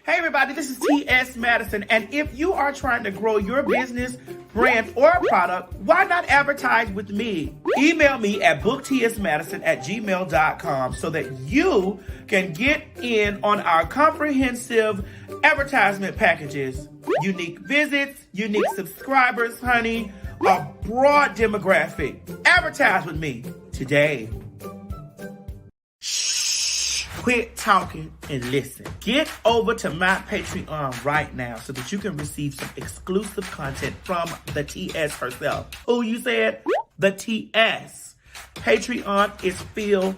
Hey everybody, this is T.S. Madison, and if you are trying to grow your business, brand, or product, why not advertise with me? Email me at booktsmadison@gmail.com so that you can get in on our comprehensive advertisement packages. Unique visits, unique subscribers, honey, a broad demographic. Advertise with me today. Quit talking and listen. Get over to my Patreon right now so that you can receive some exclusive content from the TS herself. Who you said? The TS. Patreon is filled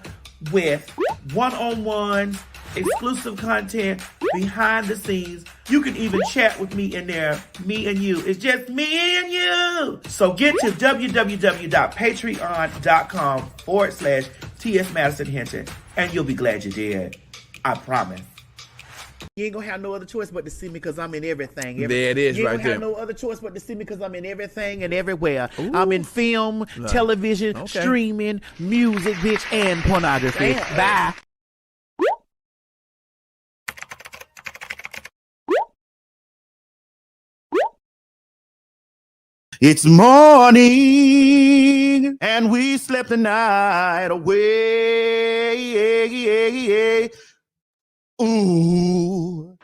with one-on-ones, exclusive content, behind the scenes. You can even chat with me in there, me and you. It's just me and you. So get to www.patreon.com/TS Madison Hinton, and you'll be glad you did. I promise. You ain't gonna have no other choice but to see me because I'm in everything. There it is, you ain't right gonna have there. no other choice but to see me because I'm in everything and everywhere. Ooh. I'm in film, television, streaming, music, bitch, and pornography. Damn. Bye. It's morning, and we slept the night away. Ooh.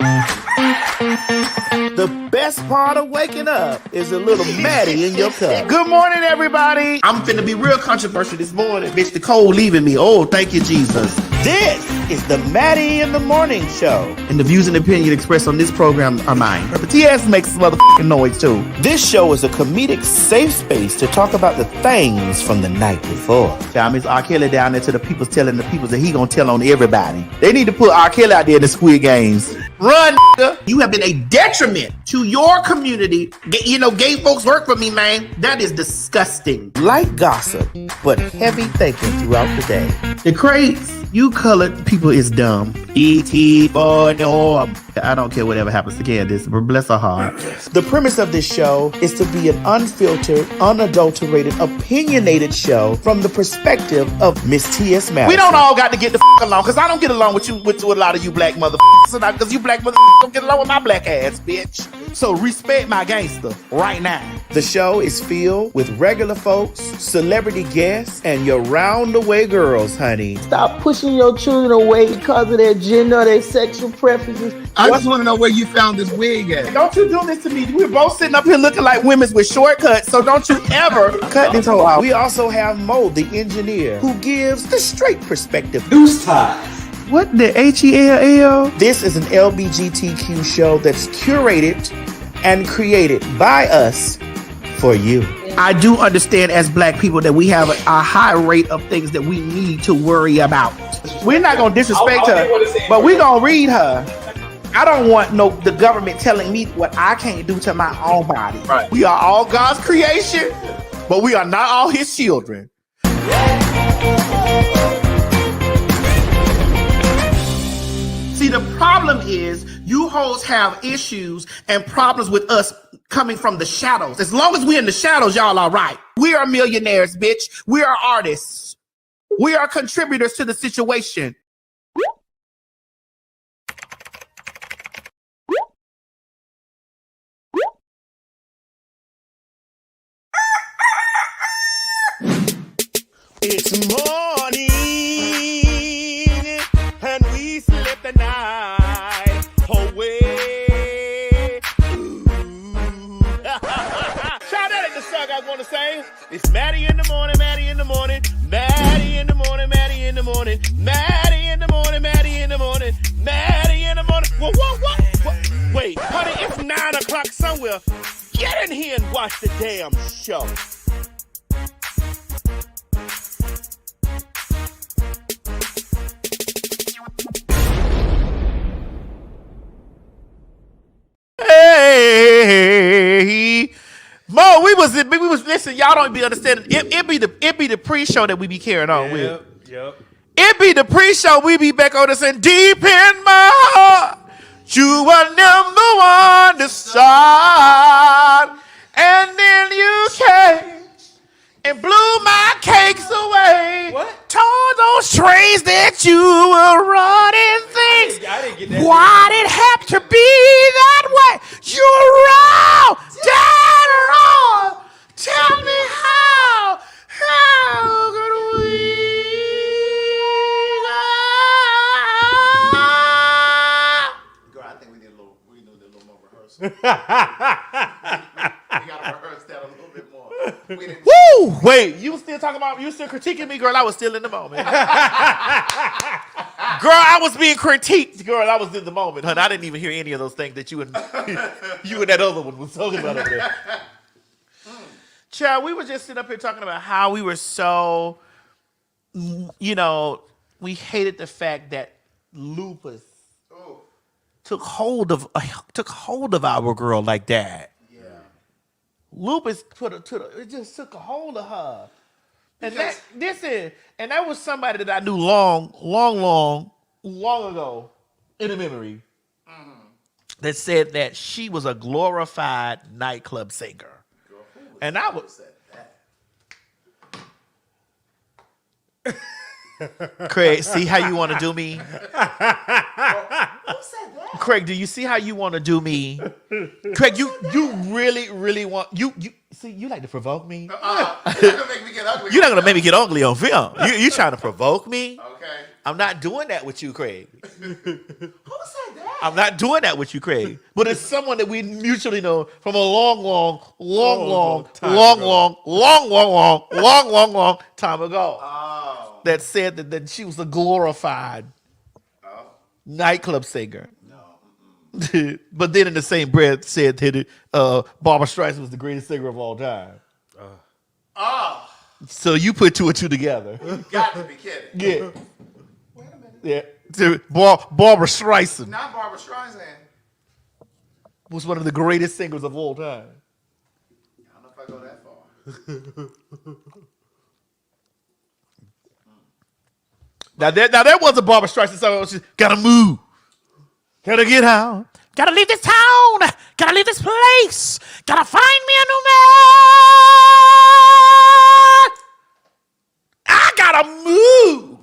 The best part of waking up is a little Maddie in your cup. Good morning, everybody. I'm finna be real controversial this morning. Bitch, the cold leaving me. Oh, thank you, Jesus. This is the Maddie in the Morning Show. And the views and opinions expressed on this program are mine. But the TS makes some motherfucking noise, too. This show is a comedic safe space to talk about the things from the night before. Y'all, Miss R. Kelly down there to the people's telling the people that he gonna tell on everybody. They need to put R. Kelly out there in the Squid Games. Run, nigga. You have been a detriment to your community. You know, gay folks work for me, man. That is disgusting. Light gossip, but heavy thinking throughout the day. The crates, you colored people is dumb. E.T. for norm. I don't care whatever happens to Candace, but bless her heart. The premise of this show is to be an unfiltered, unadulterated, opinionated show from the perspective of Miss T.S. Madison. We don't all got to get the along, because I don't get along with you, with a lot of you black motherfuckers, because you black motherfuckers don't get along with my black ass, bitch. So respect my gangster right now. The show is filled with regular folks, celebrity guests, and your round-the-way girls, honey. Stop pushing your children away because of their gender or their sexual preferences. I just want to know where you found this wig at. Don't you do this to me. We're both sitting up here looking like women with shortcuts, so don't you ever cut this whole out. We also have Mo, the engineer, who gives the straight perspective. Deuce ties. What the H-E-L-L? This is an LBGTQ show that's curated and created by us for you. I do understand as black people that we have a high rate of things that we need to worry about. We're not going to disrespect her, but we're going to read her. I don't want the government telling me what I can't do to my own body. Right. We are all God's creation, but we are not all his children. See, the problem is you hoes have issues and problems with us coming from the shadows. As long as we're in the shadows, y'all are right. We are millionaires, bitch. We are artists. We are contributors to the situation. It's morning, and we slept the night away. Shout out at the song I want to say. It's Maddie in the morning, Maddie in the morning, Maddie in the morning, Maddie in the morning, Maddie in the morning, Maddie in the morning, Maddie in the morning. What? Wait, honey, it's 9 o'clock somewhere. Get in here and watch the damn show. Hey, Mo, we was listen. Y'all don't be understanding. It be the pre-show that we be carrying on with. Yep. It be the pre-show we be back on this and deep in my heart, you are number one to start, and then you came and blew my cakes away. What? Told those trains that you were running things. I didn't get that. Why'd it have to be a little more rehearsal. we gotta rehearse that a little bit more. Woo! Wait, you still critiquing me, girl? I was still in the moment. Girl, I was being critiqued. Girl, I was in the moment, honey. I didn't even hear any of those things that you and that other one was talking about over there. Child, we were just sitting up here talking about how we were so, we hated the fact that lupus took hold of our girl like that. Yeah. Lupus it just took a hold of her. And that was somebody that I knew long ago in a memory that said that she was a glorified nightclub singer. And I was Craig, see how you want to do me? Who said that? Craig, do you see how you want to do me? Craig, you really want you see you like to provoke me? You're not gonna make me get ugly. You're not gonna make me get ugly on film. You trying to provoke me? Okay. I'm not doing that with you, Craig. Who said that? I'm not doing that with you, Craig. But it's someone that we mutually know from a long time ago. Oh. That said that she was a glorified nightclub singer. No. But then in the same breath said that Barbra Streisand was the greatest singer of all time. So you put two and two together. You got to be kidding. Yeah. Wait a minute. Yeah. Barbra Streisand. Not Barbra Streisand. Was one of the greatest singers of all time. I don't know if I go that far. Now that was a Barbra Streisand song. She gotta move. Gotta get out. Gotta leave this town. Gotta leave this place. Gotta find me a new man. I gotta move.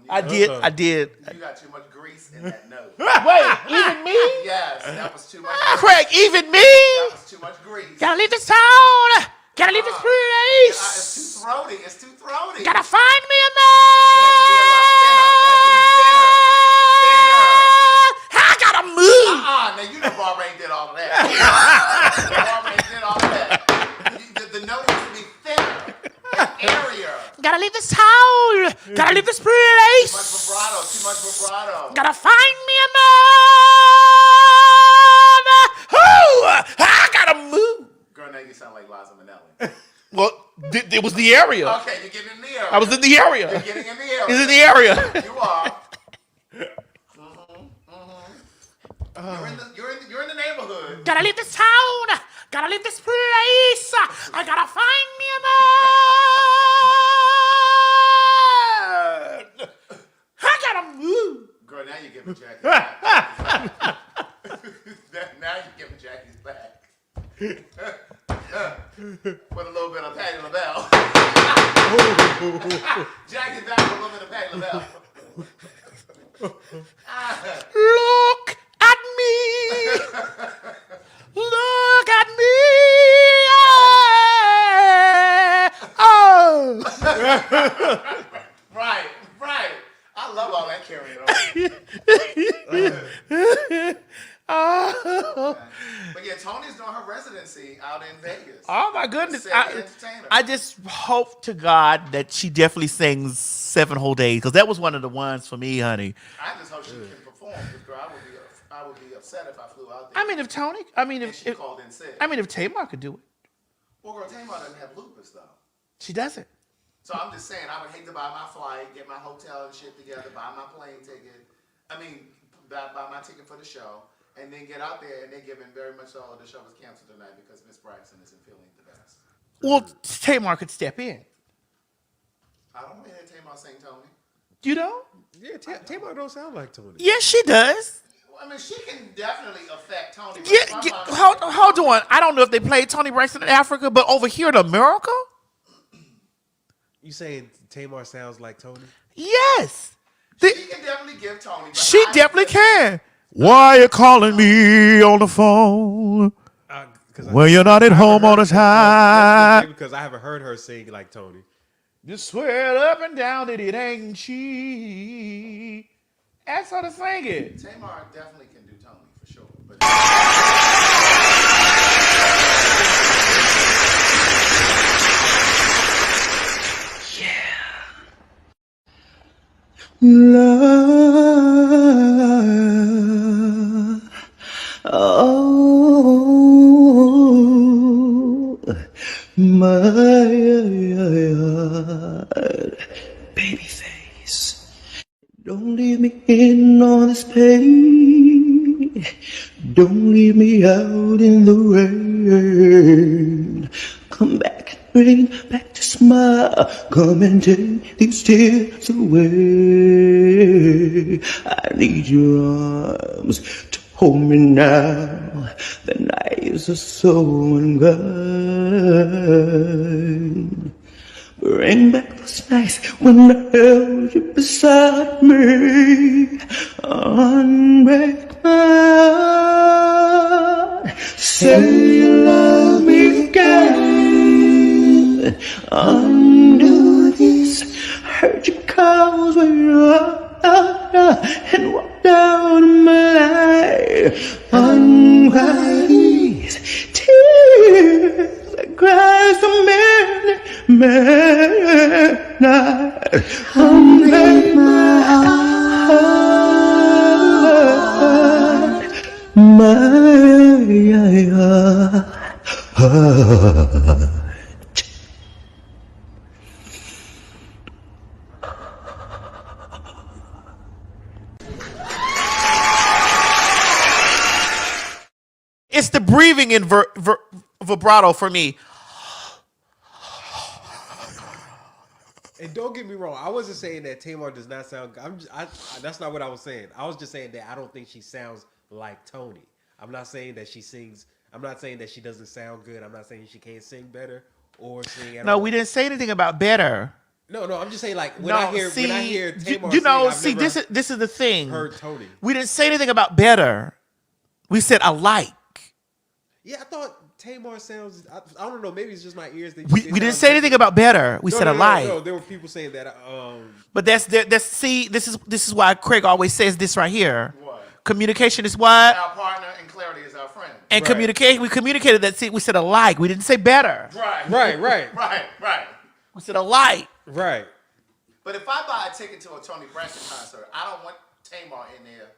I did. You got too much grease in that note. Wait, even me? Yes, that was too much grease. Craig, even me? That was too much grease. Gotta leave this town. Gotta leave this place. It's too throaty. Gotta find me a man. I gotta move. Now you know Barbara ain't did all of that. Barbara ain't did all of that. The note has to be thinner and airier. Gotta leave this town. Gotta leave this place. Too much vibrato. Gotta find me a man. I gotta move. Girl, now you sound like Liza Minnelli. Well, it was the area. Okay, you're getting in the area. I was in the area. You're getting in the area. It's in the area. You are. You're in the neighborhood. Gotta leave this town. Gotta leave this place. I gotta find me a man. I gotta move. Girl, now you're giving Jackie back. Now you're giving Jackie's back. With a little bit of Patti LaBelle. Jackie's back with a little bit of Patti LaBelle. Look at me. Look at me. Oh. Right. I love all that carrying on. But yeah, Toni's doing her residency out in Vegas. Oh my goodness. I just hope to God that she definitely sings 7 whole days, because that was one of the ones for me, honey. I just hope she can perform, because girl, I would be upset if I flew out there. If she called in sick. If Tamar could do it. Well, girl, Tamar doesn't have lupus though. She doesn't. So I'm just saying, I would hate to buy my flight, get my hotel and shit together, buy my plane ticket. Buy my ticket for the show. And then get out there, and they're giving very much so the show was canceled tonight because Miss Braxton isn't feeling the best. Well, Tamar could step in. I don't hear Tamar sing Toni. You don't? Yeah, Tamar don't sound like Toni. Yes, she does. She can definitely affect Toni. Hold on. I don't know if they played Toni Braxton in Africa, but over here in America? You saying Tamar sounds like Toni? Yes. She can definitely give Toni. She definitely can. Why are you calling me on the phone when you're not at home all the time? Because I haven't heard her sing like Toni. Just swear up and down that it ain't she. Ask her to sing it. Tamar definitely can do Toni. love. Oh, my baby face. Don't leave me in all this pain. Don't leave me out in the rain. Come back, bring back the smile. Come and take these tears away. I need your arms to hold me now. The nights are so unkind. Bring back those nights when I held you beside me. Unbreak my heart. Say you love me again. Undo these hurt your calls when you're and walk down in my life. Unwipe these tears that cry so many nights. Unbreak my heart, my heart. It's the breathing in vibrato for me. And don't get me wrong, I wasn't saying that Tamar does not sound good. That's not what I was saying. I was just saying that I don't think she sounds like Toni. I'm not saying that she sings. I'm not saying that she doesn't sound good. I'm not saying she can't sing better or sing at all. No, we didn't say anything about better. No, I'm just saying like when I hear Tamar sing, this is the thing. Heard Toni. We didn't say anything about better. We said alike. Yeah, I thought Tamar sounds. I don't know. Maybe it's just my ears. We didn't say anything about better. We said alike. No, there were people saying that. But that's see. This is why Craig always says this right here. What? Communication is what. Our partner and clarity is our friend. And communication. We communicated that. See, we said alike. We didn't say better. Right. We said alike. Right. But if I buy a ticket to a Toni Braxton concert, I don't want Tamar in there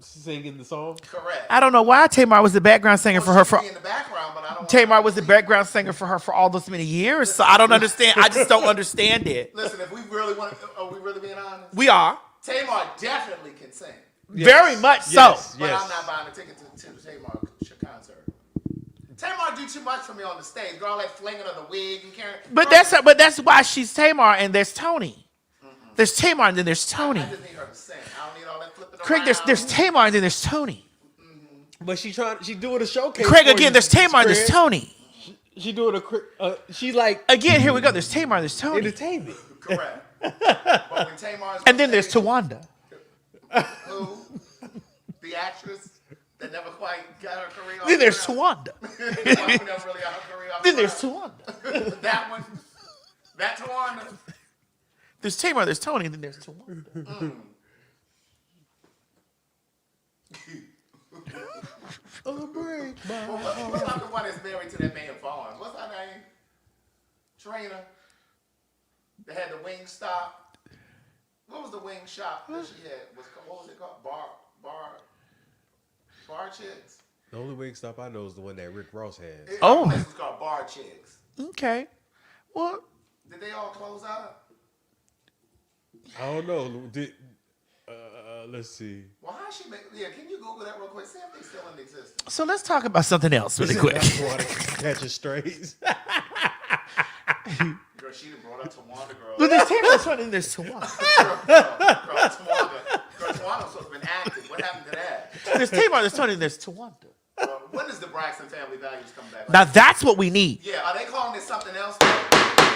singing the song. Correct. I don't know why Tamar was the background singer for her. In the background, but I don't. Tamar was the background singer for her for all those many years. So I don't understand. I just don't understand it. Listen, if we really want, are we really being honest? We are. Tamar definitely can sing. Yes. Very much so. But I'm not buying a ticket to the Tamar concert. Tamar do too much for me on the stage. Girl, all that flinging of the wig and carrying. But that's why she's Tamar and there's Toni. Mm-hmm. There's Tamar and then there's Toni. I just need her to sing. I don't need all that flipping Craig, around. there's Tamar and then there's Toni. Mm-hmm. But she's doing a showcase. Craig, again, there's Tamar and there's Toni. She doing she like again. Here we go. There's Tamar and there's Toni. Entertainment. Correct. But when Tamar's and then there's Tawanda. Who? The actress that never quite got her career off. Then there's Tawanda. Then there's Tawanda. That one. That Tawanda. There's Tamar, there's Toni, and then there's Tawanda. What's the one that's married to that man Vaughn? What's her name? Trina. They had the wing stop. What was the wing shop that she had? What was it called? Bar Chicks? The only wing stop I know is the one that Rick Ross had. It was called Bar Chicks. Okay. Well, did they all close out? I don't know. Let's see. Well, how she make? Yeah, can you Google that real quick? See if they still in existence. So let's talk about something else really quick. Catching strays. Girl, she done brought up Tawanda, girl. But there's Tamar, and there's Tawanda. Girl, Tawanda's supposed to have been active. What happened to that? There's Tamar, there's Toni, and there's Tawanda. When does the Braxton family values come back? Now that's what we need. Yeah, are they calling this something else?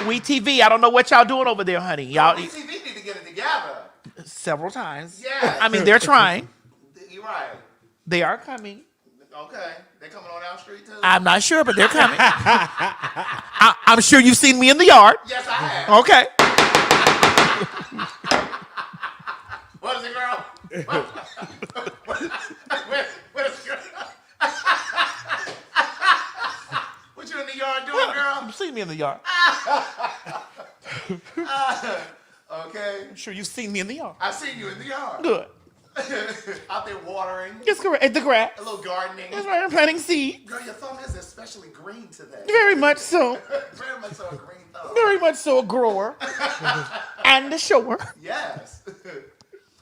We TV. I don't know what y'all doing over there, honey. Y'all. We TV need to get it together. Several times. Yeah. I mean, they're trying. You're right. They are coming. Okay. They're coming on our street too? I'm not sure, but they're coming. I'm sure you've seen me in the yard. Yes, I have. Okay. What is it, girl? What is it, girl? What you in the yard doing, girl? You've seen me in the yard. Okay. Okay? I'm sure you've seen me in the yard. I seen you in the yard. Good. Out there watering. Yes, correct. At the grass. A little gardening. That's right. I'm planting seeds. Girl, your thumb is especially green today. Very much so. Very much so a green thumb. Very much so a grower. And a shower. Yes.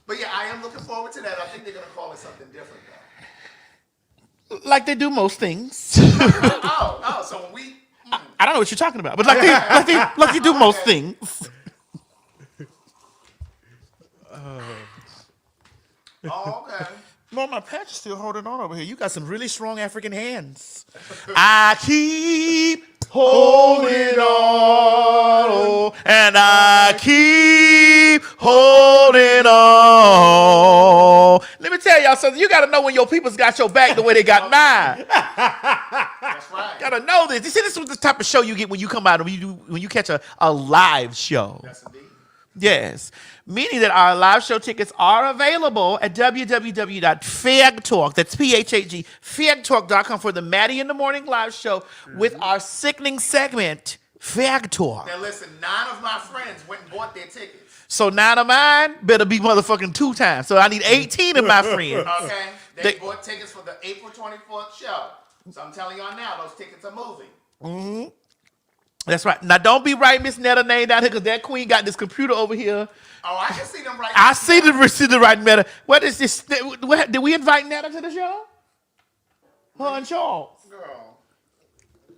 But yeah, I am looking forward to that. I think they're going to call it something different, though. Like they do most things. Oh, so when we... I don't know what you're talking about, but like they do most things. Oh, okay. No, my patch is still holding on over here. You got some really strong African hands. I keep holding on, and I keep holding on. Let me tell y'all something. You got to know when your people's got your back the way they got mine. That's right. Gotta know this. You see, this is the type of show you get when you come out and when you catch a live show. Yes, indeed. Yes. Meaning that our live show tickets are available at www.fagtalk. That's P-H-A-G, fagtalk.com for the Maddie in the Morning live show with our sickening segment, Fag Talk. Now listen, 9 of my friends went and bought their tickets. So 9 of mine better be motherfucking 2 times. So I need 18 of my friends. Okay? They bought tickets for the April 24th show. So I'm telling y'all now, those tickets are moving. Mm-hmm. That's right. Now, don't be writing Miss Netta name down here because that queen got this computer over here. Oh, I can see them right I see the right Netta. What is this? Did we invite Netta to the show? Her and Charles. Girl.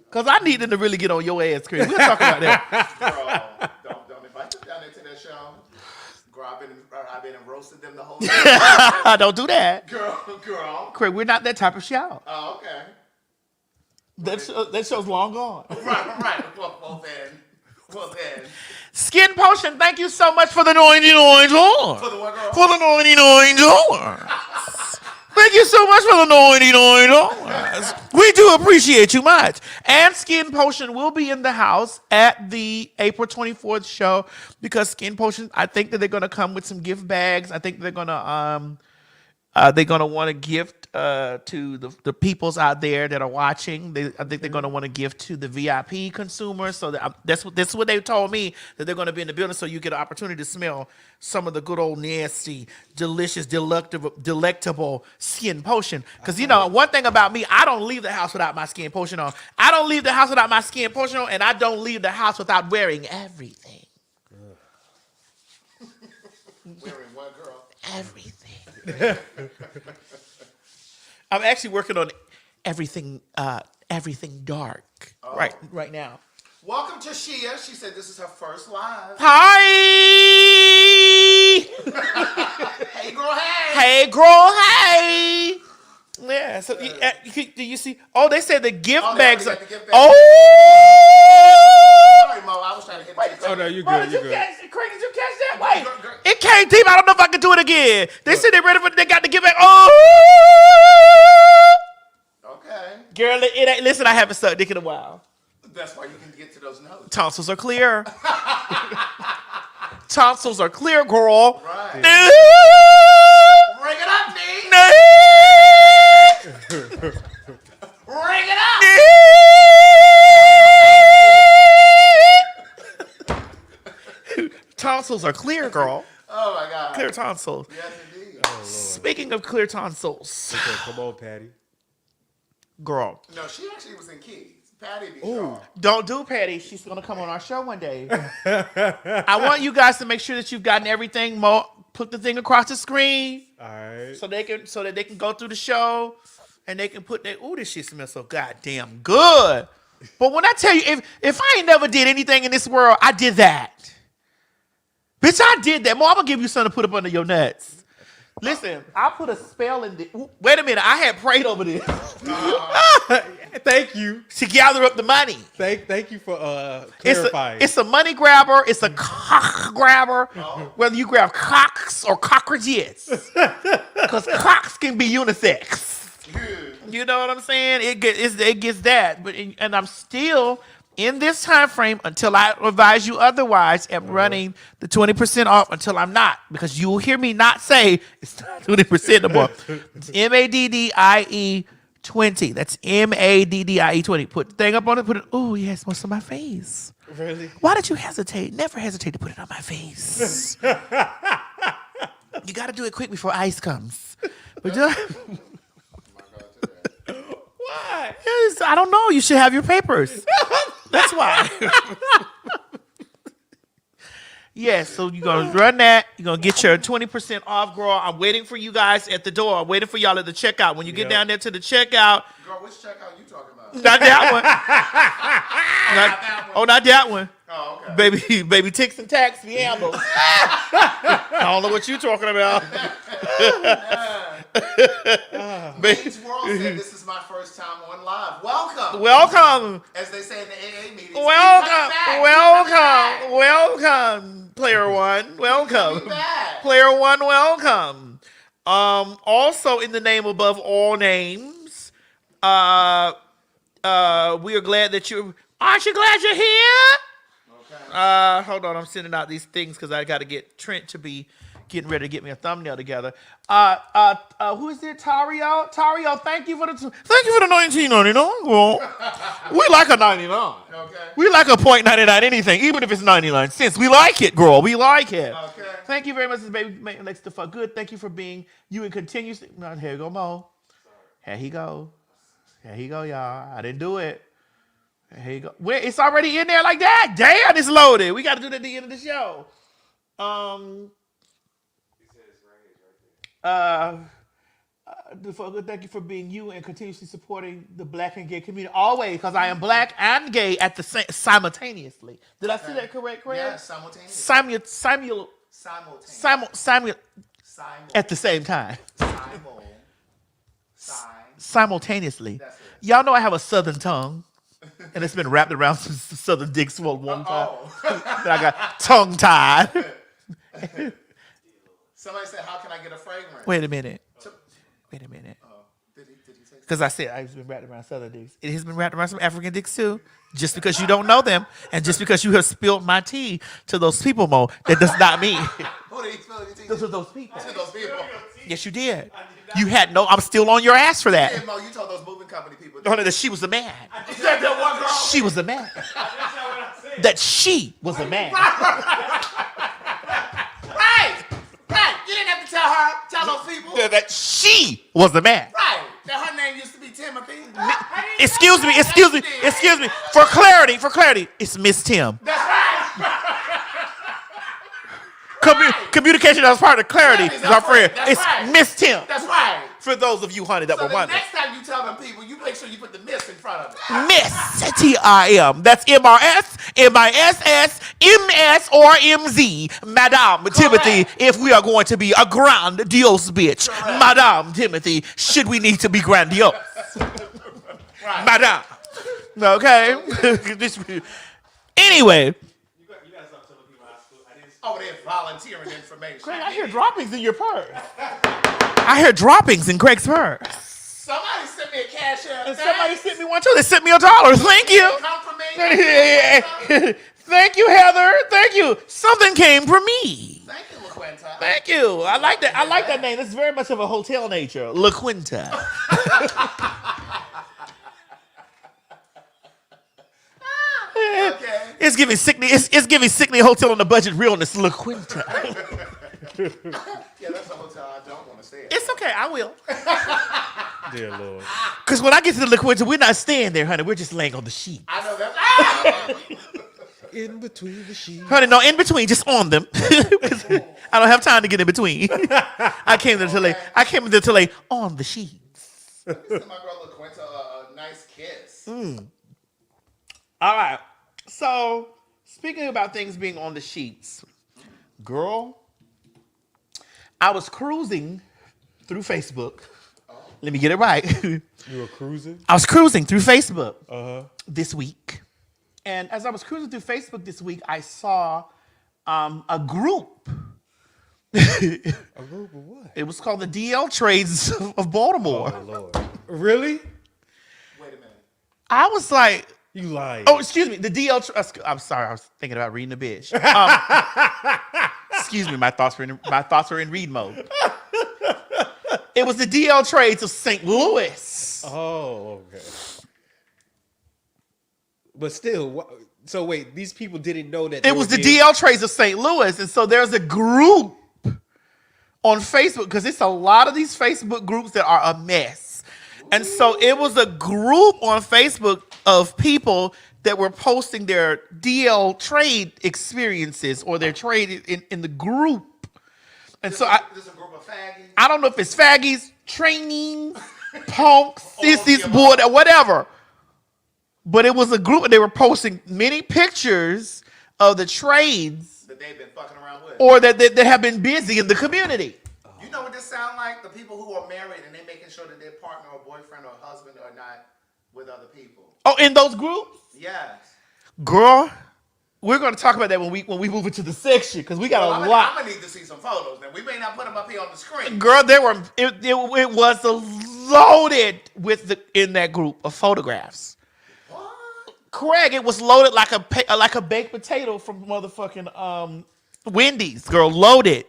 Because I need them to really get on your ass, Chris. We'll talk about that. Girl, don't invite them down there to that show. Girl, I've been and roasted them the whole time. Don't do that. Girl. Craig, we're not that type of show. Oh, okay. That show's long gone. Right. Well then. Skin Potion, thank you so much for the $99. For the what, girl? For the $99. Thank you so much for the $99. We do appreciate you much. And Skin Potion will be in the house at the April 24th show because Skin Potion, I think that they're going to come with some gift bags. I think they're going to want to gift to the peoples out there that are watching. I think they're going to want to gift to the VIP consumers. So that's what they told me, that they're going to be in the building so you get an opportunity to smell some of the good old nasty, delicious, delectable Skin Potion. Because, one thing about me, I don't leave the house without my Skin Potion on. I don't leave the house without my Skin Potion on, and I don't leave the house without wearing everything. Wearing what, girl? Everything. I'm actually working on everything dark right now. Welcome to Shia. She said this is her first live. Hi. Hey, girl, hey. Hey, girl, hey. Yeah. So do you see? Oh, they said the gift bags. The gift bags. Oh. Sorry, Mo. I was trying to hit you. Oh no, you Bro, good. You good. Craig, did you catch that? Wait, Girl. it came deep. I don't know if I can do it again. They said they ready for. They got to give back. Oh. Okay. Girl, it ain't. Listen, I haven't sucked dick in a while. That's why you can get to those notes. Tonsils are clear. Tonsils are clear, girl. Right. No. Ring it up, D. No. Ring it up. Tonsils are clear, girl. Oh my God. Clear tonsils. Yes, indeed. Speaking of clear tonsils, Okay, come on, Patty. girl, No, she actually was in Keys. Patty be strong. don't do Patty. She's gonna come on our show one day. I want you guys to make sure that you've gotten everything. Put the thing across the screen, All right. so that they can go through the show, and they can put their. Ooh, this shit smells so goddamn good. But when I tell you, if I ain't never did anything in this world, I did that. Bitch, I did that. More, I'm gonna give you something to put up under your nuts. Listen, I put a spell in this. Wait a minute, I had prayed over this. Thank you. To gather up the money. Thank you for clarifying. It's a money grabber. It's a cock grabber. Whether you grab cocks or cockroaches, because cocks can be unisex. You know what I'm saying? It gets that. And I'm still in this time frame until I advise you otherwise. I'm running the 20% off until I'm not, because you will hear me not say it's not 20% no more. It's MADDIE 20. That's MADDIE 20. Put the thing up on it. Put it. Oh yes, most of my face. Really? Why did you hesitate? Never hesitate to put it on my face. You got to do it quick before ice comes. But Why? yes, I don't know. You should have your papers. That's why. Yes, so you're going to run that. You're going to get your 20% off, girl. I'm waiting for you guys at the door. I'm waiting for y'all at the checkout. When you get down there to the checkout. Girl, which checkout you talking about? Not that one. Not that one. Oh, okay. Baby ticks and tacks, we handle. I don't know what you're talking about. Bates World said this is my first time on live. Welcome. Welcome. As they say in the AA meetings. Welcome. Player one, welcome. Player one, welcome. Also, in the name above all names, we are glad that you. Aren't you glad you're here? Okay. Hold on, I'm sending out these things because I got to get Trent to be getting ready to get me a thumbnail together. Who is it? Tario. Thank you for the 19.99. Well, we like a 99. Okay. We like a .99 anything, even if it's 99 cents. We like it, girl. We like it. Okay. Thank you very much, baby. Makes the fuck good. Thank you for being you and continuously. Here you go, Mo. Here he go. Here he go, y'all. I didn't do it. Here you go. It's already in there like that. Damn, it's loaded. We got to do that at the end of the show. Thank you for being you and continuously supporting the black and gay community always, because I am black and gay at the same simultaneously. Did I say that correct? Yeah, simultaneously. At the same time. Simultaneously. Y'all know I have a southern tongue, and it's been wrapped around some southern dick swole one time. Then I got tongue tied. Somebody said, "How can I get a fragrance?" Wait a minute. Did he say? Because I said it's been wrapped around southern dicks. It has been wrapped around some African dicks too. Just because you don't know them, and just because you have spilled my tea to those people, Mo, that does not mean. Who did he spill your tea? Those are those people. To those people. Yes, you did. You had no. I'm still on your ass for that. Yeah, Mo, you told those moving company people. No, that she was a man. You said that one girl. She was a man. That she was a man. Right. You didn't have to tell those people. That she was a man. Right. That her name used to be Timothy. Excuse me. For clarity, it's Miss Tim. That's right. Communication as part of clarity is our friend. It's right. Miss Tim. That's right. For those of you, honey, that were wondering. Next time you tell them people, you make sure you put the miss in front of it. Miss Tim. That's MRS, MISS, MS, or MZ. Madame Timothy, if we are going to be a grandiose bitch. Correct. Madame Timothy, should we need to be grandiose? Right. Madame. Okay? Anyway. Over there volunteering information. Craig, I hear droppings in your purse. I hear droppings in Craig's purse. Somebody sent me a cash app. And somebody sent me one too. They sent me $1. Thank you. Thank you, Heather. Thank you. Something came from me. Thank you, LaQuinta. Thank you. I like that. I like that name. It's very much of a hotel nature. LaQuinta. Okay. It's giving Sickney Hotel on the budget realness. LaQuinta. Yeah, that's a hotel I don't want to stay at. It's okay. I will. Dear Lord. Because when I get to the LaQuinta, we're not staying there, honey. We're just laying on the sheet. I know that. In between the sheets. Honey, no, in between, just on them. I don't have time to get in between. I came there to lay on the sheets. Send my girl LaQuinta a nice kiss. All right. So, speaking about things being on the sheets, girl, I was cruising through Facebook. Let me get it right. You were cruising? I was cruising through Facebook this week. And as I was cruising through Facebook this week, I saw a group. A group of what? It was called the DL Trades of Baltimore. Oh, Lord. Really? Wait a minute. I was like, you lying. oh, excuse me. The DL. I'm sorry. I was thinking about reading the bitch. Excuse me. My thoughts were in read mode. It was the DL Trades of St. Louis. Oh, okay. But still, So wait, these people didn't know that it was the DL trades of St. Louis, and so there's a group on Facebook because it's a lot of these Facebook groups that are a mess, and so it was a group on Facebook of people that were posting their DL trade experiences or their trade in the group, and so This a group of faggies? I don't know if it's faggies, training, punks, sissies, board, or whatever. But it was a group and they were posting many pictures of the trades That they've been fucking around with. or that have been busy in the community. You know what this sound like? The people who are married and they making sure that their partner or boyfriend or husband are not with other people. Oh, in those groups? Yes. Girl, we're going to talk about that when we move into the section because we got a lot. I'm gonna need to see some photos. Now we may not put them up here on the screen. Girl, it was loaded in that group of photographs. Craig, it was loaded like a baked potato from motherfucking Wendy's. Girl, loaded.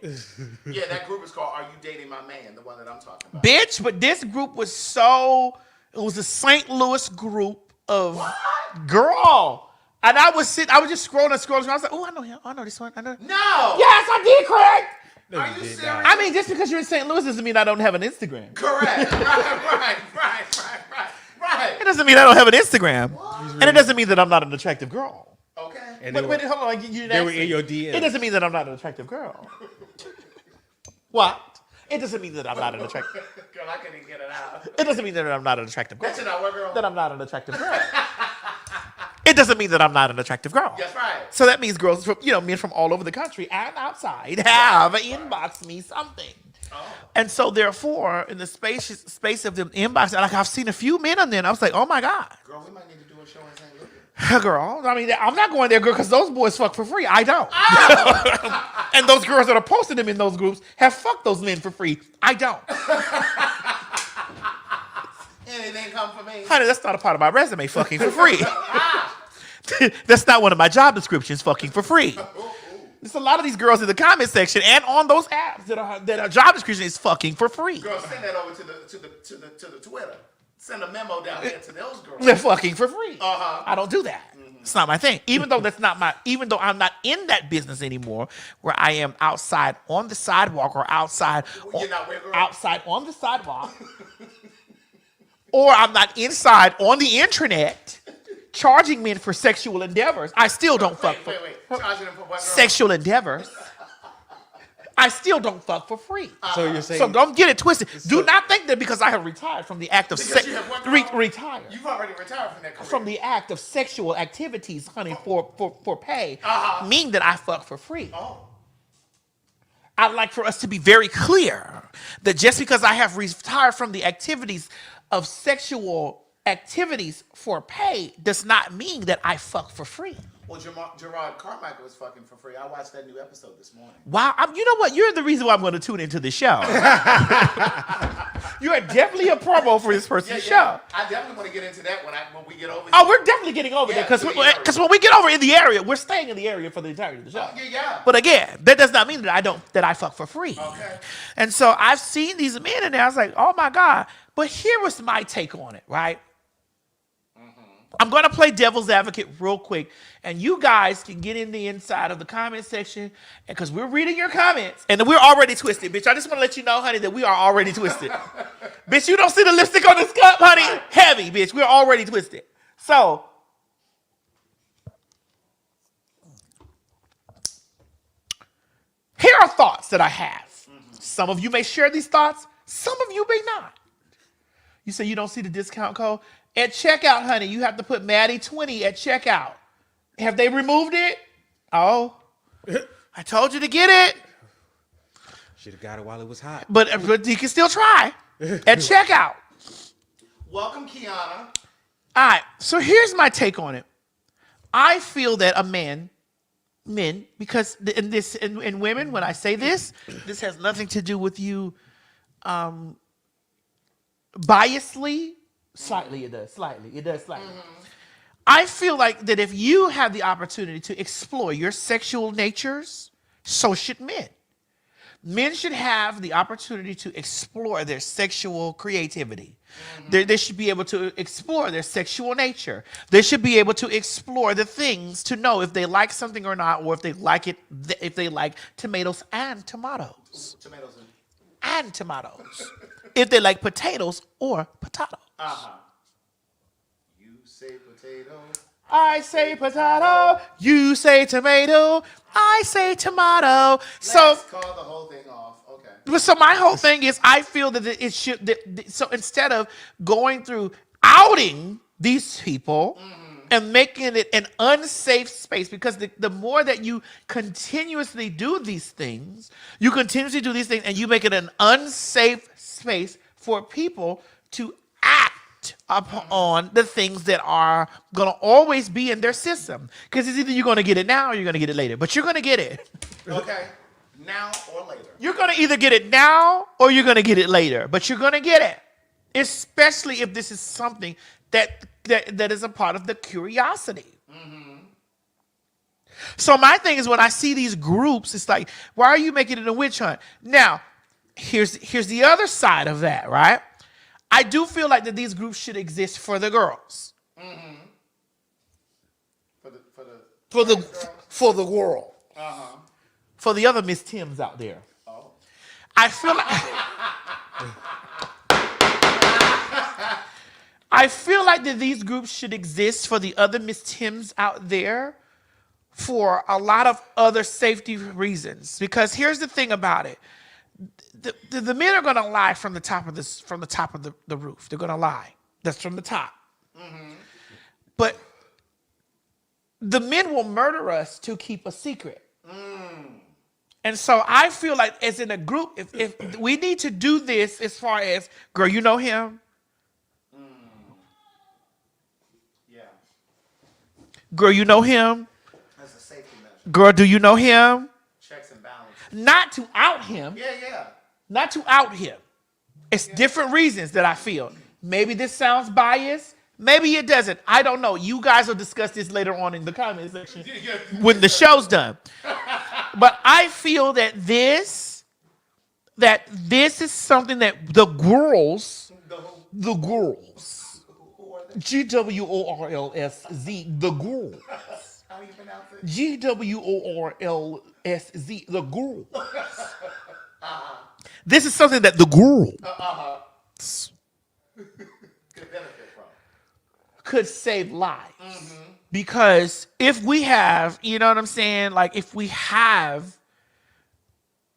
Yeah, that group is called "Are You Dating My Man?" The one that I'm talking about. Bitch, but this group was it was a St. Louis group of girl. And I was just scrolling. I was like, oh, I know him. I know this one. I know. No. Yes, I did, Craig. Are you serious? I mean, just because you're in St. Louis doesn't mean I don't have an Instagram. Correct. Right. It doesn't mean I don't have an Instagram. And it doesn't mean that I'm not an attractive girl. Okay. And But wait, hold on. they were in your DMs. It doesn't mean that I'm not an attractive girl. What? It doesn't mean that I'm not an attractive. Girl, I couldn't get it out. It doesn't mean that I'm not an attractive girl. That's not what, girl. That I'm not an attractive girl. It doesn't mean that I'm not an attractive girl. That's right. So that means girls from, men from all over the country and outside have inboxed me something. Oh. And so therefore, in the space of them inbox, like I've seen a few men on there, and I was like, oh my God. Girl, we might need to do a show in St. Louis. Girl, I mean, I'm not going there, girl, because those boys fuck for free. I don't. Oh. And those girls that are posting them in those groups have fucked those men for free. I don't. Anything come for me? Honey, that's not a part of my resume, fucking for free. That's not one of my job descriptions, fucking for free. There's a lot of these girls in the comment section and on those apps that are job description is fucking for free. Girl, send that over to the Twitter. Send a memo down there to those girls. They're fucking for free. Uh-huh. I don't do that. It's not my thing. Even though I'm not in that business anymore, where I am outside on the sidewalk or outside on the sidewalk, or I'm not inside on the internet charging men for sexual endeavors. I still don't fuck for Charging them for what, girl? sexual endeavors. I still don't fuck for free. So you're saying? So don't get it twisted. Do not think that because I have retired from the act of retired. You've already retired from that career. From the act of sexual activities, honey, for pay, Uh-huh. mean that I fuck for free. Oh. I'd like for us to be very clear that just because I have retired from the activities of sexual activities for pay does not mean that I fuck for free. Well, Gerard Carmichael was fucking for free. I watched that new episode this morning. Wow, you know what? You're the reason why I'm going to tune into the show. You are definitely a promo for this person's show. I definitely want to get into that when we get over. Oh, we're definitely getting over there because when we get over in the area, we're staying in the area for the entirety of the show. Yeah. But again, that does not mean that I fuck for free. Okay. And so I've seen these men in there. I was like, oh my God. But here was my take on it, right? I'm going to play devil's advocate real quick, and you guys can get in the inside of the comment section, because we're reading your comments, and we're already twisted, bitch. I just want to let you know, honey, that we are already twisted. Bitch, you don't see the lipstick on this cup, honey? Heavy, bitch. We're already twisted. So, here are thoughts that I have. Some of you may share these thoughts. Some of you may not. You say you don't see the discount code? At checkout, honey, you have to put Maddie20 at checkout. Have they removed it? Oh, I told you to get it. Should have got it while it was hot. But you can still try at checkout. Welcome, Kiana. All right, so here's my take on it. I feel that men, because in women, when I say this has nothing to do with you biasly. Slightly, it does. Slightly. I feel like that if you have the opportunity to explore your sexual natures, so should men. Men should have the opportunity to explore their sexual creativity. They should be able to explore their sexual nature. They should be able to explore the things to know if they like something or not, or if they like it, if they like tomatoes and tomatoes. Tomatoes And tomatoes. If they like potatoes or potatoes. You say potato. I say potato, you say tomato, I say tomato. Let's call the whole thing off. Okay. So my whole thing is, I feel that it should. So instead of going through outing these people and making it an unsafe space, because the more that you continuously do these things, and you make it an unsafe space for people to act upon the things that are going to always be in their system. Because it's either you're going to get it now or you're going to get it later. But you're going to get it. Okay. Now or later. You're going to either get it now or you're going to get it later. But you're going to get it. Especially if this is something that is a part of the curiosity. So my thing is, when I see these groups, it's like, why are you making it a witch hunt? Now, here's the other side of that, right? I do feel like that these groups should exist for the girls. For the world. For the other Miss Tims out there. I feel like that these groups should exist for the other Miss Tims out there for a lot of other safety reasons. Because here's the thing about it. The men are going to lie from the top of the roof. They're going to lie. That's from the top. But the men will murder us to keep a secret. And so I feel like, as in a group, if we need to do this, as far as, girl, you know him? Yeah. Girl, you know him? That's a safety measure. Girl, do you know him? Checks and balances. Not to out him. Yeah. Not to out him. It's different reasons that I feel. Maybe this sounds biased. Maybe it doesn't. I don't know. You guys will discuss this later on in the comment section when the show's done. But I feel that this is something that the girls, GWORLSZ, the girls. How do you pronounce it? GWORLSZ, the girls. This is something that the girls could save lives. Because if we have, you know what I'm saying? Like, if we have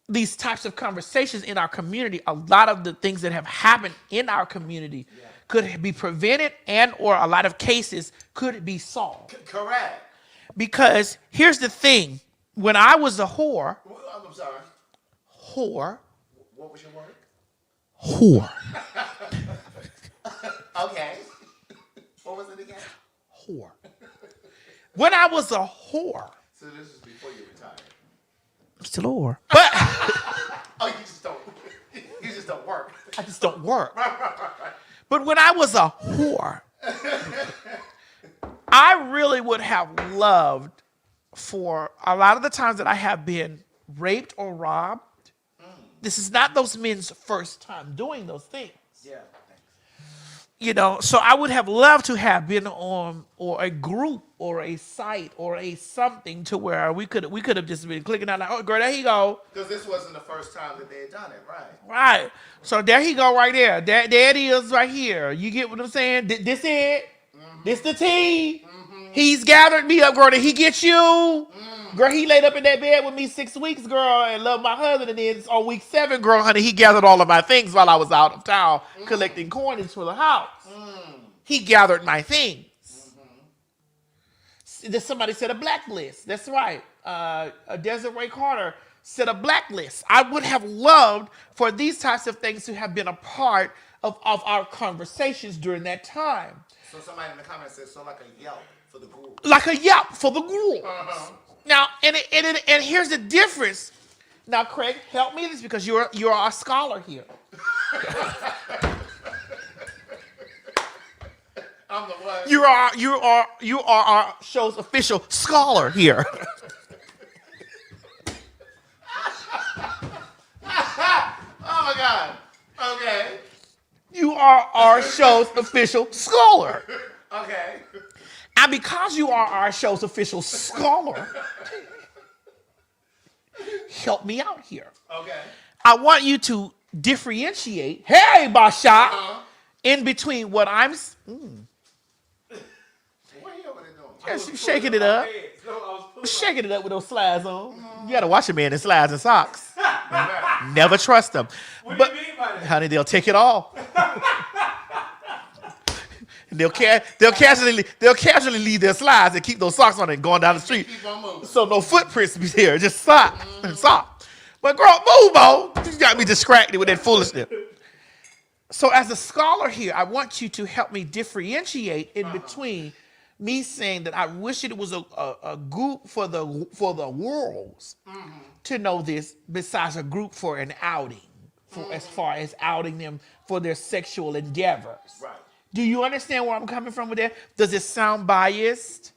these types of conversations in our community, a lot of the things that have happened in our community could be prevented, and or a lot of cases could be solved. Correct. Because here's the thing. When I was a whore. I'm sorry. Whore. What was your word? Whore. Okay. What was it again? Whore. When I was a whore. So this is before you retired. I'm still a whore. But oh, you just don't work. I just don't work. But when I was a whore, I really would have loved for a lot of the times that I have been raped or robbed. This is not those men's first time doing those things. Yeah. You know, so I would have loved to have been on or a group or a site or a something to where we could have just been clicking out like, oh, girl, there he go. Because this wasn't the first time that they had done it, right? Right. So there he go right there. There it is right here. You get what I'm saying? This it. This the tea. He's gathered me up, girl. Did he get you? Girl, he laid up in that bed with me 6 weeks, girl, and loved my husband. And then on week 7, girl, honey, he gathered all of my things while I was out of town collecting coinage for the house. He gathered my things. Somebody said a blacklist. That's right. Desiree Carter said a blacklist. I would have loved for these types of things to have been a part of our conversations during that time. So somebody in the comments said, so like a Yelp for the group. Like a Yelp for the group. Now, and here's the difference. Now, Craig, help me this because you're our scholar here. I'm the one. You are our show's official scholar here. our show's official scholar. Okay. And because you are our show's official scholar, help me out here. Okay. I want you to differentiate, hey, Basha, in between what I'm... What are you over there doing? Yeah, she's shaking it up. Shaking it up with those slides on. You gotta watch a man in slides and socks. Never trust them. What But, do you mean by that? honey, they'll take it all. They'll casually leave their slides and keep those socks on and going down the street. Keep on moving. So no footprints be there, just sock and sock. But girl, move on. You got me distracted with that foolishness. So as a scholar here, I want you to help me differentiate in between me saying that I wish it was a group for the worlds to know this, besides a group for an outing, as far as outing them for their sexual endeavors. Right. Do you understand where I'm coming from with that? Does it sound biased?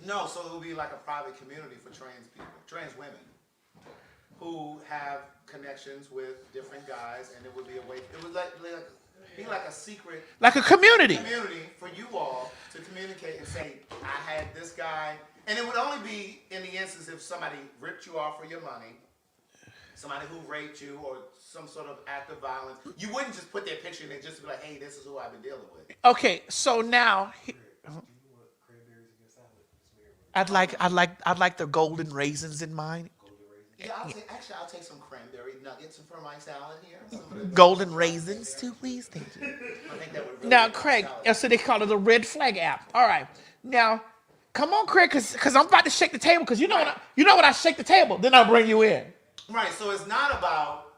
No, so it would be like a private community for trans people, trans women, who have connections with different guys, and it would be a way. It would be like a secret. Like a community. For you all to communicate and say, I had this guy, and it would only be in the instance if somebody ripped you off for your money, somebody who raped you, or some sort of act of violence. You wouldn't just put their picture in there just to be like, hey, this is who I've been dealing with. Okay, so now I'd like the golden raisins in mine. Yeah, I'll take some cranberry nuggets from my salad here. Golden raisins too, please. Thank you. I think that would really Now, make the Craig, salad. so they call it a red flag app. All right. Now, come on, Craig, because I'm about to shake the table. Because you know when I shake the table, then I'll bring you in. Right, so it's not about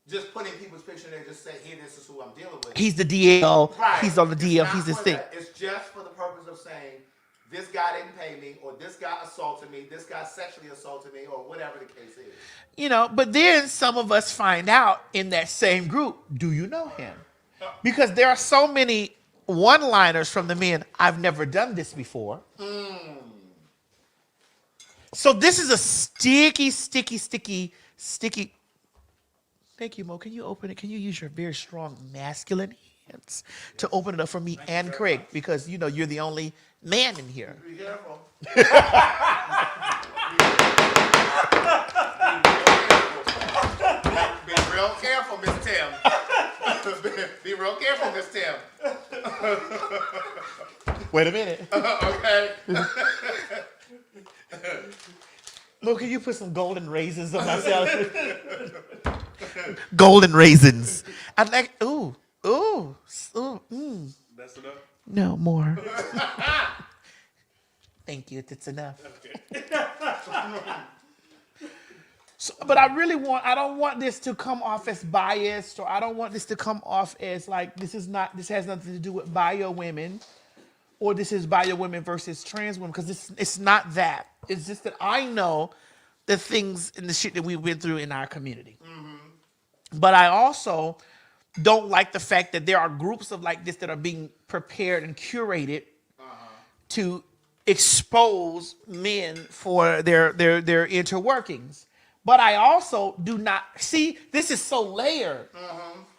just putting people's picture in there and just say, hey, this is who I'm dealing with. He's the DL. Right. He's on the It's DL. not He's this for thing. that. It's just for the purpose of saying, this guy didn't pay me, or this guy assaulted me, this guy sexually assaulted me, or whatever the case is. You know, but then some of us find out in that same group, do you know him? Because there are so many one-liners from the men, I've never done this before. So this is a sticky. Thank you, Mo. Can you open it? Can you use your very strong masculine hands to open it up for me and Craig? Because, you know, you're the only man in here. Be careful. Be real careful, Miss Tim. Be real careful, Miss Tim. Wait a minute. Okay. Look, can you put some golden raisins on my salad? Golden raisins. I'd like, ooh. That's enough? No, more. Thank you. It's enough. Okay. So, but I don't want this to come off as biased, or I don't want this to come off as like, this has nothing to do with bio women, or this is bio women versus trans women, because it's not that. It's just that I know the things and the shit that we've been through in our community. But I also don't like the fact that there are groups of like this that are being prepared and curated to expose men for their interworkings. But I also do not see, this is so layered.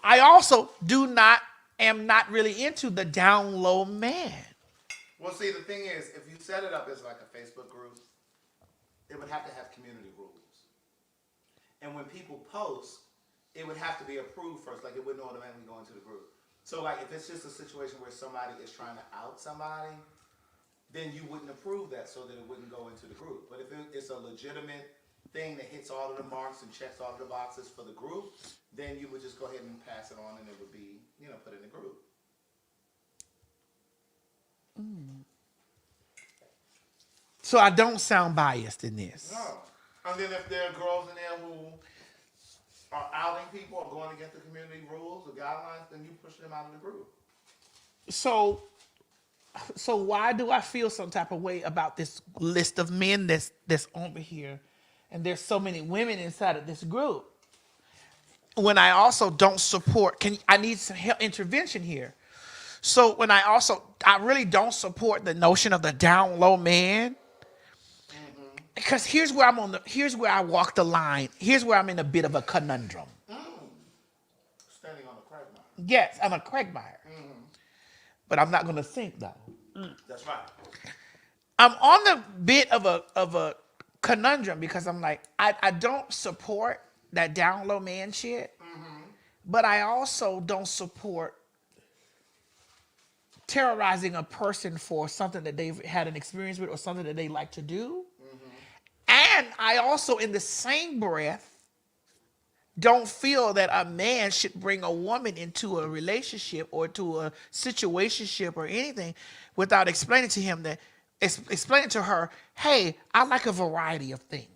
I also am not really into the down low man. Well, see, the thing is, if you set it up as like a Facebook group, it would have to have community rules. And when people post, it would have to be approved first. Like, it wouldn't automatically go into the group. So, like, if it's just a situation where somebody is trying to out somebody, then you wouldn't approve that so that it wouldn't go into the group. But if it's a legitimate thing that hits all of the marks and checks all of the boxes for the group, then you would just go ahead and pass it on, and it would be, put in the group. So I don't sound biased in this. No. And then if there are girls in there who are outing people or going against the community rules or guidelines, then you push them out of the group. So why do I feel some type of way about this list of men that's over here, and there's so many women inside of this group, when I also don't support? I need some help, intervention here. So when I really don't support the notion of the down low man, because here's where I walk the line. Here's where I'm in a bit of a conundrum. Standing on a quagmire. Yes, I'm a quagmire. but I'm not going to think though. That's right. I'm on the bit of a conundrum because I'm like, I don't support that down low man shit, but I also don't support terrorizing a person for something that they've had an experience with or something that they like to do. And I also, in the same breath, don't feel that a man should bring a woman into a relationship or to a situationship or anything without explaining to him that, explaining to her, hey, I like a variety of things.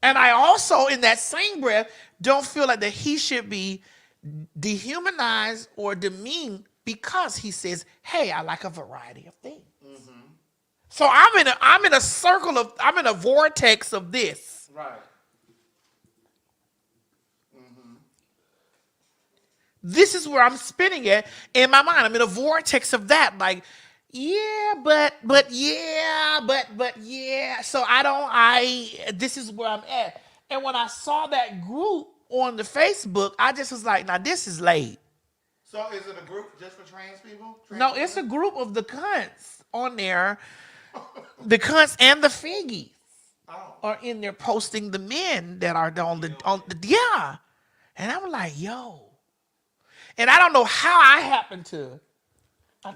And I also, in that same breath, don't feel like that he should be dehumanized or demeaned because he says, hey, I like a variety of things. So I'm in a circle of, I'm in a vortex of this. Right. This is where I'm spinning it in my mind. I'm in a vortex of that. Like, yeah, but yeah. So this is where I'm at. And when I saw that group on the Facebook, I just was like, now this is late. So is it a group just for trans people? No, it's a group of the cunts on there. The cunts and the figgies are in there posting the men that are on the yeah. And I'm like, yo. And I don't know how I happen to.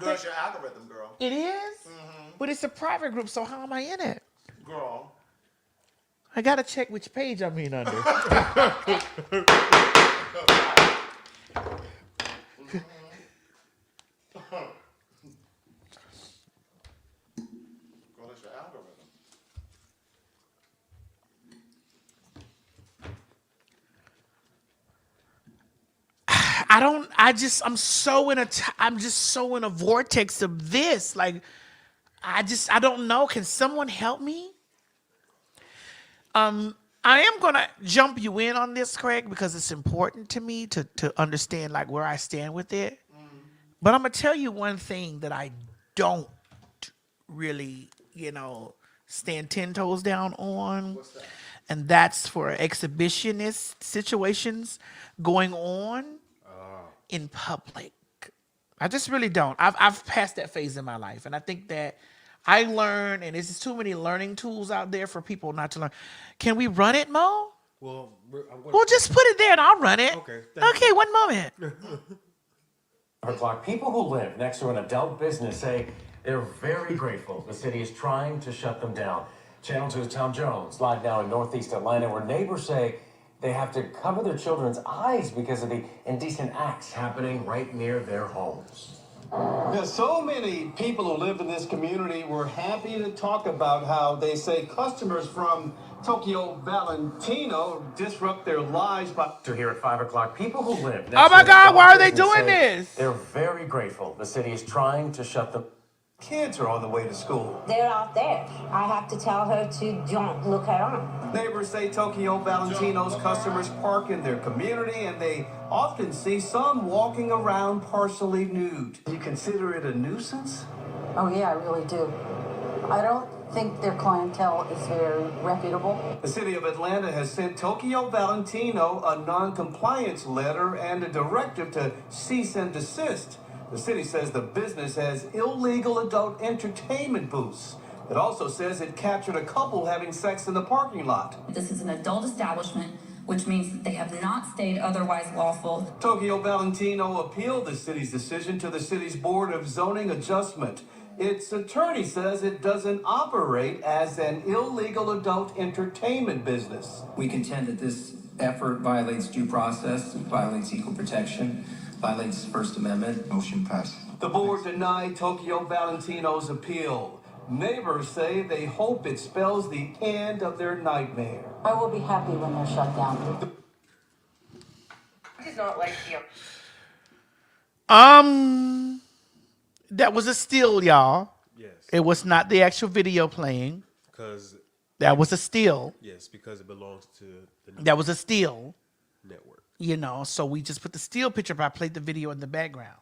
Girl, it's your algorithm, girl. It is? But it's a private group, so how am I in it? Girl. I gotta check which page I'm in under. Girl, it's your algorithm. I'm just so in a vortex of this. Like, I don't know. Can someone help me? I am gonna jump you in on this, Craig, because it's important to me to understand like where I stand with it. But I'm gonna tell you one thing that I don't really, stand 10 toes down on. What's that? And that's for exhibitionist situations going on in public. I just really don't. I've passed that phase in my life. And I think that I learn, and there's too many learning tools out there for people not to learn. Can we run it, Mo? Well, Well, just put it there and I'll run it. Okay. Okay, one moment. O'clock. People who live next to an adult business say they're very grateful the city is trying to shut them down. Channel 2's Tom Jones live now in Northeast Atlanta, where neighbors say they have to cover their children's eyes because of the indecent acts happening right near their homes. Yeah, so many people who live in this community were happy to talk about how they say customers from Tokyo Valentino disrupt their lives by... To here at 5 o'clock, people who live next Oh my to an God, adult why are they business doing say this? they're very grateful the city is trying to shut them. Kids are on the way to school. They're out there. I have to tell her to don't look her on. Neighbors say Tokyo Valentino's customers park in their community, and they often see some walking around partially nude. Do you consider it a nuisance? Oh yeah, I really do. I don't think their clientele is very reputable. The city of Atlanta has sent Tokyo Valentino a non-compliance letter and a directive to cease and desist. The city says the business has illegal adult entertainment booths. It also says it captured a couple having sex in the parking lot. This is an adult establishment, which means that they have not stayed otherwise lawful. Tokyo Valentino appealed the city's decision to the city's Board of Zoning Adjustment. Its attorney says it doesn't operate as an illegal adult entertainment business. We contend that this effort violates due process, violates equal protection, violates First Amendment. Motion passed. The board denied Tokyo Valentino's appeal. Neighbors say they hope it spells the end of their nightmare. I will be happy when they're shut down. I did not like you. That was a still, y'all. Yes. It was not the actual video playing. Because That was a still. yes, because it belongs to the That was a still. network. So we just put the still picture, but I played the video in the background.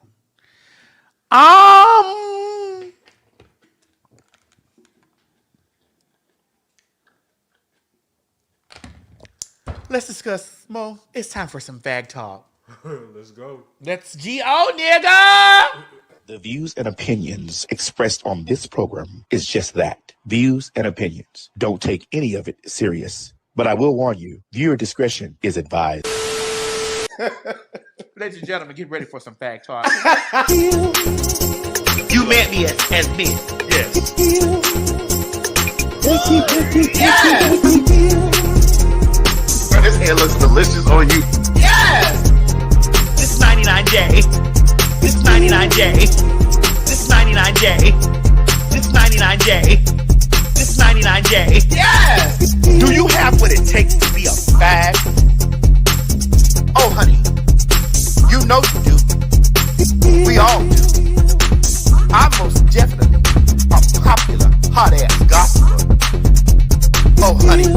Let's discuss, Mo. It's time for some fag talk. Let's go. Let's G-O, nigga! The views and opinions expressed on this program is just that. Views and opinions. Don't take any of it serious. But I will warn you, viewer discretion is advised. Ladies and gentlemen, get ready for some fact talk. You met me as me. Yes. Yes! Bro, this hair looks delicious on you. Yes! This 99J. This 99J. This 99J. This 99J. This 99J. Yes! Do you have what it takes to be a fag? Oh, honey, you know you do. We all do. I'm most definitely a popular, hot-ass gossiper. Oh, honey,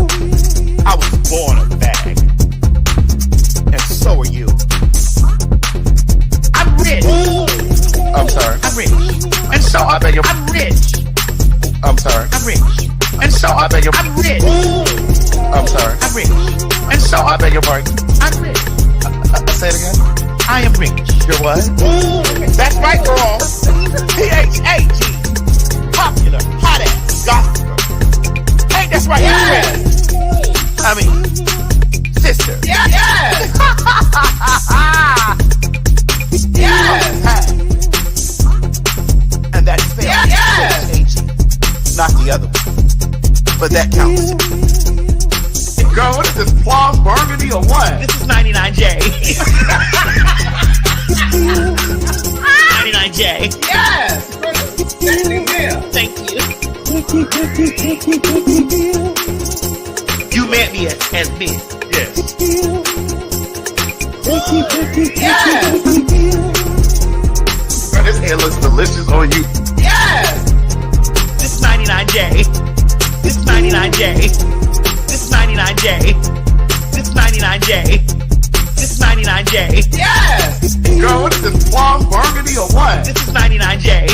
I was born a fag. And so are you. I'm rich. I'm sorry. I'm rich. And so I beg your... I'm rich. I'm sorry. I'm rich. And so I beg your... I'm rich. I'm sorry. I'm rich. And so I beg your pardon. I'm rich. Say it again. I am rich. You're what? That's right, girl. PHAG. Popular, hot ass, gospel. Ain't that's right? Yes. I mean, sister. Yes. Yes. And that's spelled Yes. PHAG. Not the other one. But that counts. Girl, what is this, plum burgundy or what? This is 99J. 99J. Yes! Thank you. You met me as me. Yes. Yes! Bro, this hair looks delicious on you. Yes! This 99J. This 99J. This 99J. This 99J. This 99J. Yes! Girl, what is this, plum burgundy or what? This is 99J.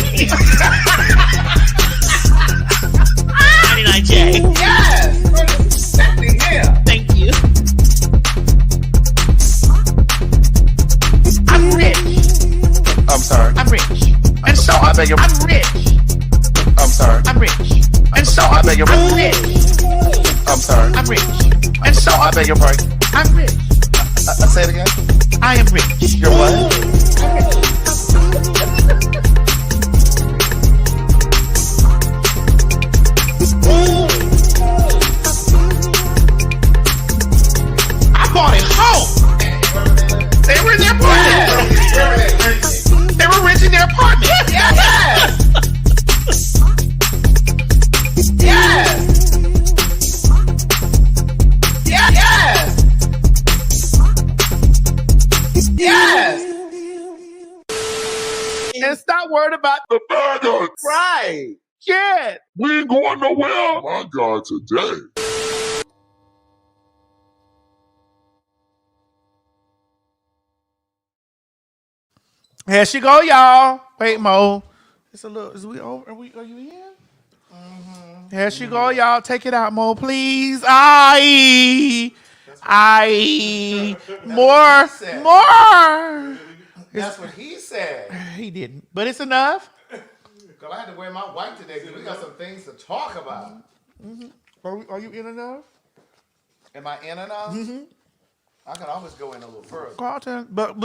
99J. Yes! Bro, this is sexy hair. Thank you. I'm rich. I'm sorry. I'm rich. And so I beg your... I'm rich. I'm sorry. I'm rich. And so I beg your... I'm rich. I'm sorry. I'm rich. And so I beg your pardon. I'm rich. Say it again. I am rich. You're what? I bought it home. They were in their apartment. They were renting their apartment. Yes! Yes! Yes! Yes! And stop worrying about the faggots. right. Yeah. We ain't going nowhere. My God, today. Here she go, y'all. Wait, Mo. It's a little. Is we over? Are you in? Mm-hmm. Here she go, y'all. Take it out, Mo, please. More. That's what he said. He didn't, but it's enough. Girl, I had to wear my white today because we got some things to talk about. Mm-hmm. Are you in enough? Am I in enough? Mm-hmm. I can always go in a little further. Carlton, but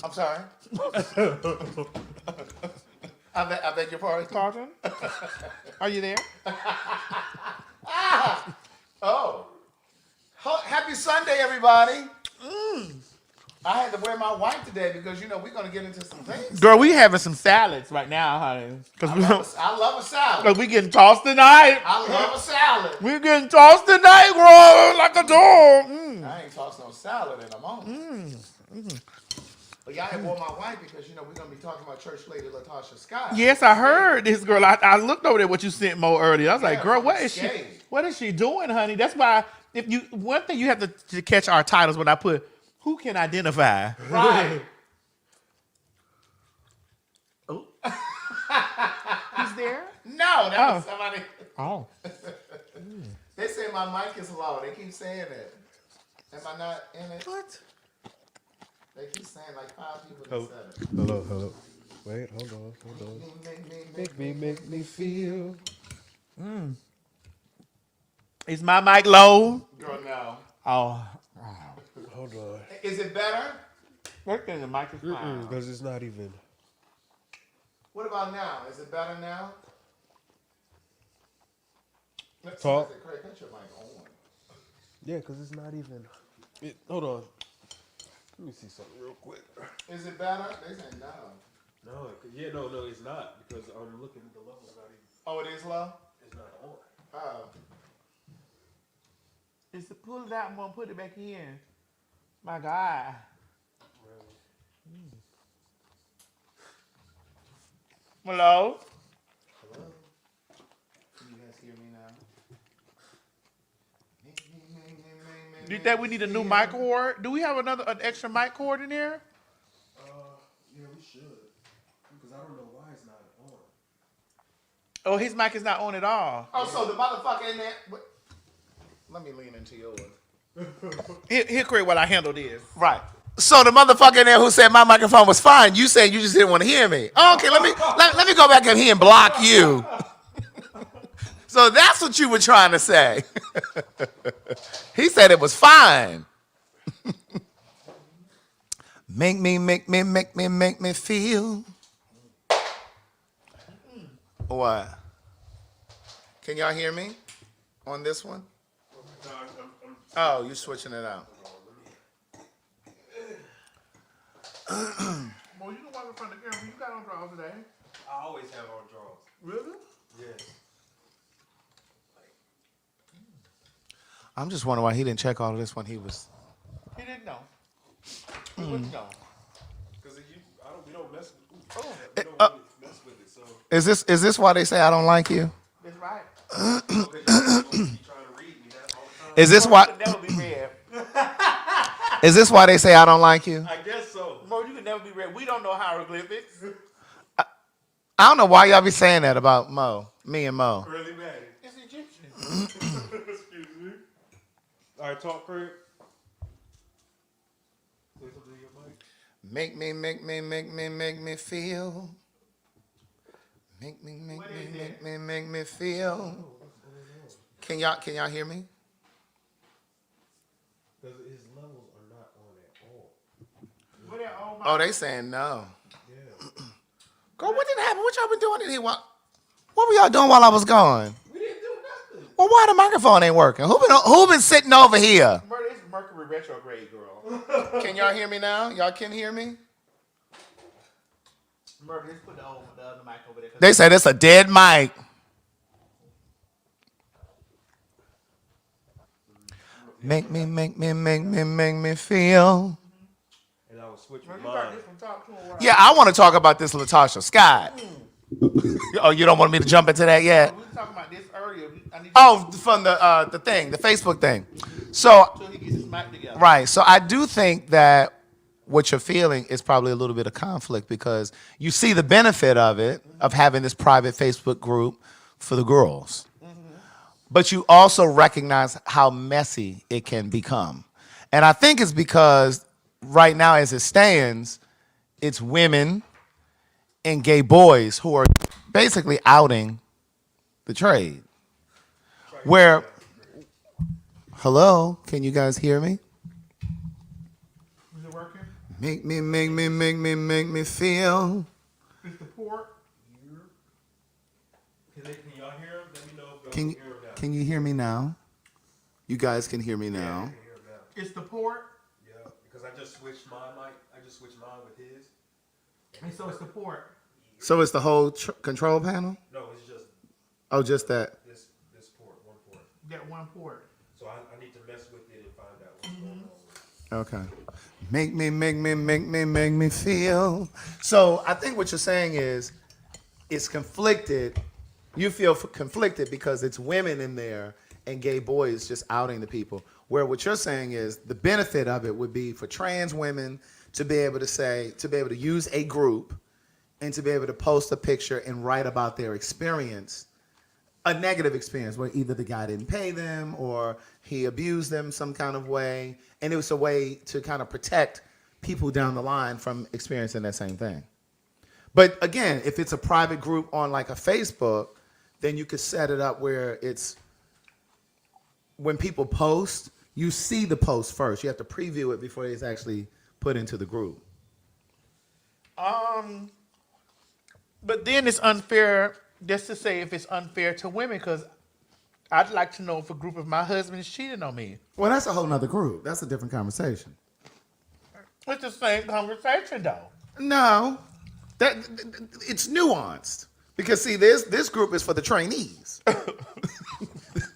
I'm sorry. I beg your pardon. Carlton, are you there? Oh. Happy Sunday, everybody. Mm. I had to wear my white today because, you know, we're going to get into some things. Girl, we having some salads right now, honey. I love a salad. Like we getting tossed tonight. I love a salad. We getting tossed tonight, girl, like a dog. Mm. I ain't tossed no salad in a moment. But y'all had wore my white because, you know, we're going to be talking about church lady Latasha Scott. Yes, I heard this girl. I looked over there what you sent Mo earlier. I was like, girl, what is she doing, honey? That's why one thing you have to catch our titles when I put who can identify. Right. Oh. He's there? No, that was somebody. Oh. They say my mic is low. They keep saying that. Am I not in it? What? They keep saying like 5 people Hello. in 7. Hello. Wait, hold on. Make me feel. Is my mic low? Girl, no. Oh. Hold on. Is it better? Look at the mic is fine. Because it's not even. What about now? Is it better now? Talk. Craig, cut your mic on. Yeah, because it's not even. Hold on. Let me see something real quick. Is it better? They say no. No, it's not. Because I'm looking at the level's not even. Oh, it is low? It's not on. Oh. It's to pull it out and put it back in. My God. Hello? Hello? Can you guys hear me now? Do you think we need a new mic cord? Do we have an extra mic cord in there? Yeah, we should. Because I don't know why it's not on. Oh, his mic is not on at all. Oh, so the motherfucker in there. Let me lean into yours. Here, Craig, while I handle this. Right. So the motherfucker in there who said my microphone was fine, you said you just didn't want to hear me. Oh, okay, let me go back in here and block you. So that's what you were trying to say. He said it was fine. Make me feel. What? Can y'all hear me on this one? Oh, you're switching it out. Well, you don't walk in front of the camera. You got on drawers today. I always have on drawers. Really? Yes. I'm just wondering why he didn't check all of this when he was. He didn't know. He wouldn't know. Because we don't mess with it. We don't really mess with it. So. Is this why they say I don't like you? That's right. Is this why? Never be read. Is this why they say I don't like you? I guess so. Mo, you can never be read. We don't know hieroglyphics. I don't know why y'all be saying that about Mo, me and Mo. Really Maddie. It's Egyptian. Excuse me. All right, talk, Craig. Say something to your mic. Make me feel. Make me feel. Can y'all hear me? Because his levels are not on at all. Oh, they saying no. Yeah. Girl, what didn't happen? What y'all been doing in here? What were y'all doing while I was gone? We didn't do nothing. Well, why the microphone ain't working? Who been sitting over here? Bro, it's Mercury retrograde, girl. Can y'all hear me now? Y'all can hear me? Murder, let's put the other mic over there. They said it's a dead mic. Make me feel. And I will switch my mind. Yeah, I want to talk about this Latasha Scott. Oh, you don't want me to jump into that yet? We were talking about this earlier. Oh, from the Facebook thing. So he gets his mic together. right. So I do think that what you're feeling is probably a little bit of conflict because you see the benefit of it, of having this private Facebook group for the girls. But you also recognize how messy it can become. And I think it's because right now as it stands, it's women and gay boys who are basically outing the trade. Where, hello, can you guys hear me? Is it working? Make me feel. Is the port? Can y'all hear him? Let me know if y'all Can hear him now. can you hear me now? You guys can hear me now. It's the port? Yeah, because I just switched my mic. I just switched mine with his. And so it's the port. So it's the whole control panel? No, it's just Oh, just that. this port, one port. That one port. So I need to mess with it and find out what's going on. Okay. Make me feel. So I think what you're saying is it's conflicted. You feel conflicted because it's women in there and gay boys just outing the people. Where what you're saying is the benefit of it would be for trans women to be able to use a group and to be able to post a picture and write about their experience, a negative experience where either the guy didn't pay them or he abused them some kind of way. And it was a way to kind of protect people down the line from experiencing that same thing. But again, if it's a private group on like a Facebook, then you could set it up where it's when people post, you see the post first. You have to preview it before it's actually put into the group. But then it's unfair, just to say if it's unfair to women, because I'd like to know if a group of my husband is cheating on me. Well, that's a whole nother group. That's a different conversation. It's the same conversation, though. No, it's nuanced because see, this group is for the trainees,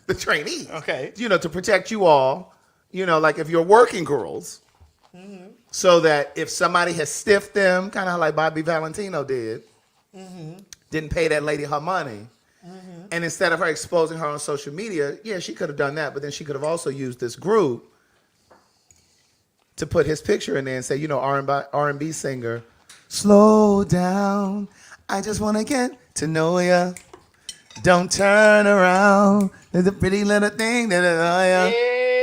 the trainees. Okay, to protect you all. Like if you're working girls, so that if somebody has stiffed them, kind of like Bobby Valentino did, didn't pay that lady her money, and instead of her exposing her on social media, yeah, she could have done that, but then she could have also used this group to put his picture in there and say, R&B singer, slow down. I just want to get to know ya. Don't turn around. There's a pretty little thing that I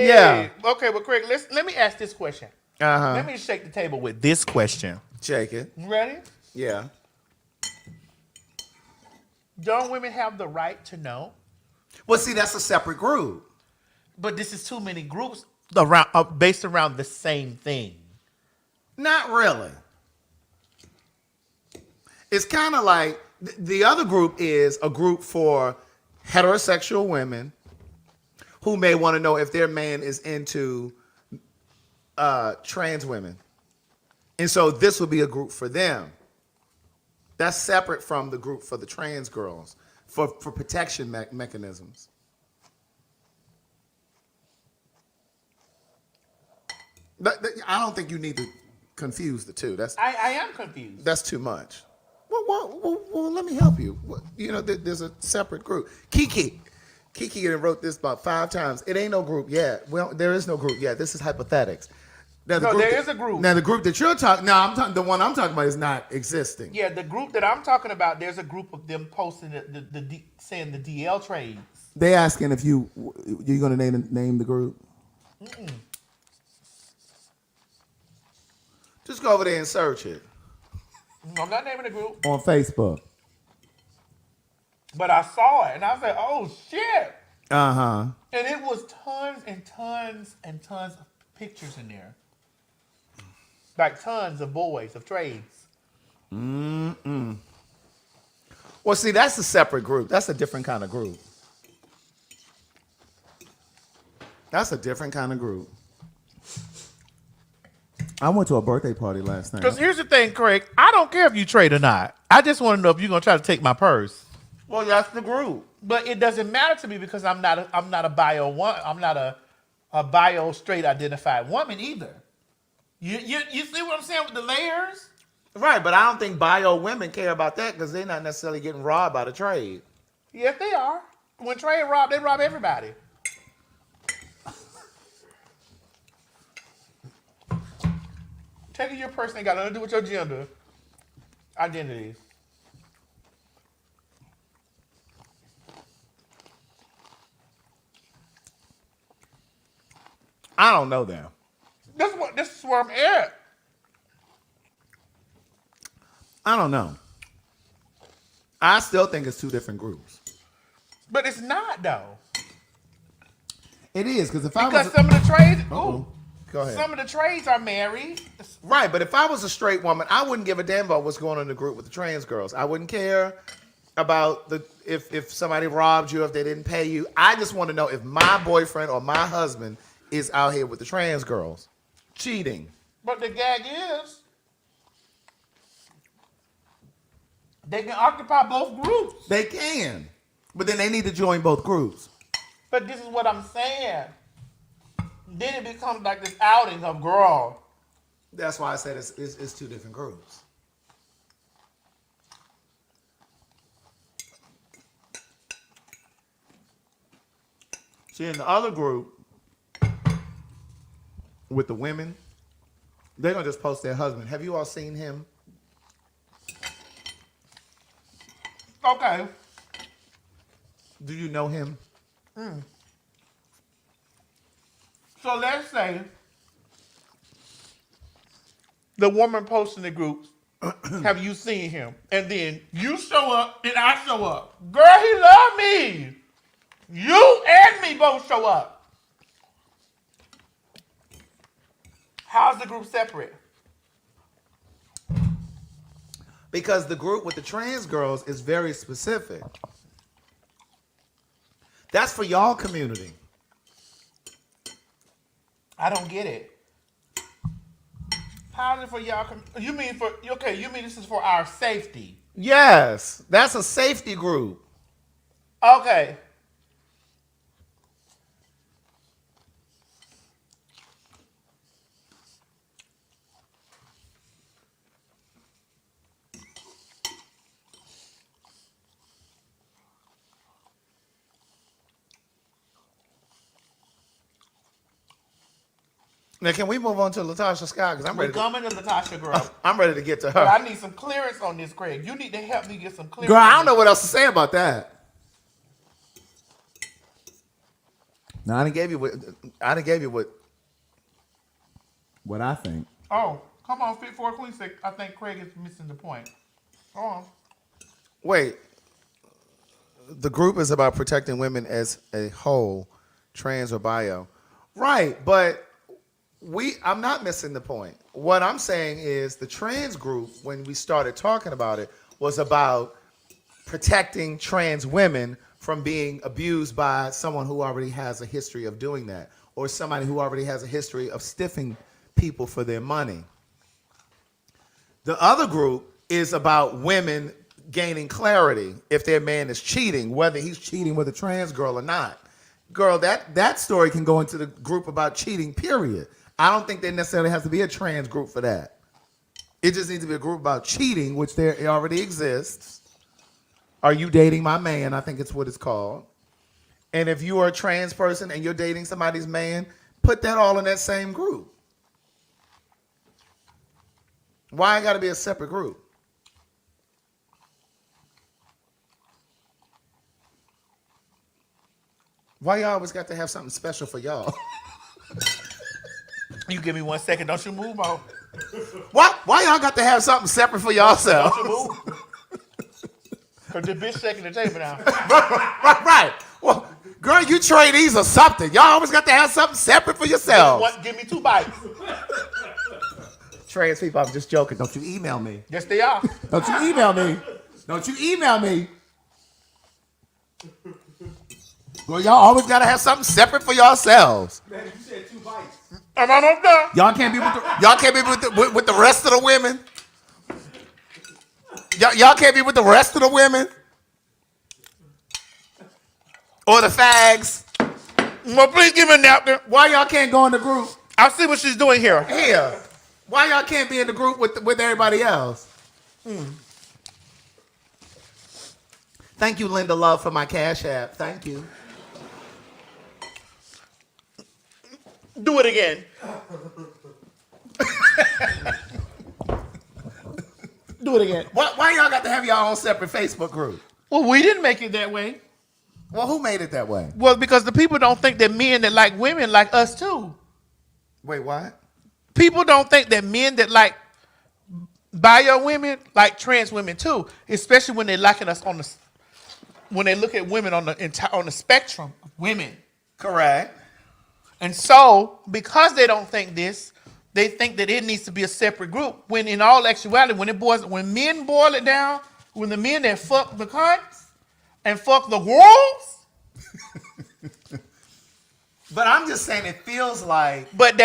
Yeah. Okay, well, Craig, let me ask this question. Let me shake the table with this question. Shake it. You ready? Yeah. Don't women have the right to know? Well, see, that's a separate group. But this is too many groups based around the same thing. Not really. It's kind of like the other group is a group for heterosexual women who may want to know if their man is into trans women. And so this will be a group for them. That's separate from the group for the trans girls, for protection mechanisms. I don't think you need to confuse the two. I am confused. That's too much. Well, let me help you. There's a separate group. Kiki wrote this about 5 times. It ain't no group yet. Well, there is no group yet. This is hypothetics. Now, there is a group. Now, the group that you're talking, the one I'm talking about is not existing. Yeah, the group that I'm talking about, there's a group of them posting saying the DL trades. They asking if you're going to name the group. Mm-mm. Just go over there and search it. I'm not naming the group. On Facebook. But I saw it and I said, oh shit. Uh-huh. And it was tons and tons and tons of pictures in there. Like tons of boys, of trades. Mm-mm. Well, see, that's a separate group. That's a different kind of group. That's a different kind of group. I went to a birthday party last night. Because here's the thing, Craig. I don't care if you trade or not. I just want to know if you're going to try to take my purse. Well, that's the group. But it doesn't matter to me because I'm not a bio one. I'm not a bio straight identified woman either. You see what I'm saying with the layers? Right, but I don't think bio women care about that because they're not necessarily getting robbed by the trade. Yes, they are. When trade rob, they rob everybody. Taking your person ain't got nothing to do with your gender identity. I don't know that. This is where I'm at. I don't know. I still think it's 2 different groups. But it's not though. It is because some of the trades. Ooh. Go ahead. Some of the trades are married. Right, but if I was a straight woman, I wouldn't give a damn about what's going on in the group with the trans girls. I wouldn't care about if somebody robbed you, if they didn't pay you. I just want to know if my boyfriend or my husband is out here with the trans girls cheating. But the gag is they can occupy both groups. They can, but then they need to join both groups. But this is what I'm saying. Then it becomes like this outing of girl. That's why I said it's 2 different groups. See, in the other group, with the women, they're going to just post their husband. Have you all seen him? Okay. Do you know him? So let's say the woman posts in the groups, have you seen him? And then you show up and I show up. Girl, he love me. You and me both show up. How's the group separate? Because the group with the trans girls is very specific. That's for y'all community. I don't get it. How is it for y'all? You mean this is for our safety? Yes, that's a safety group. Okay. Now, can we move on to Latasha Scott? Because We're coming to Latasha, girl. I'm ready to get to her. But I need some clearance on this, Craig. You need to help me get some clearance. Girl, I don't know what else to say about that. No, I didn't give you what I think. Oh, come on, Fit for a Queen. I think Craig is missing the point. Hold on. Wait. The group is about protecting women as a whole, trans or bio. Right, but I'm not missing the point. What I'm saying is the trans group, when we started talking about it, was about protecting trans women from being abused by someone who already has a history of doing that, or somebody who already has a history of stiffing people for their money. The other group is about women gaining clarity if their man is cheating, whether he's cheating with a trans girl or not. Girl, that story can go into the group about cheating, period. I don't think there necessarily has to be a trans group for that. It just needs to be a group about cheating, which there already exists. Are you dating my man? I think it's what it's called. And if you are a trans person and you're dating somebody's man, put that all in that same group. Why got to be a separate group? Why y'all always got to have something special for y'all? You give me 1 second. Don't you move on. Why y'all got to have something separate for yourself? Don't you move. Because the bitch shaking the table now. Right. Well, girl, you trainees or something. Y'all always got to have something separate for yourselves. Give me 2 bites. Trans people, I'm just joking. Don't you email me. Yes, they are. Don't you email me. Don't you email me. Well, y'all always got to have something separate for yourselves. Man, you said 2 bites. I'm almost done. Y'all can't be with the rest of the women. Y'all can't be with the rest of the women or the fags. Well, please give me a napkin. Why y'all can't go in the group? I'll see what she's doing here. Here. Why y'all can't be in the group with everybody else? Thank you, Linda Love, for my Cash App. Thank you. Do it again. Do it again. Why y'all got to have your own separate Facebook group? Well, we didn't make it that way. Well, who made it that way? Well, because the people don't think that men that like women like us too. Wait, what? People don't think that men that like bio women like trans women too, especially when they're liking us when they look at women on the spectrum of women. Correct. And so, because they don't think this, they think that it needs to be a separate group. When in all actuality, when men boil it down, when the men that fuck the cunts and fuck the girls. But I'm just saying it feels like. But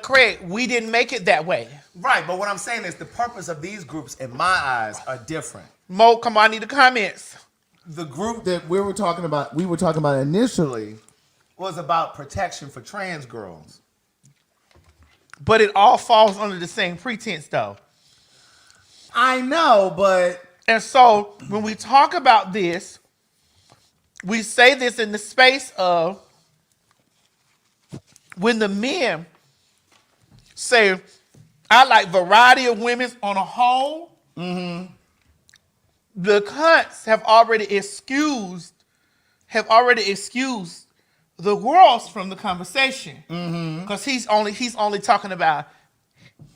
Craig, we didn't make it that way. Right, but what I'm saying is the purpose of these groups, in my eyes, are different. Mo, come on, I need the comments. The group that we were talking about initially was about protection for trans girls. But it all falls under the same pretense, though. I know, but... And so, when we talk about this, we say this in the space of when the men say, I like variety of women on a whole, the cunts have already excused the girls from the conversation. Because he's only talking about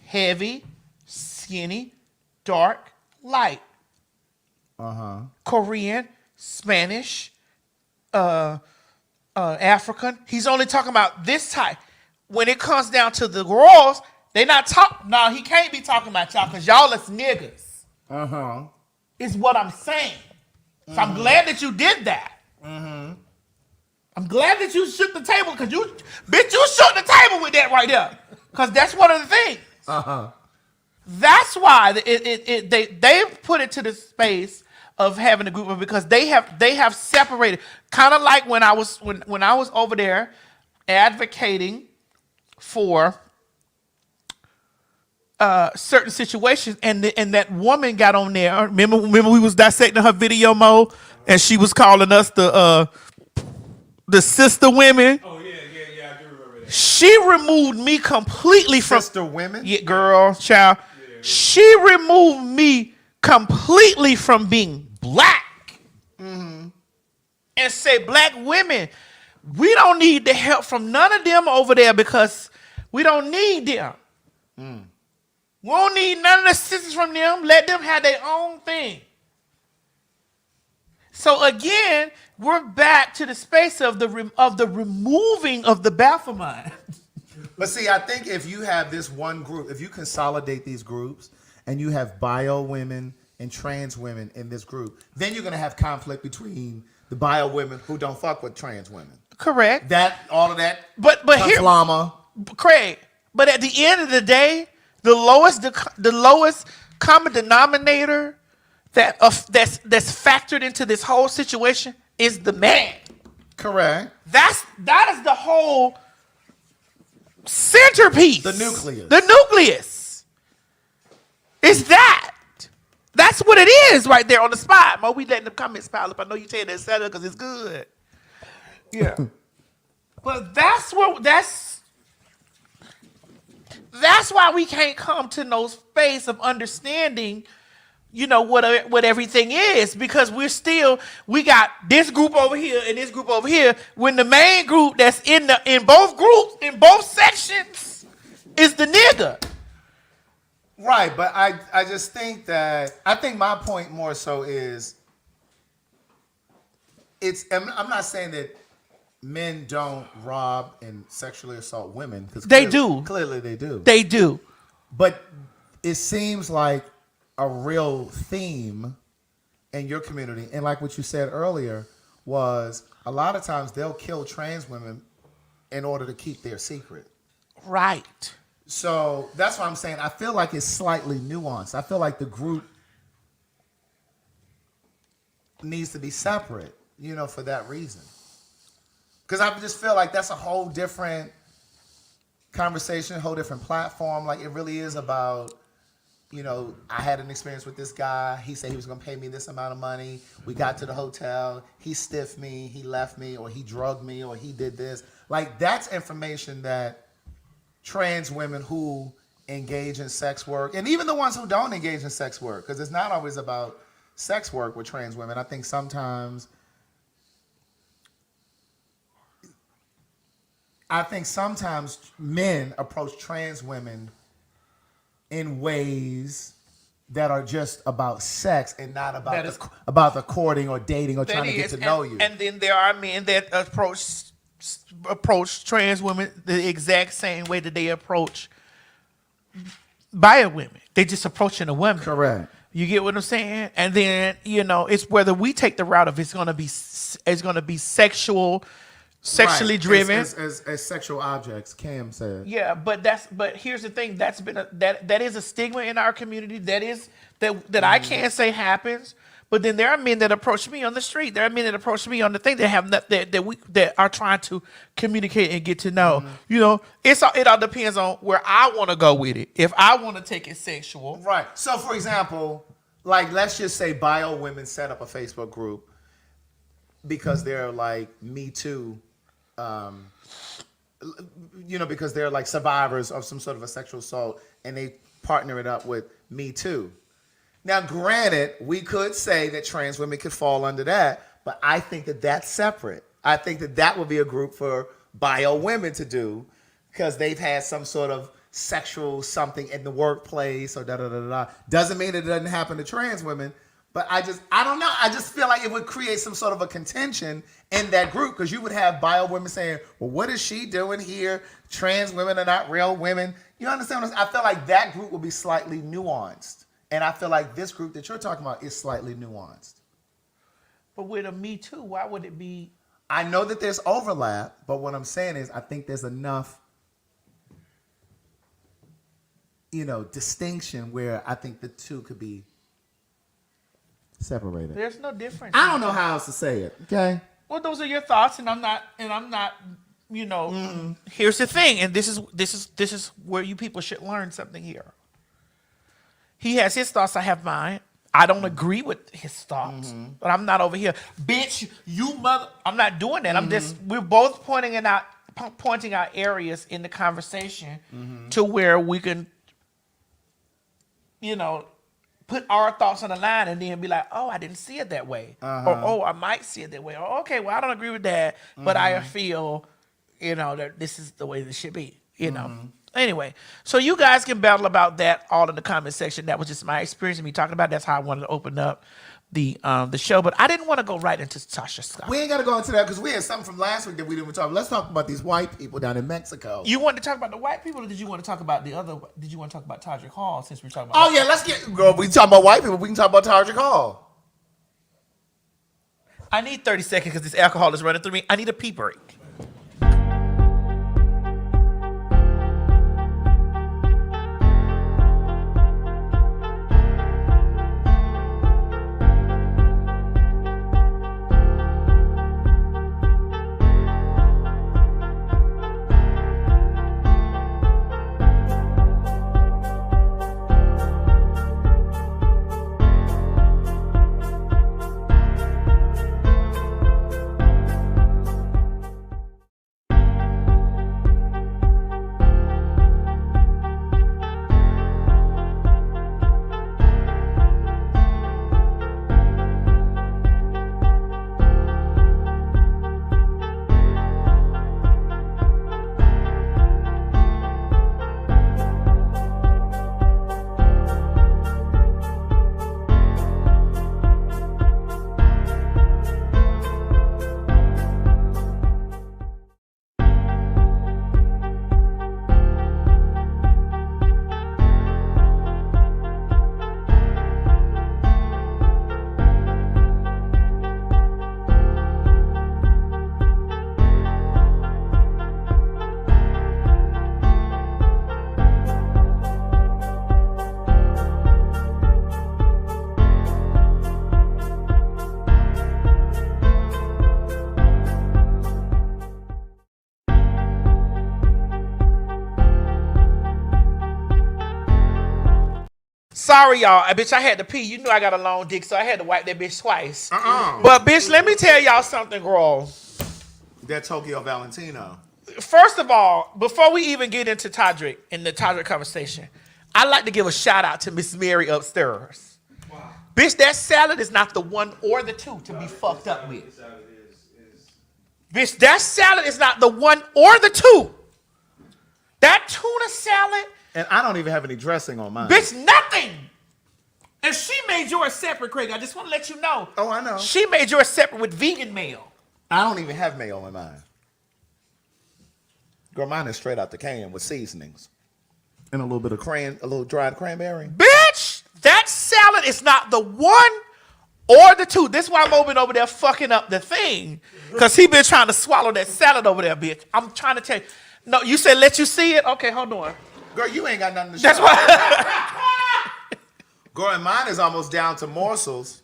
heavy, skinny, dark, light. Korean, Spanish, African. He's only talking about this type. When it comes down to the girls, they not talking. No, he can't be talking about y'all because y'all is niggas. Is what I'm saying. So I'm glad that you did that. I'm glad that you shook the table because you shook the table with that right there. Because that's one of the things. That's why they put it to the space of having a group of, because they have separated, kind of like when I was over there advocating for certain situations, and that woman got on there. Remember we was dissecting her video, Mo, and she was calling us the sister women. Oh yeah, I do remember that. She removed me completely from sister women. Yeah, girl, child. Yeah. She removed me completely from being black, and say, black women, we don't need the help from none of them over there because we don't need them. We don't need none of the assistance from them. Let them have their own thing. So again, we're back to the space of the removing of the Baphomet. But see, I think if you have this one group, if you consolidate these groups and you have bio women and trans women in this group, then you're going to have conflict between the bio women who don't fuck with trans women. Correct. All of that. But here, Craig. But at the end of the day, the lowest common denominator that's factored into this whole situation is the man. Correct. That is the whole centerpiece. The nucleus. The nucleus. Is that. That's what it is right there on the spot. Mo, we letting the comments pile up. I know you saying that setup because it's good. Yeah. But that's why we can't come to no space of understanding, what everything is, because we got this group over here and this group over here, when the main group that's in both groups, in both sections, is the nigga. Right, but I just think I think my point more so is, I'm not saying that men don't rob and sexually assault women, because they do. Clearly they do. They do. But it seems like a real theme in your community, and like what you said earlier, was a lot of times they'll kill trans women in order to keep their secret. Right. So that's why I'm saying I feel like it's slightly nuanced. I feel like the group needs to be separate, for that reason. Because I just feel like that's a whole different conversation, a whole different platform. Like, it really is about, I had an experience with this guy. He said he was going to pay me this amount of money. We got to the hotel. He stiffed me. He left me, or he drugged me, or he did this. Like, that's information that trans women who engage in sex work, and even the ones who don't engage in sex work, because it's not always about sex work with trans women. I think sometimes men approach trans women in ways that are just about sex and not about the courting or dating or trying to get to know you. And then there are men that approach trans women the exact same way that they approach bio women. They just approaching a woman. Correct. You get what I'm saying? And then it's whether we take the route of it's gonna be sexually driven as sexual objects. Cam said. Yeah, but here's the thing. That's been that is a stigma in our community. That I can't say happens. But then there are men that approach me on the street. There are men that approach me on the thing that are trying to communicate and get to know. It all depends on where I want to go with it. If I want to take it sexual, right? So, for example, like, let's just say bio women set up a Facebook group because they're like Me Too, because they're like survivors of some sort of a sexual assault, and they partner it up with Me Too. Now, granted, we could say that trans women could fall under that, but I think that that's separate. I think that would be a group for bio women to do, because they've had some sort of sexual something in the workplace or da-da-da-da. Doesn't mean it doesn't happen to trans women. But I don't know. I just feel like it would create some sort of a contention in that group because you would have bio women saying, well, what is she doing here? Trans women are not real women. You understand what I'm saying? I feel like that group will be slightly nuanced. And I feel like this group that you're talking about is slightly nuanced. But with a Me Too, why would it be? I know that there's overlap, but what I'm saying is I think there's enough, distinction where I think the two could be separated. There's no difference. I don't know how else to say it. Okay. Well, those are your thoughts, and I'm not. Here's the thing, and this is where you people should learn something here. He has his thoughts. I have mine. I don't agree with his thoughts, but I'm not over here, bitch. You mother. I'm not doing that. I'm just. We're both pointing out areas in the conversation to where we can, put our thoughts on the line and then be like, oh, I didn't see it that way. Or, oh, I might see it that way. Or, okay, well, I don't agree with that, but I feel, that this is the way this should be, Anyway, so you guys can battle about that all in the comment section. That was just my experience of me talking about it. That's how I wanted to open up the show. But I didn't want to go right into Latasha Scott. We ain't got to go into that because we had something from last week that we didn't talk about. Let's talk about these white people down in Mexico. You wanted to talk about the white people, or did you want to talk about the other? Did you want to talk about Todrick Hall since we're talking about? Oh yeah, let's girl. We talk about white people. We can talk about Todrick Hall. I need 30 seconds because this alcohol is running through me. I need a pee break. Sorry, y'all. Bitch, I had to pee. You knew I got a long dick, so I had to wipe that bitch twice. But, bitch, let me tell y'all something, girl. That Tokyo Valentino. First of all, before we even get into Todrick and the Todrick conversation, I'd like to give a shout out to Miss Mary upstairs. Wow. Bitch, that salad is not the one or the two to be fucked up with. Bitch, that salad is not the one or the two. That tuna salad. And I don't even have any dressing on mine. Bitch, nothing. And she made yours separate, Craig. I just want to let you know. Oh, I know. She made yours separate with vegan mayo. I don't even have mayo in mine. Girl, mine is straight out the can with seasonings. And a little bit of a little dried cranberry. Bitch, that salad is not the one or the two. This is why I'm over there fucking up the thing. Because he been trying to swallow that salad over there, bitch. I'm trying to tell you. No, you said let you see it? Okay, hold on. Girl, you ain't got nothing to show. That's why. Girl, and mine is almost down to morsels.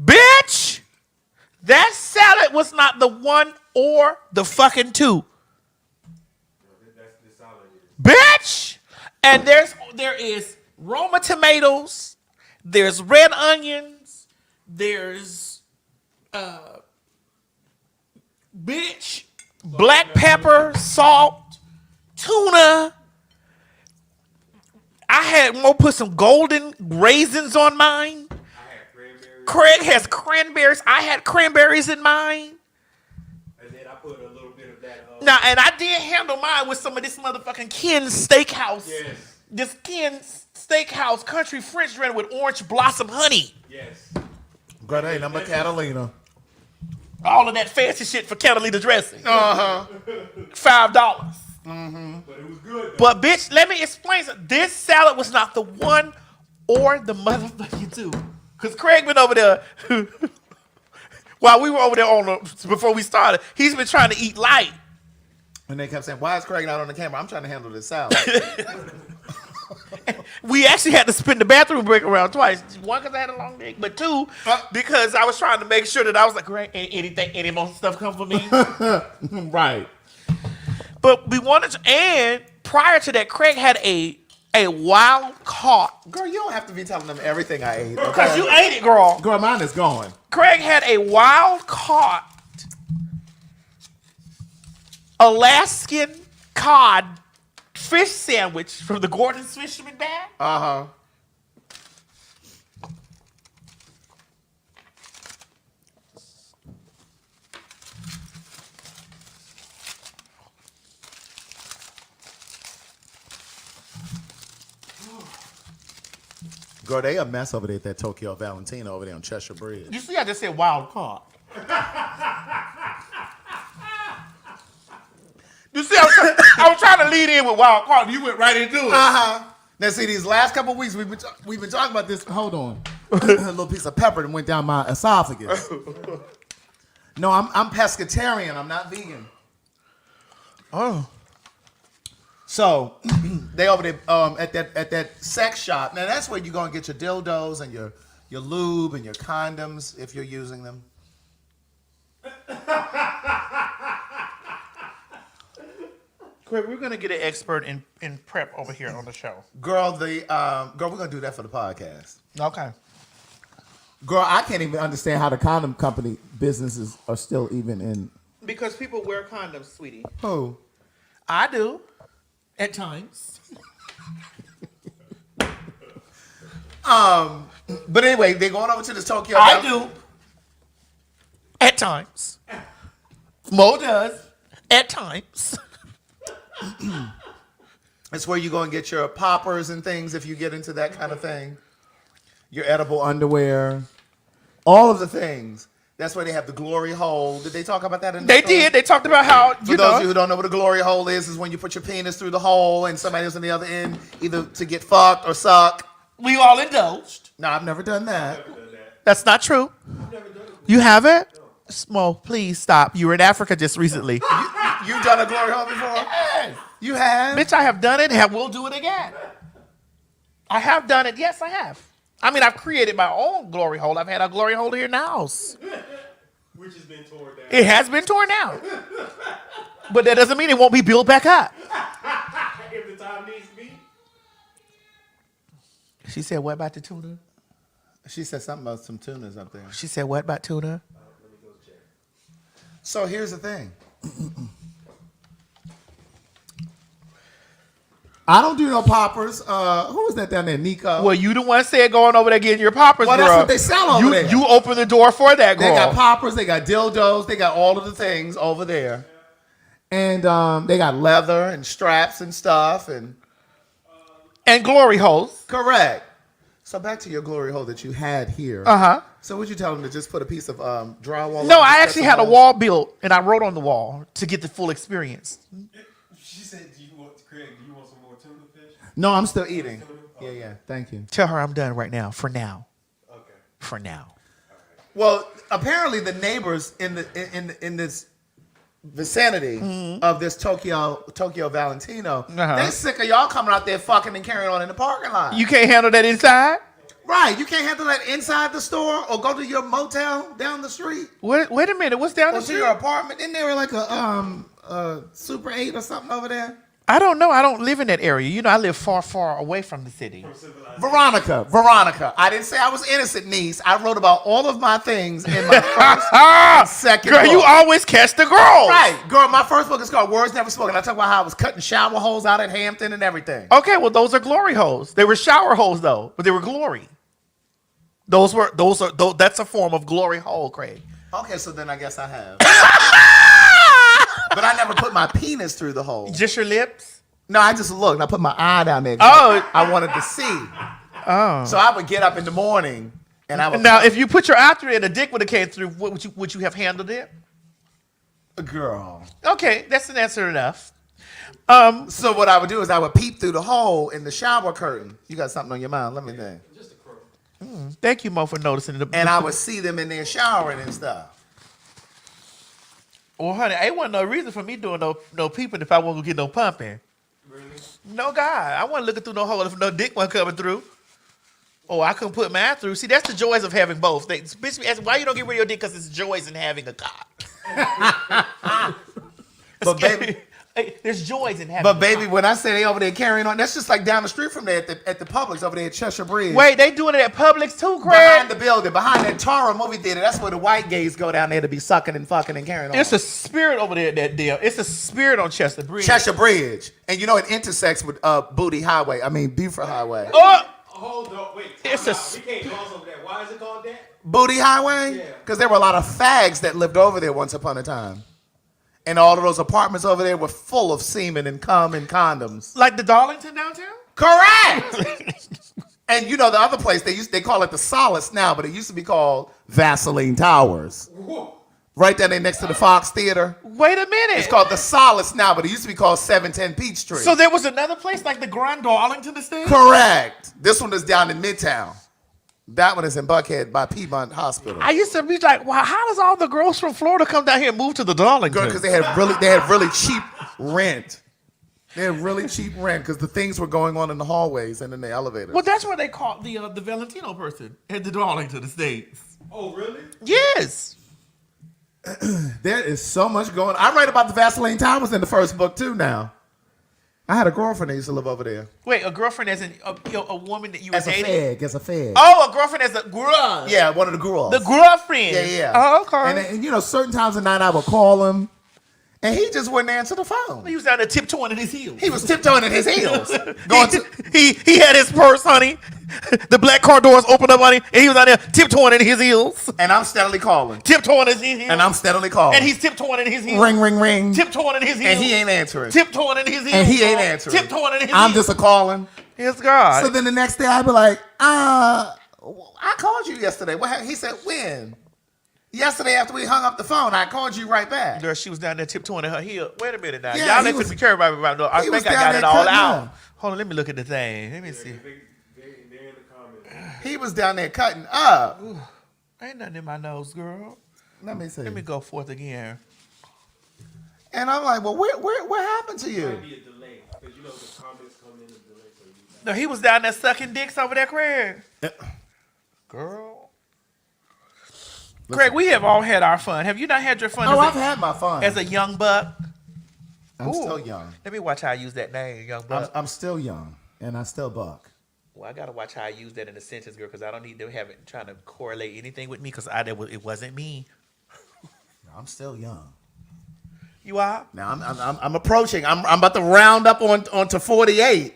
Bitch, that salad was not the one or the fucking two. Bitch, and there is Roma tomatoes, there's red onions, there's bitch, black pepper, salt, tuna. I had more put some golden raisins on mine. Craig has cranberries. I had cranberries in mine. And then I put a little bit of that. Now, and I did handle mine with some of this motherfucking Ken's Steakhouse. Yes. This Ken's Steakhouse country French dressing with orange blossom honey. Yes. Girl, that ain't number Catalina. All of that fancy shit for Catalina dressing. $5. Mm-hmm. But it was good, though. But bitch, let me explain something. This salad was not the one or the motherfucking two. Because Craig been over there while we were over there before we started. He's been trying to eat light. And they kept saying, why is Craig not on the camera? I'm trying to handle this salad. We actually had to spin the bathroom break around twice. One, because I had a long day, but two, because I was trying to make sure that I was like, Craig, any more stuff come for me? Right. But we wanted to, and prior to that, Craig had a wild caught. Girl, you don't have to be telling them everything I ate. Because you ate it, girl. Girl, mine is gone. Craig had a wild caught Alaskan cod fish sandwich from the Gordon's Fisherman bag. Uh-huh. Girl, they a mess over there at that Tokyo Valentino over there on Cheshire Bridge. You see, I just said wild caught. You see, I was trying to lead in with wild caught. You went right into it. Uh-huh. Now, see, these last couple of weeks, we've been talking about this. Hold on. A little piece of pepper that went down my esophagus. No, I'm pescatarian. I'm not vegan. Oh. So, they over there at that sex shop. Now, that's where you're going to get your dildos and your lube and your condoms if you're using them. Craig, we're going to get an expert in prep over here on the show. Girl, we're going to do that for the podcast. Okay. Girl, I can't even understand how the condom company businesses are still even in. Because people wear condoms, sweetie. Who? I do. At times. But anyway, they're going over to this Tokyo. I do. At times. Mo does. At times. It's where you go and get your poppers and things if you get into that kind of thing. Your edible underwear. All of the things. That's where they have the glory hole. Did they talk about that in the They story? did. They talked about how, For those of you who don't know what a glory hole is when you put your penis through the hole and somebody else on the other end, either to get fucked or suck. We all indulged. No, I've never done that. That's not true. You haven't? Smo, please stop. You were in Africa just recently. You done a glory hole before? Yes. You have? Bitch, I have done it and will do it again. I have done it. Yes, I have. I mean, I've created my own glory hole. I've had a glory hole here in the house. Which has been torn down. It has been torn down. But that doesn't mean it won't be built back up. If the time needs to be. She said, what about the tuna? She said something about some tunas up there. She said, what about tuna? Let me go check. So here's the thing. I don't do no poppers. Who was that down there? Nico. Well, you the one said going over there getting your poppers, Well, girl. that's what they sell over there. You open the door for that, girl. They got poppers. They got dildos. They got all of the things over there. And they got leather and straps and stuff. And glory holes. Correct. So back to your glory hole that you had here. Uh-huh. So would you tell them to just put a piece of drywall? No, I actually had a wall built, and I wrote on the wall to get the full experience. She said, Craig, do you want some more tuna fish? No, I'm still eating. Yeah. Thank you. Tell her I'm done right now. For now. Okay. For now. Well, apparently the neighbors in this vicinity of this Tokyo Valentino, they sick of y'all coming out there fucking and carrying on in the parking lot. You can't handle that inside? Right. You can't handle that inside the store or go to your motel down the street. Wait a minute. What's down the Or to street? your apartment. Isn't there like a Super 8 or something over there? I don't know. I don't live in that area. You know, I live far, far away from the city. Veronica. I didn't say I was innocent, niece. I wrote about all of my things in my first and second girl, book. you always catch the girls. Right. Girl, my first book is called Words Never Spoken. I talk about how I was cutting shower holes out at Hampton and everything. Okay, well, those are glory holes. They were shower holes, though, but they were glory. That's a form of glory hole, Craig. Okay, so then I guess I have. But I never put my penis through the hole. Just your lips? No, I just looked. I put my eye down there. Oh. I wanted to see. Oh. So I would get up in the morning and I would. Now, if you put your eye through it and the dick would have came through, would you have handled it? Girl. Okay, that's an answer enough. So what I would do is I would peep through the hole in the shower curtain. You got something on your mind? Let me think. Thank you, Mo, for noticing. And I would see them in there showering and stuff. Well, honey, ain't wasn't no reason for me doing no peeping if I wasn't gonna get no pumping. Really? No, God, I wasn't looking through no hole if no dick wasn't coming through. Oh, I couldn't put mine through. See, that's the joys of having both. Bitch be asking, why you don't get rid of your dick? Because it's joys in having a cock. But baby, there's joys in having. But baby, when I say they over there carrying on, that's just like down the street from there at the Publix over there at Cheshire Bridge. Wait, they doing it at Publix too, Craig? Behind the building, behind that Tara movie theater. That's where the white gays go down there to be sucking and fucking and carrying on. It's a spirit over there at that deal. It's a spirit on Chester Bridge. Cheshire Bridge, and you know it intersects with Booty Highway. I mean Beaufort Highway. Oh, hold on, wait. It's we can't gloss over that. Why is it called that? Booty Highway? Yeah. Because there were a lot of fags that lived over there once upon a time. And all of those apartments over there were full of semen and cum and condoms. Like the Darlington downtown? Correct! And you know the other place, they call it the Solace now, but it used to be called Vaseline Towers. Whoa. Right there next to the Fox Theater. Wait a minute. It's called the Solace now, but it used to be called 710 Peachtree. So there was another place like the Grand Darlington estate? Correct. This one is down in Midtown. That one is in Buckhead by Piedmont Hospital. I used to be like, wow, how does all the girls from Florida come down here and move to the Darlington? Because they had really cheap rent. They had really cheap rent because the things were going on in the hallways and in the elevators. Well, that's where they caught the Valentino person at the Darlington estates. Oh, really? Yes. There is so much going on. I write about the Vaseline Towers in the first book too now. I had a girlfriend that used to live over there. Wait, a girlfriend as in a woman that you were As a dating? fag, as a fag. Oh, a girlfriend as a girl. Yeah, one of the girls. The girlfriend. Yeah. Oh, okay. And you know, certain times of the night I would call him, and he just wouldn't answer the phone. He was down there tiptoeing in his heels. He was tiptoeing in his heels. He had his purse, honey. The black car doors opened up, honey, and he was out there tiptoeing in his heels. And I'm steadily calling. Tiptoeing in his heels. And I'm steadily calling. And he's tiptoeing in his heels. Ring, ring, ring. Tiptoeing in his heels. And he ain't answering. Tiptoeing in his heels. And he ain't answering. Tiptoeing in his heels. I'm just a calling. Yes, God. So then the next day I'd be like, I called you yesterday. What? He said, when? Yesterday after we hung up the phone, I called you right back. Girl, she was down there tiptoeing in her heel. Wait a minute now. Yeah, Y'all ain't finna be carried by me right now. I he was think I down got it there all cutting out. up. Hold on, let me look at the thing. Let me see. They're in the comments. He was down there cutting up. Ooh, ain't nothing in my nose, girl. Let me see. Let me go forth again. And I'm like, well, what happened to you? Might be a delay because you know the comments come in a delay. So No, he was down there sucking dicks over there, Craig. Girl. Craig, we have all had our fun. Have you not had your fun? Oh, I've had my fun. As a young buck? I'm still young. Let me watch how I use that name, young buck. I'm still young, and I still buck. Well, I got to watch how I use that in a sentence, girl, because I don't need to have it trying to correlate anything with me because it wasn't me. I'm still young. You are? Now I'm approaching. I'm about to round up onto 48.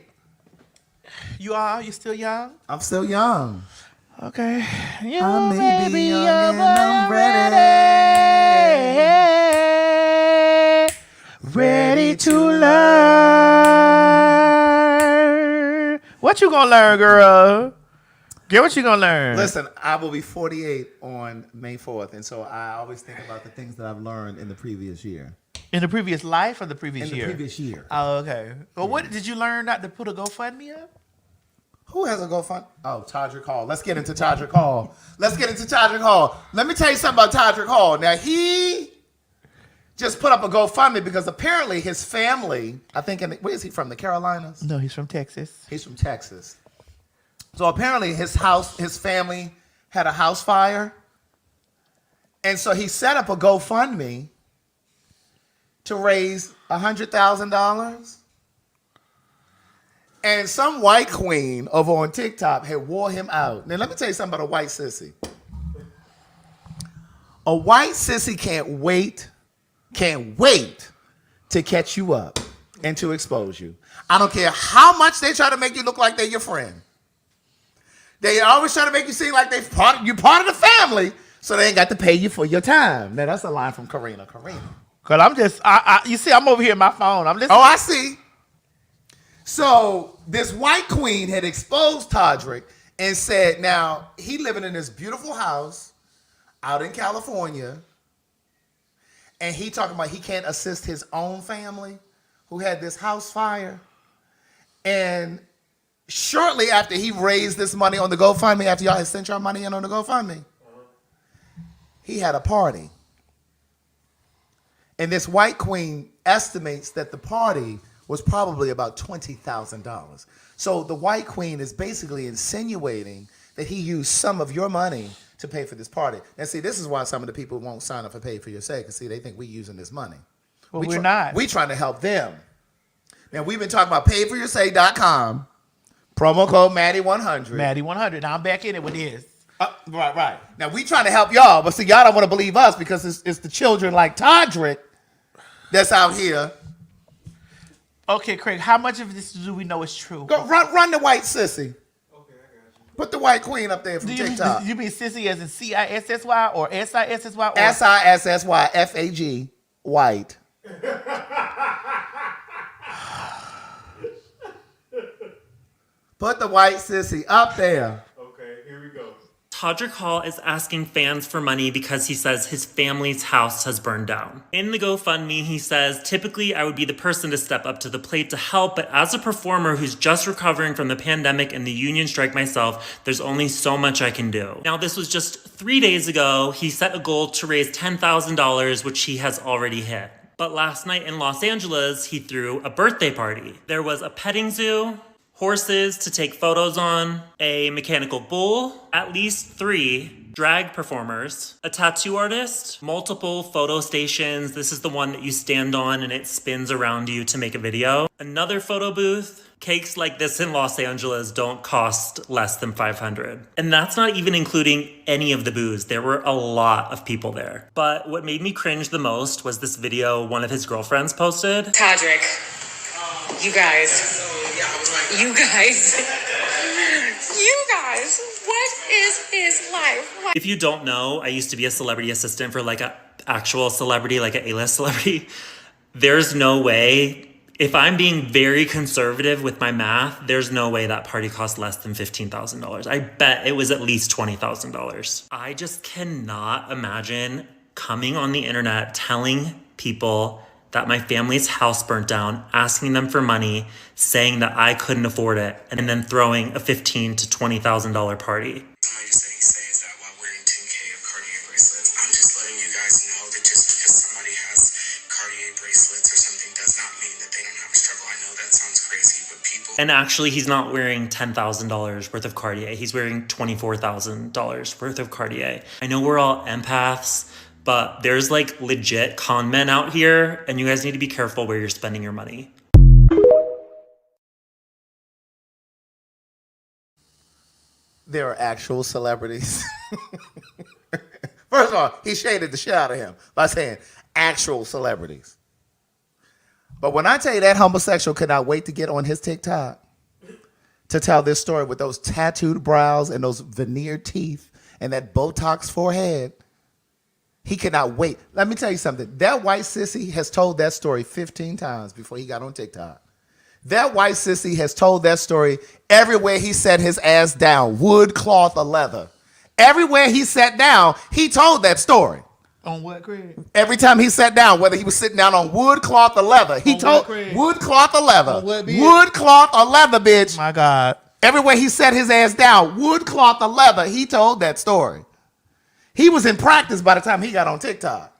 You are? You still young? I'm still young. Okay. You I may be young and I'm ready to learn. What you gonna learn, girl? Get what you gonna learn. Listen, I will be 48 on May 4th, and so I always think about the things that I've learned in the previous year. In the previous life or the previous year? In the previous year. Oh, okay. Well, what did you learn not to put a GoFundMe up? Who has a GoFundMe? Oh, Todrick Hall. Let's get into Todrick Hall. Let me tell you something about Todrick Hall. Now, he just put up a GoFundMe because apparently his family, I think, where is he from? The Carolinas? No, he's from Texas. He's from Texas. So apparently his family had a house fire. And so he set up a GoFundMe to raise $100,000. And some white queen over on TikTok had wore him out. Now, let me tell you something about a white sissy. A white sissy can't wait to catch you up and to expose you. I don't care how much they try to make you look like they're your friend. They always try to make you seem like you're part of the family, so they ain't got to pay you for your time. Now, that's a line from Karina. Cause I'm just, you see, I'm over here in my phone. I'm listening. Oh, I see. So this white queen had exposed Todrick and said, now he living in this beautiful house out in California, and he talking about he can't assist his own family who had this house fire. And shortly after he raised this money on the GoFundMe, after y'all had sent y'all money in on the GoFundMe, he had a party. And this white queen estimates that the party was probably about $20,000. So the white queen is basically insinuating that he used some of your money to pay for this party. And see, this is why some of the people won't sign up for Pay For Your Say, because see, they think we're using this money. Well, we're not. We're trying to help them. Now, we've been talking about payforyoursay.com, promo code Maddie100. Maddie100. Now I'm back in it with this. Right. Now, we trying to help y'all, but see, y'all don't want to believe us because it's the children like Todrick that's out here. Okay, Craig, how much of this do we know is true? Go run the white sissy. Okay, I got you. Put the white queen up there from TikTok. You mean sissy as in CISSY or SISSY? SISSYFAG, white. Put the white sissy up there. Okay, here we go. Todrick Hall is asking fans for money because he says his family's house has burned down. In the GoFundMe, he says, typically I would be the person to step up to the plate to help, but as a performer who's just recovering from the pandemic and the union strike myself, there's only so much I can do. Now, this was just 3 days ago. He set a goal to raise $10,000, which he has already hit. But last night in Los Angeles, he threw a birthday party. There was a petting zoo, horses to take photos on, a mechanical bull, at least 3 drag performers, a tattoo artist, multiple photo stations. This is the one that you stand on and it spins around you to make a video. Another photo booth. Cakes like this in Los Angeles don't cost less than $500. And that's not even including any of the booze. There were a lot of people there. But what made me cringe the most was this video one of his girlfriends posted. Todrick, you guys, what is his life? If you don't know, I used to be a celebrity assistant for like an actual celebrity, like an A-list celebrity. There's no way, if I'm being very conservative with my math, there's no way that party cost less than $15,000. I bet it was at least $20,000. I just cannot imagine coming on the internet telling people that my family's house burnt down, asking them for money, saying that I couldn't afford it, and then throwing a $15,000 to $20,000 party. Somebody said he says that while wearing 10K of Cartier bracelets. I'm just letting you guys know that just because somebody has Cartier bracelets or something does not mean that they don't have a struggle. I know that sounds crazy, but people... And actually, he's not wearing $10,000 worth of Cartier. He's wearing $24,000 worth of Cartier. I know we're all empaths, but there's like legit con men out here, and you guys need to be careful where you're spending your money. There are actual celebrities. First of all, he shaded the shit out of him by saying actual celebrities. But when I tell you that homosexual could not wait to get on his TikTok to tell this story with those tattooed brows and those veneered teeth and that Botox forehead, he cannot wait. Let me tell you something. That white sissy has told that story 15 times before he got on TikTok. That white sissy has told that story everywhere he set his ass down, wood, cloth, or leather. Everywhere he sat down, he told that story. On what, Craig? Every time he sat down, whether he was sitting down on wood, cloth, or leather, he told wood, cloth, or leather. On what, bitch? Wood, cloth, or leather, bitch. My God. Everywhere he set his ass down, wood, cloth, or leather, he told that story. He was in practice by the time he got on TikTok.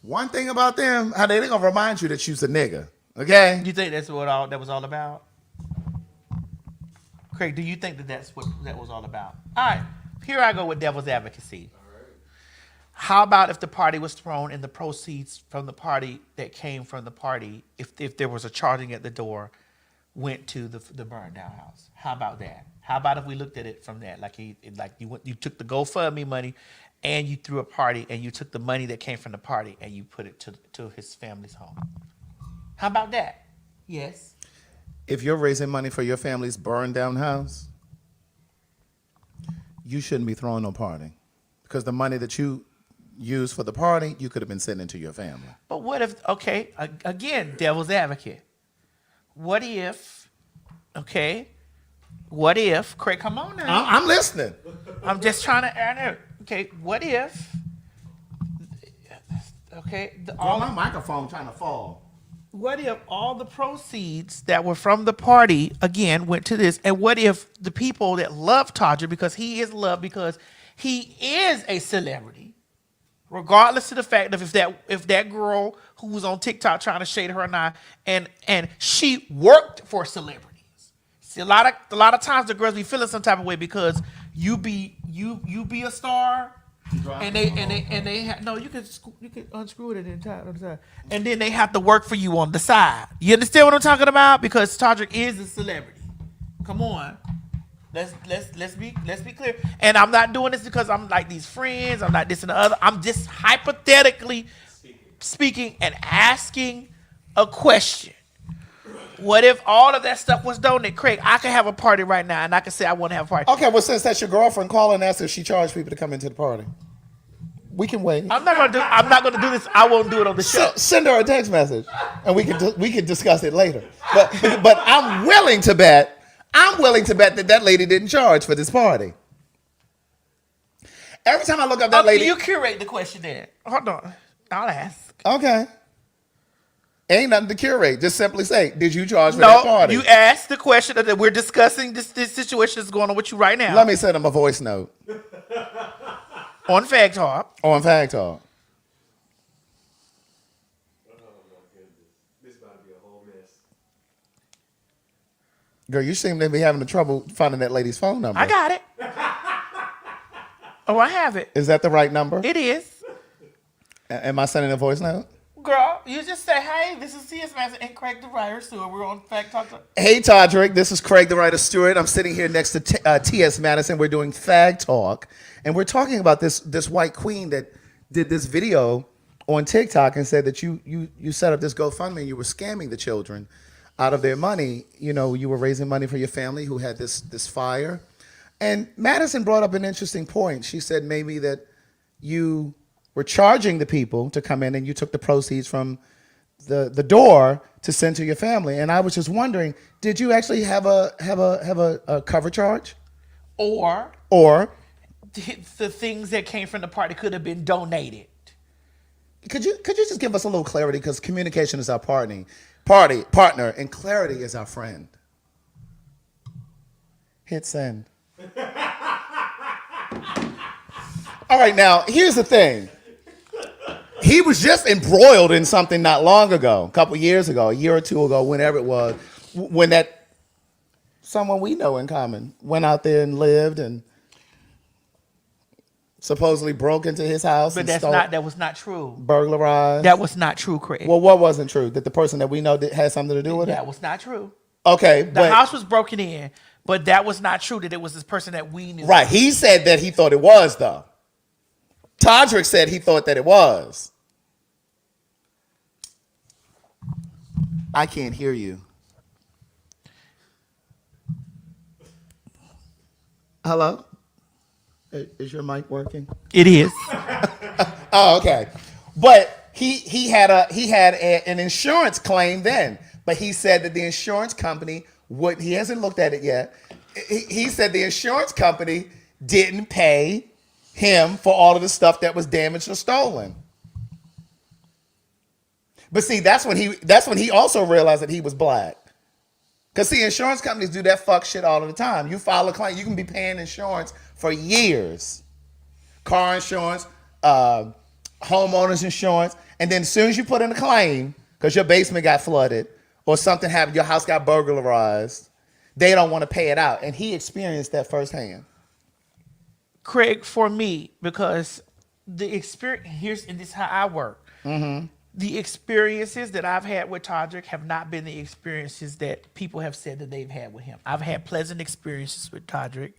One thing about them, how they're gonna remind you that you's a nigga, okay? You think that's what that was all about? Craig, do you think that that's what that was all about? All right, here I go with devil's advocacy. How about if the party was thrown and the proceeds from the party that came from the party, if there was a charging at the door, went to the burned down house? How about that? How about if we looked at it from that? Like you took the GoFundMe money and you threw a party and you took the money that came from the party and you put it to his family's home. How about that? Yes. If you're raising money for your family's burned down house, you shouldn't be throwing no party. Because the money that you used for the party, you could have been sent into your family. But what if, okay, again, devil's advocate. What if, Craig, come on now. I'm listening. I'm just trying to add it. Okay, what if, all my microphone trying to fall. What if all the proceeds that were from the party, again, went to this? And what if the people that love Todrick, because he is loved, because he is a celebrity, regardless of the fact of if that girl who was on TikTok trying to shade her and I, and she worked for celebrities. See, a lot of times the girls be feeling some type of way because you be a star, and they no, you can unscrew it and tie it on the side, and then they have to work for you on the side. You understand what I'm talking about? Because Todrick is a celebrity. Come on. Let's be clear. And I'm not doing this because I'm like these friends. I'm not this and the other. I'm just hypothetically speaking and asking a question. What if all of that stuff was donated? Craig, I could have a party right now, and I could say I want to have a party. Okay, well, since that's your girlfriend, call and ask if she charged people to come into the party. We can wait. I'm not gonna do this. I won't do it on the show. Send her a text message, and we can discuss it later. But I'm willing to bet. that lady didn't charge for this party. Every time I look up that lady, you curate the question then. Hold on, I'll ask. Okay. Ain't nothing to curate. Just simply say, did you charge for that party? You asked the question that we're discussing. This situation that's going on with you right now. Let me send him a voice note. On Fag Talk. On Fag Talk. Oh my goodness. This about to be a whole mess. Girl, you seem to be having trouble finding that lady's phone number. I got it. Oh, I have it. Is that the right number? It is. Am I sending a voice note? Girl, you just say, hey, this is CS Master and Craig the Writer Stewart. We're on Fact Talk. Hey, Todrick, this is Craig the Writer Stewart. I'm sitting here next to T.S. Madison. We're doing Fag Talk, and we're talking about this white queen that did this video on TikTok and said that you set up this GoFundMe and you were scamming the children out of their money. You know, you were raising money for your family who had this fire. And Madison brought up an interesting point. She said maybe that you were charging the people to come in and you took the proceeds from the door to send to your family. And I was just wondering, did you actually have a cover charge? Or the things that came from the party could have been donated. Could you just give us a little clarity? Because communication is our partner, and clarity is our friend. Hit send. All right, now, here's the thing. He was just embroiled in something not long ago, a couple years ago, a year or two ago, whenever it was, when that someone we know in common went out there and lived and supposedly broke into his house. But that was not true. Burglarized. That was not true, Craig. Well, what wasn't true? That the person that we know had something to do with it? That was not true. Okay. The house was broken in, but that was not true that it was this person that we knew. Right. He said that he thought it was, though. Todrick said he thought that it was. I can't hear you. Hello? Is your mic working? It is. Oh, okay. But he had an insurance claim then, but he said that the insurance company he hasn't looked at it yet. He said the insurance company didn't pay him for all of the stuff that was damaged or stolen. But see, that's when he also realized that he was black. Because see, insurance companies do that fuck shit all of the time. You file a claim, you can be paying insurance for years. Car insurance, homeowners insurance, and then as soon as you put in a claim, because your basement got flooded or something happened, your house got burglarized, they don't want to pay it out. And he experienced that firsthand. Craig, for me, because the experience, and this is how I work. Mm-hmm. The experiences that I've had with Todrick have not been the experiences that people have said that they've had with him. I've had pleasant experiences with Todrick.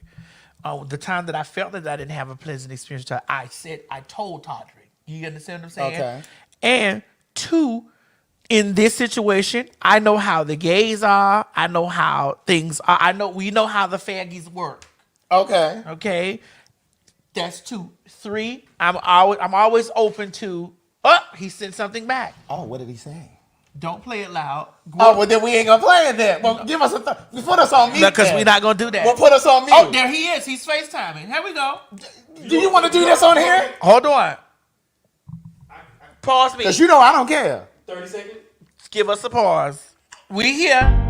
The time that I felt that I didn't have a pleasant experience, I told Todrick. You understand what I'm saying? Okay. And two, in this situation, I know how the gays are. I know how things are. We know how the faggies work. Okay. Okay. That's 2. 3, I'm always open to. Oh, he sent something back. Oh, what did he say? Don't play it loud. Oh, well, then we ain't gonna play it then. Well, give us a put us on mute. No, because we're not gonna do that. Well, put us on mute. Oh, there he is. He's FaceTiming. Here we go. Do you want to do this on here? Hold on. Pause me. Because you know I don't care. 30 seconds. Give us a pause. We here.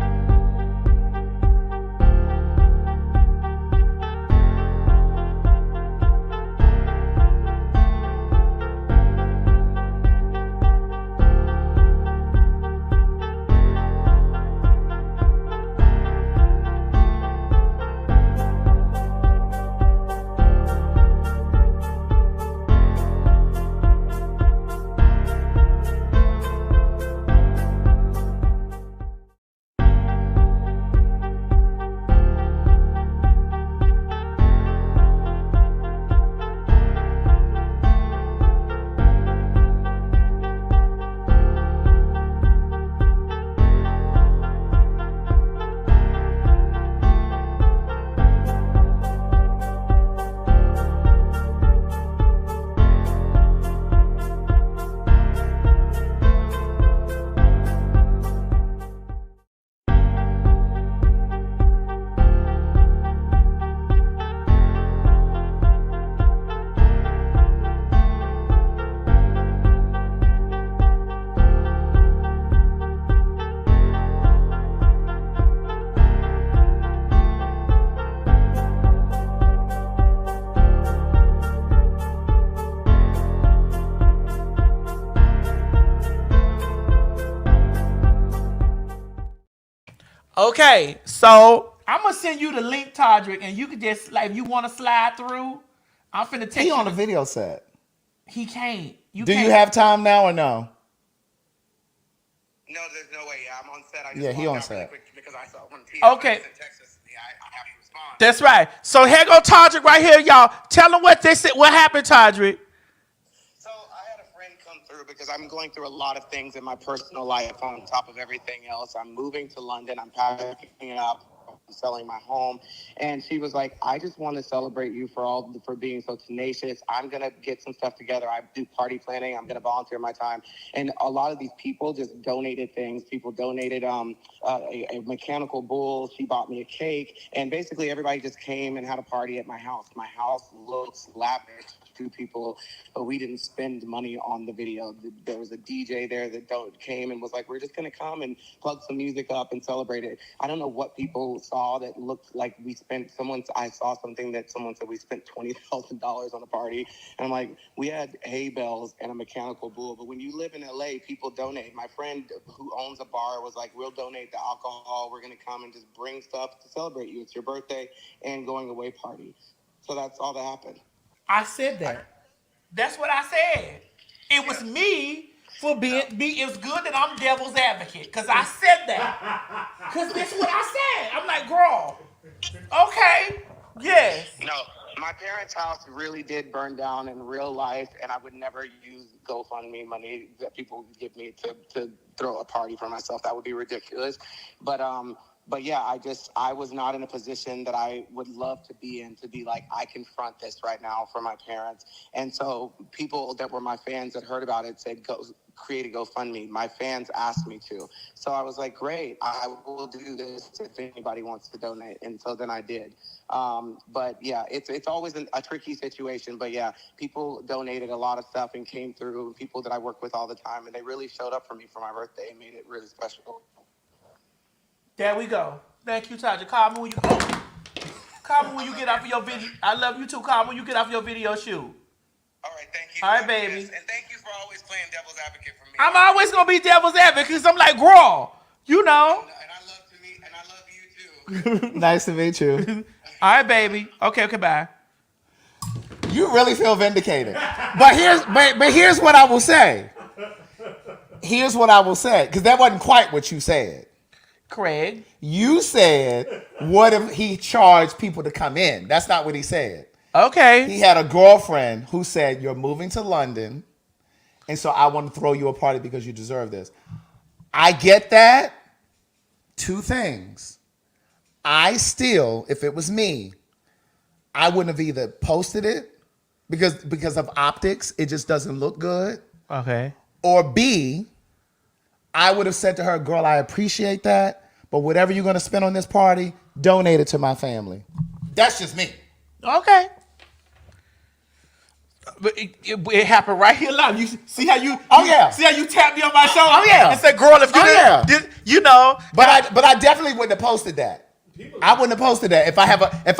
Okay, so I'm gonna send you the link, Todrick, and you can just like if you want to slide through. I'm finna take He you on the video set. He can't. Do you have time now or no? No, there's no way. I'm on set. Yeah, he on set. Because I saw one Okay. in Texas. Yeah, I have to respond. That's right. So here go Todrick right here, y'all. Tell them what they said. What happened, Todrick? So I had a friend come through because I'm going through a lot of things in my personal life on top of everything else. I'm moving to London. I'm packing up. I'm selling my home. And she was like, I just want to celebrate you for being so tenacious. I'm going to get some stuff together. I do party planning. I'm going to volunteer my time. And a lot of these people just donated things. People donated a mechanical bull. She bought me a cake. And basically everybody just came and had a party at my house. My house looks lavish to people, but we didn't spend money on the video. There was a DJ there that came and was like, we're just going to come and plug some music up and celebrate it. I don't know what people saw that looked like we spent. I saw something that someone said we spent $20,000 on a party. And I'm like, we had hay bales and a mechanical bull. But when you live in LA, people donate. My friend who owns a bar was like, we'll donate the alcohol. We're going to come and just bring stuff to celebrate you. It's your birthday and going away party. So that's all that happened. I said that. That's what I said. It was me for being. It was good that I'm devil's advocate because I said that. Because that's what I said. I'm like, girl. Okay. Yes. No, my parents' house really did burn down in real life, and I would never use GoFundMe money that people give me to throw a party for myself. That would be ridiculous. But yeah, I was not in a position that I would love to be in, to be like, I confront this right now for my parents. And so people that were my fans that heard about it said, go create a GoFundMe. My fans asked me to. So I was like, great, I will do this if anybody wants to donate. And so then I did. But yeah, it's always a tricky situation. But yeah, people donated a lot of stuff and came through, people that I work with all the time, and they really showed up for me for my birthday and made it really special. There we go. Thank you, Tasha. Call me when you get off of your video. I love you too. Call me when you get off your video shoot. All right, thank you. All right, baby. Yes, and thank you for always playing devil's advocate for me. I'm always gonna be devil's advocate because I'm like, girl, you know. And I love you too. Nice to meet you. All right, baby. Okay, bye. You really feel vindicated. But here's what I will say. Here's what I will say, because that wasn't quite what you said. Craig. You said, what if he charged people to come in? That's not what he said. Okay. He had a girlfriend who said, you're moving to London, and so I want to throw you a party because you deserve this. I get that. Two things. I still, if it was me, I wouldn't have either posted it because of optics, it just doesn't look good. Okay. Or B, I would have said to her, girl, I appreciate that, but whatever you're going to spend on this party, donate it to my family. That's just me. Okay. But it happened right here live. You see how you? See how you tapped me on my shoulder? Oh yeah. And said, "Girl, if you didn't, you know." But I definitely wouldn't have posted that. I wouldn't have posted that if I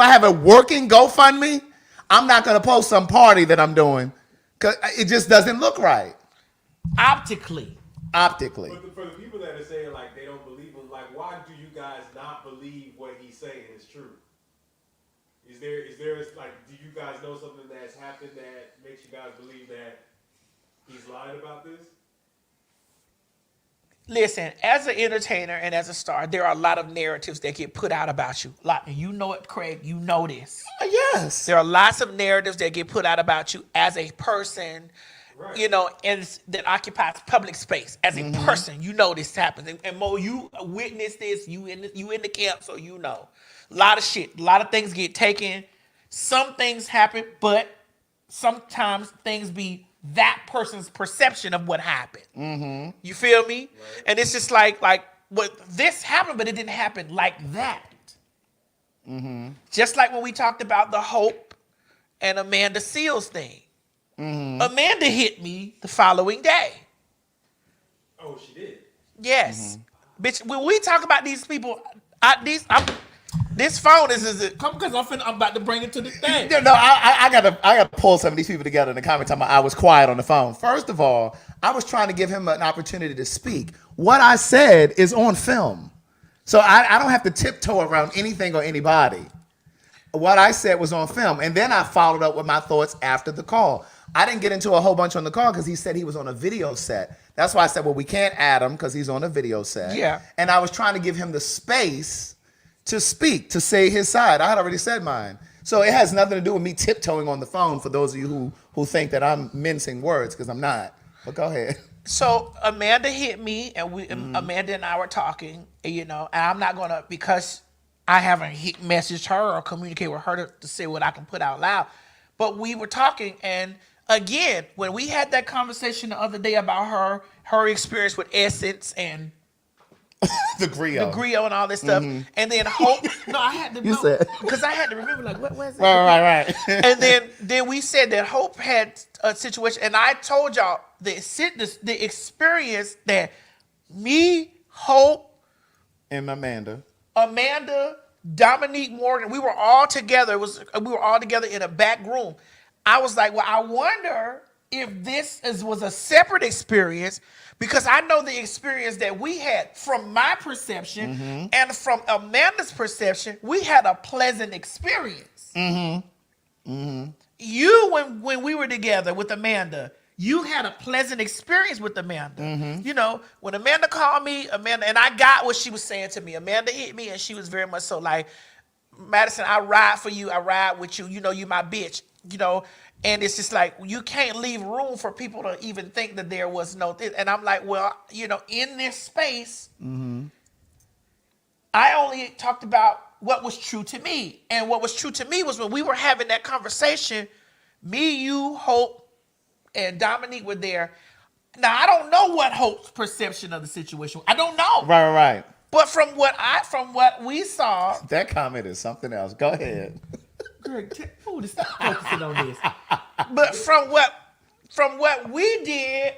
have a working GoFundMe. I'm not going to post some party that I'm doing because it just doesn't look right. Optically. But for the people that are saying like they don't believe him, like why do you guys not believe what he's saying is true? Is there like, do you guys know something that's happened that makes you guys believe that he's lying about this? Listen, as an entertainer and as a star, there are a lot of narratives that get put out about you. And you know it, Craig. You know this. Yes. There are lots of narratives that get put out about you as a person, right. You know, and that occupies public space. As a person, you know this happens. And Mo, you witness this. You in the camp, so you know. A lot of shit. A lot of things get taken. Some things happen, but sometimes things be that person's perception of what happened. You feel me? Right. And it's just like what this happened, but it didn't happen like that. Just like when we talked about the Hope and Amanda Seals thing. Amanda hit me the following day. Oh, she did? Yes. Bitch, when we talk about these people, this phone is come because I'm about to bring it to the thing. No, I gotta pull some of these people together in the comment time. I was quiet on the phone. First of all, I was trying to give him an opportunity to speak. What I said is on film, so I don't have to tiptoe around anything or anybody. What I said was on film, and then I followed up with my thoughts after the call. I didn't get into a whole bunch on the call because he said he was on a video set. That's why I said, well, we can't add him because he's on a video set. Yeah. And I was trying to give him the space to speak, to say his side. I had already said mine. So it has nothing to do with me tiptoeing on the phone for those of you who think that I'm mincing words, because I'm not. But go ahead. So Amanda hit me, and Amanda and I were talking, you know, and I'm not going to, because I haven't messaged her or communicated with her to say what I can put out loud. But we were talking, and again, when we had that conversation the other day about her experience with Essence and the griot and all this stuff, and then Hope. No, I had to. You said because I had to remember like what was it? Right. And then we said that Hope had a situation, and I told y'all the experience that me, Hope, and Amanda, Dominique Morgan, we were all together. We were all together in a back room. I was like, well, I wonder if this was a separate experience, because I know the experience that we had from my perception and from Amanda's perception, we had a pleasant experience. You, when we were together with Amanda, you had a pleasant experience with Amanda. You know, when Amanda called me, and I got what she was saying to me. Amanda hit me, and she was very much so like, Madison, I ride for you. I ride with you. You know, you my bitch. You know, and it's just like, you can't leave room for people to even think that there was no thing. And I'm like, well, you know, in this space, I only talked about what was true to me. And what was true to me was when we were having that conversation, me, you, Hope, and Dominique were there. Now, I don't know what Hope's perception of the situation. I don't know. Right. But from what we saw, that comment is something else. Go ahead. Greg, stop focusing on this. But from what we did,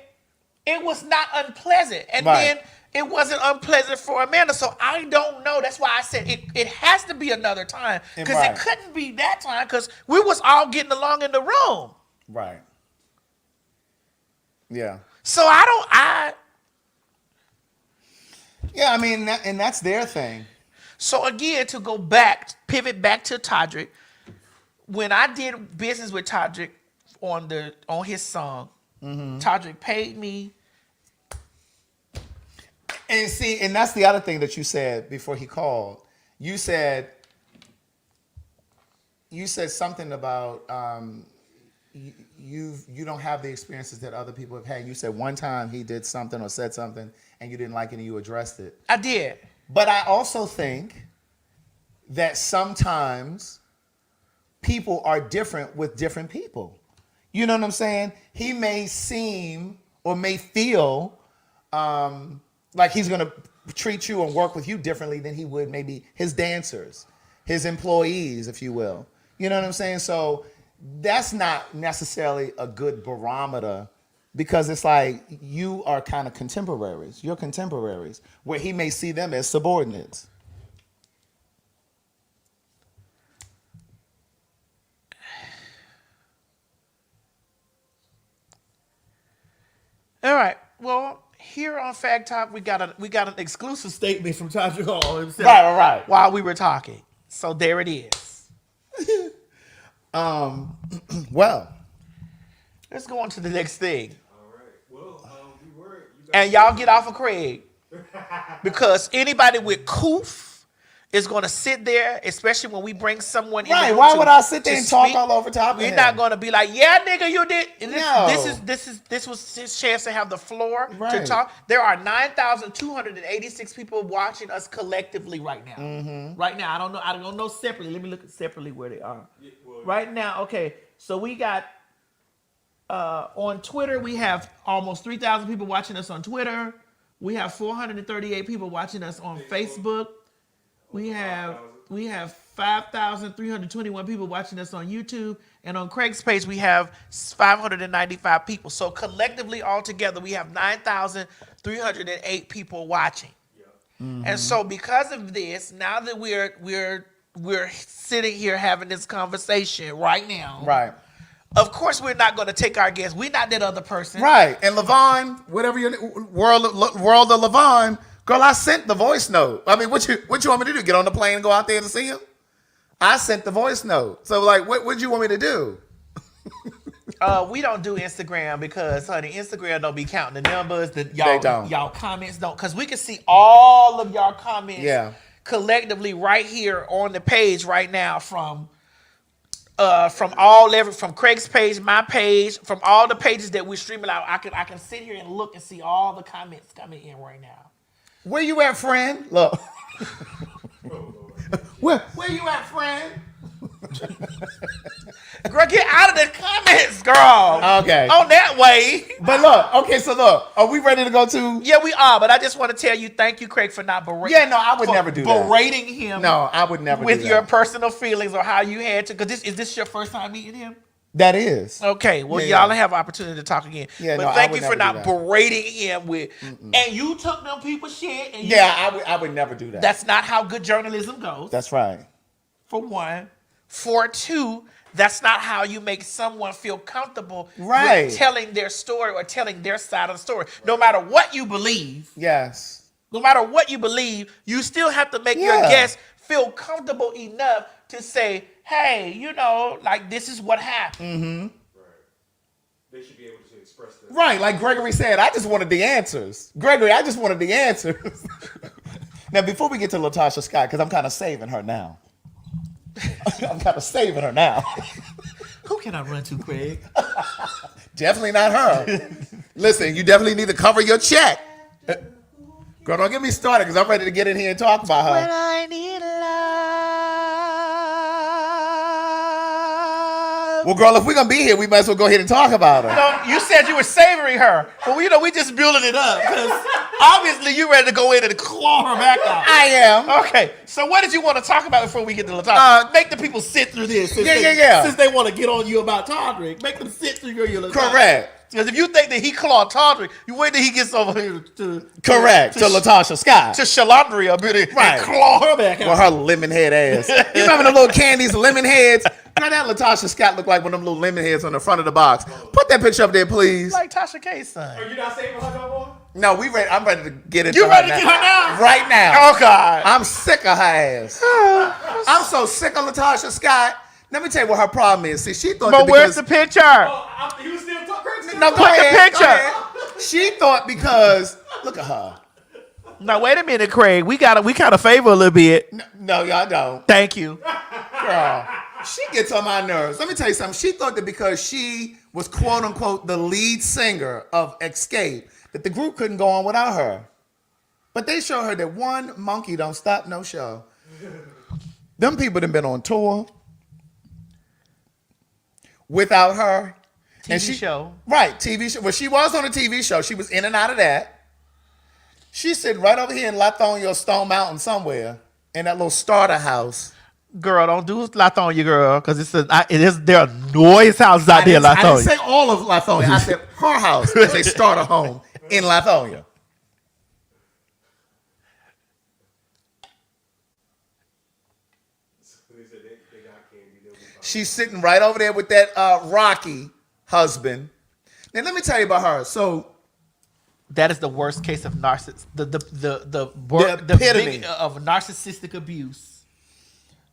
it was not unpleasant, and then it wasn't unpleasant for Amanda. So I don't know. That's why I said it has to be another time, because it couldn't be that time, because we was all getting along in the room. Right. Yeah. So Yeah, I mean, and that's their thing. So again, to pivot back to Todrick, when I did business with Todrick on his song, Todrick paid me. And see, and that's the other thing that you said before he called. You said something about you don't have the experiences that other people have had. You said one time he did something or said something and you didn't like it and you addressed it. I did. But I also think that sometimes people are different with different people. You know what I'm saying? He may seem or may feel like he's going to treat you and work with you differently than he would maybe his dancers, his employees, if you will. You know what I'm saying? So that's not necessarily a good barometer because it's like you are kind of contemporaries. You're contemporaries where he may see them as subordinates. All right. Well, here on Fact Talk, we got an exclusive statement from Todrick Hall himself. Right. While we were talking, so there it is. Well, let's go on to the next thing. All right. Well, And y'all get off of Craig because anybody with coof is going to sit there, especially when we bring someone in. Right? Why would I sit there and talk all over top of him? We're not going to be like, yeah, nigga, you did. No. This was his chance to have the floor to talk. There are 9,286 people watching us collectively right now. Mm-hmm. Right now, I don't know separately. Let me look at separately where they are. Yeah, well, right now, okay. So we got on Twitter, we have almost 3,000 people watching us on Twitter. We have 438 people watching us on Facebook. We have 5,321 people watching us on YouTube, and on Craig's page we have 595 people. So collectively, altogether, we have 9,308 people watching. Mm-hmm. And so, because of this, now that we're sitting here having this conversation right now, right? Of course, we're not going to take our guess. We're not that other person, right? And Levon, whatever your world of Levon. Girl, I sent the voice note. I mean, what you want me to do? Get on the plane and go out there to see him? I sent the voice note. So, like, what you want me to do? We don't do Instagram because, honey, Instagram don't be counting the numbers. Y'all comments don't. Because we can see all of y'all comments collectively right here on the page right now from Craig's page, my page, from all the pages that we're streaming out. I can sit here and look and see all the comments coming in right now. Where you at, friend? Look. Where you at, friend? Girl, get out of the comments, girl. Okay. On that way. But look, okay, so look, are we ready to go to? Yeah, we are, but I just want to tell you, thank you, Craig, for not berating. Yeah, no, I would never do that. Berating him. No, I would never do that. With your personal feelings or how you had to, because is this your first time meeting him? That is. Okay, well, y'all have an opportunity to talk again. Yeah, but thank you for not berating him with, and you took them people's shit. And I would never do that. That's not how good journalism goes. That's right. For one. For two, that's not how you make someone feel comfortable with telling their story or telling their side of the story. No matter what you believe. Yes. No matter what you believe, you still have to make your guests feel comfortable enough to say, hey, you know, like this is what happened. Mm-hmm. Right. They should be able to express that. Right, like Gregory said, I just wanted the answers. Gregory, I just wanted the answers. Now, before we get to Latasha Scott, because I'm kind of saving her now. Who can I run to, Craig? Definitely not her. Listen, you definitely need to cover your check. Girl, don't get me started because I'm ready to get in here and talk about her. When I need love. Well, girl, if we're going to be here, we might as well go ahead and talk about her. No, you said you were savoring her, but we just building it up because obviously you're ready to go in and claw her back out. I am. Okay, so what did you want to talk about before we get to Latasha? Make the people sit through this. Since they want to get on you about Todrick, make them sit through your Latasha. Correct. Because if you think that he clawed Todrick, you wait till he gets over here to Latasha Scott. To Shalandria and claw her back out. With her lemon head ass. You remember the little candies, lemon heads? Now that Latasha Scott looked like one of them little lemon heads on the front of the box. Put that picture up there, please. Like Tasha K's son. Are you not saving her no more? No, I'm ready to get into her now. You ready to get her now? Right now. Oh, God. I'm sick of her ass. I'm so sick of Latasha Scott. Let me tell you what her problem is. See, she thought. But where's the picture? He was still talking. No, put the picture. She thought because look at her. Now wait a minute, Craig. We kind of favor a little bit. No, y'all don't. Thank you, girl. She gets on my nerves. Let me tell you something. She thought that because she was quote unquote the lead singer of Escape, that the group couldn't go on without her. But they showed her that one monkey don't stop no show. Them people done been on tour without her, TV show. Right, TV show. Well, she was on a TV show. She was in and out of that. She's sitting right over here in Lithonia, Stone Mountain somewhere, in that little starter house. Girl, don't do Lithonia, girl, because there are noise houses out there in Lithonia. I didn't say all of Lithonia. I said her house is a starter home in Lithonia. She's sitting right over there with that Rocky husband. Now let me tell you about her. So that is the worst case of narcissism. The epitome of narcissistic abuse.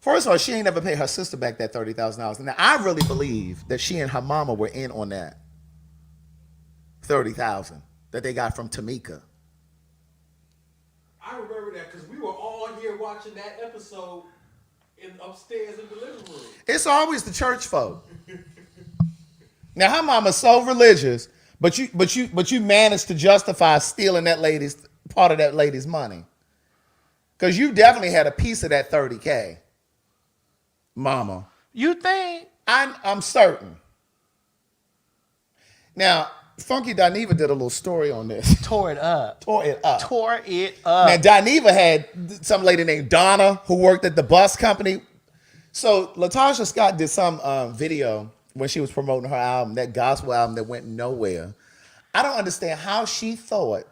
First of all, she ain't never paid her sister back that $30,000. Now I really believe that she and her mama were in on that $30,000 that they got from Tamika. I remember that because we were all here watching that episode upstairs in the living room. It's always the church folk. Now her mama's so religious, but you managed to justify stealing that lady's part of that lady's money. Because you definitely had a piece of that $30K. Mama. You think? I'm certain. Now, Funky Dineva did a little story on this. Tore it up. Now, Dineva had some lady named Donna who worked at the bus company. So, Latasha Scott did some video when she was promoting her album, that gospel album that went nowhere. I don't understand how she thought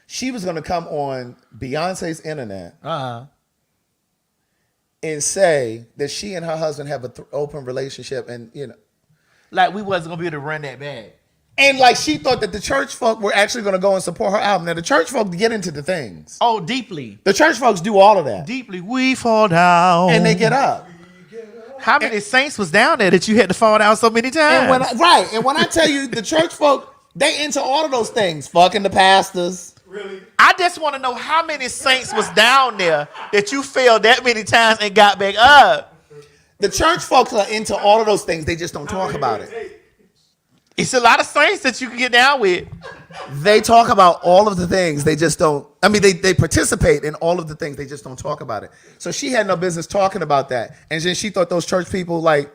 she was going to come on Beyonce's internet and say that she and her husband have an open relationship and, like we wasn't going to be able to run that bad. And like she thought that the church folk were actually going to go and support her album. Now the church folk get into the things. Oh, deeply. The church folks do all of that. Deeply. We fall down. And they get up. How many saints was down there that you had to fall down so many times? And when I tell you the church folk, they into all of those things. Fucking the pastors. Really? I just want to know how many saints was down there that you fell that many times and got back up. The church folks are into all of those things. They just don't talk about it. It's a lot of saints that you can get down with. They talk about all of the things. They just don't. I mean, they participate in all of the things. They just don't talk about it. So she had no business talking about that. And then she thought those church people like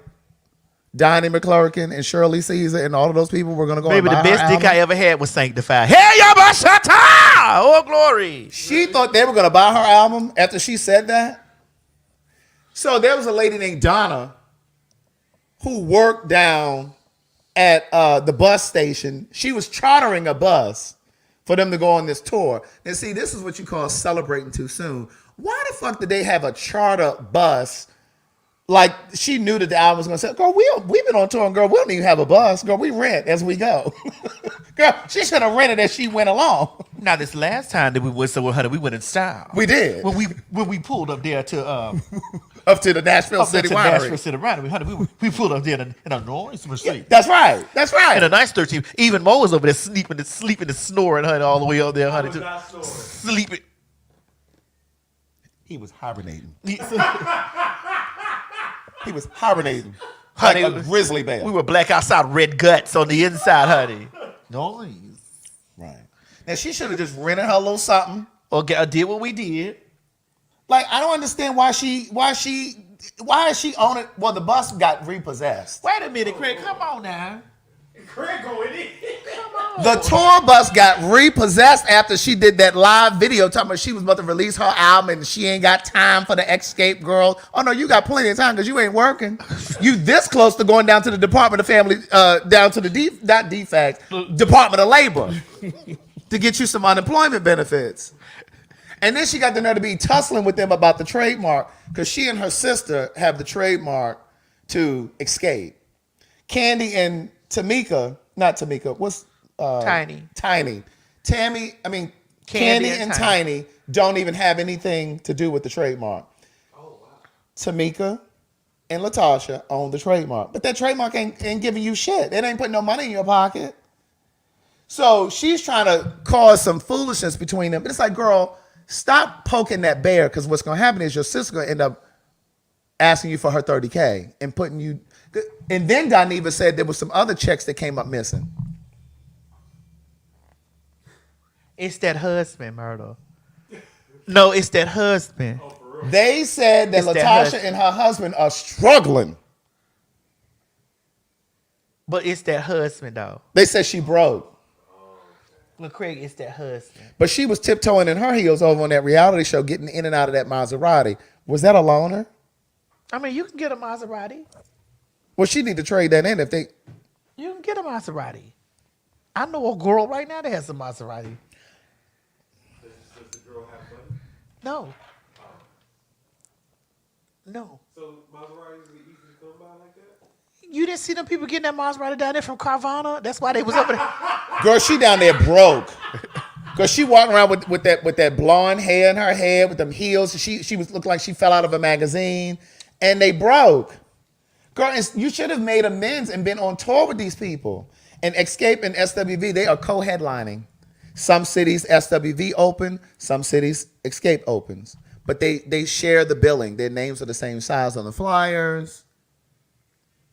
Donnie McClurkin and Shirley Caesar and all of those people were going to go Maybe and buy the best her dick album. I ever had was Sanctified. Hey, Yabashata! Oh, glory. She thought they were going to buy her album after she said that. So there was a lady named Donna who worked down at the bus station. She was chartering a bus for them to go on this tour. And see, this is what you call celebrating too soon. Why the fuck did they have a charter bus? Like, she knew that the album was going to say, girl, we've been on tour, and girl, we don't even have a bus. Girl, we rent as we go. Girl, she should have rented as she went along. Now, this last time that we went somewhere, honey, we went in style. We did. When we pulled up there to... up to the Nashville City Winery. Nashville City Winery. Honey, we pulled up there in a noise Mercedes. Yeah, that's right. That's right. And a nice 13. Even Mo was over there sleeping and snoring, honey, all the way up there, honey. Sleeping. He was hibernating. He was hibernating. Honey, like a grizzly bear. We were black outside, red guts on the inside, honey. Noise. Right. Now, she should have just rented her little something. Or did what we did. Like, I don't understand why is she on it? Well, the bus got repossessed. Wait a minute, Craig. Come on now. Craig going in. Come on. The tour bus got repossessed after she did that live video talking about she was about to release her album and she ain't got time for the Escape Girls. Oh, no, you got plenty of time because you ain't working. You this close to going down to the Department of Family, down to the Department of Labor to get you some unemployment benefits. And then she got the nerve to be tussling with them about the trademark because she and her sister have the trademark to Escape. Candy and Tamika, not Tamika, what's Tiny. Candy and Tiny don't even have anything to do with the trademark. Oh, wow. Tamika and Latasha own the trademark. But that trademark ain't giving you shit. It ain't putting no money in your pocket. So she's trying to cause some foolishness between them. But it's like, girl, stop poking that bear, because what's going to happen is your sister's going to end up asking you for her $30K and putting you. And then Dineva said there was some other checks that came up missing. It's that husband, Myrtle. No, it's that husband. They said that Latasha and her husband are struggling. But it's that husband though. They said she broke. Well, Craig, it's that husband. But she was tiptoeing in her heels over on that reality show, getting in and out of that Maserati. Was that a loaner? I mean, you can get a Maserati. Well, she need to trade that in if they. You can get a Maserati. I know a girl right now that has a Maserati. Does the girl have money? No. No. So Maseratis are easy to come by like that? You didn't see them people getting that Maserati down there from Carvana? That's why they was over there. Girl, she down there broke. Girl, she walking around with that blonde hair in her head, with them heels. She was looked like she fell out of a magazine, and they broke. Girl, you should have made amends and been on tour with these people. And Escape and SWV, they are co-headlining. Some cities SWV open, some cities Escape opens. But they share the billing. Their names are the same size on the flyers.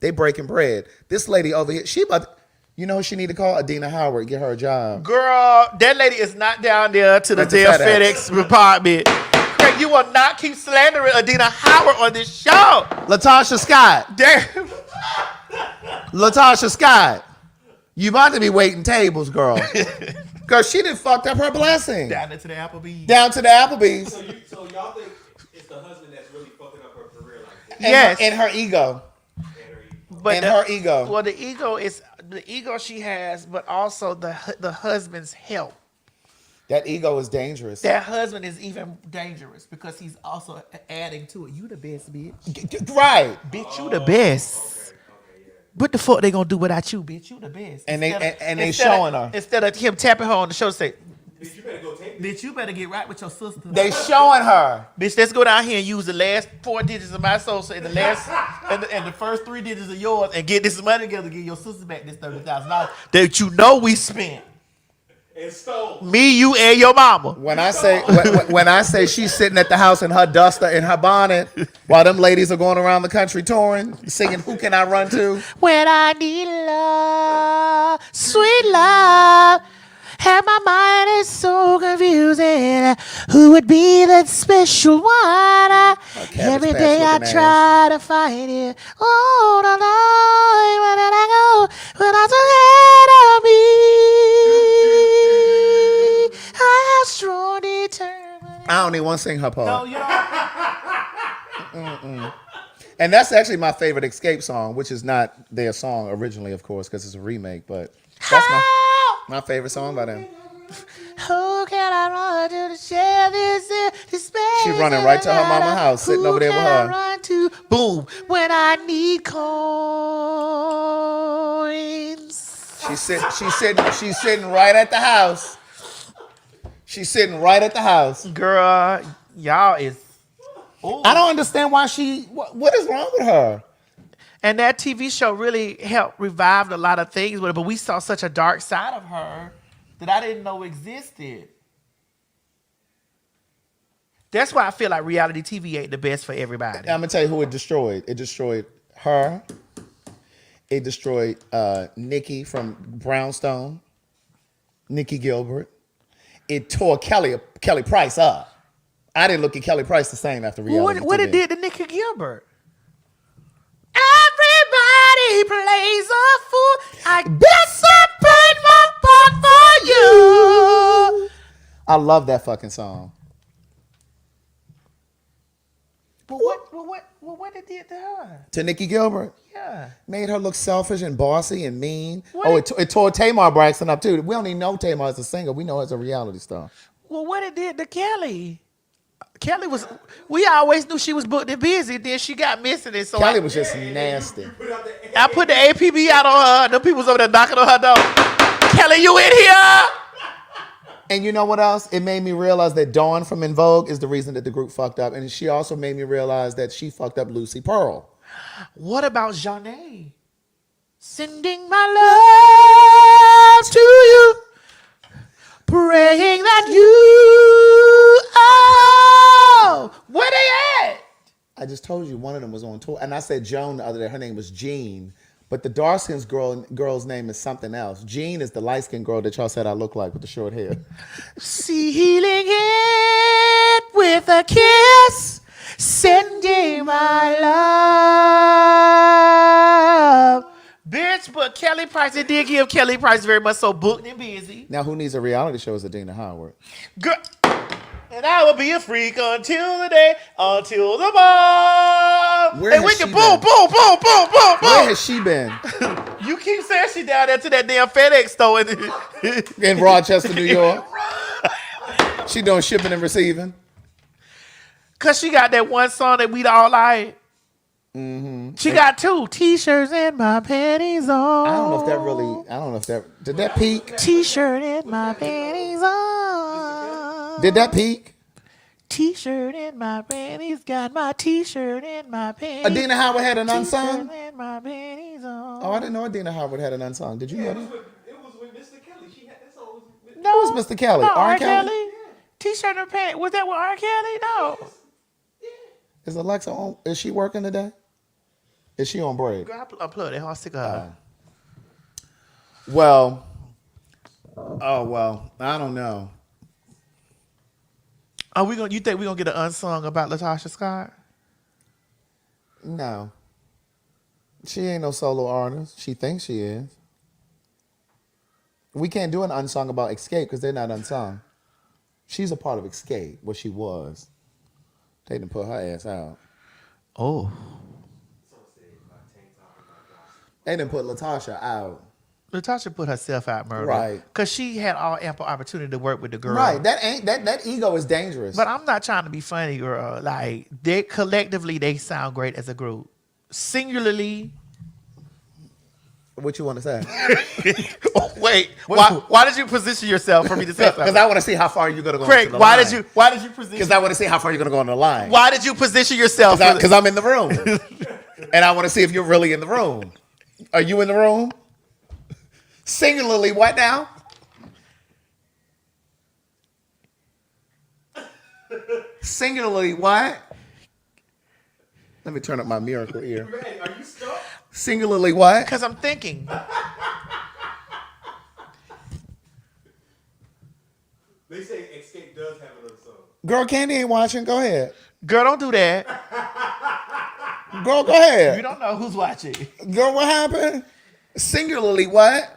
They breaking bread. This lady over here, you know who she need to call? Adina Howard, get her a job. Girl, that lady is not down there to the damn FedEx department. Craig, you will not keep slandering Adina Howard on this show. Latasha Scott. Damn. Latasha Scott. You about to be waiting tables, girl. Girl, she done fucked up her blessing. Down to the Applebee's. Down to the Applebee's. So y'all think it's the husband that's really fucking up her career like that? Yes. And her ego. But her ego. Well, the ego she has, but also the husband's help. That ego is dangerous. That husband is even dangerous because he's also adding to it. You the best, bitch. Right. Bitch, you the best. What the fuck they gonna do without you, bitch? You the best. And they showing her. Instead of him tapping her on the shoulder, say, Bitch, you better go take bitch, you better get right with your sister. They showing her. Bitch, let's go down here and use the last 4 digits of my social and the last and the first 3 digits of yours and get this money together to get your sister back this $30,000 that you know we spent. And stole. Me, you, and your mama. When I say she's sitting at the house in her duster and her bonnet while them ladies are going around the country touring, singing "Who Can I Run To?" When I need love, sweet love, and my mind is so confusing. Who would be that special one? Every day I try to find it. Oh, the Lord, where did I go? When I took ahead of me, I have strong determination. I don't even want to sing her part. No, you don't. And that's actually my favorite Escape song, which is not their song originally, of course, because it's a remake. But that's my favorite song by them. Who can I run to share this space? She running right to her mama's house, sitting over there with her. Who can I run to? Boom. When I need coins. She's sitting right at the house. She's sitting right at the house. Girl, y'all is. Ooh. I don't understand why what is wrong with her? And that TV show really helped revive a lot of things with it, but we saw such a dark side of her that I didn't know existed. That's why I feel like reality TV ain't the best for everybody. I'm gonna tell you who it destroyed. It destroyed her. It destroyed Nikki from Brownstone, Nikki Gilbert. It tore Kelly Price up. I didn't look at Kelly Price the same after reality TV. What it did to Nikki Gilbert? Everybody plays a fool. I guess I played my part for you. I love that fucking song. But what it did to her? To Nikki Gilbert? Yeah. Made her look selfish and bossy and mean. It tore Tamar Braxton up too. We don't even know Tamar as a singer. We know her as a reality star. Well, what it did to Kelly? Kelly was, we always knew she was booked and busy. Then she got missing it. So Kelly was just nasty. I put the APB out on her. The people was over there knocking on her door. Kelly, you in here? And you know what else? It made me realize that Dawn from En Vogue is the reason that the group fucked up. And she also made me realize that she fucked up Lucy Pearl. What about Janae? Sending my love to you, praying that you, where they at? I just told you one of them was on tour. And I said Joan the other day. Her name was Jean. But the dark-skinned girl's name is something else. Jean is the light-skinned girl that y'all said I look like with the short hair. See, healing it with a kiss, sending my love. Bitch, much, but Kelly Price, it did give Kelly Price very much so booked and busy. Now, who needs a reality show is Adina Howard. Girl, and I will be a freak until the day, until the ball. Where And has we she can boom, been? boom, boom, boom, boom, boom. Where has she been? You keep saying she down there to that damn FedEx store In Rochester, New York. She doing shipping and receiving. Cause she got that one song that we all like. Mm-hmm. She got 2 T-shirts and my panties on. I don't know if that did that peak? T-shirt and my panties on. Did that peak? T-shirt and my panties, got my T-shirt and my panties. Adina Howard had an unsung? T-shirt and my panties on. Oh, I didn't know Adina Howard had an unsung. Did you know that? It was with Mr. Kelly. She had that song. No, Who's Mr. Kelly? No, R. Kelly? T-shirt and panties. Was that with R. Kelly? No. Is Alexa on? Is she working today? Is she on break? Girl, I unplug that whole stick of her. Well, I don't know. You think we're gonna get an unsung about Latasha Scott? No. She ain't no solo artist. She thinks she is. We can't do an unsung about Escape because they're not unsung. She's a part of Escape, what she was. They didn't put her ass out. Oh. They didn't put Latasha out. Latasha put herself out, murder. Right. Because she had all ample opportunity to work with the girl. Right. That ego is dangerous. But I'm not trying to be funny, girl. Like, they collectively, they sound great as a group. Singularly. What you want to say? Wait. Why did you position yourself for me to say something? Because I want to see how far you're going to go Craig, into the why line. did you position? Because I want to see how far you're going to go on the line. Why did you position yourself? Because I'm in the room. And I want to see if you're really in the room. Are you in the room? Singularly, what now? Singularly, what? Let me turn up my miracle ear. Man, are you stuck? Singularly, what? Because I'm thinking. They say Escape does have another song. Girl, Candy ain't watching. Go ahead. Girl, don't do that. Girl, go ahead. You don't know who's watching. Girl, what happened? Singularly, what?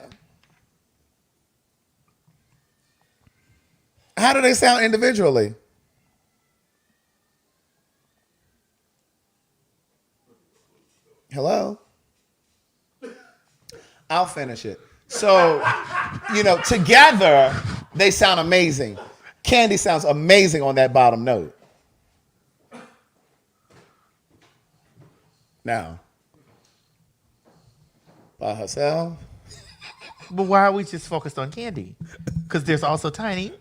How do they sound individually? Hello? I'll finish it. So, together, they sound amazing. Candy sounds amazing on that bottom note. Now, by herself. But why are we just focused on Candy? Because there's also Tiny.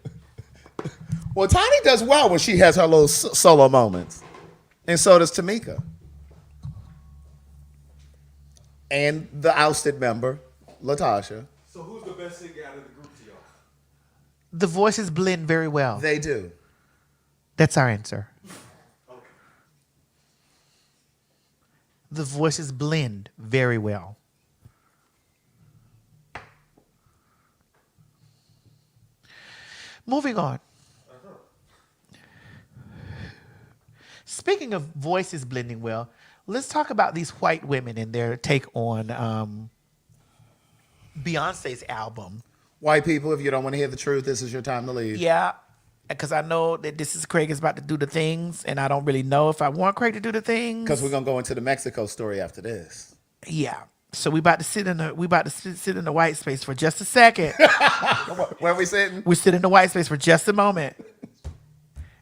Well, Tiny does well when she has her little solo moments. And so does Tamika. And the ousted member, Latasha. So who's the best singer out of the group to y'all? The voices blend very well. They do. That's our answer. Okay. The voices blend very well. Moving on. Speaking of voices blending well, let's talk about these white women and their take on Beyonce's album. White people, if you don't want to hear the truth, this is your time to leave. Yeah, because I know that Craig is about to do the things, and I don't really know if I want Craig to do the things. Because we're gonna go into the Mexico story after this. Yeah. So we about to sit in the white space for just a second. Where are we sitting? We sit in the white space for just a moment.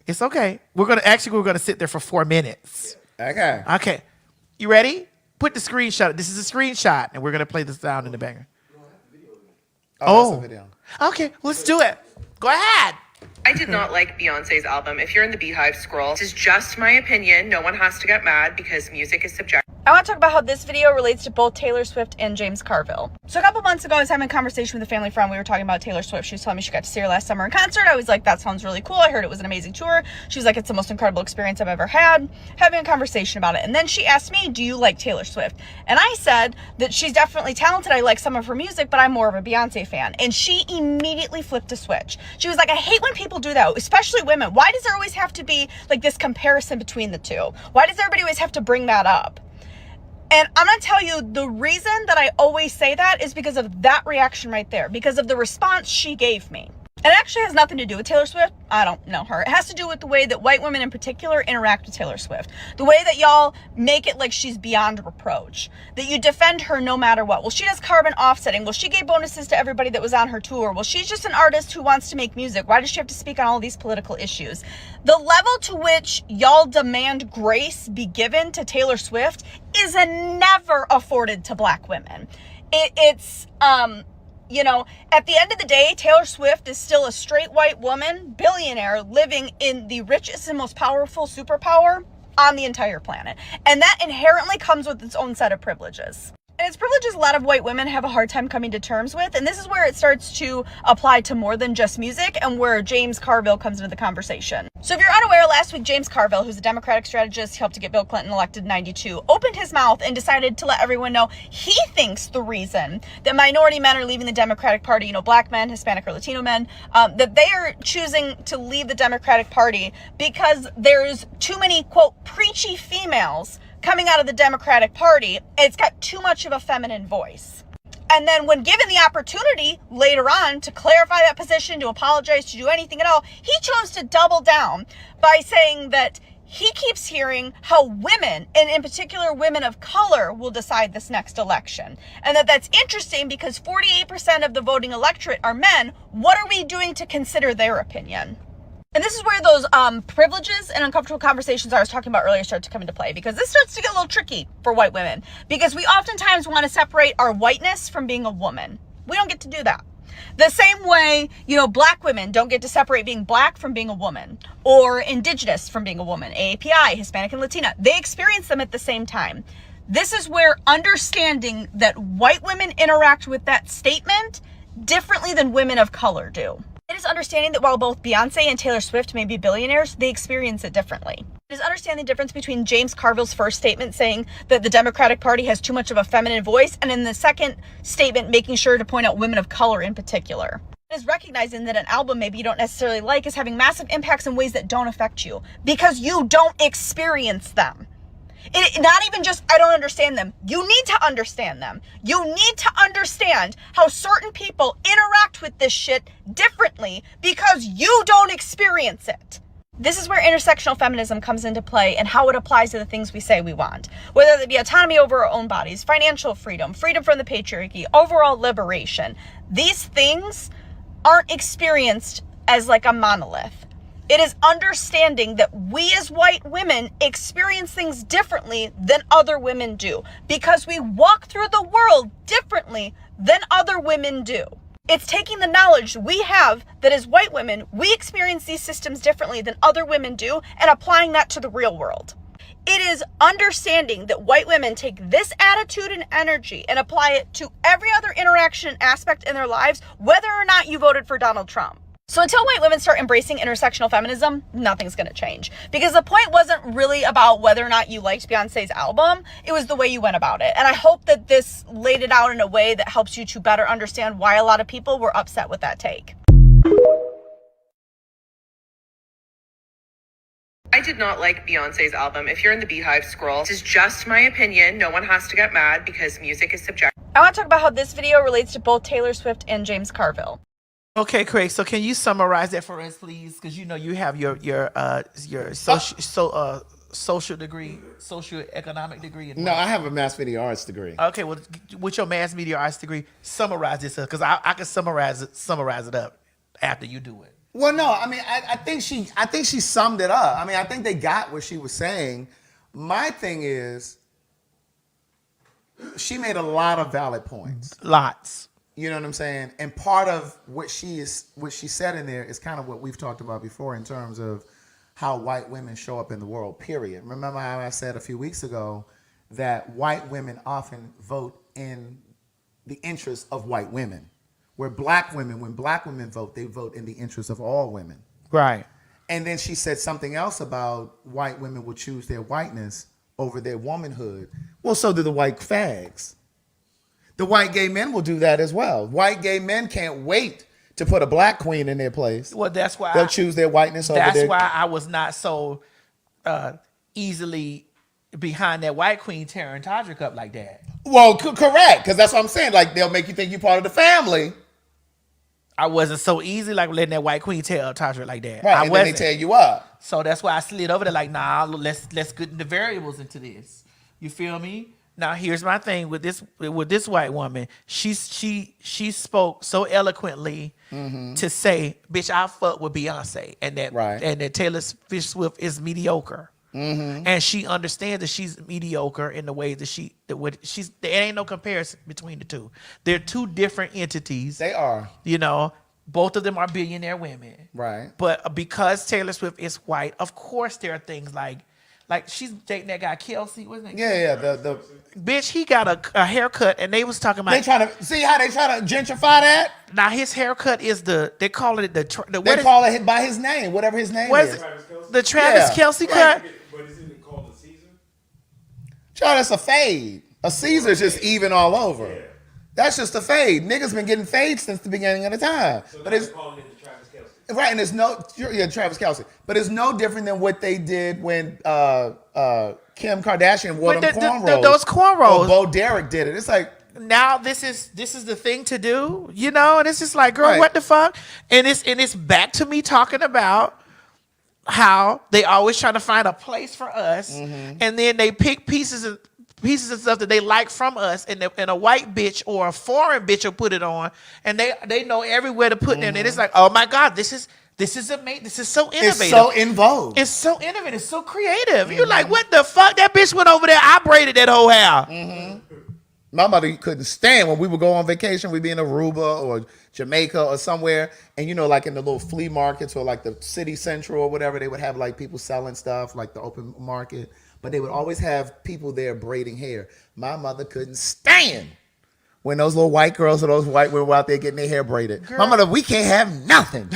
It's okay. We're gonna sit there for 4 minutes. Okay. Okay. You ready? Put the screenshot. This is a screenshot, and we're gonna play the sound in the banger. Oh, that's a video. Okay, let's do it. Go ahead. I did not like Beyonce's album. If you're in the Beehive, scroll. This is just my opinion. No one has to get mad because music is subjective. I want to talk about how this video relates to both Taylor Swift and James Carville. So a couple months ago, I was having a conversation with a family friend. We were talking about Taylor Swift. She was telling me she got to see her last summer in concert. I was like, that sounds really cool. I heard it was an amazing tour. She was like, it's the most incredible experience I've ever had. Having a conversation about it. And then she asked me, do you like Taylor Swift? And I said that she's definitely talented. I like some of her music, but I'm more of a Beyonce fan. And she immediately flipped a switch. She was like, I hate when people do that, especially women. Why does there always have to be like this comparison between the two? Why does everybody always have to bring that up? And I'm going to tell you, the reason that I always say that is because of that reaction right there, because of the response she gave me. And it actually has nothing to do with Taylor Swift. I don't know her. It has to do with the way that white women in particular interact with Taylor Swift. The way that y'all make it like she's beyond reproach. That you defend her no matter what. Well, she does carbon offsetting. Well, she gave bonuses to everybody that was on her tour. Well, she's just an artist who wants to make music. Why does she have to speak on all these political issues? The level to which y'all demand grace be given to Taylor Swift is never afforded to black women. You know, at the end of the day, Taylor Swift is still a straight white woman, billionaire, living in the richest and most powerful superpower on the entire planet. And that inherently comes with its own set of privileges. And it's privileges a lot of white women have a hard time coming to terms with. And this is where it starts to apply to more than just music and where James Carville comes into the conversation. So if you're unaware, last week, James Carville, who's a Democratic strategist, helped to get Bill Clinton elected in 92, opened his mouth and decided to let everyone know he thinks the reason that minority men are leaving the Democratic Party, you know, black men, Hispanic or Latino men, that they are choosing to leave the Democratic Party because there's too many, quote, preachy females coming out of the Democratic Party. It's got too much of a feminine voice. And then when given the opportunity later on to clarify that position, to apologize, to do anything at all, he chose to double down by saying that he keeps hearing how women, and in particular women of color, will decide this next election. And that's interesting because 48% of the voting electorate are men. What are we doing to consider their opinion? And this is where those privileges and uncomfortable conversations I was talking about earlier start to come into play, because this starts to get a little tricky for white women, because we oftentimes want to separate our whiteness from being a woman. We don't get to do that. The same way, you know, black women don't get to separate being black from being a woman, or indigenous from being a woman, AAPI, Hispanic and Latina. They experience them at the same time. This is where understanding that white women interact with that statement differently than women of color do. It is understanding that while both Beyonce and Taylor Swift may be billionaires, they experience it differently. It is understanding the difference between James Carville's first statement saying that the Democratic Party has too much of a feminine voice, and in the second statement making sure to point out women of color in particular. It is recognizing that an album maybe you don't necessarily like is having massive impacts in ways that don't affect you because you don't experience them. Not even just, I don't understand them. You need to understand them. You need to understand how certain people interact with this shit differently because you don't experience it. This is where intersectional feminism comes into play and how it applies to the things we say we want. Whether it be autonomy over our own bodies, financial freedom, freedom from the patriarchy, overall liberation. These things aren't experienced as like a monolith. It is understanding that we as white women experience things differently than other women do because we walk through the world differently than other women do. It's taking the knowledge we have that as white women, we experience these systems differently than other women do and applying that to the real world. It is understanding that white women take this attitude and energy and apply it to every other interaction and aspect in their lives, whether or not you voted for Donald Trump. So until white women start embracing intersectional feminism, nothing's going to change. Because the point wasn't really about whether or not you liked Beyonce's album. It was the way you went about it. And I hope that this laid it out in a way that helps you to better understand why a lot of people were upset with that take. I did not like Beyonce's album. If you're in the Beehive, scroll. This is just my opinion. No one has to get mad because music is subjective. I want to talk about how this video relates to both Taylor Swift and James Carville. Okay, Craig. So can you summarize that for us, please? Because you know you have your social degree, socioeconomic degree. No, I have a mass media arts degree. Okay, well, with your mass media arts degree, summarize this because I can summarize it up after you do it. Well, no, I mean, I think she summed it up. I mean, I think they got what she was saying. My thing is, she made a lot of valid points. Lots. You know what I'm saying? And part of what she said in there is kind of what we've talked about before in terms of how white women show up in the world, period. Remember how I said a few weeks ago that white women often vote in the interest of white women. When black women vote, they vote in the interest of all women. Right. And then she said something else about white women will choose their whiteness over their womanhood. Well, so do the white fags. The white gay men will do that as well. White gay men can't wait to put a black queen in their place. Well, that's why they'll choose their whiteness over their... That's why I was not so easily behind that white queen tearing Todrick up like that. Well, correct, because that's what I'm saying. Like, they'll make you think you're part of the family. I wasn't so easy like letting that white queen tear up Todrick like that. Right, and then they tear you up. So that's why I slid over there like, nah, let's get the variables into this. You feel me? Now here's my thing with this white woman. She spoke so eloquently to say, "Bitch, I fuck with Beyonce," and that Taylor Swift is mediocre. And she understands that she's mediocre in the way that there ain't no comparison between the two. They're two different entities. They are. You know, both of them are billionaire women. Right. But because Taylor Swift is white, of course there are things like she's dating that guy Kelsey, wasn't it? Yeah. The bitch, he got a haircut, and they was talking about. They trying to see how they try to gentrify that. Now his haircut is they call it they call it by his name, whatever his name is. The Travis Kelsey cut. But isn't it called a Caesar? Child, that's a fade. A Caesar's just even all over. Yeah. That's just a fade. Niggas been getting fades since the beginning of the time. So but it's calling it the Travis Kelsey. Right, and it's Travis Kelsey. But it's no different than what they did when Kim Kardashian wore them cornrows. Those cornrows. Or Bo Derek did it. It's like, now this is the thing to do, you know, and it's just like, girl, what the fuck? And it's back to me talking about how they always trying to find a place for us, and then they pick pieces of stuff that they like from us, and a white bitch or a foreign bitch will put it on, and they know everywhere to put them. And it's like, oh my God, this is amazing. This is so innovative. It's so in vogue. It's so innovative. It's so creative. You're like, what the fuck? That bitch went over there. I braided that whole hair. My mother couldn't stand when we would go on vacation. We'd be in Aruba or Jamaica or somewhere. And, you know, like in the little flea markets or like the city central or whatever, they would have like people selling stuff, like the open market. But they would always have people there braiding hair. My mother couldn't stand when those little white girls or those white women were out there getting their hair braided. Girl. My mother, we can't have nothing.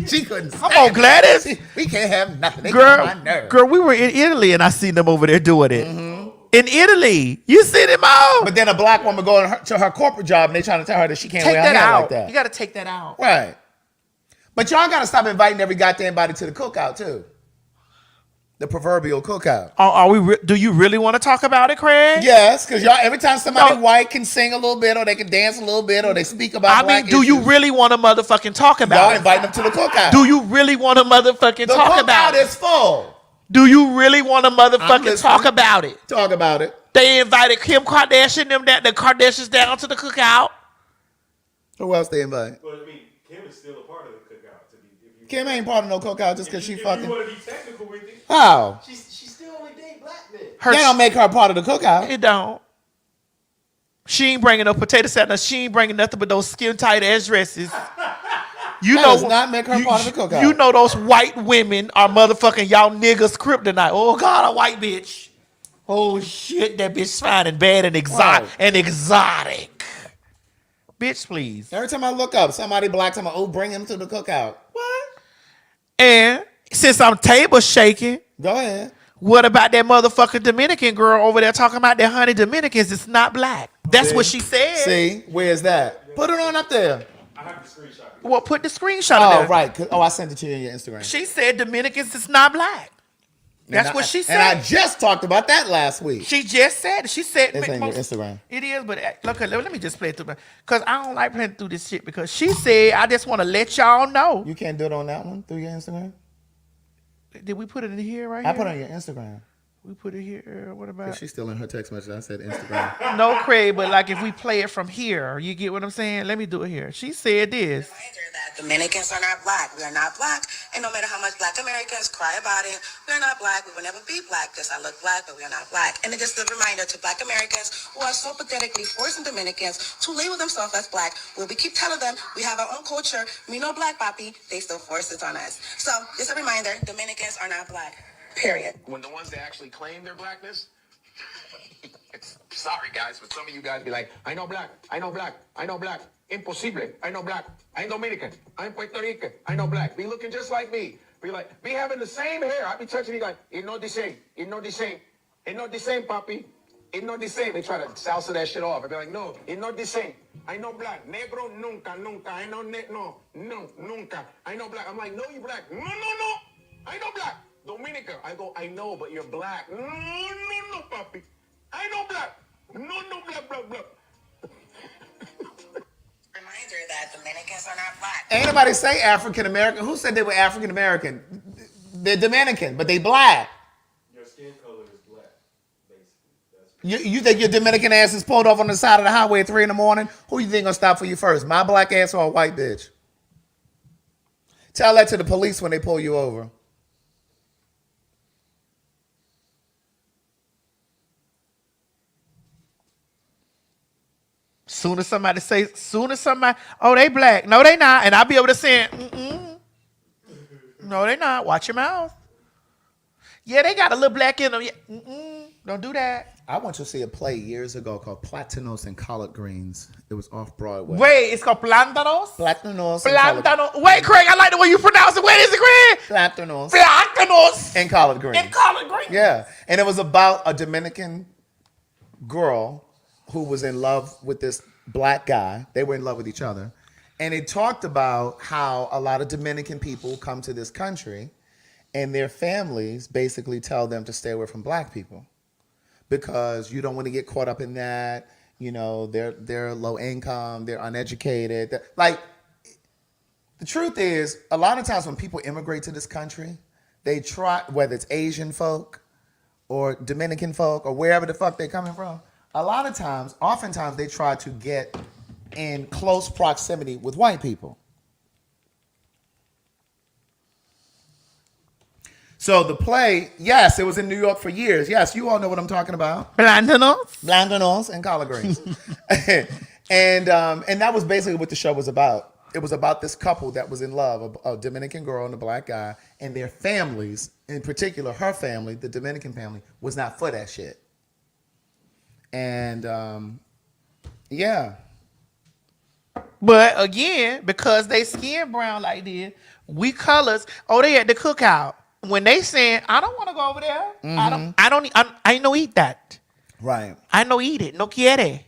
She couldn't stand. Come on, Gladys. We can't have nothing. They get on my nerves. Girl, we were in Italy and I seen them over there doing it. In Italy, you see them all. But then a black woman going to her corporate job and they trying to tell her that she can't wear her hair like that. You got to take that out. Right. But y'all got to stop inviting every goddamn body to the cookout too. The proverbial cookout. Do you really want to talk about it, Craig? Yes, because y'all every time somebody white can sing a little bit or they can dance a little bit or they speak about black do you really want to motherfucking talk about y'all it? Invite them to the cookout. Do you really want to motherfucking talk about it? The cookout is full. Do you really want to motherfucking talk about it? Talk about it. They invited Kim Kardashian, the Kardashians down to the cookout. Who else they invite? Well, I mean, Kim is still a part of the cookout. Kim ain't part of no cookout just because she fucking. If you want to be technical with it. How? She still only date black men. That don't make her part of the cookout. It don't. She ain't bringing no potato salad. She ain't bringing nothing but those skin tight ass dresses. You that does not make her part of the cookout. You know those white women are motherfucking y'all niggas kryptonite. Oh God, a white bitch. Oh shit, that bitch fine and bad and exotic. Bitch, please. Every time I look up, somebody black, bring him to the cookout. What? And since I'm table shaking, go ahead. What about that motherfucking Dominican girl over there talking about that honey Dominicans? It's not black. That's what she said. See, where's that? Put it on up there. I have the screenshot. Well, put the screenshot of that. Oh, right. Oh, I sent it to you on your Instagram. She said Dominicans is not black. That's what she said. And I just talked about that last week. She just said it. She said it's on your Instagram. It is, but look, let me just play it through. Because I don't like playing through this shit because she said, I just want to let y'all know. You can't do it on that one through your Instagram? Did we put it in here right here? I put it on your Instagram. We put it here. What about? She's still in her text message. I said Instagram. No, Craig, but like if we play it from here, you get what I'm saying? Let me do it here. She said this. That Dominicans are not black. We are not black. And no matter how much black Americans cry about it, we are not black. We will never be black. Yes, I look black, but we are not black. And it's just a reminder to black Americans who are so pathetically forcing Dominicans to label themselves as black. When we keep telling them we have our own culture, we know black, papi, they still force it on us. So just a reminder, Dominicans are not black. Period. When the ones that actually claim their blackness, sorry guys, but some of you guys be like, I know black, I know black, I know black. Impossible, I know black. I'm Dominican, I'm Puerto Rican, I know black. Be looking just like me. Be like, be having the same hair. I be touching you like, it's not the same, it's not the same. It's not the same, papi. It's not the same. They try to salsa that shit off. I be like, no, it's not the same. I know black. Negro, nunca, nunca. I know no, nunca. I know black. I'm like, no, you black. No. I know black. Dominican. I go, I know, but you're black. No, papi. I know black. No, black. Reminder that Dominicans are not black. Ain't nobody say African American. Who said they were African American? They're Dominican, but they black. Your skin color is black, basically. You think your Dominican ass is pulled off on the side of the highway at 3 in the morning? Who you think gonna stop for you first? My black ass or a white bitch? Tell that to the police when they pull you over. Soon as somebody, oh, they black. No, they not. And I'll be able to say, no, they not. Watch your mouth. Yeah, they got a little black in them. Yeah. Don't do that. I went to see a play years ago called Platanos and Collard Greens. It was off Broadway. Wait, it's called Plantanos? Platanos. Plantanos. Wait, Craig, I like the way you pronounce it. Where is it, Craig? Platanos. Platanos. And Collard Greens. And Collard Greens. Yeah. And it was about a Dominican girl who was in love with this black guy. They were in love with each other. And it talked about how a lot of Dominican people come to this country and their families basically tell them to stay away from black people because you don't want to get caught up in that. You know, they're low income, they're uneducated. Like, the truth is, a lot of times when people immigrate to this country, they try, whether it's Asian folk or Dominican folk or wherever the fuck they're coming from, oftentimes they try to get in close proximity with white people. So the play, yes, it was in New York for years. Yes, you all know what I'm talking about. Plantanos and collard greens. and that was basically what the show was about. It was about this couple that was in love, a Dominican girl and a black guy, and their families, in particular her family, the Dominican family, was not for that shit. And yeah. But again, because they skin brown like this, we colors, they at the cookout. When they saying, I don't want to go over there. Mm-hmm. I no eat that. Right. I no eat it. No quiere.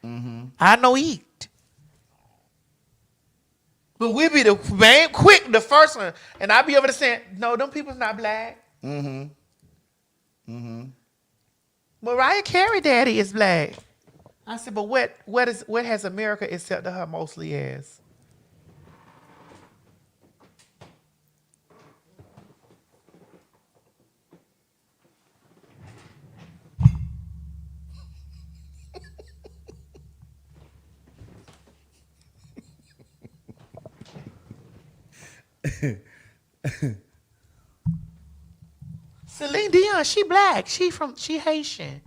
Mm-hmm. I no eat. But we be the man quick, the first one. And I be over there saying, no, them people's not black. Mm-hmm. Mm-hmm. Mariah Carey daddy is black. I said, but what has America accepted her mostly as? Celine Dion, she black. She Haitian.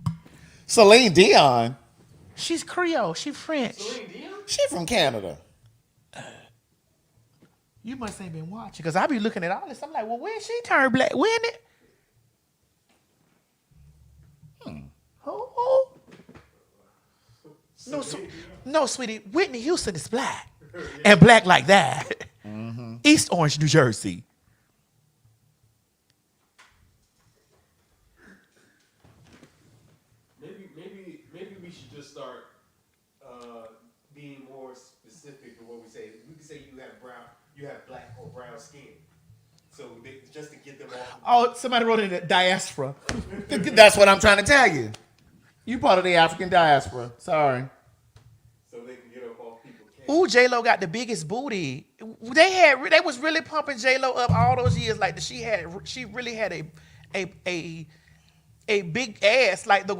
Celine Dion? She's Creole. She French. Celine Dion? She from Canada. You must ain't been watching because I be looking at all this. I'm like, well, when she turned black? When it? Who? No, sweetie. Whitney Houston is black. And black like that. Mm-hmm. East Orange, New Jersey. Maybe we should just start being more specific to what we say. We can say you have black or brown skin. So just to get them off. Oh, somebody wrote in the diaspora. That's what I'm trying to tell you. You part of the African diaspora. Sorry. So they can get up off people. Ooh, J-Lo got the biggest booty. They was really pumping J-Lo up all those years. Like she really had a big ass like the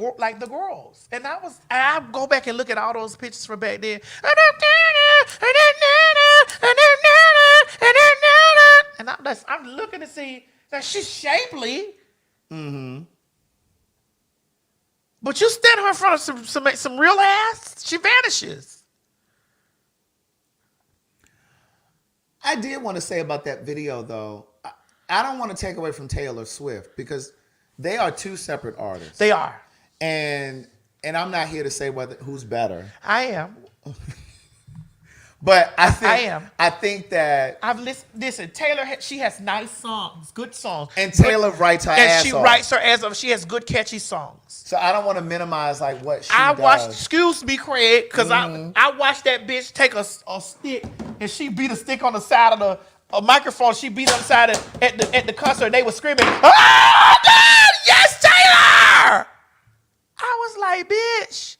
girls. And I go back and look at all those pictures from back then. And I'm looking to see that she's shapely. Mm-hmm. But you stand her in front of some real ass, she vanishes. I did want to say about that video, though, I don't want to take away from Taylor Swift because they are two separate artists. They are. And I'm not here to say who's better. I am. But I think that I've listened. Listen, Taylor, she has nice songs, good songs, and Taylor writes her ass off. She writes her ass off. She has good, catchy songs. So I don't want to minimize like what she does. Excuse me, Craig, because I watched that bitch take a stick and she beat a stick on the side a microphone. She beat upside at the concert. They were screaming, "Oh God, yes, Taylor!" I was like, bitch.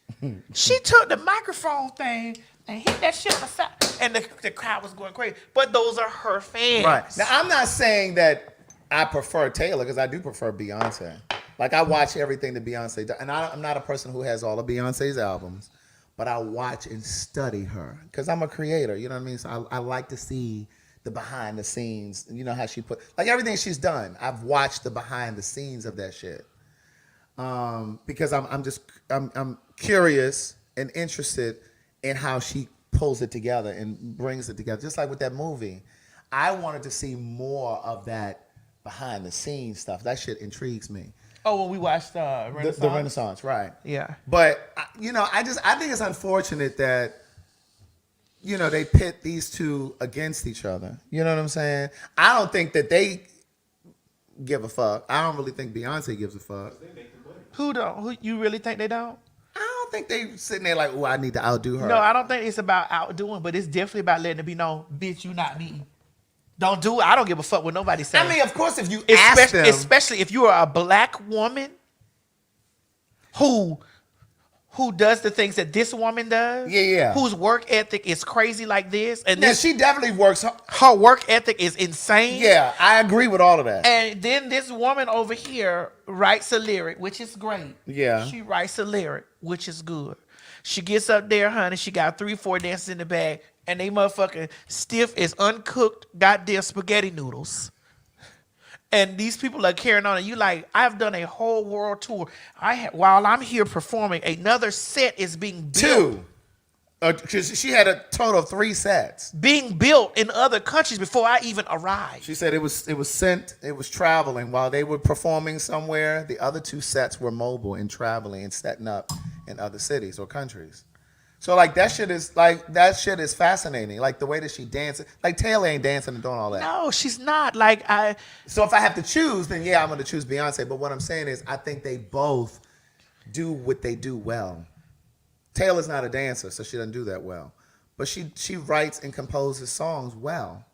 She took the microphone thing and hit that shit on the side, and the crowd was going crazy. But those are her fans. Right. Now, I'm not saying that I prefer Taylor, because I do prefer Beyonce. Like, I watch everything that Beyonce does. And I'm not a person who has all of Beyonce's albums, but I watch and study her because I'm a creator. You know what I mean? So I like to see the behind the scenes. You know how she put, like, everything she's done. I've watched the behind the scenes of that shit. Because I'm curious and interested in how she pulls it together and brings it together. Just like with that movie, I wanted to see more of that behind the scenes stuff. That shit intrigues me. Oh, when we watched Renaissance? The Renaissance, right. Yeah. But, I think it's unfortunate that, they pit these two against each other. You know what I'm saying? I don't think that they give a fuck. I don't really think Beyonce gives a fuck. Who don't? Who you really think they don't? I don't think they sitting there like, oh, I need to outdo her. No, I don't think it's about outdoing, but it's definitely about letting it be known, bitch, you not me. Don't do it. I don't give a fuck what nobody says. I mean, of course, if you ask them. Especially if you are a black woman who does the things that this woman does. Yeah. Whose work ethic is crazy like this. And yeah, she definitely works. Her work ethic is insane. Yeah, I agree with all of that. And then this woman over here writes a lyric, which is great. Yeah. She writes a lyric, which is good. She gets up there, honey. She got 3-4 dances in the bag. And they motherfucking stiff as uncooked goddamn spaghetti noodles. And these people are carrying on. And you like, I've done a whole world tour. While I'm here performing, another set is being built. 2. Because she had a total of 3 sets. Being built in other countries before I even arrived. She said it was traveling. While they were performing somewhere, the other 2 sets were mobile and traveling and setting up in other cities or countries. So like that shit is fascinating. Like the way that she dances. Like Taylor ain't dancing and doing all that. No, she's not. So if I have to choose, then yeah, I'm gonna choose Beyonce. But what I'm saying is I think they both do what they do well. Taylor's not a dancer, so she doesn't do that well. But she writes and composes songs well.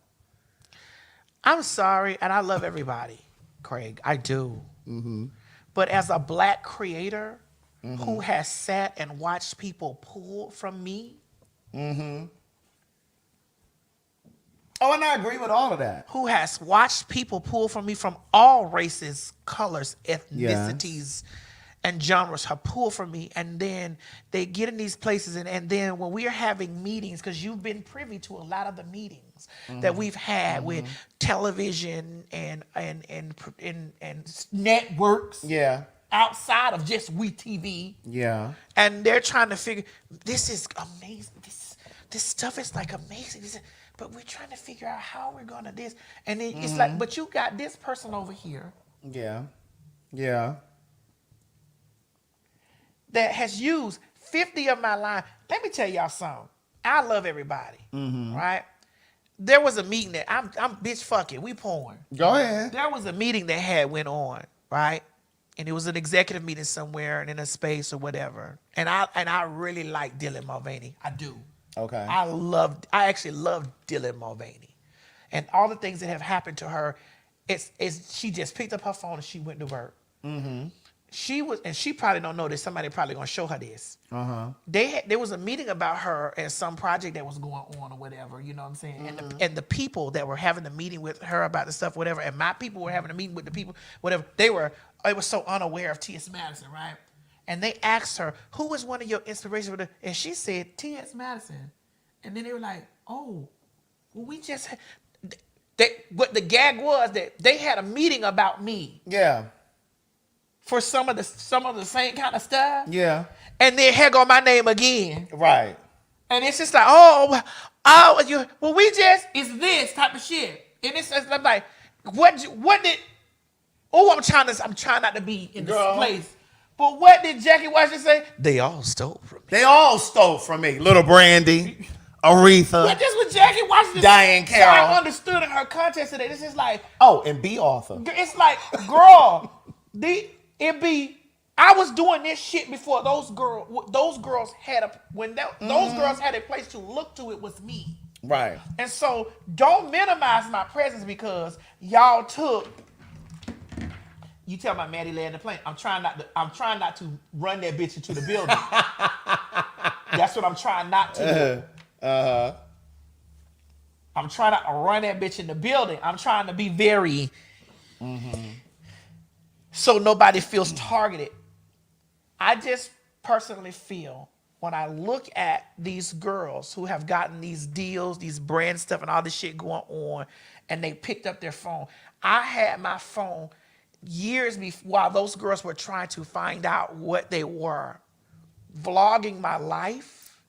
I'm sorry, and I love everybody, Craig. I do. Mm-hmm. But as a black creator, who has sat and watched people pull from me. Mm-hmm. Oh, and I agree with all of that. Who has watched people pull from me from all races, colors, ethnicities, and genres have pulled from me. And then they get in these places. And then when we're having meetings, because you've been privy to a lot of the meetings that we've had with television and networks. Yeah. Outside of just WeTV. Yeah. And they're trying to figure, this is amazing. This stuff is like amazing. But we're trying to figure out how we're going to this. And then it's like, but you got this person over here. Yeah. Yeah. That has used 50 of my lines. Let me tell y'all something. I love everybody. Right? There was a meeting that I'm bitch fuck it. We porn. Go ahead. There was a meeting that went on, right? And it was an executive meeting somewhere and in a space or whatever. And I really like Dylan Mulvaney. I do. Okay. I actually love Dylan Mulvaney. And all the things that have happened to her, it's she just picked up her phone and she went to work. Mm-hmm. She probably don't know this. Somebody probably gonna show her this. There was a meeting about her and some project that was going on or whatever. You know what I'm saying? And the people that were having the meeting with her about the stuff, whatever. And my people were having a meeting with the people, whatever. They were so unaware of T.S. Madison, right? And they asked her, "Who was one of your inspirations?" And she said T.S. Madison. And then they were like, "Oh, well, we just." But the gag was that they had a meeting about me. Yeah. For some of the same kind of stuff. Yeah. And then here go my name again. Right. And it's just like, it's this type of shit. And it's just like, I'm trying not to be in this place. But what did Jackie Washington say? They all stole from me. They all stole from me. Little Brandy, Aretha. But this was Jackie Washington. Diane Carroll. So I understood in her context today. This is like, and B. Arthur. It's like, girl, I was doing this shit before those girls had a place to look to. It was me. Right. And so don't minimize my presence because y'all took. You tell my Maddie land the plane. I'm trying not to run that bitch into the building. That's what I'm trying not to do. I'm trying not to run that bitch in the building. I'm trying to be very so nobody feels targeted. I just personally feel when I look at these girls who have gotten these deals, these brand stuff and all this shit going on, and they picked up their phone. I had my phone years before while those girls were trying to find out what they were, vlogging my life,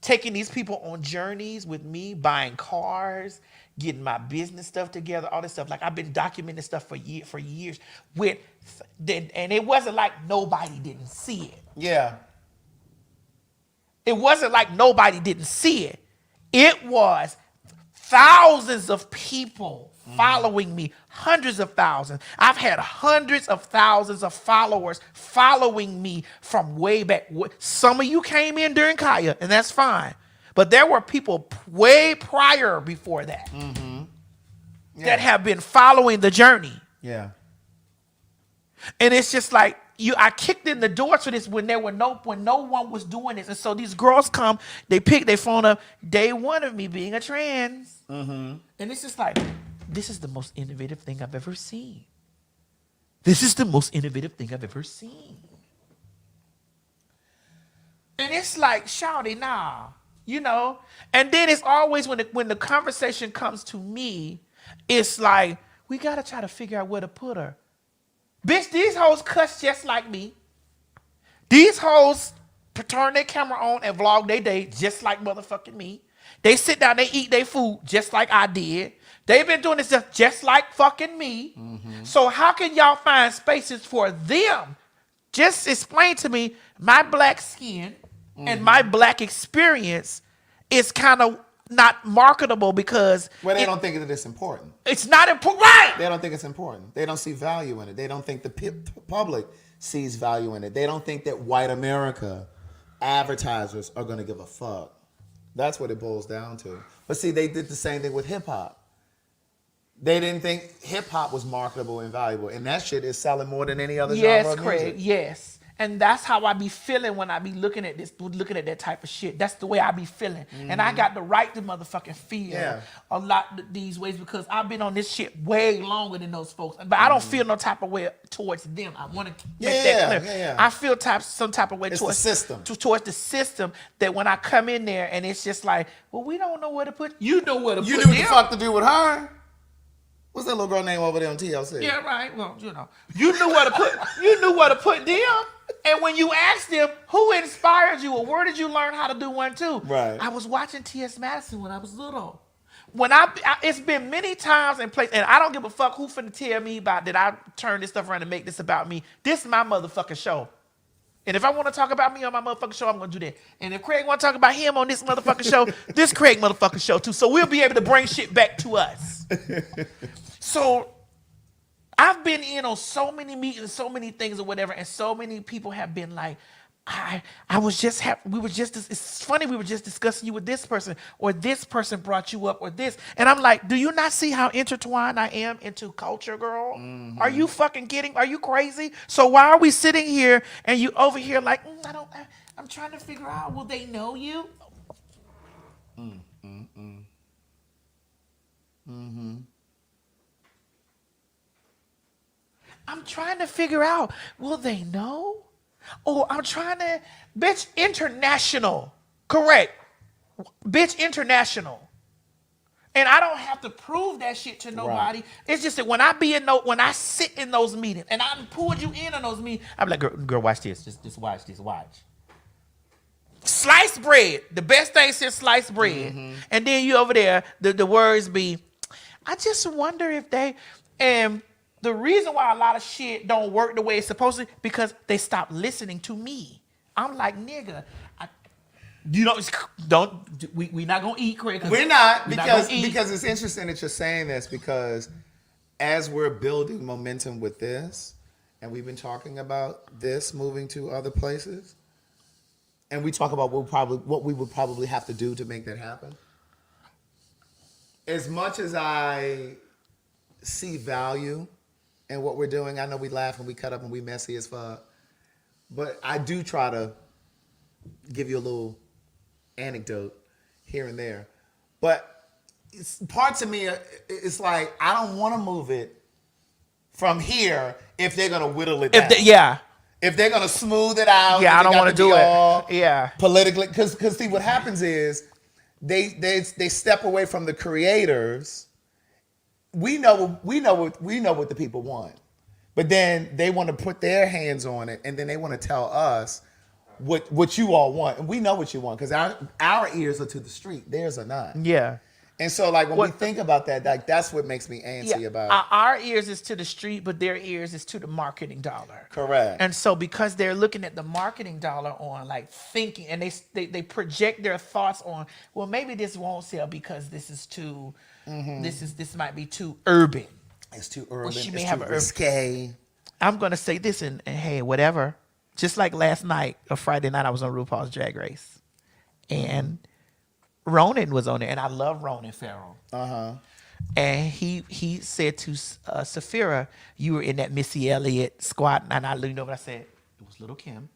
taking these people on journeys with me, buying cars, getting my business stuff together, all this stuff. Like I've been documenting stuff for years. And it wasn't like nobody didn't see it. Yeah. It wasn't like nobody didn't see it. It was thousands of people following me, hundreds of thousands. I've had hundreds of thousands of followers following me from way back. Some of you came in during Kaya, and that's fine. But there were people way prior before that that have been following the journey. Yeah. And it's just like I kicked in the door to this when no one was doing this. And so these girls come, they pick their phone up, day one of me being a trans. And it's just like, this is the most innovative thing I've ever seen. This is the most innovative thing I've ever seen. And it's like, shawty, nah, you know? And then it's always when the conversation comes to me, it's like, we gotta try to figure out where to put her. Bitch, these hoes cuss just like me. These hoes turn their camera on and vlog their day just like motherfucking me. They sit down, they eat their food just like I did. They've been doing this stuff just like fucking me. So how can y'all find spaces for them? Just explain to me, my black skin and my black experience is kind of not marketable because they don't think that it's important. It's not important, right? They don't think it's important. They don't see value in it. They don't think the public sees value in it. They don't think that white America advertisers are going to give a fuck. That's what it boils down to. But see, they did the same thing with hip hop. They didn't think hip hop was marketable and valuable, and that shit is selling more than any other genre of music. Craig, yes. And that's how I be feeling when I be looking at that type of shit. That's the way I be feeling. And I got the right to motherfucking feel a lot these ways because I've been on this shit way longer than those folks. But I don't feel no type of way towards them. I want to make that clear. Yeah. I feel some type of way towards the system. Towards the system that when I come in there and it's just like, well, we don't know where to put. You know where to put. You knew what the fuck to do with her. What's that little girl name over there on TLC? Yeah, right. Well, you know, you knew where to put. You knew where to put them. And when you asked them, who inspired you or where did you learn how to do one too? Right. I was watching T.S. Madison when I was little. It's been many times and places, and I don't give a fuck who finna tell me about that I turn this stuff around and make this about me. This is my motherfucking show. And if I want to talk about me on my motherfucking show, I'm going to do that. And if Craig want to talk about him on this motherfucking show, this Craig motherfucking show too. So we'll be able to bring shit back to us. So I've been in on so many meetings, so many things or whatever, and so many people have been like, it's funny, we were just discussing you with this person, or this person brought you up, or this. And I'm like, do you not see how intertwined I am into culture, girl? Are you fucking kidding? Are you crazy? So why are we sitting here and you over here like, I'm trying to figure out, will they know you? I'm trying to figure out, will they know? Oh, I'm trying to, bitch, international. Correct. Bitch, international. And I don't have to prove that shit to nobody. Right. It's just that when I sit in those meetings and I pulled you in on those meetings, I'm like, girl, watch this. Just watch this. Watch. Sliced bread. The best thing since sliced bread. And then you over there, the words be, I just wonder if they, and the reason why a lot of shit don't work the way it's supposed to, because they stop listening to me. I'm like, nigga, we not gonna eat, Craig. We're not, because it's interesting that you're saying this, because as we're building momentum with this, and we've been talking about this moving to other places, and we talk about what we would probably have to do to make that happen. As much as I see value in what we're doing, I know we laugh and we cut up and we messy as fuck, but I do try to give you a little anecdote here and there. But parts of me, it's like I don't want to move it from here if they're gonna whittle it down. If they're gonna smooth it out. Yeah, I don't want to do it. Yeah, politically, because see what happens is they step away from the creators. We know what the people want, but then they want to put their hands on it, and then they want to tell us what you all want, and we know what you want because our ears are to the street, theirs are not. Yeah. And so, like, when we think about that, like, that's what makes me antsy about it. Our ears is to the street, but their ears is to the marketing dollar. Correct. And so, because they're looking at the marketing dollar on, like, thinking, and they project their thoughts on, well, maybe this won't sell because this is too, this might be too urban. It's too urban. Or she may it's have too an risque. I'm gonna say this, and hey, whatever. Just like last night, a Friday night, I was on RuPaul's Drag Race, and Ronan was on there, and I love Ronan Farrell. And he said to Saphira, "You were in that Missy Elliott squad," and I leaned over and I said, "It was Little Kim."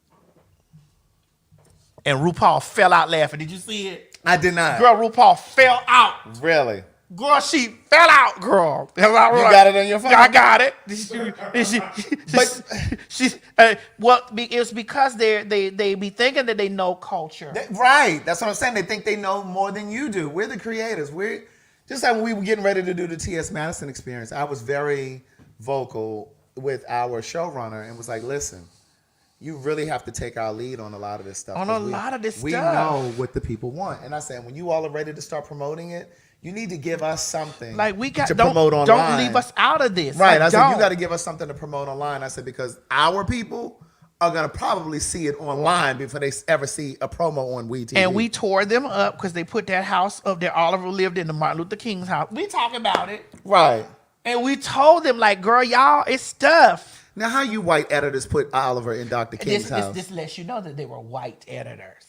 And RuPaul fell out laughing. Did you see it? I did not. Girl, RuPaul fell out. Really? Girl, she fell out, girl. You got it on your phone? I got it. Well, it's because they be thinking that they know culture. Right. That's what I'm saying. They think they know more than you do. We're the creators. We're just like when we were getting ready to do the T.S. Madison experience, I was very vocal with our showrunner and was like, listen, you really have to take our lead on a lot of this stuff. We know what the people want. And I said, when you all are ready to start promoting it, you need to give us something to promote online. Don't leave us out of this. Right. I said, you got to give us something to promote online. I said, because our people are going to probably see it online before they ever see a promo on WeTV. And we tore them up because they put that house of their Oliver lived in, the Martin Luther King's house. We talking about it. Right. And we told them, like, girl, y'all, it's stuff. Now, how you white editors put Oliver in Dr. King's house? This lets you know that they were white editors.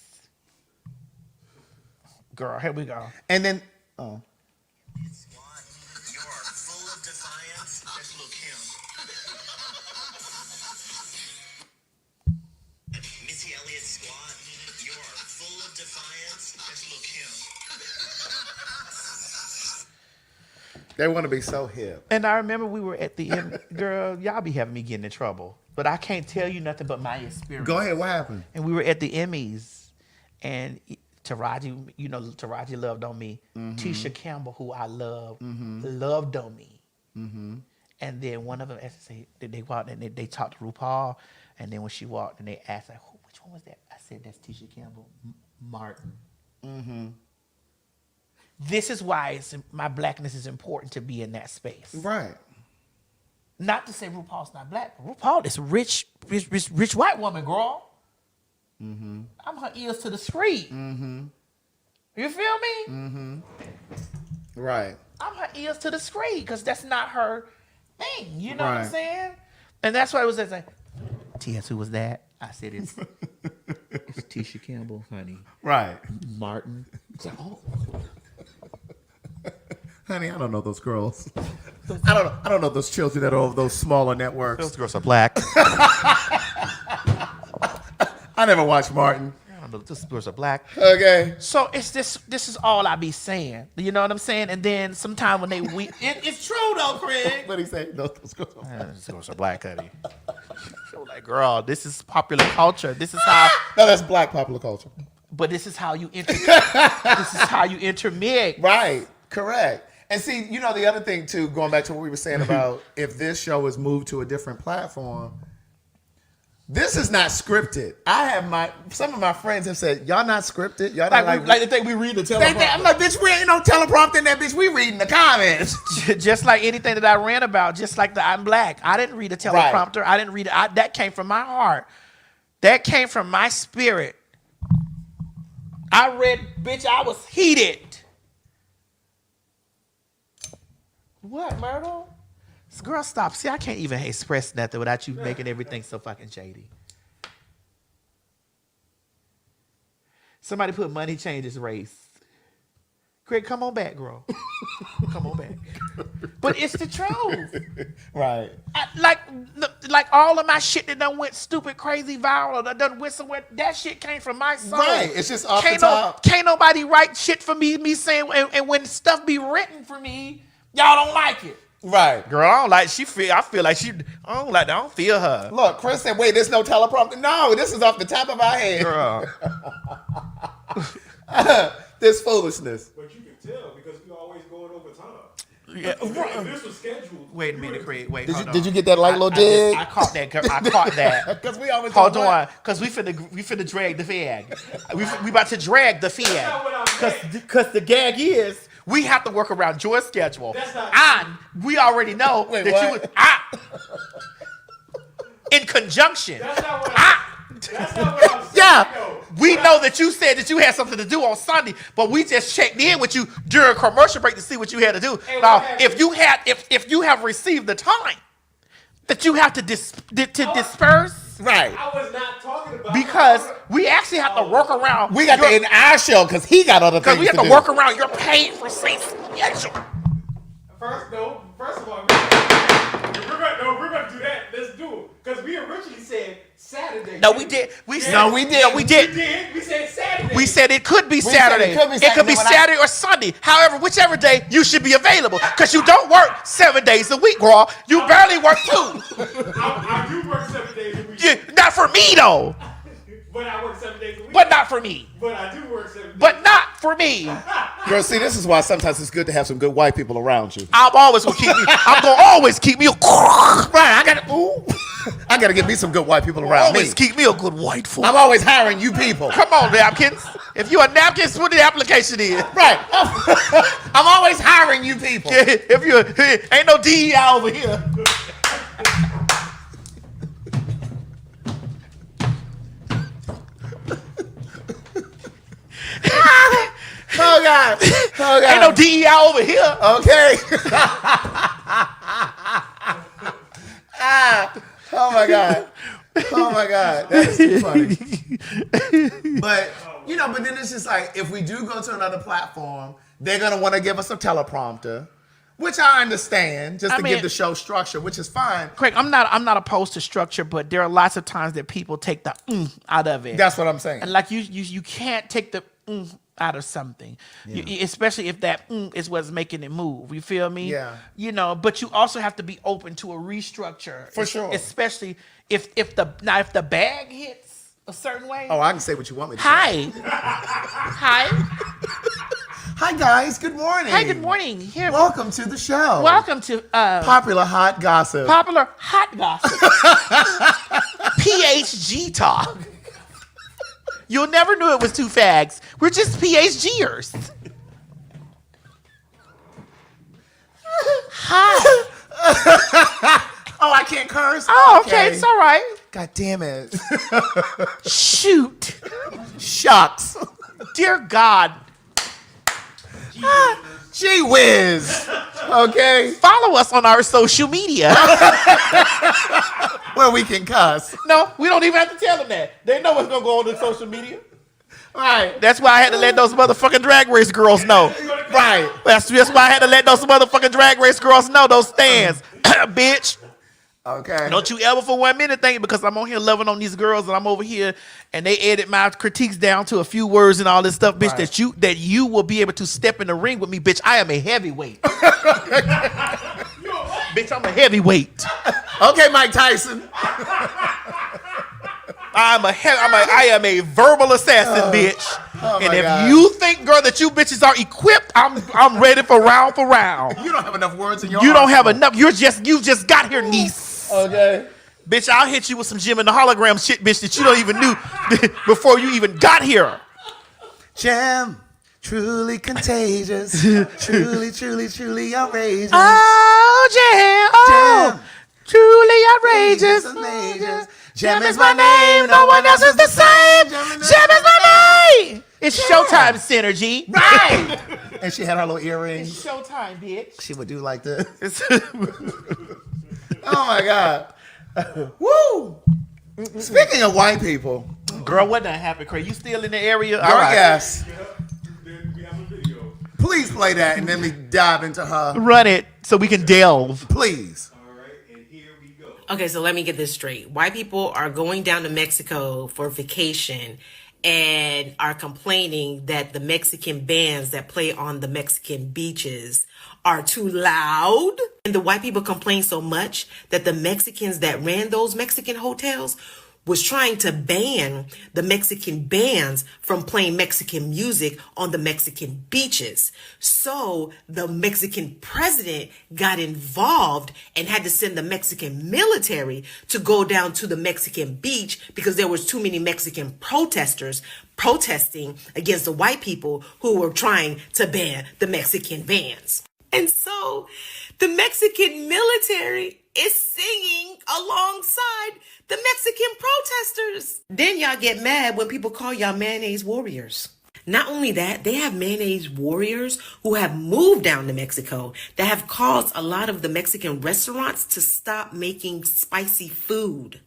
Girl, here we go. And then... Oh. You are full of defiance. That's Lil' Kim. Missy Elliott squad. You are full of defiance. That's Lil' Kim. They want to be so hip. And I remember we were at the end. Girl, y'all be having me getting in trouble. But I can't tell you nothing but my experience. Go ahead. What happened? And we were at the Emmys. And... Taraji, Taraji loved on me. Tisha Campbell, who I love, loved on me. And then one of them, as I say, they walked and they talked to RuPaul. And then when she walked and they asked, like, which one was that? I said, that's Tisha Campbell, Martin. This is why my blackness is important to be in that space. Right. Not to say RuPaul's not black. RuPaul is rich white woman, girl. I'm her ears to the street. You feel me? Right. I'm her ears to the street because that's not her thing. You know what I'm saying? And that's why it was like, T.S., who was that? I said, it's Tisha Campbell, honey. Right. Martin. It's like, oh. Honey, I don't know those girls. I don't know those children that are over those smaller networks. Those girls are black. I never watched Martin. I don't know, those girls are black. Okay. So it's this is all I be saying. You know what I'm saying? And then sometime when it's true though, Craig. What he say? Those girls are black. Those girls are black, honey. So like, girl, this is popular culture. This is how. No, that's black popular culture. But this is how you this is how you intermix. Right. Correct. And see, the other thing too, going back to what we were saying about if this show is moved to a different platform. This is not scripted. Some of my friends have said, y'all not scripted. Y'all not like they think we read the teleprompter. I'm like, bitch, we ain't no teleprompter in that bitch. We reading the comments. Just like anything that I ran about, just like the I'm black. I didn't read a teleprompter. Right. I didn't read it. That came from my heart. That came from my spirit. I read, bitch, I was heated. What, Myrtle? Girl, stop. See, I can't even express nothing without you making everything so fucking shady. Somebody put money changes race. Craig, come on back, girl. Come on back. But it's the truth. Right. Like all of my shit that done went stupid, crazy, viral, or that done went somewhere, that shit came from my soul. Right. It's just off the top. Can't nobody write shit for me saying, and when stuff be written for me, y'all don't like it. Right. Girl, I don't like, I feel like I don't feel her. Look, Chris said, wait, there's no teleprompter. No, this is off the top of our head. Girl. This foolishness. But you can tell because we always going over time. Yeah, If this was scheduled. Wait a minute, Craig. Wait, Did you get that light little dig? I caught that. I caught that. Because we always hold on. Because we finna drag the fag. We about to drag the fag. Because the gag is we have to work around your schedule. And we already know that you was in conjunction. That's not what I'm saying. Yeah. We know that you said that you had something to do on Sunday, but we just checked in with you during commercial break to see what you had to do. Now, if you have received the time that you have to disperse, right? I was not talking about because we actually have to work around. We got to end our show because he got other things. Because we have to work around your paid for schedule. First of all, we're going to do that. Let's do it. Because we originally said Saturday. No, we did. We did. We said Saturday. We said it could be Saturday. It could be Saturday or Sunday. However, whichever day you should be available. Because you don't work 7 days a week, girl. You barely work 2. I do work 7 days a week. Yeah, not for me, though. But I work 7 days a week. But not for me. But I do work 7 days. But not for me. Girl, see, this is why sometimes it's good to have some good white people around you. I'm gonna always keep me. Right, I gotta get me some good white people around me. Always keep me a good white fool. I'm always hiring you people. Come on, napkins. If you a napkins, put the application in. Right. I'm always hiring you people. Yeah, if you ain't no DEI over here. Oh God. Oh God. Ain't no DEI over here. Okay. Oh my God. Oh my God. That is too funny. But but then it's just like if we do go to another platform, they're gonna want to give us a teleprompter, which I understand, just to give the show structure, which is fine. Craig, I'm not opposed to structure, but there are lots of times that people take the out of it. That's what I'm saying. And like you can't take the out of something, especially if that is what's making it move. You feel me? Yeah. But you also have to be open to a restructure for sure, especially if the bag hits a certain way. Oh, I can say what you want me to say. Hi. Hi guys. Good morning. Hi. Good morning. Here. Welcome to the show. Welcome to Popular Hot Gossip. Popular Hot Gossip. PHG talk. You'll never knew it was 2 fags. We're just PhDers. Hi. Oh, I can't curse? Oh, okay. It's all right. God damn it. Shoot. Shucks. Dear God. Gee whiz. Okay. Follow us on our social media. Where we can cuss. No, we don't even have to tell them that. They know what's going to go on the social media. Right. That's why I had to let those motherfucking Drag Race girls know. Right. That's why I had to let those motherfucking Drag Race girls know those stands. Bitch. Okay. Don't you ever for 1 minute think because I'm on here loving on these girls and I'm over here and they edit my critiques down to a few words and all this stuff, bitch, that you will be able to step in the ring with me, bitch. I am a heavyweight. Bitch, I'm a heavyweight. Okay, Mike Tyson. I am a verbal assassin, bitch. And if you think, girl, that you bitches are equipped, I'm ready for round. You don't have enough words in your You don't have enough. You just got here, niece. Okay. Bitch, I'll hit you with some Jim and the hologram shit, bitch, that you don't even knew before you even got here. Jam, truly contagious. Truly, truly, truly outrageous. Oh, Jam. Oh, truly outrageous. Jam is my name. No one else is the same. Jam is my name. It's Showtime synergy. Right. And she had her little earrings. It's Showtime, bitch. She would do like this. Oh, my God. Woo. Speaking of white people, girl, what done happened, Craig? You still in the area? Girl, All right. yes. Please play that and then we dive into her. Run it so we can delve. Please. Okay, so let me get this straight. White people are going down to Mexico for vacation and are complaining that the Mexican bands that play on the Mexican beaches are too loud. And the white people complain so much that the Mexicans that ran those Mexican hotels was trying to ban the Mexican bands from playing Mexican music on the Mexican beaches. So the Mexican president got involved and had to send the Mexican military to go down to the Mexican beach because there was too many Mexican protesters protesting against the white people who were trying to ban the Mexican bands. And so the Mexican military is singing alongside the Mexican protesters. Then y'all get mad when people call y'all mayonnaise warriors. Not only that, they have mayonnaise warriors who have moved down to Mexico that have caused a lot of the Mexican restaurants to stop making spicy food.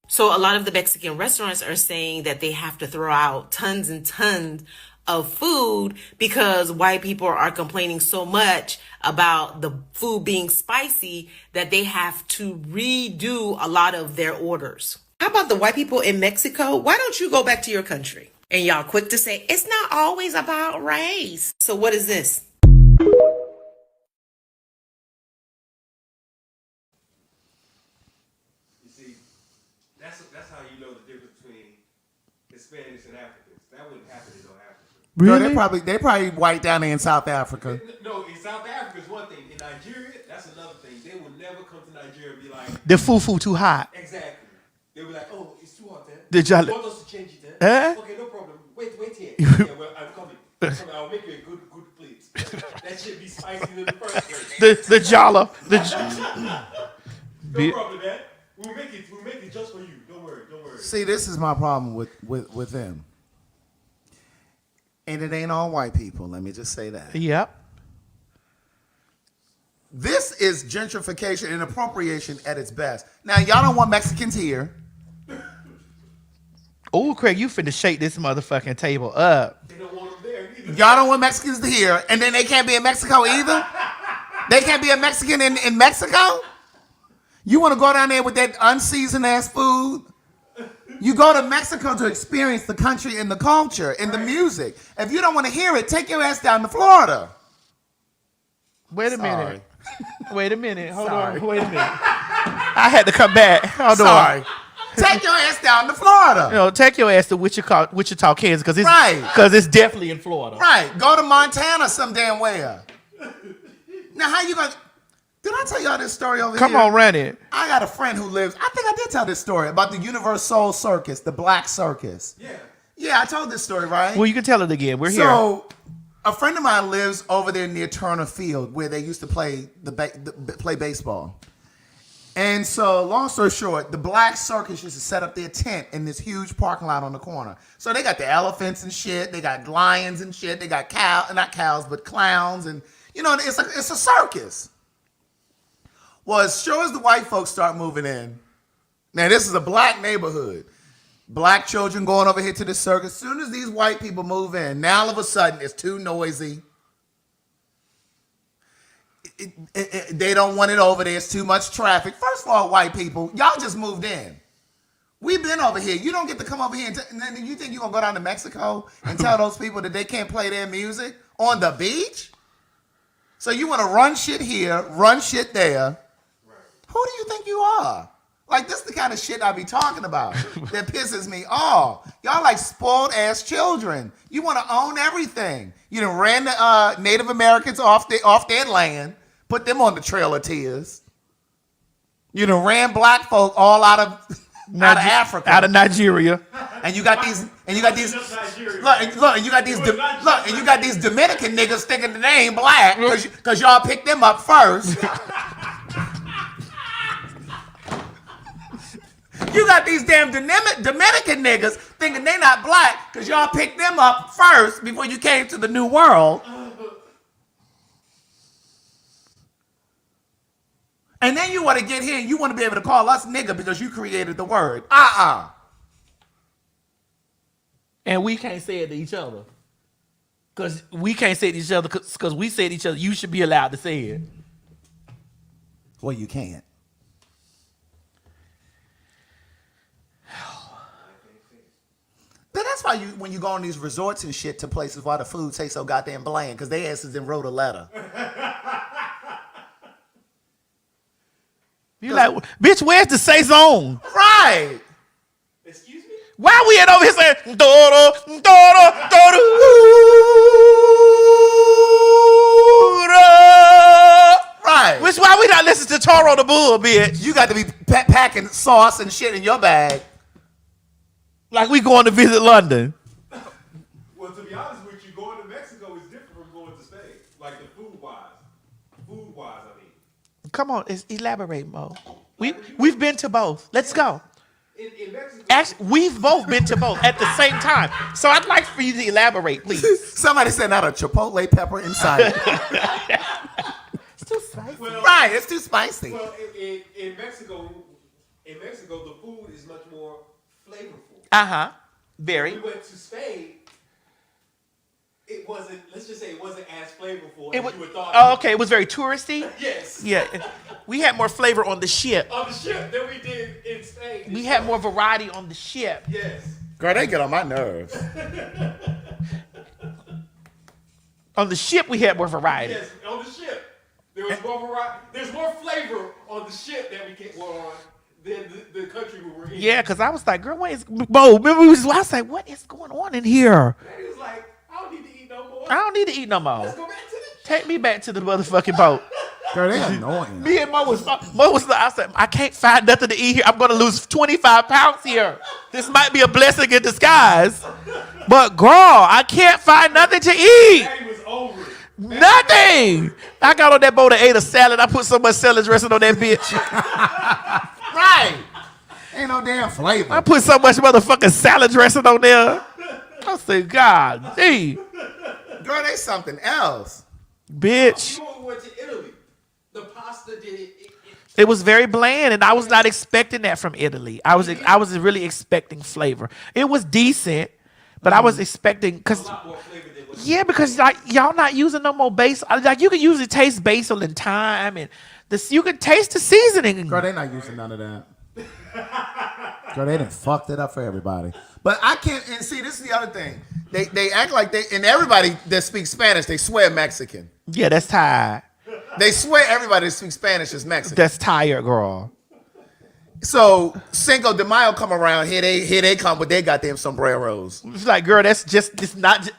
So a lot of the Mexican restaurants are saying that they have to throw out tons and tons of food because white people are complaining so much about the food being spicy that they have to redo a lot of their orders. How about the white people in Mexico? Why don't you go back to your country? And y'all quick to say, it's not always about race. So what is this? You see, that's how you know the difference between Hispanics and Africans. That wouldn't happen in no Africa. Really? No, they probably white down there in South Africa. No, in South Africa is one thing. In Nigeria, that's another thing. They will never come to Nigeria and be like, the fufu too hot. Exactly. They'll be like, oh, it's too hot there. Did y'all... You want us to change it there? Okay, no problem. Wait here. Yeah, well, I'm coming. I'll make you a good plate. That shit be spicy in the first place. The jala. No problem, man. We'll make it just for you. Don't worry. See, this is my problem with them. And it ain't all white people. Let me just say that. Yep. This is gentrification and appropriation at its best. Now, y'all don't want Mexicans here. Oh, Craig, you finna shake this motherfucking table up. They don't want them there either. Y'all don't want Mexicans here, and then they can't be in Mexico either? They can't be a Mexican in Mexico? You want to go down there with that unseasoned ass food? You go to Mexico to experience the country and the culture and the music. If you don't want to hear it, take your ass down to Florida. Wait a minute. Hold on. Wait a minute. I had to come back. Hold on. Take your ass down to Florida. You know, take your ass to Wichita, Kansas, because it's definitely in Florida. Right. Go to Montana some damn where. Now, how you gonna... Did I tell y'all this story over here? Come on, run it. I got a friend who lives... I think I did tell this story about the Universal Circus, the Black Circus. Yeah. Yeah, I told this story, right? Well, you can tell it again. We're here. So, a friend of mine lives over there near Turner Field, where they used to play play baseball. And so, long story short, the Black Circus used to set up their tent in this huge parking lot on the corner. So they got the elephants and shit. They got lions and shit. They got not cows, but clowns. And, you know, it's a circus. Well, as sure as the white folks start moving in, now this is a black neighborhood. Black children going over here to the circus. As soon as these white people move in, now all of a sudden it's too noisy. They don't want it over there. It's too much traffic. First of all, white people, y'all just moved in. We've been over here. You don't get to come over here and then you think you're going to go down to Mexico and tell those people that they can't play their music on the beach? So you want to run shit here, run shit there. Who do you think you are? Like, this is the kind of shit I be talking about that pisses me off. Y'all like spoiled ass children. You want to own everything. You done ran the Native Americans off their land, put them on the Trail of Tears. You done ran black folk all out of Africa, out of Nigeria, and you got these Dominican niggas thinking that they ain't black because y'all picked them up first. You got these damn Dominican niggas thinking they not black because y'all picked them up first before you came to the New World. And then you want to get here and you want to be able to call us nigga because you created the word. And we can't say it to each other. Because we can't say it to each other because we say to each other, you should be allowed to say it. Well, you can't. But that's why when you go on these resorts and shit to places why the food tastes so goddamn bland, because they asses then wrote a letter. You like, bitch, where's the saison? Right. Excuse me? Why we in over here saying, Doro, Doro, Doro, right. Which why we not listen to Toro the Bull, bitch? You got to be packing sauce and shit in your bag. Like we going to visit London. Well, to be honest with you, going to Mexico is different from going to Spain. Like the food-wise. Food-wise, I mean. Come on, elaborate, Mo. We've been to both. Let's go. In Mexico, actually, we've both been to both at the same time. So I'd like for you to elaborate, please. Somebody said not a chipotle pepper inside. It's too spicy. Well, right, it's too spicy. Well, in Mexico, the food is much more flavorful. Very. When we went to Spain, it wasn't. Let's just say it wasn't as flavorful as you would thought. Oh, okay. It was very touristy. Yes. Yeah. We had more flavor on the ship. On the ship than we did in Spain. We had more variety on the ship. Yes. Girl, they get on my nerves. On the ship, we had more variety. Yes, on the ship. There was more variety. There's more flavor on the ship than we get on than the country we were in. Yeah, because I was like, girl, what is Bo? Remember, I was like, what is going on in here? He was like, I don't need to eat no more. I don't need to eat no more. Let's go back to the Take me back to the motherfucking boat. Girl, they annoying. Me and Mo was I said, I can't find nothing to eat here. I'm going to lose 25 pounds here. This might be a blessing in disguise. But girl, I can't find nothing to eat. Maddie was over it. Nothing. I got on that boat and ate a salad. I put so much salad dressing on that bitch. Right. Ain't no damn flavor. I put so much motherfucking salad dressing on there. I said, God, gee. Girl, they something else. Bitch. You know, we went to Italy. The pasta did it. It was very bland, and I was not expecting that from Italy. I was really expecting flavor. It was decent, but I was expecting because like y'all not using no more basil. Like you can usually taste basil and thyme, and you can taste the seasoning. Girl, they not using none of that. Girl, they done fucked it up for everybody. But I can't, and see, this is the other thing. They act like and everybody that speaks Spanish, they swear Mexican. Yeah, that's tired. They swear everybody that speaks Spanish is Mexican. That's tired, girl. So Cinco de Mayo come around, here they come with their goddamn sombreros. It's like, girl, it's not.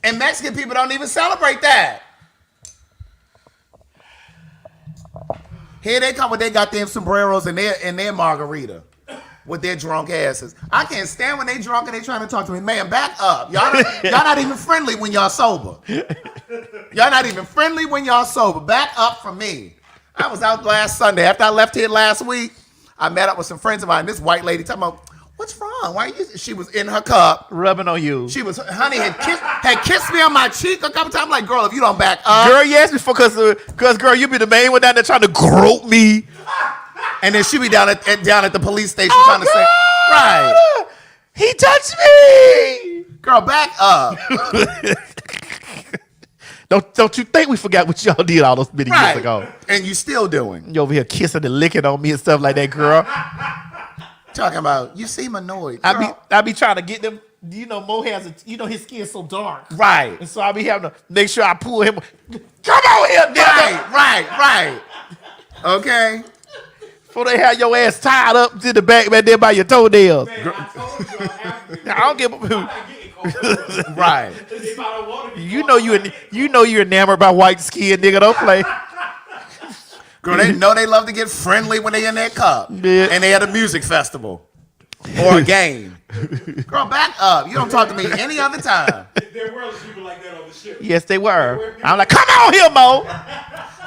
And Mexican people don't even celebrate that. Here they come with their goddamn sombreros and their margarita with their drunk asses. I can't stand when they drunk and they trying to talk to me. Man, back up. Y'all not even friendly when y'all sober. Y'all not even friendly when y'all sober. Back up from me. I was out last Sunday. After I left here last week, I met up with some friends of mine. This white lady talking about, what's wrong? Why you? She was in her cup. Rubbing on you. She was, honey, had kissed me on my cheek a couple times. I'm like, girl, if you don't back up. Girl, yes, because girl, you be the main one down there trying to grope me. And then she be down at the police station trying to say, right. He touched me. Girl, back up. Don't you think we forgot what y'all did all those many years ago? And you still doing. You over here kissing and licking on me and stuff like that, girl. Talking about, you seem annoyed. I be trying to get them. You know, Mo has his skin's so dark. Right. And so I be having to make sure I pull him. Come on here, nigga. Right. Okay. Before they have your ass tied up to the back right there by your toenails. Man, I don't give a right. You know you're enamored by white skin, nigga. Don't play. Girl, they know they love to get friendly when they in their cup. Yeah. And they at a music festival or a game. Girl, back up. You don't talk to me any other time. There were people like that on the ship. Yes, they were. I'm like, come on here, Mo.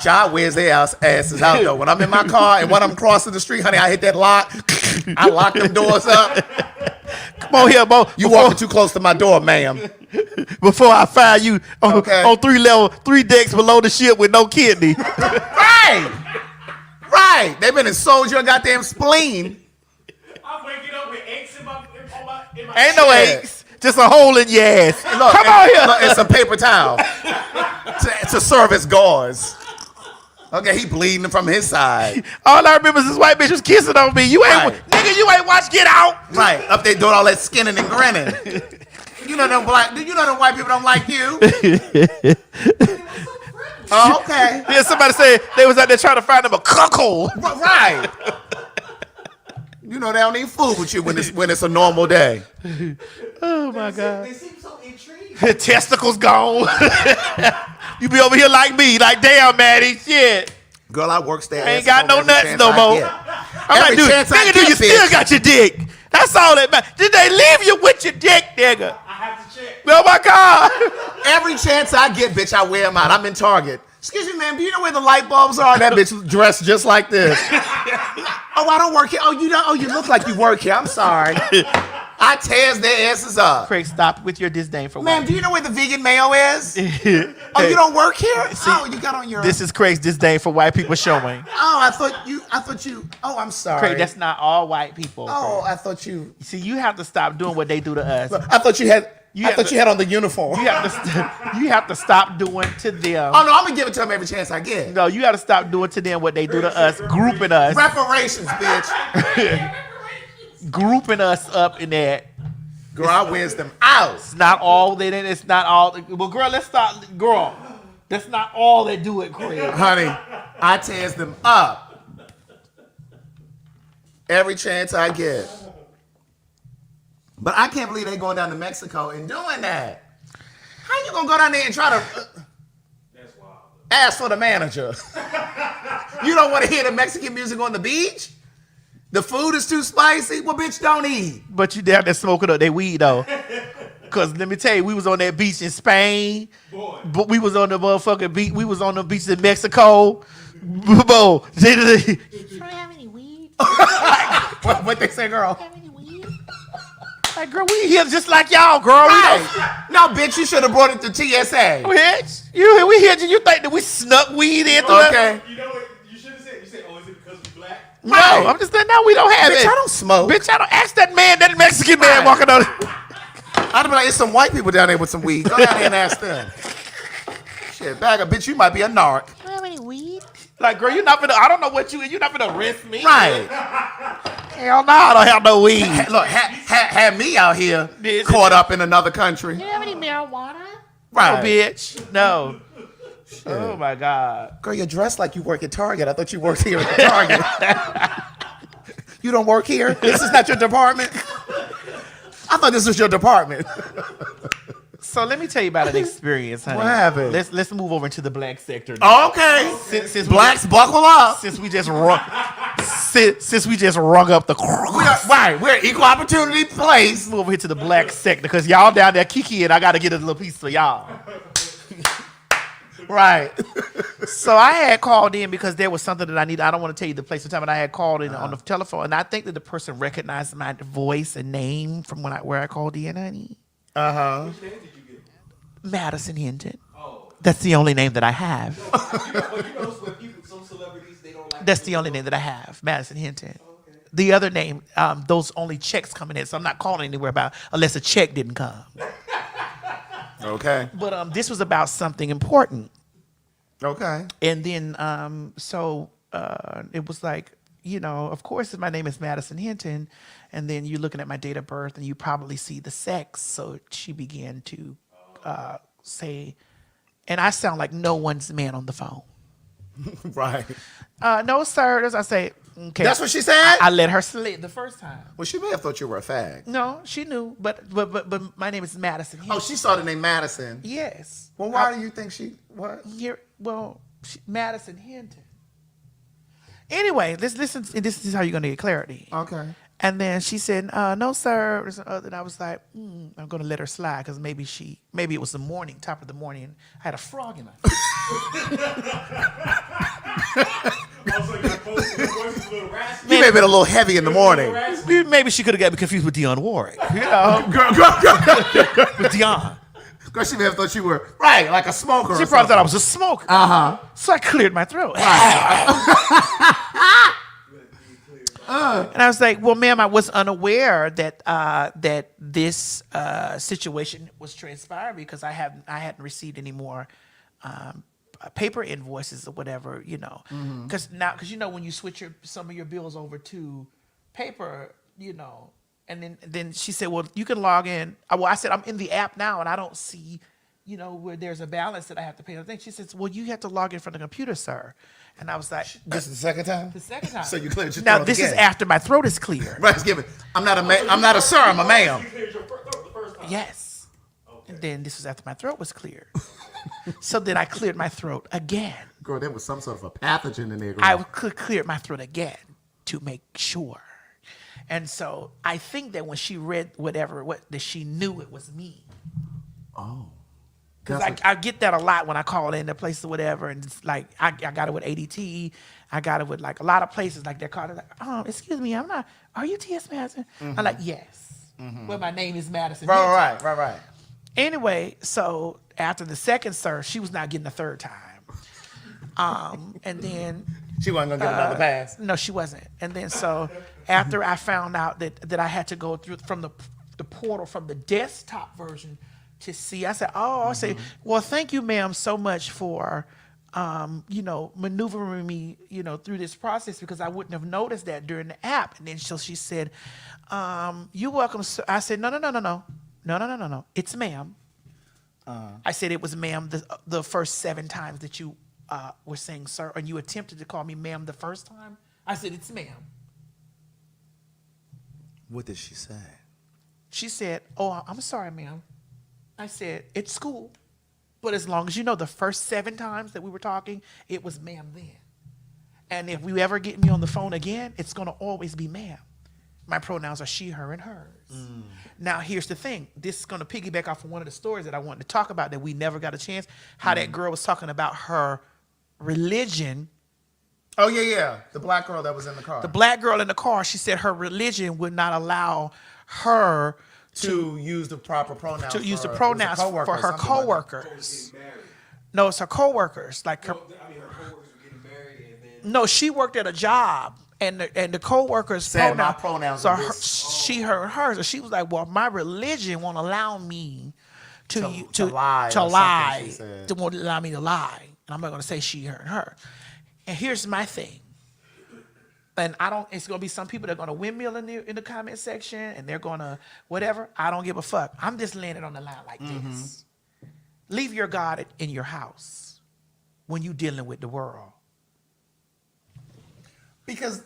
Child wears their asses out, though. When I'm in my car and when I'm crossing the street, honey, I hit that lock. I lock them doors up. Come on here, Mo. You walking too close to my door, ma'am. Before I find you on 3 decks below the ship with no kidney. Right. Right. They've been and sold your goddamn spleen. I'm waking up with aches in my Ain't no aches. Just a hole in your ass. Look, Come on here. Look, it's a paper towel to serve as gauze. Okay, he bleeding from his side. All I remember is this white bitch was kissing on me. You ain't, nigga, you ain't watch Get Out. Right, up there doing all that skinning and grinning. You know them white people don't like you. Oh, okay. Yeah, somebody said they was out there trying to find them a cuckold. Right. You know they don't eat food with you when it's a normal day. Oh my God. They seem so intrigued. The testicles gone. You be over here like me, like damn, Maddie, shit. Girl, I work there. I ain't got no nuts no more. I'm like, dude, nigga, do you still got your dick? That's all that matters. Did they leave you with your dick, nigga? I have to check. Oh my God. Every chance I get, bitch, I wear them out. I'm in Target. Excuse me, ma'am, do you know where the light bulbs are? That bitch dressed just like this. Oh, I don't work here. Oh, you don't? Oh, you look like you work here. I'm sorry. I tears their asses up. Craig, stop with your disdain for Ma'am, white. do you know where the vegan mayo is? Oh, you don't work here? See, oh, you got on your... This is Craig's disdain for white people showing. Oh, I thought you... Oh, I'm sorry. Craig, that's not all white people. Oh, Craig. I thought you... See, you have to stop doing what they do to us. I thought you had... you had on the uniform. You have to stop doing to them. Oh, no, I'm going to give it to them every chance I get. No, you got to stop doing to them what they do to us, grouping us. Reparations, bitch. Grouping us up in that. Girl, I wears them out. It's not all they did. It's not all. Well, girl, let's stop. Girl, that's not all they do at Craig. Honey, I tears them up. Every chance I get. But I can't believe they going down to Mexico and doing that. How you gonna go down there and try to That's wild. ask for the manager? You don't want to hear the Mexican music on the beach? The food is too spicy? Well, bitch, don't eat. But you down there smoking up their weed, though. Because let me tell you, we was on that beach in Spain. Boy. But we was on the motherfucking beach. We was on the beach in Mexico. Boy. You don't have any weed? What they say, girl? Have any weed? Like, girl, we here just like y'all, girl. Right. No, bitch, you should have brought it to TSA. Bitch, we here. You think that we snuck weed in? Okay. You know what? You should have said. You said, "Oh, is it because we black?" No, I'm just saying, no, we don't have Bitch, it. I don't smoke. Bitch, I don't ask that man, that Mexican man walking on. I'd be like, there's some white people down there with some weed. Go down there and ask them. Shit, bag of bitch, you might be a narc. You don't have any weed? Like, girl, you're not finna, I don't know what you're not finna arrest me. Right. Hell no, I don't have no weed. Look, have me out here caught up in another country. You don't have any marijuana? Right. No, bitch. No. Oh, my God. Girl, you're dressed like you work at Target. I thought you worked here at Target. You don't work here? This is not your department? I thought this was your department. So let me tell you about an experience, honey. What happened? Let's move over into the black sector now. Okay. Since Blacks, buckle up. Since we just rung up the we're an equal opportunity place. Move over here to the black sector because y'all down there kiki and I gotta get a little piece for y'all. Right. So I had called in because there was something that I needed. I don't want to tell you the place of time, but I had called in on the telephone, and I think that the person recognized my voice and name from where I called in, honey. Which name did you get? Madison Hinton. Oh. That's the only name that I have. You know when people, some celebrities, they don't like. That's the only name that I have, Madison Hinton. Okay. The other name, those only checks coming in, so I'm not calling anywhere about unless a check didn't come. Okay. But this was about something important. Okay. And then, it was like, you know, of course, my name is Madison Hinton. And then you're looking at my date of birth and you probably see the sex. So she began to say, and I sound like no one's man on the phone. Right. No, sir. I say, okay. That's what she said? I let her slip the first time. Well, she may have thought you were a fag. No, she knew. But my name is Madison Hinton. Oh, she saw the name Madison. Yes. Well, why do you think what? Madison Hinton. Anyway, let's listen. This is how you're going to get clarity. Okay. And then she said, no, sir. And I was like, I'm going to let her slide because maybe it was the morning, top of the morning. I had a frog in my You may have been a little heavy in the morning. Maybe she could have got me confused with Dionne Warwick. You know? With Dionne. Girl, she may have thought you were, right, like a smoker. She probably thought I was a smoker. Uh-huh. So I cleared my throat. Right. And I was like, well, ma'am, I was unaware that that this situation was transpiring because I hadn't received any more paper invoices or whatever, you know. Because when you switch some of your bills over to paper, you know, and then she said, well, you can log in. Well, I said, I'm in the app now and I don't see, you know, where there's a balance that I have to pay. I think she says, well, you have to log in from the computer, sir. And I was like, this is the second time? The second time. So you cleared your throat Now, this again. is after my throat is clear. Right, it's given. I'm not a sir, I'm a ma'am. Yes. Okay. And then this was after my throat was cleared. So then I cleared my throat again. Girl, there was some sort of a pathogen in there. Girl. I cleared my throat again to make sure. And so I think that when she read that she knew it was me. Oh. Because I get that a lot when I call in the place or whatever. And it's like, I got it with ADT. I got it with like a lot of places. Like they're calling like, excuse me, are you T.S. Madison? I'm like, yes. Well, my name is Madison. Right. Anyway, so after the second sir, she was not getting the third time. And then she wasn't gonna get another pass. No, she wasn't. And then so after I found out that I had to go through from the portal from the desktop version to see, I said, I say, well, thank you, ma'am, so much for maneuvering me, through this process because I wouldn't have noticed that during the app. And then so she said, you're welcome, sir. I said, no. It's ma'am. I said it was ma'am the first 7 times that you were saying sir, and you attempted to call me ma'am the first time. I said, it's ma'am. What did she say? She said, oh, I'm sorry, ma'am. I said, it's cool. But as long as you know, the first 7 times that we were talking, it was ma'am then. And if you ever get me on the phone again, it's going to always be ma'am. My pronouns are she, her, and hers. Now, here's the thing. This is going to piggyback off of one of the stories that I wanted to talk about that we never got a chance. How that girl was talking about her religion. Oh, yeah. The black girl that was in the car. The black girl in the car, she said her religion would not allow her to use the proper pronouns. To use the pronouns for her coworkers. No, it's her coworkers. Like her. Her coworkers were getting married, and then. No, she worked at a job, and the coworkers said my pronouns are she, her, and hers. And she was like, "Well, my religion won't allow me to lie. It won't allow me to lie, and I'm not going to say she, her, and her." And here's my thing. And it's going to be some people that are going to windmill in the comment section and they're going to whatever. I don't give a fuck. I'm just laying it on the line like this. Leave your God in your house when you're dealing with the world. Because,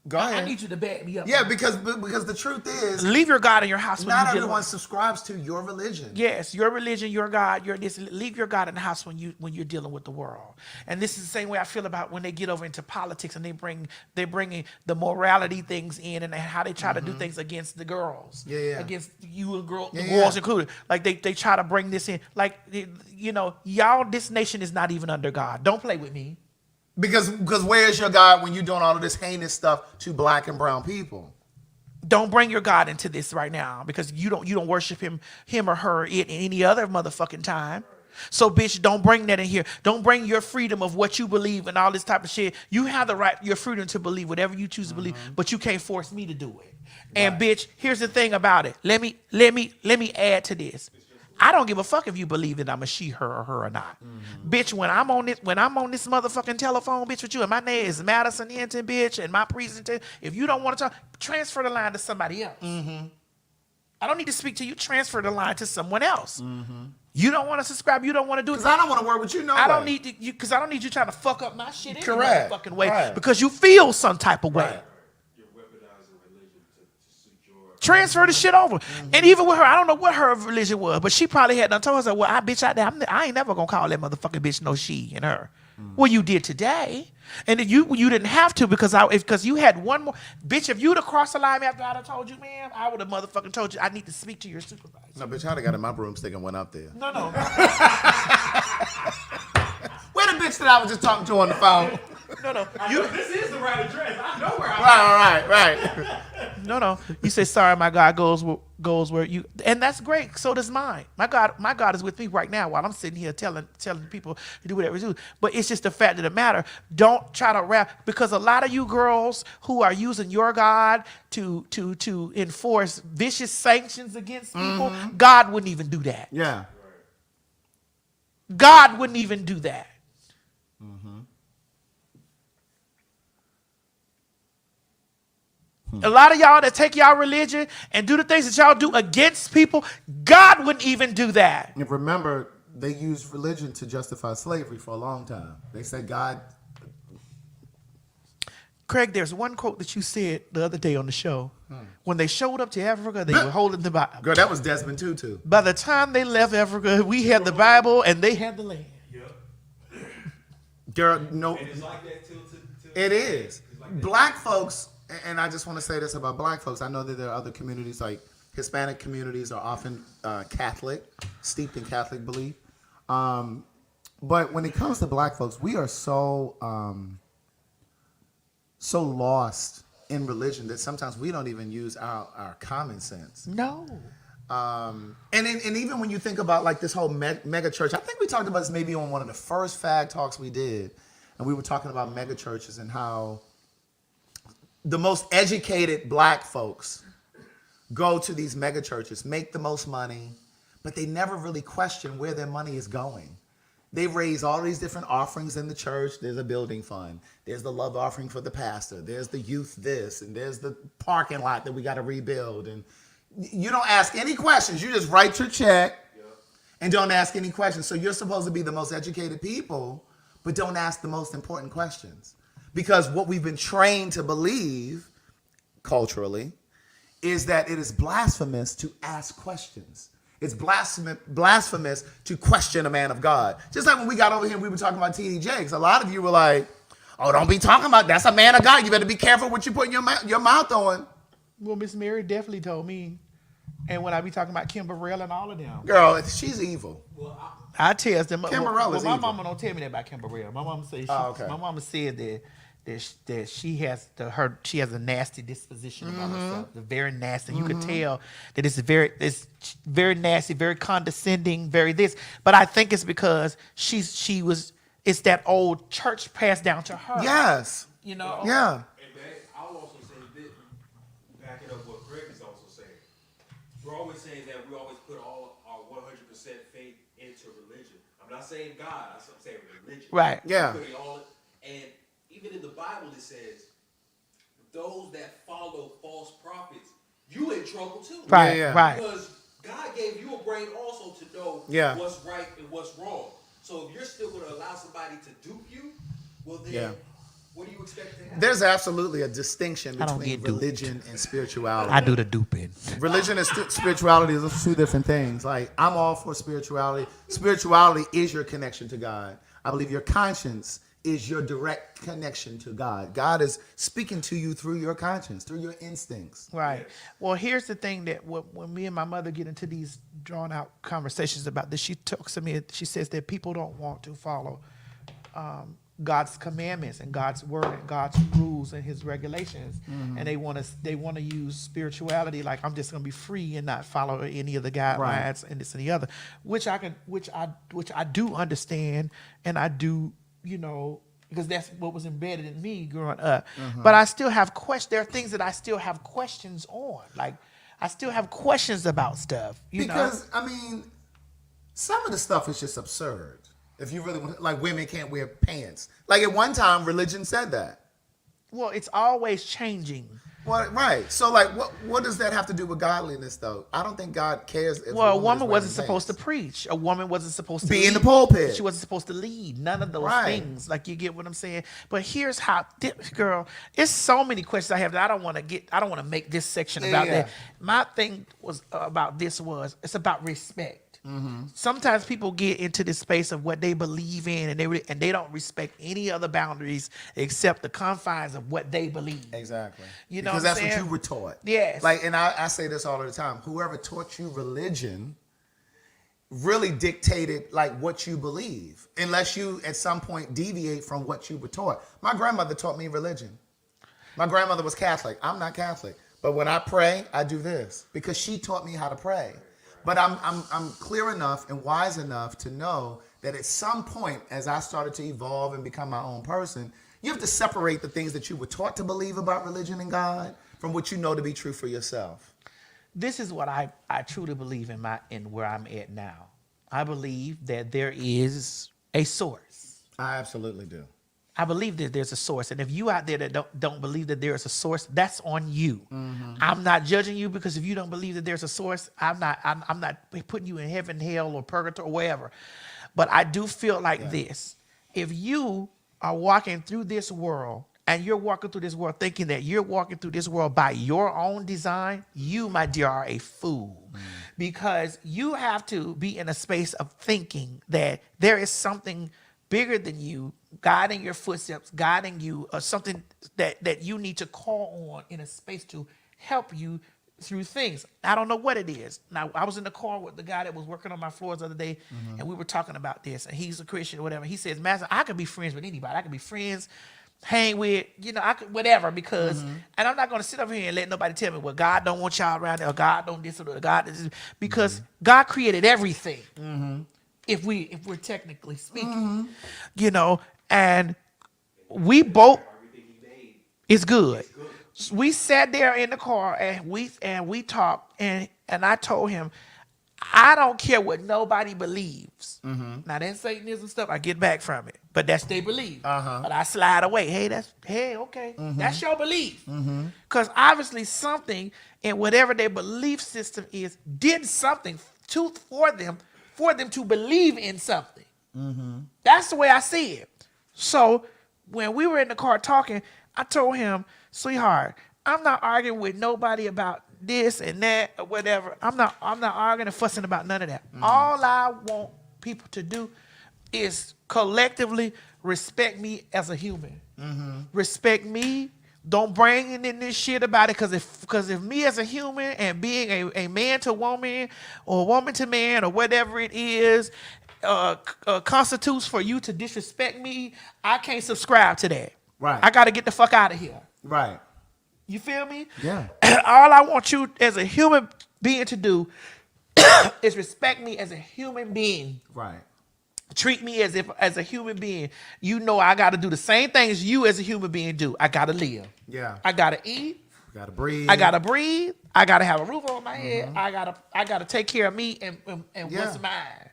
go ahead. I need you to back me up. Yeah, because the truth is. Leave your God in your house when you're dealing with. Not everyone subscribes to your religion. Yes, your religion, your God, leave your God in the house when you're dealing with the world. And this is the same way I feel about when they get over into politics and they're bringing the morality things in and how they try to do things against the girls. Yeah. Against you and girls included. Like they try to bring this in. Like, y'all, this nation is not even under God. Don't play with me. Because where is your God when you're doing all of this heinous stuff to black and brown people? Don't bring your God into this right now because you don't worship him or her in any other motherfucking time. So, bitch, don't bring that in here. Don't bring your freedom of what you believe and all this type of shit. You have the right, your freedom to believe whatever you choose to believe, but you can't force me to do it. And bitch, here's the thing about it. Let me add to this. I don't give a fuck if you believe that I'm a she, her, or her or not. Bitch, when I'm on this motherfucking telephone, bitch, with you, and my name is Madison Hinton, bitch, and my presentation, if you don't want to talk, transfer the line to somebody else. I don't need to speak to you. Transfer the line to someone else. You don't want to subscribe. You don't want to do it. Because I don't want to work with you. No, I don't need you because I don't need you trying to fuck up my shit any Correct. fucking way Right. because you feel some type of way. Right. Transfer the shit over. And even with her, I don't know what her religion was, but she probably had done told us, well, I ain't never gonna call that motherfucking bitch no she and her. Well, you did today. And then you didn't have to because you had one more. Bitch, if you'd have crossed the line after I'd have told you, ma'am, I would have motherfucking told you I need to speak to your supervisor. No, bitch, I'd have got in my broomstick and went up there. No. Where the bitch that I was just talking to on the phone? No. This is the right address. I know where I'm Right. No. You say, sorry, my God goes where you, and that's great. So does mine. My God is with me right now while I'm sitting here telling people to do whatever to do. But it's just the fact of the matter. Don't try to rap, because a lot of you girls who are using your God to enforce vicious sanctions against people, God wouldn't even do that. Yeah. God wouldn't even do that. A lot of y'all that take y'all religion and do the things that y'all do against people, God wouldn't even do that. And remember, they used religion to justify slavery for a long time. They said God. Craig, there's one quote that you said the other day on the show. When they showed up to Africa, they were holding the Bible. Girl, that was Desmond Tutu. By the time they left Africa, we had the Bible and they had the land. Girl, no. And it's like that till it is. Like Black folks, and I just want to say this about Black folks. I know that there are other communities, like Hispanic communities are often Catholic, steeped in Catholic belief. But when it comes to Black folks, we are so lost in religion that sometimes we don't even use our common sense. No. And even when you think about like this whole mega church, I think we talked about this maybe on one of the first fag talks we did, and we were talking about mega churches and how the most educated Black folks go to these mega churches, make the most money, but they never really question where their money is going. They raise all these different offerings in the church. There's a building fund. There's the love offering for the pastor. There's the youth this, and there's the parking lot that we got to rebuild. And you don't ask any questions. You just write your check and don't ask any questions. So you're supposed to be the most educated people, but don't ask the most important questions. Because what we've been trained to believe culturally is that it is blasphemous to ask questions. It's blasphemous to question a man of God. Just like when we got over here and we were talking about T.D. Jakes, a lot of you were like, oh, don't be talking about, that's a man of God. You better be careful what you put your mouth on. Well, Miss Mary definitely told me. And when I be talking about Kim Burrell and all of them. Girl, she's evil. Well, I tell them. Kim Burrell is my evil. mama don't tell me that about Kim Burrell. My mama says my mama said that she has she has a nasty disposition about herself. The very nasty. You could tell that it's very nasty, very condescending, very this. But I think it's because it's that old church passed down to her. Yes. You know? Yeah. I'll also say this, backing up what Greg is also saying. We're always saying that we always put all our 100% faith into religion. I'm not saying God, I'm saying religion. Right. Yeah. And even in the Bible it says, those that follow false prophets, you in trouble too. Right, right. Because God gave you a brain also to know what's right and what's wrong. So if you're still going to allow somebody to dupe you, well then, what do you expect to happen? There's absolutely a distinction between religion and spirituality. I do the duping. Religion and spirituality are two different things. Like, I'm all for spirituality. Spirituality is your connection to God. I believe your conscience is your direct connection to God. God is speaking to you through your conscience, through your instincts. Right. Well, here's the thing that when me and my mother get into these drawn out conversations about this, she talks to me, she says that people don't want to follow God's commandments and God's word and God's rules and his regulations. And they want to use spirituality like I'm just going to be free and not follow any of the guidelines and this and the other, which I do understand, and I do, you know, because that's what was embedded in me growing up. But I still have questions. There are things that I still have questions on. Like, I still have questions about stuff. Because, I mean, some of the stuff is just absurd. If you really want, like, women can't wear pants. Like, at one time, religion said that. Well, it's always changing. Well, right. So, like, what does that have to do with godliness, though? I don't think God cares if a woman wasn't supposed to preach. A woman wasn't supposed to be lead. in the pulpit. She wasn't supposed to lead. None of those things. Like, you get what I'm saying? But here's how, girl, it's so many questions I have that I don't want to make this section about that. My thing was about this it's about respect. Sometimes people get into this space of what they believe in, and they don't respect any other boundaries except the confines of what they believe. Exactly. You know, because that's what you were taught. Yes. Like, and I say this all the time. Whoever taught you religion really dictated like what you believe, unless you at some point deviate from what you were taught. My grandmother taught me religion. My grandmother was Catholic. I'm not Catholic. But when I pray, I do this because she taught me how to pray. But I'm clear enough and wise enough to know that at some point, as I started to evolve and become my own person, you have to separate the things that you were taught to believe about religion and God from what you know to be true for yourself. This is what I truly believe in where I'm at now. I believe that there is a source. I absolutely do. I believe that there's a source. And if you out there that don't believe that there is a source, that's on you. Mm-hmm. I'm not judging you because if you don't believe that there's a source, I'm not putting you in heaven, hell, or purgatory or wherever. But I do feel like this. If you are walking through this world and you're walking through this world thinking that you're walking through this world by your own design, you, my dear, are a fool. Mm. Because you have to be in a space of thinking that there is something bigger than you, guiding your footsteps, guiding you, or something that you need to call on in a space to help you through things. I don't know what it is. Now, I was in the car with the guy that was working on my floors the other day, and we were talking about this, and he's a Christian or whatever. He says, Master, I could be friends with anybody. I could be friends, hang with, I could, whatever, because, and I'm not going to sit up here and let nobody tell me, well, God don't want y'all around there, or God don't this, or God this, because God created everything. If we're technically speaking, and we both, it's good. We sat there in the car and we talked, and I told him, I don't care what nobody believes. Now that Satanism stuff, I get back from it, but that's their belief. But I slide away. Hey, okay, that's your belief, because obviously something in whatever their belief system is did something for them to believe in something. That's the way I see it. So when we were in the car talking, I told him, sweetheart, I'm not arguing with nobody about this and that or whatever. I'm not arguing and fussing about none of that. All I want people to do is collectively respect me as a human. Respect me. Don't bring in this shit about it, because if me as a human and being a man to woman or woman to man or whatever it is constitutes for you to disrespect me, I can't subscribe to that. Right. I got to get the fuck out of here. Right. You feel me? Yeah. All I want you as a human being to do is respect me as a human being. Right. Treat me as a human being. I got to do the same things you as a human being do. I got to live. Yeah. I got to eat. Got to breathe. I got to breathe. I got to have a roof over my head. I got to take care of me and what's mine.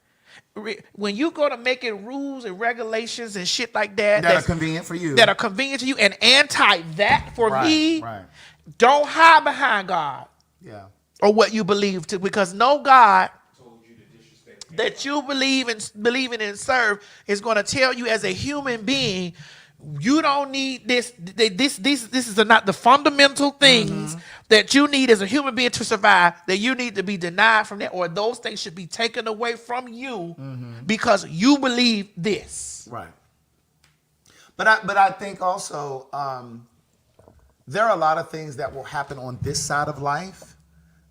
When you go to making rules and regulations and shit like that are convenient for you, and anti that for me, don't hide behind God. Yeah. Or what you believe to, because no God that you believe in and serve is going to tell you as a human being, you don't need this. This is not the fundamental things that you need as a human being to survive, that you need to be denied from that, or those things should be taken away from you because you believe this. Right. But I think also there are a lot of things that will happen on this side of life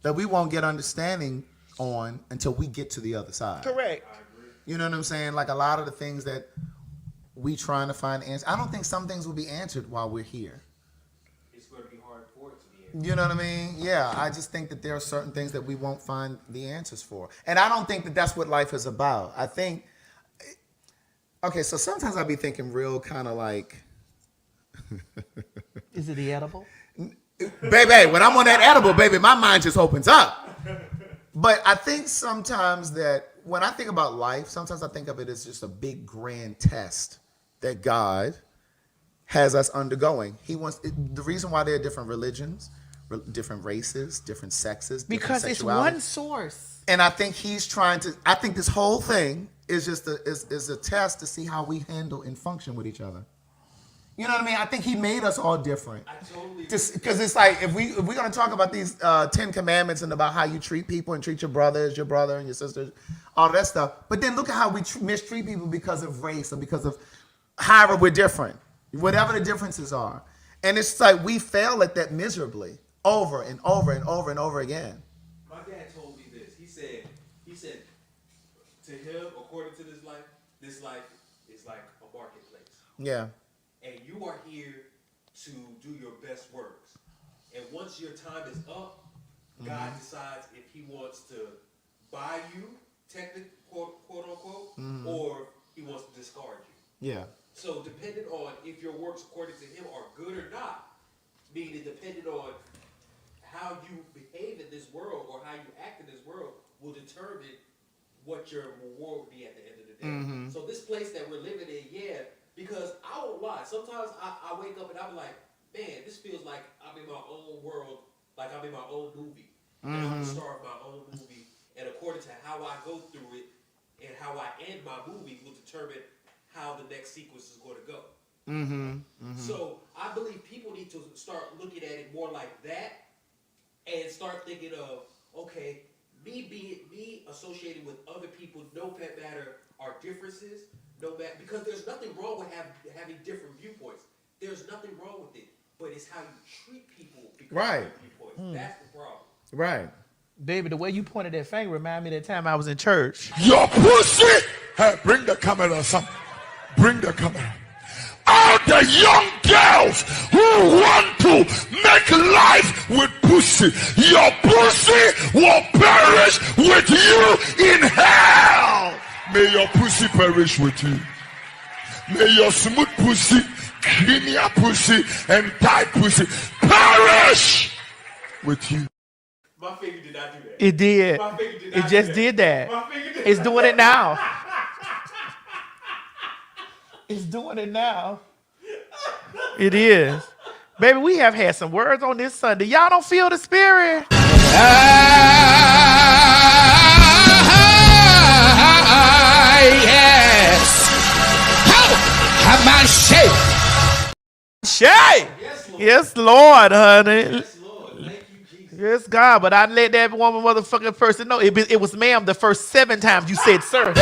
that we won't get understanding on until we get to the other side. Correct. You know what I'm saying? Like a lot of the things that we trying to find answers. I don't think some things will be answered while we're here. It's going to be hard for it to be answered. You know what I mean? Yeah, I just think that there are certain things that we won't find the answers for. And I don't think that that's what life is about. I think, okay, so sometimes I be thinking real kind of like. Is it the edible? Baby, when I'm on that edible, baby, my mind just opens up. But I think sometimes that when I think about life, sometimes I think of it as just a big grand test that God has us undergoing. The reason why there are different religions, different races, different sexes, because it's one source. And I think I think this whole thing is just a test to see how we handle and function with each other. You know what I mean? I think he made us all different. I totally. Because it's like if we're gonna talk about these 10 commandments and about how you treat people and treat your brother and your sisters, all that stuff. But then look at how we mistreat people because of race or because of however we're different, whatever the differences are. And it's like we fail at that miserably over and over and over and over again. My dad told me this. He said, to him, according to this life is like a marketplace. Yeah. And you are here to do your best works. And once your time is up, God decides if He wants to buy you, technically, quote unquote, or He wants to discard you. Yeah. So depending on if your works according to Him are good or not, meaning depending on how you behave in this world or how you act in this world will determine what your reward will be at the end of the day. So this place that we're living in, because I won't lie, sometimes I wake up and I'm like, man, this feels like I'm in my own world, like I'm in my own movie. And I'm the star of my own movie. And according to how I go through it and how I end my movie will determine how the next sequence is going to go. So I believe people need to start looking at it more like that and start thinking of, okay, me associating with other people, no matter our differences, no matter, because there's nothing wrong with having different viewpoints. There's nothing wrong with it, but it's how you treat people because of their viewpoints. That's the problem. Right. Baby, the way you pointed that finger reminded me of that time I was in church. Your pussy! Hey, bring the camera, son. Bring the camera. All the young girls who want to make life with pussy, your pussy will perish with you in hell. May your pussy perish with you. May your smooth pussy, linear pussy, and tight pussy perish with you. My finger did not do that. It did. My finger did It not just do did that. My finger did It's not. doing it now. It's doing it now. It is. Baby, we have had some words on this Sunday. Y'all don't feel the spirit? Yes. How about Shay? Shay. Yes, Lord, honey. Yes, God, but I let that woman motherfucking person know. It was ma'am the first 7 times you said sir.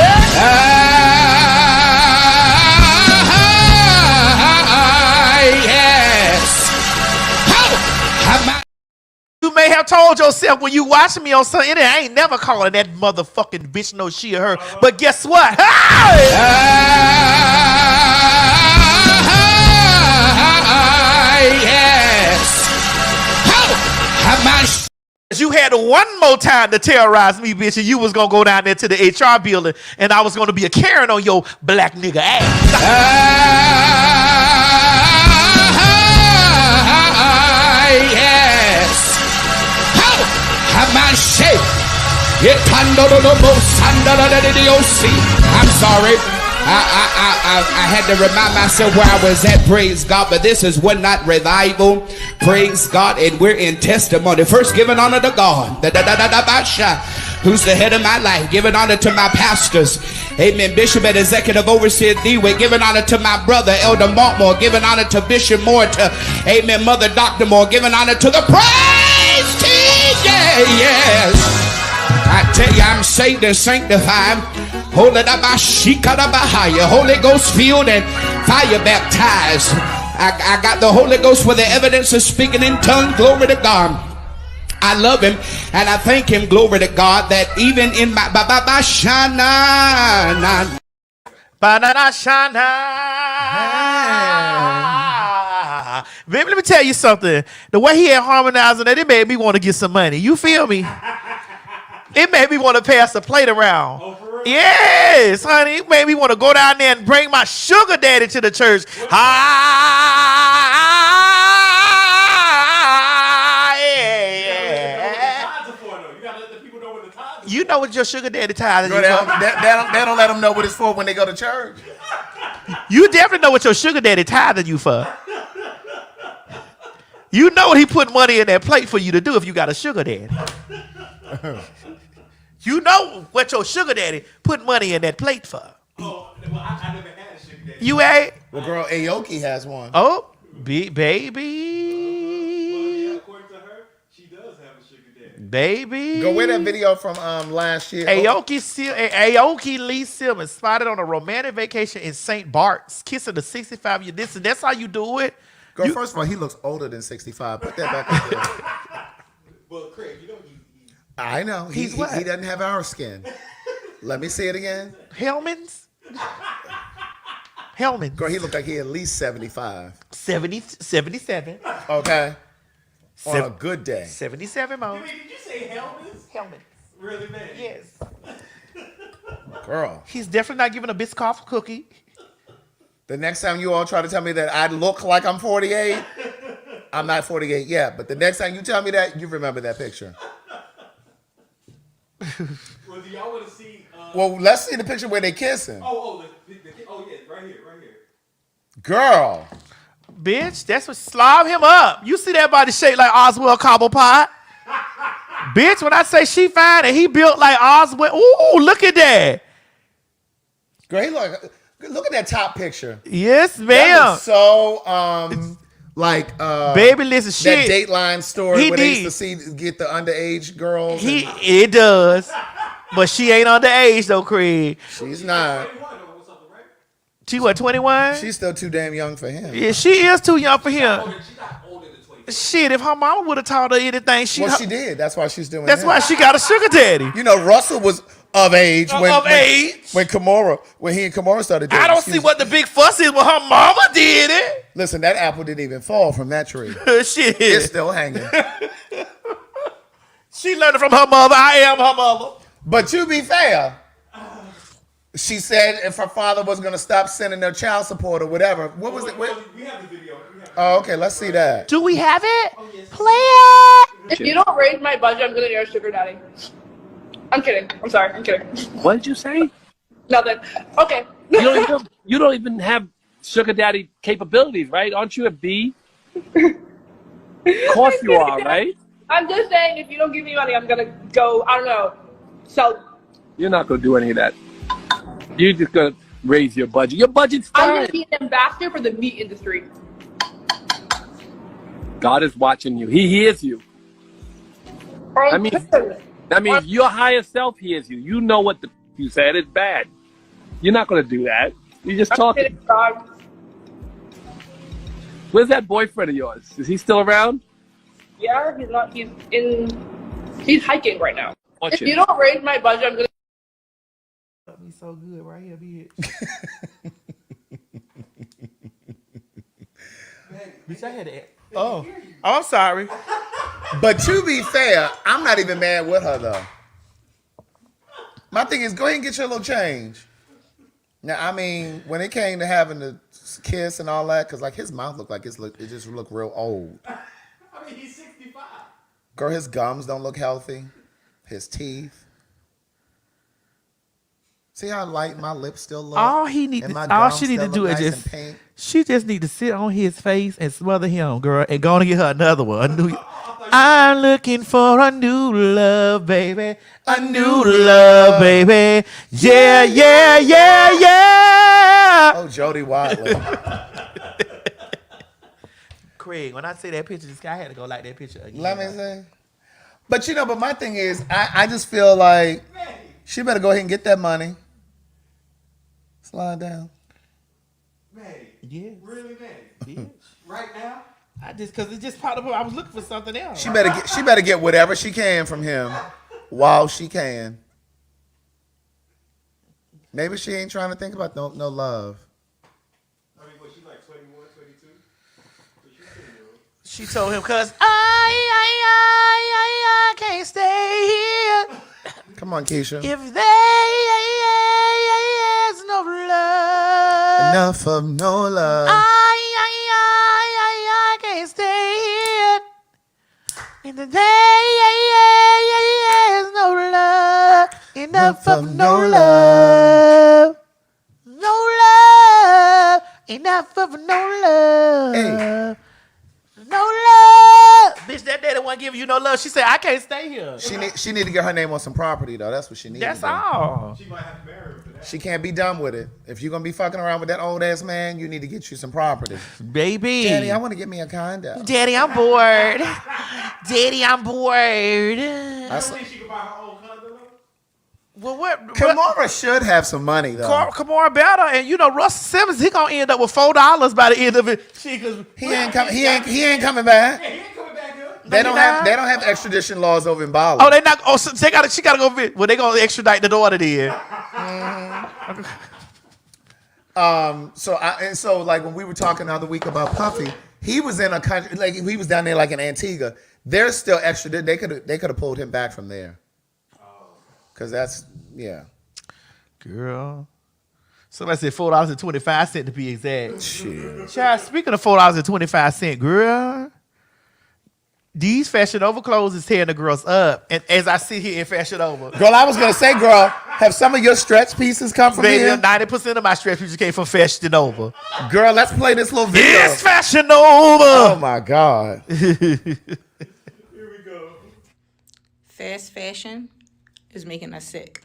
Yes. You may have told yourself when you watching me on Sunday, I ain't never calling that motherfucking bitch no she or her. But guess what? Yes. You had one more time to terrorize me, bitch, and you was gonna go down there to the HR building, and I was gonna be a Karen on your black nigga ass. Yes. How about shit? I'm sorry. I had to remind myself where I was at, praise God, but this is One Night Revival, praise God, and we're in testimony. First, giving honor to God, who's the head of my life, giving honor to my pastors, amen, Bishop and Executive Overseer Dewey, giving honor to my brother, Elder Maltmore, giving honor to Bishop Moore, to, amen, Mother Dr. Moore, giving honor to the praise team, yes. I tell you, I'm saved and sanctified. Holy Ghost filled and fire baptized. I got the Holy Ghost with the evidence of speaking in tongues. Glory to God. I love him and I thank him. Glory to God that even in my baby, let me tell you something. The way he had harmonizing that, it made me want to get some money. You feel me? It made me want to pass the plate around. Oh, for real? Yes, honey. It made me want to go down there and bring my sugar daddy to the church. You know what your sugar daddy tithe is. They don't let them know what it's for when they go to church. You definitely know what your sugar daddy tithing you for. You know he put money in that plate for you to do if you got a sugar daddy. You know what your sugar daddy put money in that plate for. Oh, well, I never had a sugar daddy. You ain't? Well, girl, Aoki has one. Oh, baby. According to her, she does have a sugar daddy. Baby. Go with that video from last year. Aoki Lee Simmons spotted on a romantic vacation in St. Bart's, kissing the 65-year distance. That's how you do it. Girl, first of all, he looks older than 65. Put that back in there. Well, Craig, you know I know. He doesn't have our skin. Let me say it again. Hellman's? Girl, he looked like he at least 75. 77. Okay. on a good day. 77 more. Did you say helmets? Helmets. Really, man? Yes. Girl. He's definitely not giving a Biscoff cookie. The next time you all try to tell me that I look like I'm 48, I'm not 48 yet. But the next time you tell me that, you remember that picture. Well, do y'all want to see? Well, let's see the picture where they kissing. Oh, yeah, right here. Girl. Bitch, that's what slob him up. You see that body shaped like Oswald Cobblepot? Bitch, when I say she fine and he built like Oswald, ooh, look at that. Girl, look at that top picture. Yes, ma'am. That was so baby, listen, shit. That Dateline story where they used to get the underage girls. It does, but she ain't underage though, Craig. She's not. She what, 21? She's still too damn young for him. Yeah, she is too young for him. Shit, if her mama would have taught her anything, she did. That's why she's doing. That's why she got a sugar daddy. You know, Russell was of age when he and Kamora started dating. I don't see what the big fuss is when her mama did it. Listen, that apple didn't even fall from that tree. Shit. It's still hanging. She learned it from her mother. I am her mother. But to be fair, she said if her father was going to stop sending her child support or whatever. What was it? We have the video. Oh, okay. Let's see that. Do we have it? Oh, yes. Play it. If you don't raise my budget, I'm gonna get a sugar daddy. I'm kidding. I'm sorry. I'm kidding. What did you say? Nothing. Okay. You don't even have sugar daddy capabilities, right? Aren't you a B? Of course you are, right? I'm just saying, if you don't give me money, I'm gonna go. I don't know. So You're not gonna do any of that. You're just gonna raise your budget. Your budget's fine. I'm gonna be an ambassador for the meat industry. God is watching you. He hears you. That means your higher self hears you. You know what you said is bad. You're not gonna do that. You're just talking. Where's that boyfriend of yours? Is he still around? Yeah, he's not. He's hiking right now. If you don't raise my budget, I'm gonna. Me so good right here, bitch. Bitch, I had to. Oh, I'm sorry. But to be fair, I'm not even mad with her though. My thing is, go ahead and get your little change. Now, I mean, when it came to having the kiss and all that, because like his mouth looked like it just looked real old. I mean, he's 65. Girl, his gums don't look healthy. His teeth. See how light my lips still look? All she need to do is she just need to sit on his face and smother him, girl, and go and get her another one. I'm looking for a new love, baby. A new love, baby. Yeah, yeah, yeah, yeah. Oh, Jody Watley. Craig, when I see that picture, this guy had to go like that picture again. Let me see. But but my thing is, I just feel like she better go ahead and get that money. Slide down. Maddie. Yeah. Really, Maddie? Right now? Because it just popped up. I was looking for something else. She better get whatever she can from him while she can. Maybe she ain't trying to think about no love. I mean, what, she's like 21, 22? She told him, cause I can't stay here. Come on, Keisha. If there's no love. Enough of no love. I can't stay here. In the there's no love. Enough of no love. No love. Enough of no love. Hey. No love. Bitch, that daddy wasn't giving you no love. She said, I can't stay here. She need to get her name on some property, though. That's what she needs. That's all. She might have to marry him for that. She can't be done with it. If you're going to be fucking around with that old-ass man, you need to get you some property. Baby. Daddy, I want to get me a condo. Daddy, I'm bored. Daddy, I'm bored. I think she could buy her own condo, though? Well, what? Kamora should have some money, though. Kamora better, and Russell Simmons, he gonna end up with $4 by the end of it. He ain't coming back. Yeah, he ain't coming back here. They don't have extradition laws over in Bali. Oh, they not. Oh, so she gotta go. Well, they gonna extradite the daughter then. So like when we were talking the other week about Puffy, he was in a country like he was down there like in Antigua. There's still extra. They could have pulled him back from there. Because that's girl. Somebody said $4.25 to be exact. Shit. Child, speaking of $4.25, girl. These Fashion Over clothes is tearing the girls up. And as I sit here in Fashion Over. Girl, I was going to say, girl, have some of your stretch pieces come from here? 90% of my stretch pieces came from Fashion Over. Girl, let's play this little video. It's Fashion Over. Oh, my God. Here we go. Fast fashion is making us sick.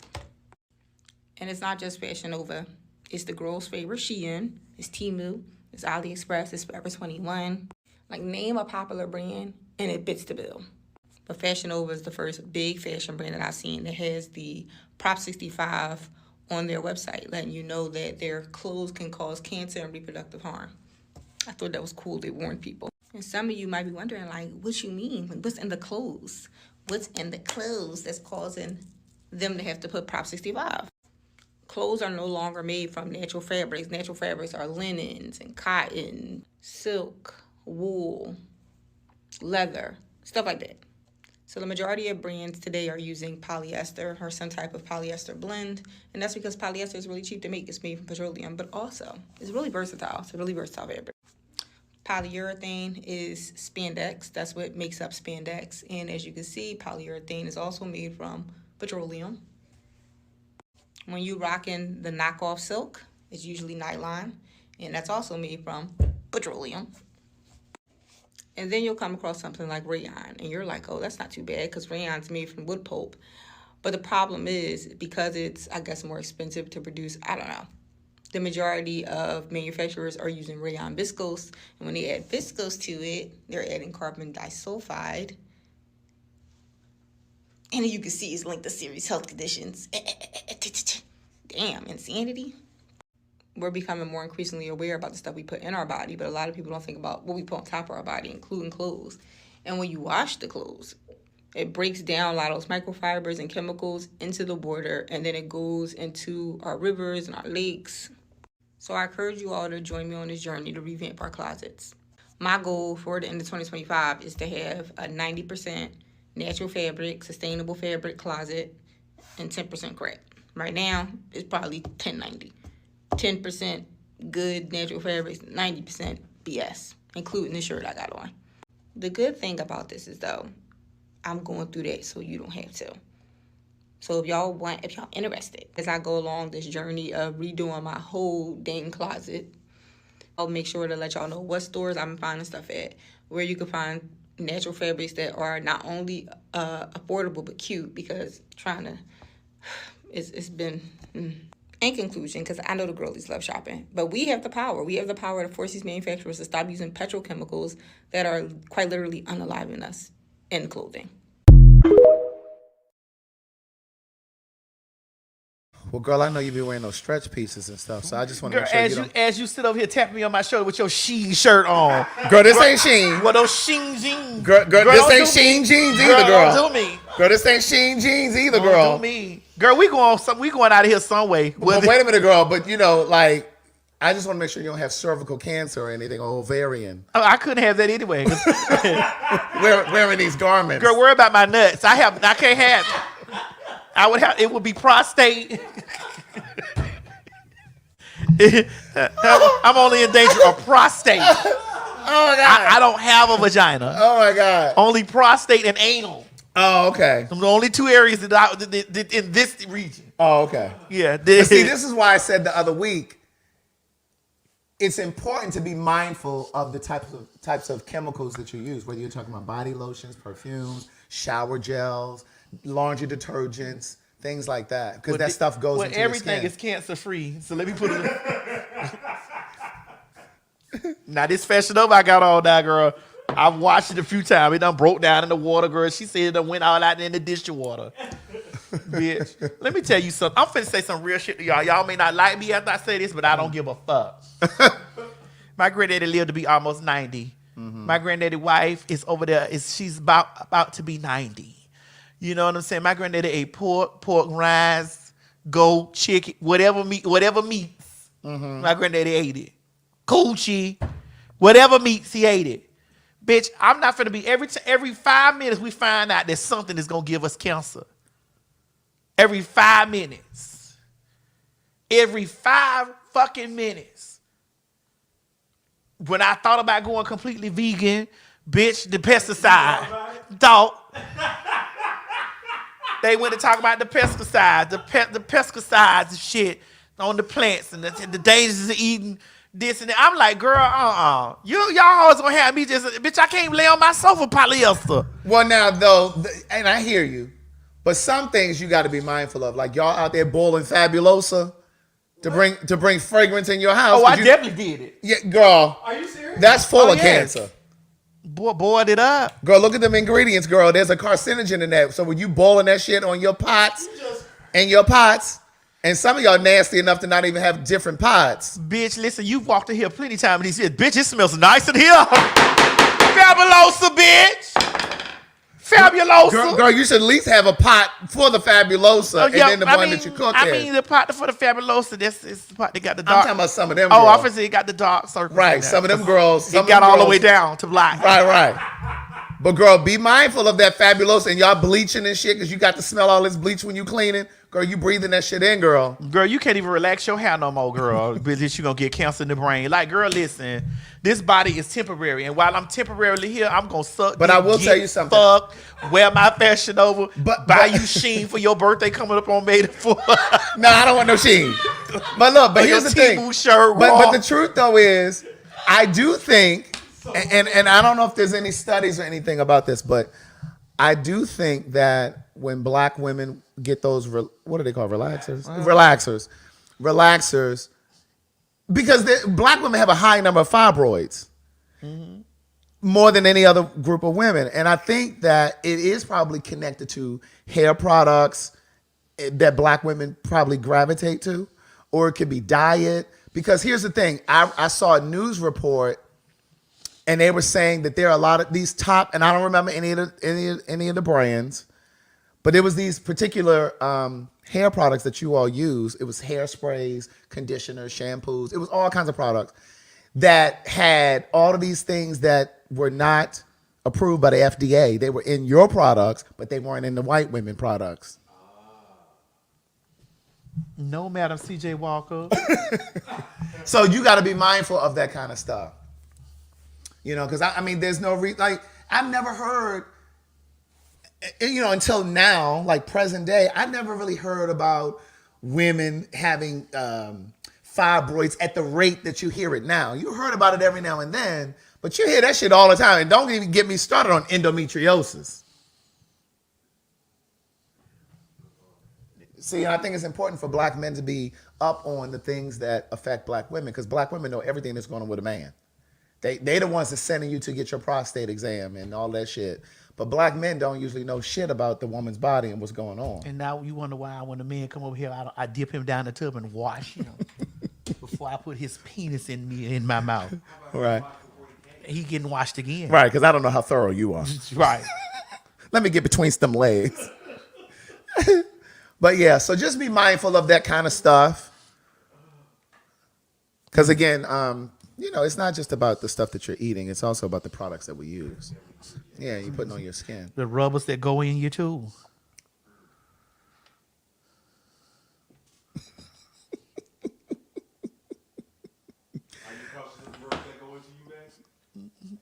And it's not just Fashion Over. It's the girls' favorite Shein. It's Temu. It's AliExpress. It's Forever 21. Like, name a popular brand, and it fits the bill. But Fashion Over is the first big fashion brand that I've seen that has the Prop 65 on their website, letting you know that their clothes can cause cancer and reproductive harm. I thought that was cool. They warned people. And some of you might be wondering, like, what you mean? Like, what's in the clothes? What's in the clothes that's causing them to have to put Prop 65? Clothes are no longer made from natural fabrics. Natural fabrics are linens and cotton, silk, wool, leather, stuff like that. So the majority of brands today are using polyester or some type of polyester blend, and that's because polyester is really cheap to make. It's made from petroleum, but also it's really versatile. It's a really versatile fabric. Polyurethane is spandex. That's what makes up spandex. And as you can see, polyurethane is also made from petroleum. When you rocking the knockoff silk, it's usually nylon, and that's also made from petroleum. And then you'll come across something like rayon, and you're like, oh, that's not too bad because rayon's made from wood pulp. But the problem is, because it's, I guess, more expensive to produce, I don't know, the majority of manufacturers are using rayon viscose, and when they add viscose to it, they're adding carbon disulfide. And you can see it's linked to serious health conditions. Damn, insanity. We're becoming more increasingly aware about the stuff we put in our body, but a lot of people don't think about what we put on top of our body, including clothes. And when you wash the clothes, it breaks down a lot of those microfibers and chemicals into the water, and then it goes into our rivers and our lakes. So I encourage you all to join me on this journey to revamp our closets. My goal for the end of 2025 is to have a 90% natural fabric, sustainable fabric closet, and 10% crap. Right now, it's probably 10-90. 10% good natural fabrics, 90% BS, including the shirt I got on. The good thing about this is, though, I'm going through that so you don't have to. So if y'all interested, as I go along this journey of redoing my whole dang closet, I'll make sure to let y'all know what stores I'm finding stuff at, where you can find natural fabrics that are not only affordable but cute, because it's been... In conclusion, because I know the girlies love shopping, but we have the power. We have the power to force these manufacturers to stop using petrochemicals that are quite literally unaliving us in clothing. Well, girl, I know you be wearing those stretch pieces and stuff, so I just want to make sure as you sit over here tapping me on my shoulder with your Shein shirt on. Girl, this ain't Shein. Well, those Shein jeans. Girl, this ain't Shein jeans either, girl. Don't do me. Girl, this ain't Shein jeans either, girl. Don't do me. Girl, we going out of here some way. But wait a minute, girl. But like, I just want to make sure you don't have cervical cancer or anything, or ovarian. Oh, I couldn't have that anyway. Wearing these garments. Girl, worry about my nuts. I can't have it. It would be prostate. I'm only in danger of prostate. Oh my God. I don't have a vagina. Oh my God. Only prostate and anal. Oh, okay. The only two areas that in this region. Oh, okay. Yeah. See, this is why I said the other week, it's important to be mindful of the types of chemicals that you use, whether you're talking about body lotions, perfumes, shower gels, laundry detergents, things like that, because that stuff goes into your skin. Everything is cancer free. So let me put it. Now this Fashion Over I got all that, girl. I've watched it a few times. It done broke down in the water, girl. She said it done went all out in the dishwater. Bitch, let me tell you something. I'm finna say some real shit to y'all. Y'all may not like me after I say this, but I don't give a fuck. My granddaddy lived to be almost 90. Mm-hmm. My granddaddy wife is over there. She's about to be 90. You know what I'm saying? My granddaddy ate pork rinds, goat, chicken, whatever meats. Mm-hmm. My granddaddy ate it. Coochie. Whatever meats, he ate it. Bitch, I'm not finna be every 5 minutes we find out that something is gonna give us cancer. Every 5 minutes. Every 5 fucking minutes. When I thought about going completely vegan, bitch, the pesticide. Dog. They went to talk about the pesticides, the pesticides and shit on the plants and the dangers of eating this and that. I'm like, girl, y'all always gonna have me just, bitch, I can't lay on my sofa polyester. Well, now though, and I hear you, but some things you got to be mindful of. Like y'all out there boiling Fabulosa to bring fragrance in your house. Oh, I definitely did it. Yeah, girl. Are you serious? That's full of cancer. Boy, boiled it up. Girl, look at them ingredients, girl. There's a carcinogen in that. So when you boiling that shit on your pots, and some of y'all nasty enough to not even have different pots. Bitch, listen, you've walked in here plenty of times and he said, bitch, it smells nice in here. Fabulosa, bitch. Fabulosa. Girl, you should at least have a pot for the Fabulosa and then the one that you cook in. I mean, the pot for the Fabulosa, it's the pot that got the dark. I'm talking about some of them girls. girls. Obviously, it got the dark circle. Right, some of them girls. It got all the way down to black. Right. But girl, be mindful of that Fabulosa and y'all bleaching and shit because you got to smell all this bleach when you cleaning. Girl, you breathing that shit in, girl. Girl, you can't even relax your hair no more, girl. Because you're going to get cancer in the brain. Like, girl, listen. This body is temporary. And while I'm temporarily here, I'm going to suck. But I will tell you something. Fuck, wear my Fashion Over, buy you Sheen for your birthday coming up on May the 4th. No, I don't want no Sheen. But look, but here's the thing. Shirt, but the truth, though, is I do think, and I don't know if there's any studies or anything about this, but I do think that when black women get those, what do they call relaxers? Relaxers. Because black women have a high number of fibroids. Mm-hmm. More than any other group of women. And I think that it is probably connected to hair products that black women probably gravitate to. Or it could be diet. Because here's the thing. I saw a news report and they were saying that there are a lot of these top, and I don't remember any of the brands, but there was these particular hair products that you all use. It was hairsprays, conditioners, shampoos. It was all kinds of products that had all of these things that were not approved by the FDA. They were in your products, but they weren't in the white women products. No, Madam C.J. Walker. So you got to be mindful of that kind of stuff. You know, because I mean, there's no reason. Like, I've never heard, you know, until now, like present day, I never really heard about women having fibroids at the rate that you hear it now. You heard about it every now and then, but you hear that shit all the time. And don't even get me started on endometriosis. See, I think it's important for black men to be up on the things that affect black women, because black women know everything that's going on with a man. They the ones that's sending you to get your prostate exam and all that shit. But black men don't usually know shit about the woman's body and what's going on. And now you wonder why when the men come over here, I dip him down the tub and wash him before I put his penis in my mouth. Right. He getting washed again. Right, because I don't know how thorough you are. Right. Let me get between them legs. But yeah, so just be mindful of that kind of stuff. Because again, you know, it's not just about the stuff that you're eating. It's also about the products that we use. Yeah, you're putting on your skin. The rubbers that go in you too.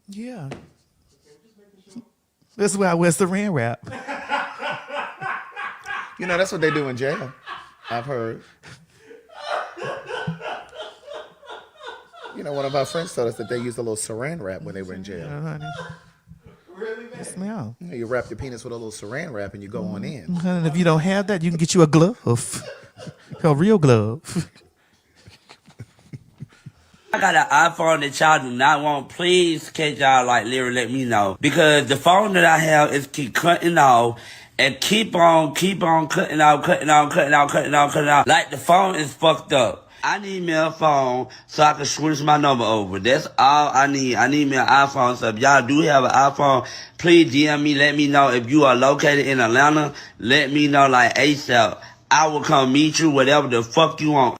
Yeah. That's why I wear saran wrap. You know, that's what they do in jail. I've heard. You know, one of our friends told us that they used a little saran wrap when they were in jail. Honey. Really, man? Smell. You know, you wrap your penis with a little saran wrap and you go on in. And if you don't have that, you can get you a glove. A real glove. I got an iPhone that y'all do not want. Please, can y'all literally let me know? Because the phone that I have is keep cutting off and keep on cutting off. Like the phone is fucked up. I need me a phone so I can switch my number over. That's all I need. I need me an iPhone. So if y'all do have an iPhone, please DM me. Let me know. If you are located in Atlanta, let me know ASAP. I will come meet you, whatever the fuck you want.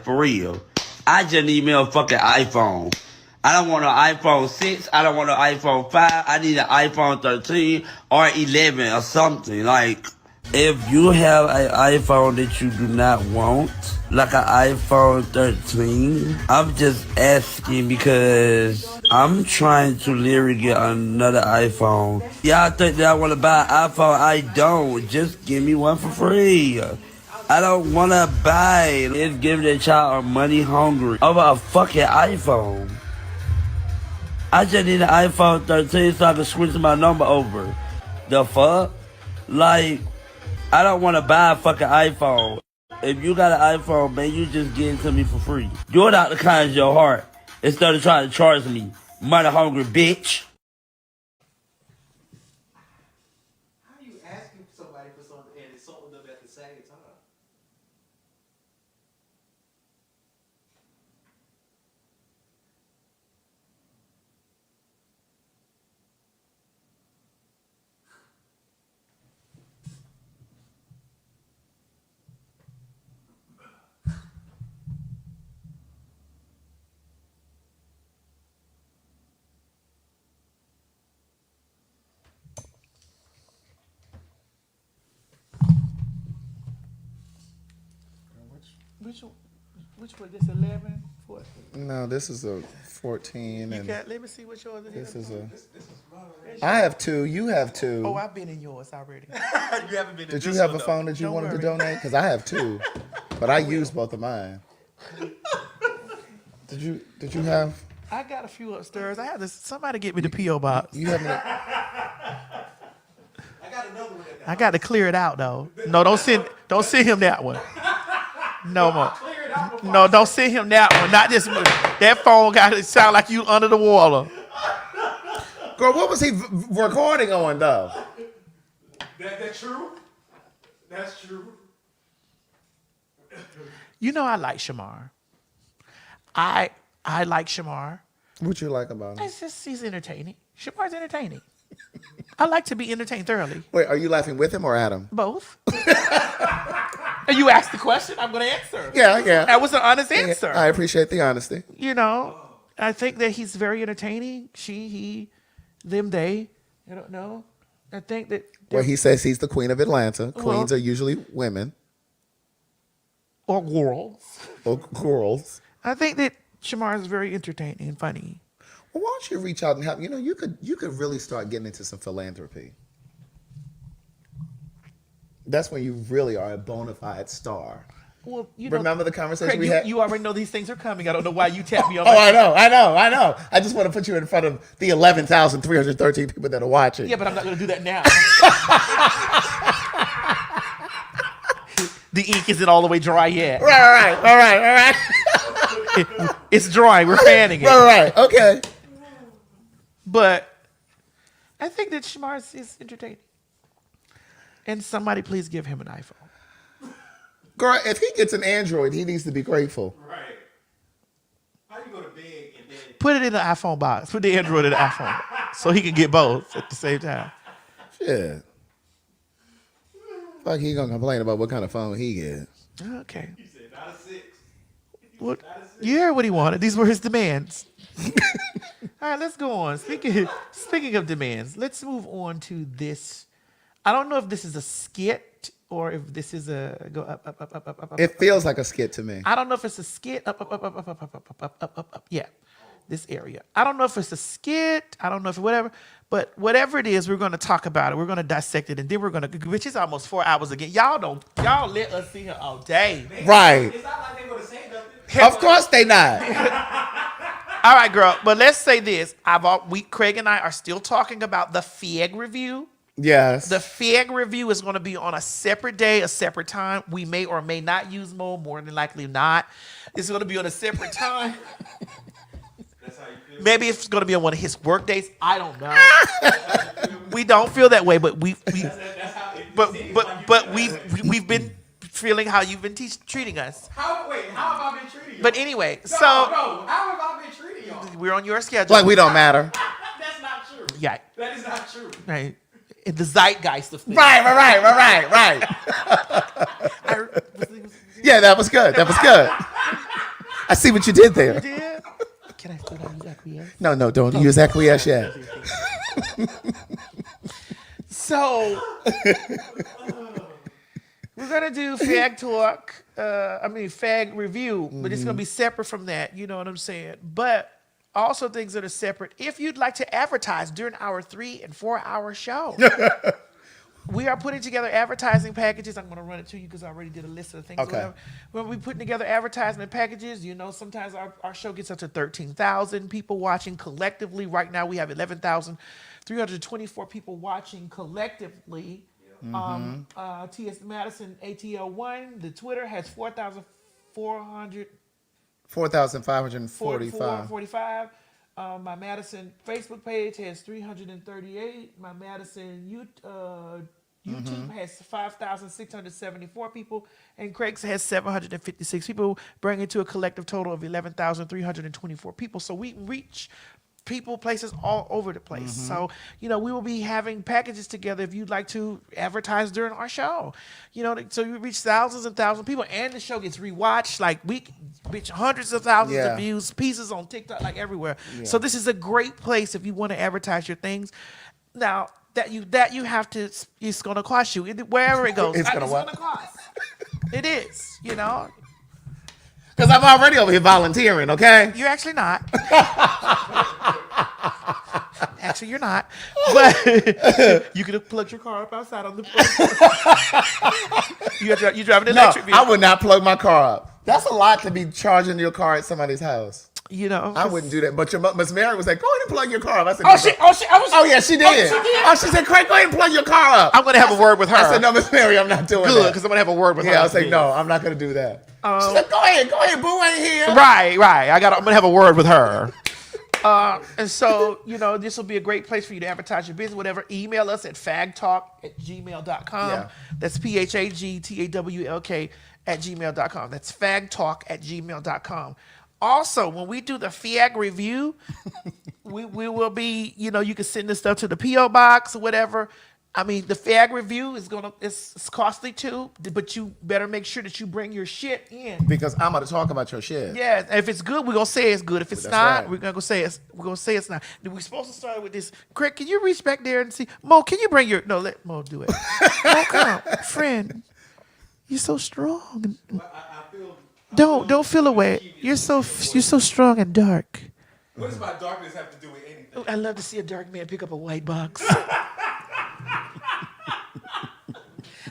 For real. I just need me a fucking iPhone. I don't want an iPhone 6. I don't want an iPhone 5. I need an iPhone 13 or 11 or something. Like, if you have an iPhone that you do not want, like an iPhone 13, I'm just asking because I'm trying to literally get another iPhone. Y'all think that I want to buy an iPhone? I don't. Just give me one for free. I don't want to buy it. It's giving that child money hungry over a fucking iPhone. I just need an iPhone 13 so I can switch my number over. The fuck? Like, I don't want to buy a fucking iPhone. If you got an iPhone, man, you just get it to me for free. Do it out the kindness of your heart instead of trying to charge me. Money hungry bitch. How are you asking somebody for something and insulting them at the same time? Which one? This 11? 14? No, this is a 14. You And got, let me see what yours is. this is a. This is mine. I have 2. You have 2. Oh, I've been in yours already. You haven't been in Did you this have one, a phone that you Don't wanted to worry. donate? Because I have 2, but I used both of mine. Did you have? I got a few upstairs. I had to, somebody get me the P.O. box. You have? I got another one. I got to clear it out though. No, don't send him that one. No more. No, don't send him that one. Not this one. That phone got to sound like you under the water. Girl, what was he recording on though? That's true. That's true. You know I like Shamar. I like Shamar. What you like about him? It's just he's entertaining. Shamar's entertaining. I like to be entertained thoroughly. Wait, are you laughing with him or at him? Both. And you asked the question, I'm going to answer. Yeah. That was an honest answer. I appreciate the honesty. You know, I think that he's very entertaining. She, he, them, they. I don't know. I think that. Well, he says he's the queen of Atlanta. Queens are usually women. Or girls. Or girls. I think that Shamar is very entertaining and funny. Well, why don't you reach out and help? You know, you could really start getting into some philanthropy. That's when you really are a bona fide star. Well, you know, remember the conversation Craig, we had? You already know these things are coming. I don't know why you tapped me on. I know. I just want to put you in front of the 11,313 people that are watching. Yeah, but I'm not going to do that now. The ink isn't all the way dry yet. Right. It's dry. We're fanning it. Right. Okay. But I think that Shamar is entertaining. And somebody please give him an iPhone. Girl, if he gets an Android, he needs to be grateful. Right. How you go to bed and then Put it in the iPhone box. Put the Android in the iPhone. So he can get both at the same time. Yeah. Like he gonna complain about what kind of phone he gets. Okay. he said not a 6. What? You heard what he wanted. These were his demands. All right, let's go on. Speaking of demands, let's move on to this. I don't know if this is a skit or if this is a go up. It feels like a skit to me. I don't know if it's a skit. Up. Yeah, this area. I don't know if it's a skit. I don't know if whatever. But whatever it is, we're going to talk about it. We're going to dissect it, and then we're going to, which is almost 4 hours again. Y'all let us see her all day. Right. it's not like they're gonna say nothing. Of course they not. All right, girl. But let's say this. Craig and I are still talking about the FIG review. Yes. The FIG review is going to be on a separate day, a separate time. We may or may not use more than likely not. It's going to be on a separate time. That's how you feel. Maybe it's going to be on one of his work days. I don't know. We don't feel that way, but we've been feeling how you've been treating us. How have I been treating you? But anyway, no, how have I been treating y'all? we're on your schedule. Like we don't matter. That's not true. Yeah. That is not true. Right. In the zeitgeist of things. Right. Yeah, that was good. I see what you did there. You did? Can I still use acquiesce? No, don't use acquiesce yet. So we're gonna do fag talk. Fag review, but it's gonna be separate from that. You know what I'm saying? But also things that are separate. If you'd like to advertise during our 3 and 4 hour show. We are putting together advertising packages. I'm going to run it to you because I already did a list of things. Okay. When we putting together advertisement packages, sometimes our show gets up to 13,000 people watching collectively. Right now we have 11,324 people watching collectively. TS Madison ATL1, the Twitter has 4,545. My Madison Facebook page has 338. My Madison YouTube has 5,674 people, and Craig's has 756 people, bringing it to a collective total of 11,324 people. So we reach people, places all over the place. So, we will be having packages together if you'd like to advertise during our show. So you reach thousands and thousands of people, and the show gets rewatched. Like we reach hundreds of thousands of views, pieces on TikTok, like everywhere. Yeah. So this is a great place if you want to advertise your things. Now that you have to, it's going to cost you wherever it goes. It's going to cost. It is, Because I'm already over here volunteering, okay? You're actually not. Actually, you're not. But you could have plugged your car up outside on the You're driving an electric vehicle. I would not plug my car up. That's a lot to be charging your car at somebody's house. I wouldn't do that. But Miss Mary was like, go ahead and plug your car up. I said, she did. She said, Craig, go ahead and plug your car up. I'm going to have a word with her. I said, no, Miss Mary, I'm not doing that. Good, because I'm going to have a word with her. Yeah, I was like, no, I'm not going to do that. She said, go ahead, boo ain't here. Right. I'm going to have a word with her. And so, this will be a great place for you to advertise your business, whatever. Email us at fagtalk@gmail.com. Yeah. That's PHAGTAWLK@gmail.com. That's fagtalk@gmail.com. Also, when we do the FIAG review, we will be, you can send this stuff to the P.O. box or whatever. The FIAG review it's costly too, but you better make sure that you bring your shit in. Because I'm going to talk about your shit. Yeah, if it's good, we're going to say it's good. If it's not, we're going to say it's not. We're supposed to start with this. Craig, can you reach back there and see? Mo, can you bring no, let Mo do it. Mo, come, friend. You're so strong. Don't feel away. You're so strong and dark. What does my darkness have to do with anything? I love to see a dark man pick up a white box.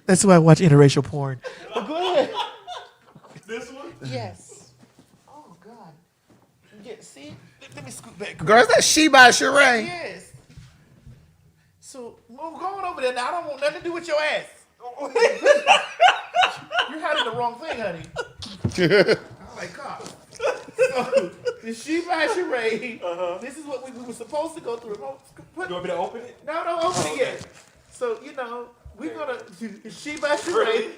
That's why I watch interracial porn. But go ahead. This one? Yes. Oh God. Yeah, see? Let me scoot back. Girl, is that She by Sheree? Yes. So, Mo, go on over there now. I don't want nothing to do with your ass. You're hiding the wrong thing, honey. Oh my God. So, the She by Sheree. This is what we were supposed to go through. You want me to open it? No, don't open it yet. So, we're going to She by Sheree.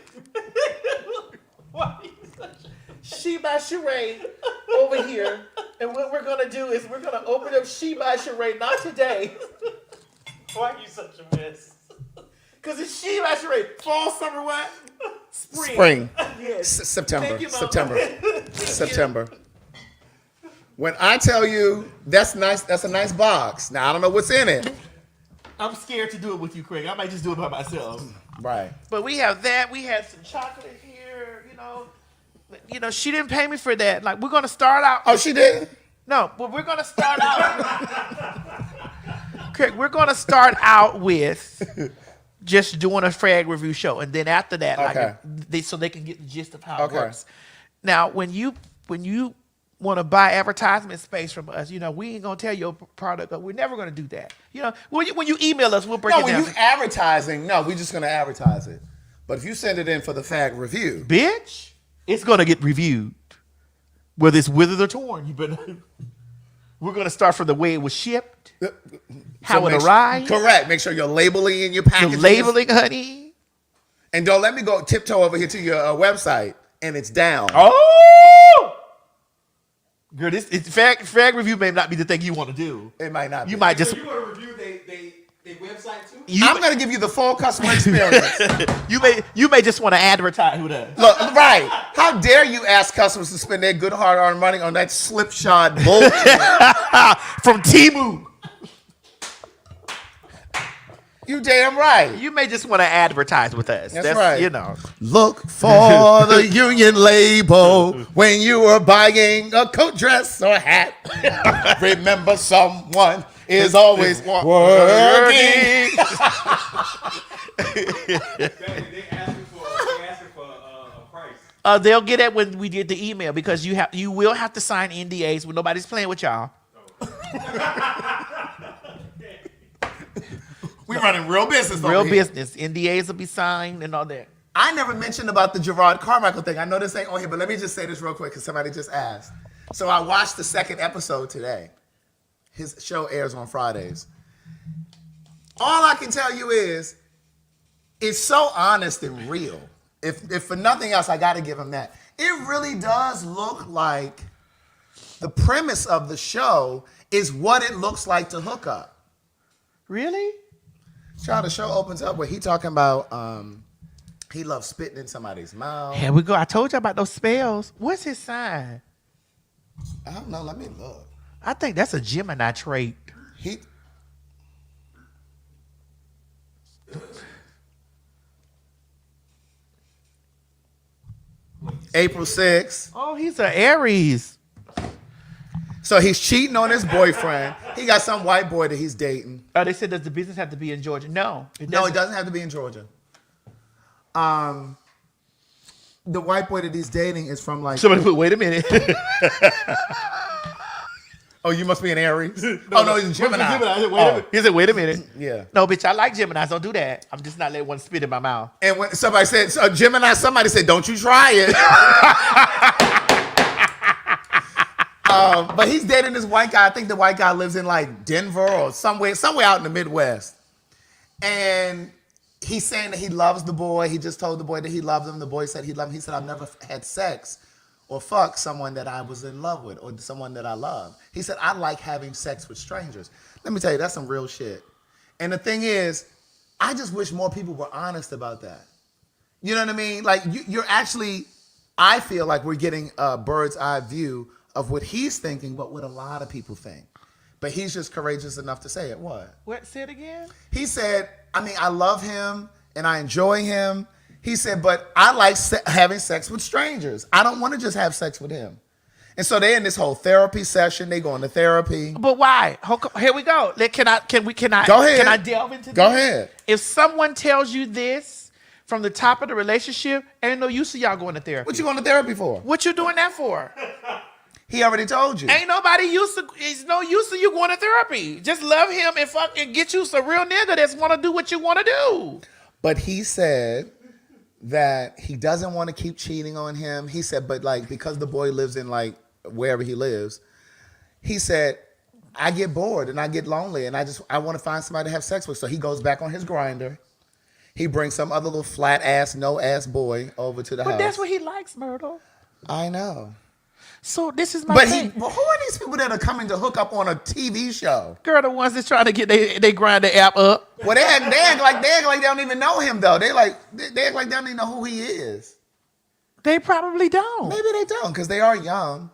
She by Sheree over here. And what we're going to do is we're going to open up She by Sheree, not today. Why are you such a mess? Because it's She by Sheree. Fall, summer, what? Spring. Yes. September. September. When I tell you that's nice, that's a nice box. Now I don't know what's in it. I'm scared to do it with you, Craig. I might just do it by myself. Right. But we have that. We had some chocolate here. She didn't pay me for that. Like we're gonna start out. Oh, she did? No, but we're gonna start out. Craig, we're gonna start out with just doing a frag review show, and then after that, so they can get the gist of how it works. Now, when you want to buy advertisement space from us, we ain't gonna tell your product. We're never gonna do that. When you email us, we'll break it down. No, when you advertising, we're just gonna advertise it. But if you send it in for the fag review, bitch, it's gonna get reviewed, whether it's withered or torn. We're gonna start from the way it was shipped, how it arrived. Correct. Make sure you're labeling in your packaging. You're labeling, honey. And don't let me go tiptoe over here to your website and it's down. Oh. Girl, frag review may not be the thing you want to do. It might not be. You might just. So you want to review website too? I'm going to give you the full customer experience. you may just want to advertise who does. Look, right. How dare you ask customers to spend their good hard-earned money on that slipshod bullshit from Temu? You damn right. You may just want to advertise with us. That's right. You know. Look for the union label when you are buying a coat, dress, or hat. Remember, someone is always working. They asking for a price. They'll get it when we get the email because you will have to sign NDAs when nobody's playing with y'all. We're running real business. Real business. NDAs will be signed and all that. I never mentioned about the Gerard Carmichael thing. I know this ain't on here, but let me just say this real quick because somebody just asked. So I watched the second episode today. His show airs on Fridays. All I can tell you is it's so honest and real. If for nothing else, I got to give him that. It really does look like the premise of the show is what it looks like to hook up. Really? Child, the show opens up where he talking about he loves spitting in somebody's mouth. Here we go. I told you about those spells. What's his sign? I don't know. Let me look. I think that's a Gemini trait. April 6th. Oh, he's an Aries. So he's cheating on his boyfriend. He got some white boy that he's dating. Oh, they said, does the business have to be in Georgia? No. It doesn't have to be in Georgia. The white boy that he's dating is from like... Somebody put, wait a minute. Oh, you must be an Aries? No, he's a Gemini. He said, wait a minute. Yeah. No, bitch, I like Geminis. Don't do that. I'm just not letting one spit in my mouth. And when somebody said, Gemini, somebody said, don't you try it. But he's dating this white guy. I think the white guy lives in like Denver or somewhere out in the Midwest. And he's saying that he loves the boy. He just told the boy that he loved him. The boy said he loved him. He said, I've never had sex or fuck someone that I was in love with or someone that I love. He said, I like having sex with strangers. Let me tell you, that's some real shit. And the thing is, I just wish more people were honest about that. You know what I mean? Like, you're actually, I feel like we're getting a bird's eye view of what he's thinking, but what a lot of people think. But he's just courageous enough to say it. What? Say it again? He said, I love him and I enjoy him. He said, but I like having sex with strangers. I don't want to just have sex with him. And so they're in this whole therapy session. They going to therapy. But why? Here we go. Can I Go ahead. Can I delve into this? Go ahead. If someone tells you this from the top of the relationship, ain't no use of y'all going to therapy. What you going to therapy for? What you doing that for? He already told you. Ain't nobody it's no use of you going to therapy. Just love him and fuck and get you some real nigga that's want to do what you want to do. But he said that he doesn't want to keep cheating on him. He said, but like, because the boy lives in like wherever he lives, he said, I get bored and I get lonely and I want to find somebody to have sex with. So he goes back on his grinder. He brings some other little flat ass, no ass boy over to the house. But that's what he likes, Myrtle. I know. So this is my thing. But who are these people that are coming to hook up on a TV show? Girl, the ones that's trying to get they grind the app up. Well, they act like they don't even know him though. They act like they don't even know who he is. They probably don't. Maybe they don't because they are young.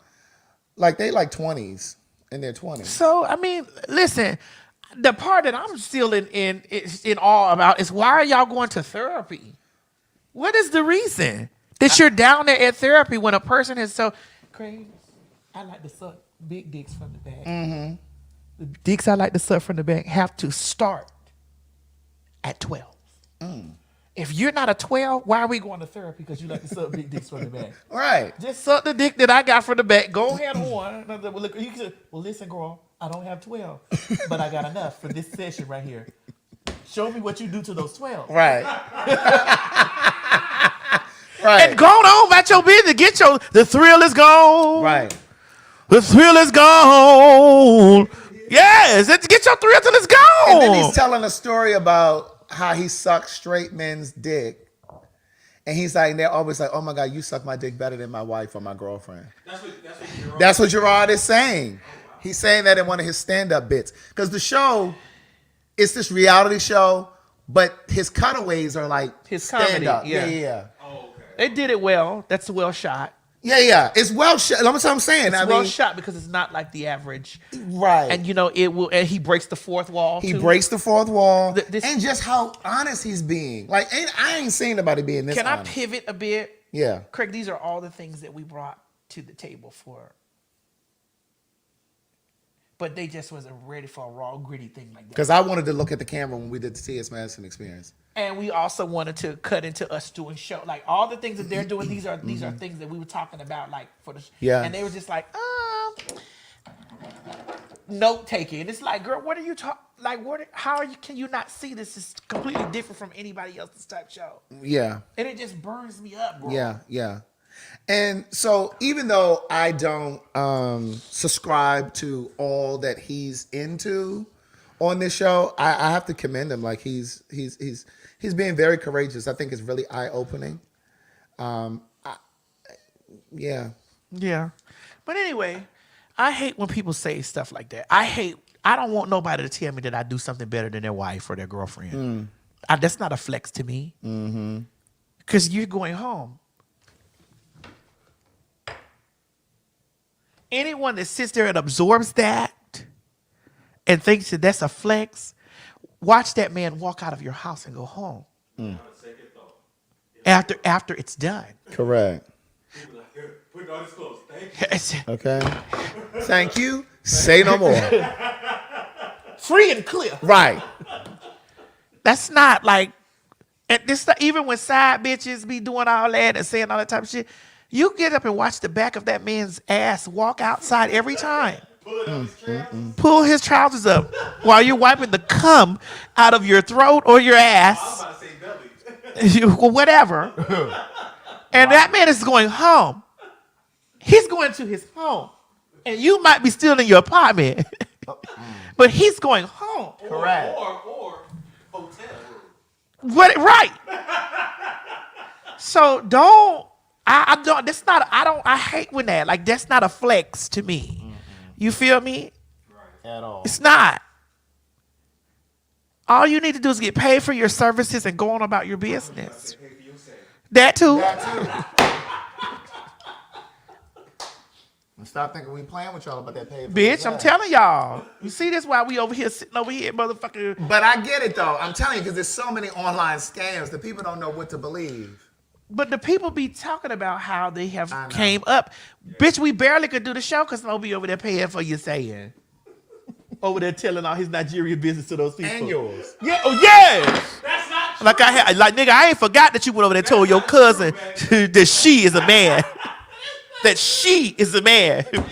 Like they like 20s in their 20s. So listen. The part that I'm still in awe about is why are y'all going to therapy? What is the reason that you're down there at therapy when a person is so crazy? I like to suck big dicks from the back. Mm-hmm. The dicks I like to suck from the back have to start at 12. If you're not a 12, why are we going to therapy? Because you like to suck big dicks from the back. Right. Just suck the dick that I got from the back. Go ahead on. You can say, well, listen, girl, I don't have 12, but I got enough for this session right here. Show me what you do to those 12. Right. Right. And go on about your business. The thrill is gone. Right. The thrill is gone. Yes, get your thrill till it's gone. And then he's telling a story about how he sucks straight men's dick. And he's like, they're always like, oh my God, you suck my dick better than my wife or my girlfriend. That's what Gerard is saying. He's saying that in one of his stand-up bits. Because the show, it's this reality show, but his cutaways are like his stand comedy. up. Yeah. Yeah. They did it well. That's well shot. Yeah. It's well shot. That's what I'm saying. It's well shot because it's not like the average. Right. And you know, it will, and he breaks the fourth wall. He breaks the fourth wall. And just how honest he's being. Like, I ain't seen nobody being this honest. Can I pivot a bit? Yeah. Craig, these are all the things that we brought to the table for. But they just wasn't ready for a raw, gritty thing like that. Because I wanted to look at the camera when we did the T.S. Madison experience. And we also wanted to cut into us doing show. Like, all the things that they're doing, these are things that we were talking about, like, for the Yeah. And they were just like, note taking. It's like, girl, what are you talking? Like, can you not see this is completely different from anybody else's type show? Yeah. And it just burns me up, bro. Yeah. And so even though I don't subscribe to all that he's into on this show, I have to commend him. Like, he's being very courageous. I think it's really eye-opening. Yeah. But anyway, I hate when people say stuff like that. I don't want nobody to tell me that I do something better than their wife or their girlfriend. That's not a flex to me. Because you're going home. Anyone that sits there and absorbs that and thinks that that's a flex, watch that man walk out of your house and go home. After it's done. Correct. Okay. Thank you. Say no more. Free and clear. Right. That's not like, and this even when side bitches be doing all that and saying all that type of shit, you get up and watch the back of that man's ass walk outside every time. Pull his trousers up while you're wiping the cum out of your throat or your ass. Whatever. And that man is going home. He's going to his home. And you might be still in your apartment. But he's going home. Correct. Or hotel room. Right. So I hate when that, like, that's not a flex to me. You feel me? At all. It's not. All you need to do is get paid for your services and go on about your business. That too. Stop thinking we playing with y'all about that pay. Bitch, I'm telling y'all. You see this why we over here sitting over here, motherfucker. But I get it though. I'm telling you, because there's so many online scams that people don't know what to believe. But the people be talking about how they have came up. Bitch, we barely could do the show because Moby over there paying for your saying. Over there telling all his Nigerian business to those people. And yours. Yeah. Oh, yeah. That's not true. Like, nigga, I ain't forgot that you went over there and told your cousin that she is a man. That she is a man. You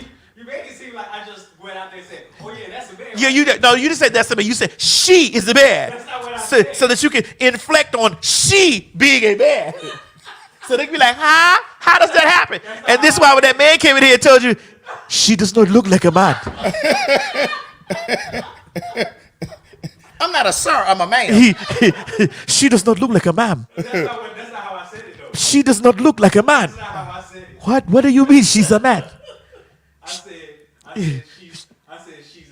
make it seem like I just went out there and said, oh yeah, that's a man. Yeah, you didn't say that's a man. You said she is a man. That's not what I said. So that you can inflect on she being a man. So they can be like, huh? How does that happen? And this is why when that man came in here and told you, she does not look like a man. I'm not a sir, I'm a man. She does not look like a man. That's not how I said it though. She does not look like a man. That's not how I said it. What do you mean she's a man? I said she's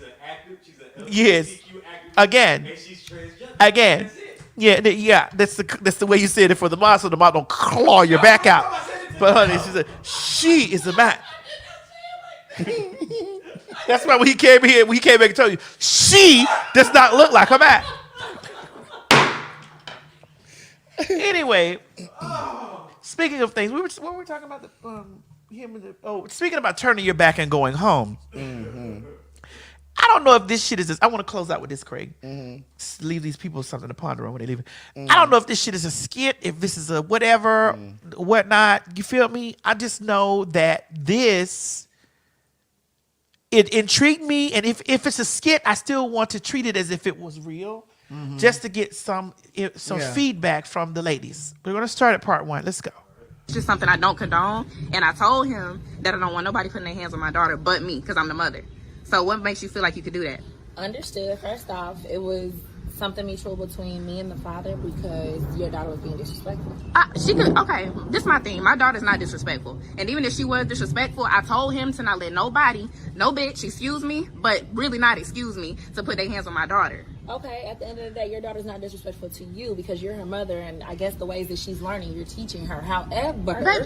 an active, she's an Yes. LGBTQ active, Again. and she's transgender. Again. That's it. Yeah, that's the way you said it for the mom, so the mom don't claw your back out. But honey, she said, she is a man. That's why when he came back and told you, she does not look like a man. Anyway, speaking of things, what were we talking about? Speaking about turning your back and going home. Mm-hmm. I don't know if this shit is this. I want to close out with this, Craig. Leave these people something to ponder on when they leave. I don't know if this shit is a skit, if this is a whatever, whatnot. You feel me? I just know that it intrigued me, and if it's a skit, I still want to treat it as if it was real, just to get some feedback from the ladies. We're gonna start at part 1. Let's go. It's just something I don't condone, and I told him that I don't want nobody putting their hands on my daughter but me, because I'm the mother. So what makes you feel like you could do that? Understood. First off, it was something mutual between me and the father because your daughter was being disrespectful. Okay, this is my thing. My daughter's not disrespectful. And even if she was disrespectful, I told him to not let nobody, no bitch, excuse me, but really not excuse me, to put their hands on my daughter. Okay, at the end of the day, your daughter's not disrespectful to you because you're her mother, and I guess the ways that she's learning, you're teaching her. However,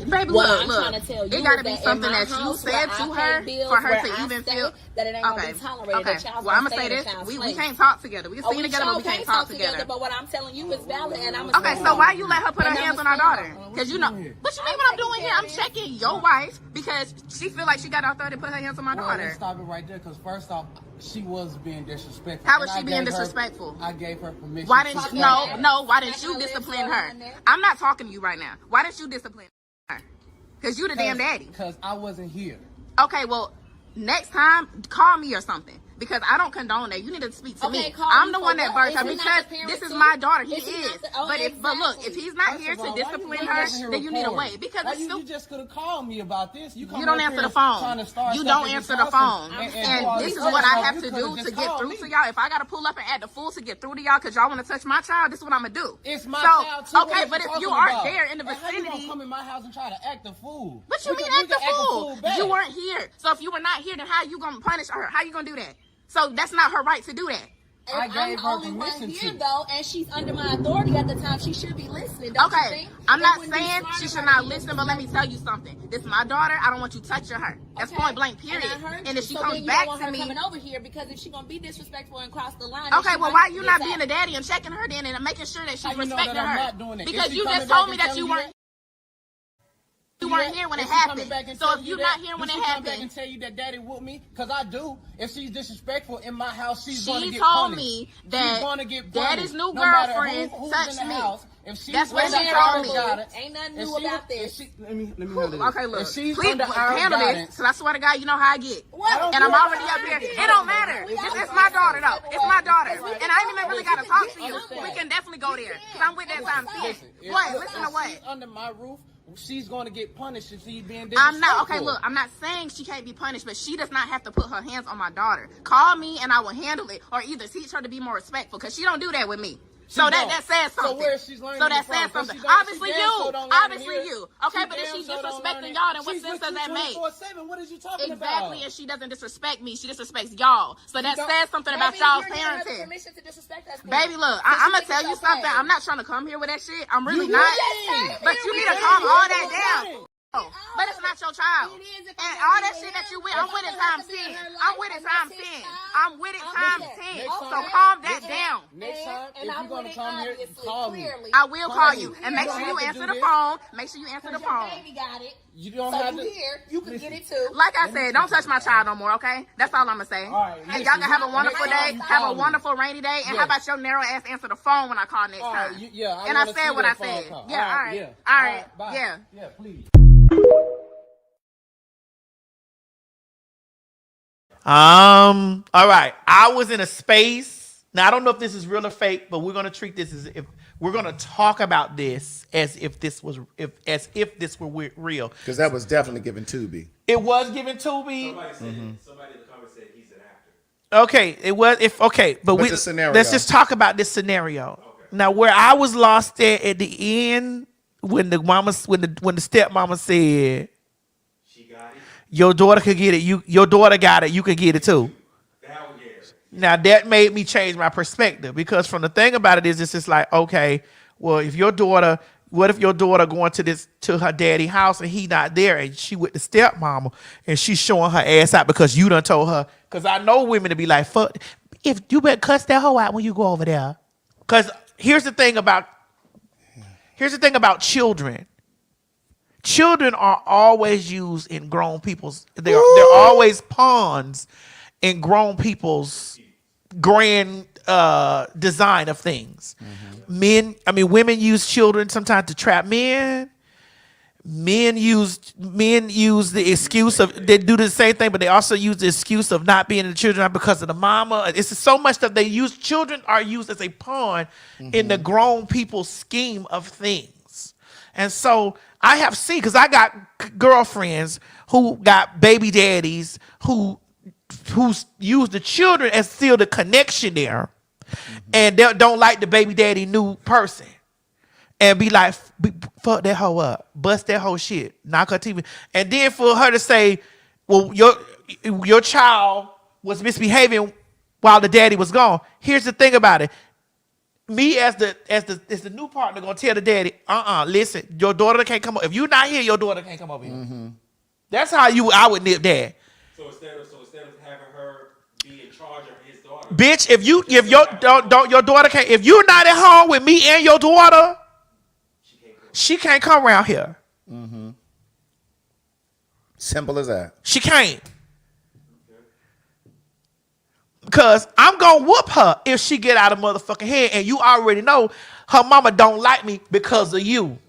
baby, what look, I'm trying to tell you it gotta be is something that that you said to her for her to even feel that it ain't gonna be tolerated. Okay, well, I'm gonna say this: we can't talk together. We can sing together, but we can't talk together. But what I'm telling you is valid, and I'm okay. So why you let her put her hands on our daughter? Because you know what you mean. What I'm doing here? I'm checking your wife because she feel like she got authority to put her hands on my daughter. Let's stop it right there. Because first off, she was being disrespectful. How was she being disrespectful? I gave her permission. Why didn't you? No. Why didn't you discipline her? I'm not talking to you right now. Why didn't you discipline her? Because you the damn daddy. Because I wasn't here. Okay, well, next time call me or something. Because I don't condone that. You need to speak to me. I'm the one that birthed her because this is my daughter. He is. But look, if he's not here to discipline her, then you need to wait. Because you just could have called me about this. You don't answer the phone. You don't answer the phone. And this is what I have to do to get through to y'all. If I got to pull up and act the fool to get through to y'all because y'all want to touch my child, this is what I'm going to do. It's my child too. Okay, but if you aren't there in the vicinity. How you come in my house and try to act the fool? What you mean act the fool? You weren't here. So if you were not here, then how you going to punish her? How you going to do that? So that's not her right to do that. I gave her permission to. Here, though, and she's under my authority at the time. She should be listening. Don't you think? I'm not saying she should not listen, but let me tell you something. This is my daughter. I don't want you touching her. That's point blank, period. And if she comes back to me, coming over here because if she's gonna be disrespectful and cross the line. Okay, well, why you not being a daddy and checking her then and making sure that she's respecting her? Because you just told me that you weren't. You weren't here when it happened. So if you're not here when it happened, come back and tell you that daddy whooped me, because I do. If she's disrespectful in my house, she's going to get punished. She told me that daddy's new girlfriend touched me. That's what she told me. Ain't nothing new about this. Let me handle this. Okay, look. Please handle this, because I swear to God, you know how I get. And I'm already up here. It don't matter. It's my daughter, though. It's my daughter. And I ain't even really got to talk to you. We can definitely go there, because I'm with that time. What? Listen to what? She's under my roof. She's going to get punished if she's being disrespectful. I'm not. Okay, look, I'm not saying she can't be punished, but she does not have to put her hands on my daughter. Call me and I will handle it, or either teach her to be more respectful, because she don't do that with me. So that says something. So where she's learning so that says something. Obviously you. Okay, but if she's disrespecting y'all, then what sense does that make? What is you talking about? Exactly, and she doesn't disrespect me. She disrespects y'all. So that says something about y'all's parenting. Baby, look, I'm gonna tell you something. I'm not trying to come here with that shit. I'm really not. But you need to calm all that down. But it's not your child. And all that shit that you with, I'm with it times 10. I'm with it times 10. I'm with it times 10. So calm that down. Next time, if you're going to come here, call me. I will call you. And make sure you answer the phone. Make sure you answer the phone. You don't have to. You can get it too. Like I said, don't touch my child no more, okay? That's all I'm going to say. And y'all can have a wonderful day. Have a wonderful rainy day. And how about your narrow ass answer the phone when I call next time? And I said what I said. Yeah, all right. All right. Yeah. Yeah, please. All right. I was in a space. Now I don't know if this is real or fake, but we're gonna treat this as if we're gonna talk about this as if this was as if this were real. Because that was definitely given Tubi. It was given Tubi. Somebody in the comments said he's an actor. Okay, it was but the scenario. Let's just talk about this scenario. Okay. Now, where I was lost at the end when the stepmama said, "She got it. Your daughter could get it. Your daughter got it. You can get it too." Now that made me change my perspective, because from the thing about it is, it's just like, okay, well, what if your daughter going to her daddy house and he not there, and she with the stepmama and she's showing her ass out because you done told her? Because I know women to be like, fuck, if you better cuss that hoe out when you go over there. Because here's the thing about children. Children are always used in grown people's. They're always pawns in grown people's grand design of things. Mm-hmm. Women use children sometimes to trap men. Men use the excuse of, they do the same thing, but they also use the excuse of not being the children because of the mama. It's so much that they use. Children are used as a pawn in the grown people's scheme of things. And so I have seen, because I got girlfriends who got baby daddies who use the children as still the connection there, and they don't like the baby daddy new person, and be like, fuck that hoe up, bust that whole shit, knock her TV, and then for her to say, well, your child was misbehaving while the daddy was gone. Here's the thing about it. Me as the new partner gonna tell the daddy, listen, your daughter can't come up. If you're not here, your daughter can't come over here. Mm-hmm. That's how I would nip that. So instead of having her be in charge of his daughter, bitch, if your daughter can't, if you're not at home with me and your daughter, she can't come around here. Mm-hmm. Simple as that. She can't. Because I'm going to whoop her if she get out of motherfucking head. And you already know her mama don't like me because of you.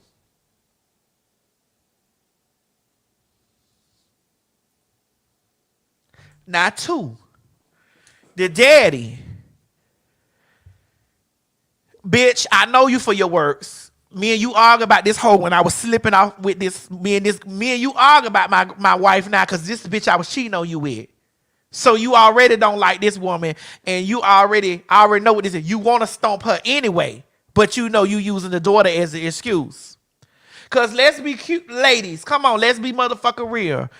Now, 2, the daddy. Bitch, I know you for your works. Me and you argue about this hoe when I was slipping off with this. Me and you argue about my wife now because this bitch I was cheating on you with. So you already don't like this woman, and you already know what this is. You want to stomp her anyway, but you know you using the daughter as an excuse. Because let's be cute, ladies. Come on, let's be motherfucking real.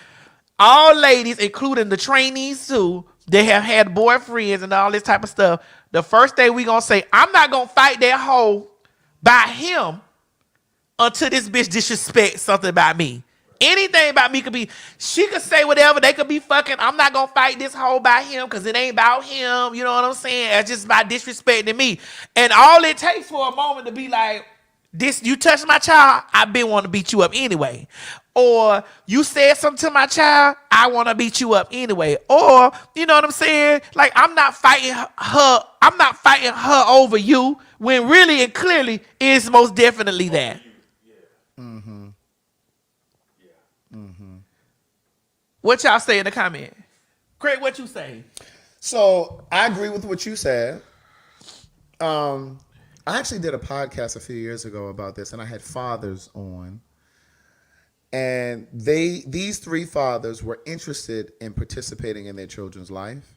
All ladies, including the trainees too, they have had boyfriends and all this type of stuff. The first thing we gonna say, I'm not gonna fight that hoe by him until this bitch disrespects something about me. Anything about me could be, she could say whatever, they could be fucking, I'm not gonna fight this hoe by him because it ain't about him, you know what I'm saying? It's just about disrespecting me. And all it takes for a moment to be like, this, you touch my child, I been want to beat you up anyway. Or you said something to my child, I want to beat you up anyway. Or, you know what I'm saying? Like, I'm not fighting her over you when really and clearly it's most definitely that. Mm-hmm. Mm-hmm. What y'all say in the comment? Craig, what you say? So I agree with what you said. I actually did a podcast a few years ago about this, and I had fathers on. And these 3 fathers were interested in participating in their children's life.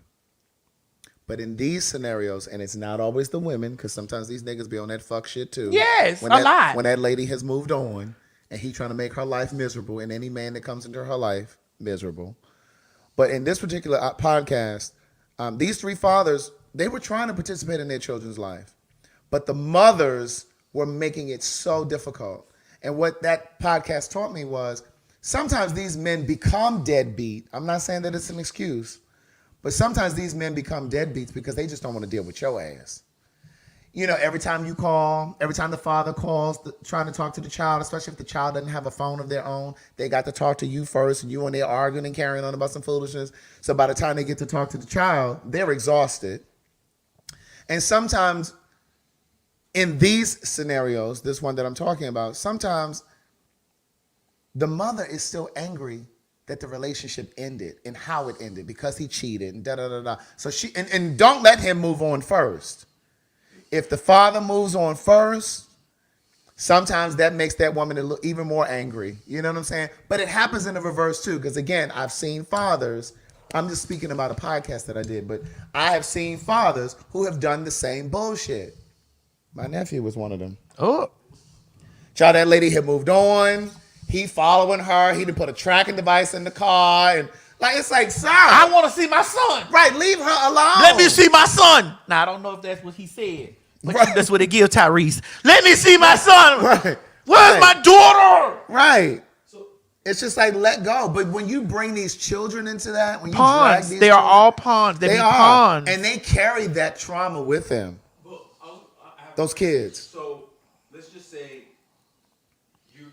But in these scenarios, and it's not always the women, because sometimes these niggas be on that fuck shit too. Yes, a lot. When that lady has moved on, and he trying to make her life miserable, and any man that comes into her life miserable. But in this particular podcast, these 3 fathers, they were trying to participate in their children's life. But the mothers were making it so difficult. And what that podcast taught me was sometimes these men become deadbeat. I'm not saying that it's an excuse, but sometimes these men become deadbeats because they just don't want to deal with your ass. You know, every time you call, every time the father calls trying to talk to the child, especially if the child doesn't have a phone of their own, they got to talk to you first, and you and they're arguing and carrying on about some foolishness. So by the time they get to talk to the child, they're exhausted. And sometimes in these scenarios, this one that I'm talking about, sometimes the mother is still angry that the relationship ended and how it ended because he cheated and da-da-da-da. So she, and don't let him move on first. If the father moves on first, sometimes that makes that woman even more angry. You know what I'm saying? But it happens in the reverse too, because again, I've seen fathers, I'm just speaking about a podcast that I did, but I have seen fathers who have done the same bullshit. My nephew was one of them. Oh. Child, that lady had moved on. He following her. He done put a tracking device in the car. And like, it's like, sir. I want to see my son. Right, leave her alone. Let me see my son. Now, I don't know if that's what he said, but that's what it gives Tyrese. Let me see my son. Right. Where's my daughter? Right. It's just like, let go. But when you bring these children into that, when you pawns. drag these They are children, all pawns. They be pawns. And they carry that trauma with them. Those kids. So let's just say you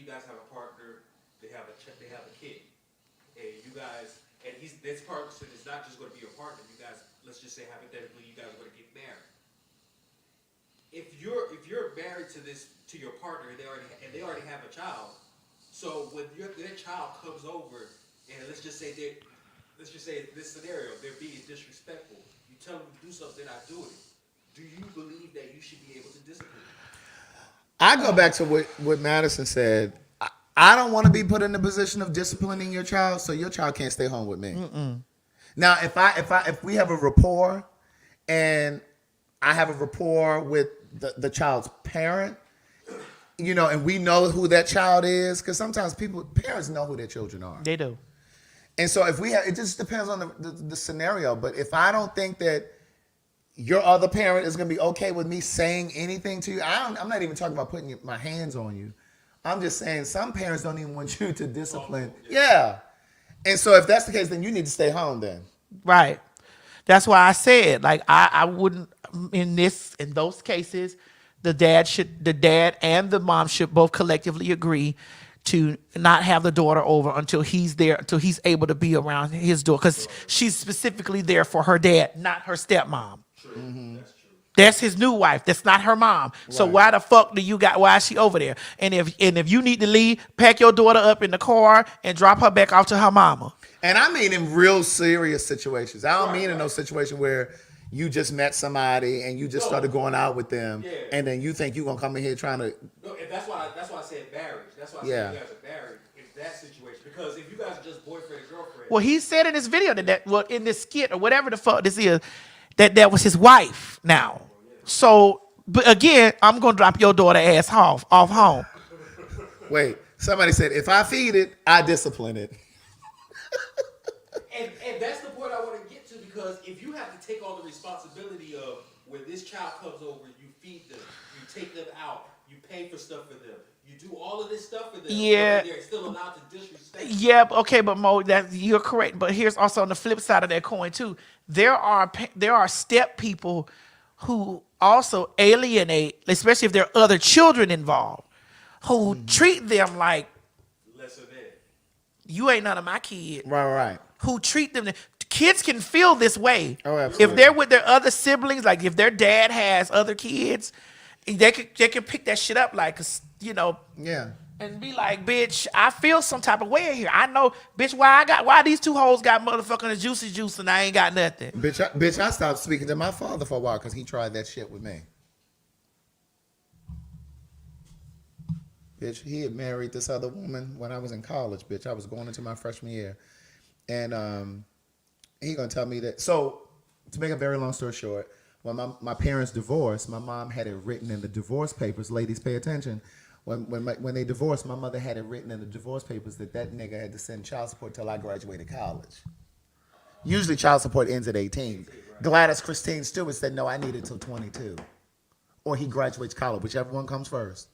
guys have a partner. They have a kid, and you guys, and this person is not just going to be your partner. You guys, let's just say hypothetically, you guys are going to get married. If you're married to your partner, they already have a child. So when their child comes over, and let's just say in this scenario, they're being disrespectful. You tell them to do something, they're not doing it. Do you believe that you should be able to discipline? I go back to what Madison said. I don't want to be put in the position of disciplining your child, so your child can't stay home with me. Mm-mm. Now, if we have a rapport, and I have a rapport with the child's parent, you know, and we know who that child is, because sometimes parents know who their children are. They do. And so if we have, it just depends on the scenario. But if I don't think that your other parent is going to be okay with me saying anything to you, I'm not even talking about putting my hands on you. I'm just saying some parents don't even want you to discipline. Yeah. And so if that's the case, then you need to stay home then. Right. That's why I said, like, I wouldn't, in those cases, the dad and the mom should both collectively agree to not have the daughter over until he's there, until he's able to be around his daughter, because she's specifically there for her dad, not her stepmom. Mm-hmm. That's his new wife. That's not her mom. So why the fuck why is she over there? And if you need to leave, pack your daughter up in the car and drop her back off to her mama. And I mean in real serious situations. I don't mean in those situations where you just met somebody and you just started going out with them, and then you think you're gonna come in here trying to. No, and that's why I said marriage. That's why I said you guys are married in that situation. Because if you guys are just boyfriend and girlfriend. Well, he said in this video in this skit or whatever the fuck this is, that was his wife now. So, but again, I'm gonna drop your daughter ass off home. Wait, somebody said if I feed it, I discipline it. And that's the point I want to get to, because if you have to take on the responsibility of when this child comes over, you feed them, you take them out, you pay for stuff for them, you do all of this stuff for them. Yeah. They're still allowed to disrespect. Yeah, okay, but Mo, you're correct. But here's also on the flip side of that coin too. There are step people who also alienate, especially if there are other children involved, who treat them like lesser than. You ain't none of my kids. Right. Who treat them. Kids can feel this way. Oh, absolutely. If they're with their other siblings, like if their dad has other kids, they can pick that shit up, like, Yeah. and be like, bitch, I feel some type of way in here. I know, bitch, why these two hoes got motherfucking juicy juice and I ain't got nothing. Bitch, I stopped speaking to my father for a while because he tried that shit with me. Bitch, he had married this other woman when I was in college, bitch. I was going into my freshman year. And he gonna tell me that. So, to make a very long story short, when my parents divorced, my mom had it written in the divorce papers. Ladies, pay attention. When they divorced, my mother had it written in the divorce papers that nigga had to send child support till I graduated college. Usually child support ends at 18. Gladys Christine Stewart said, no, I need it till 22. Or he graduates college, whichever one comes first.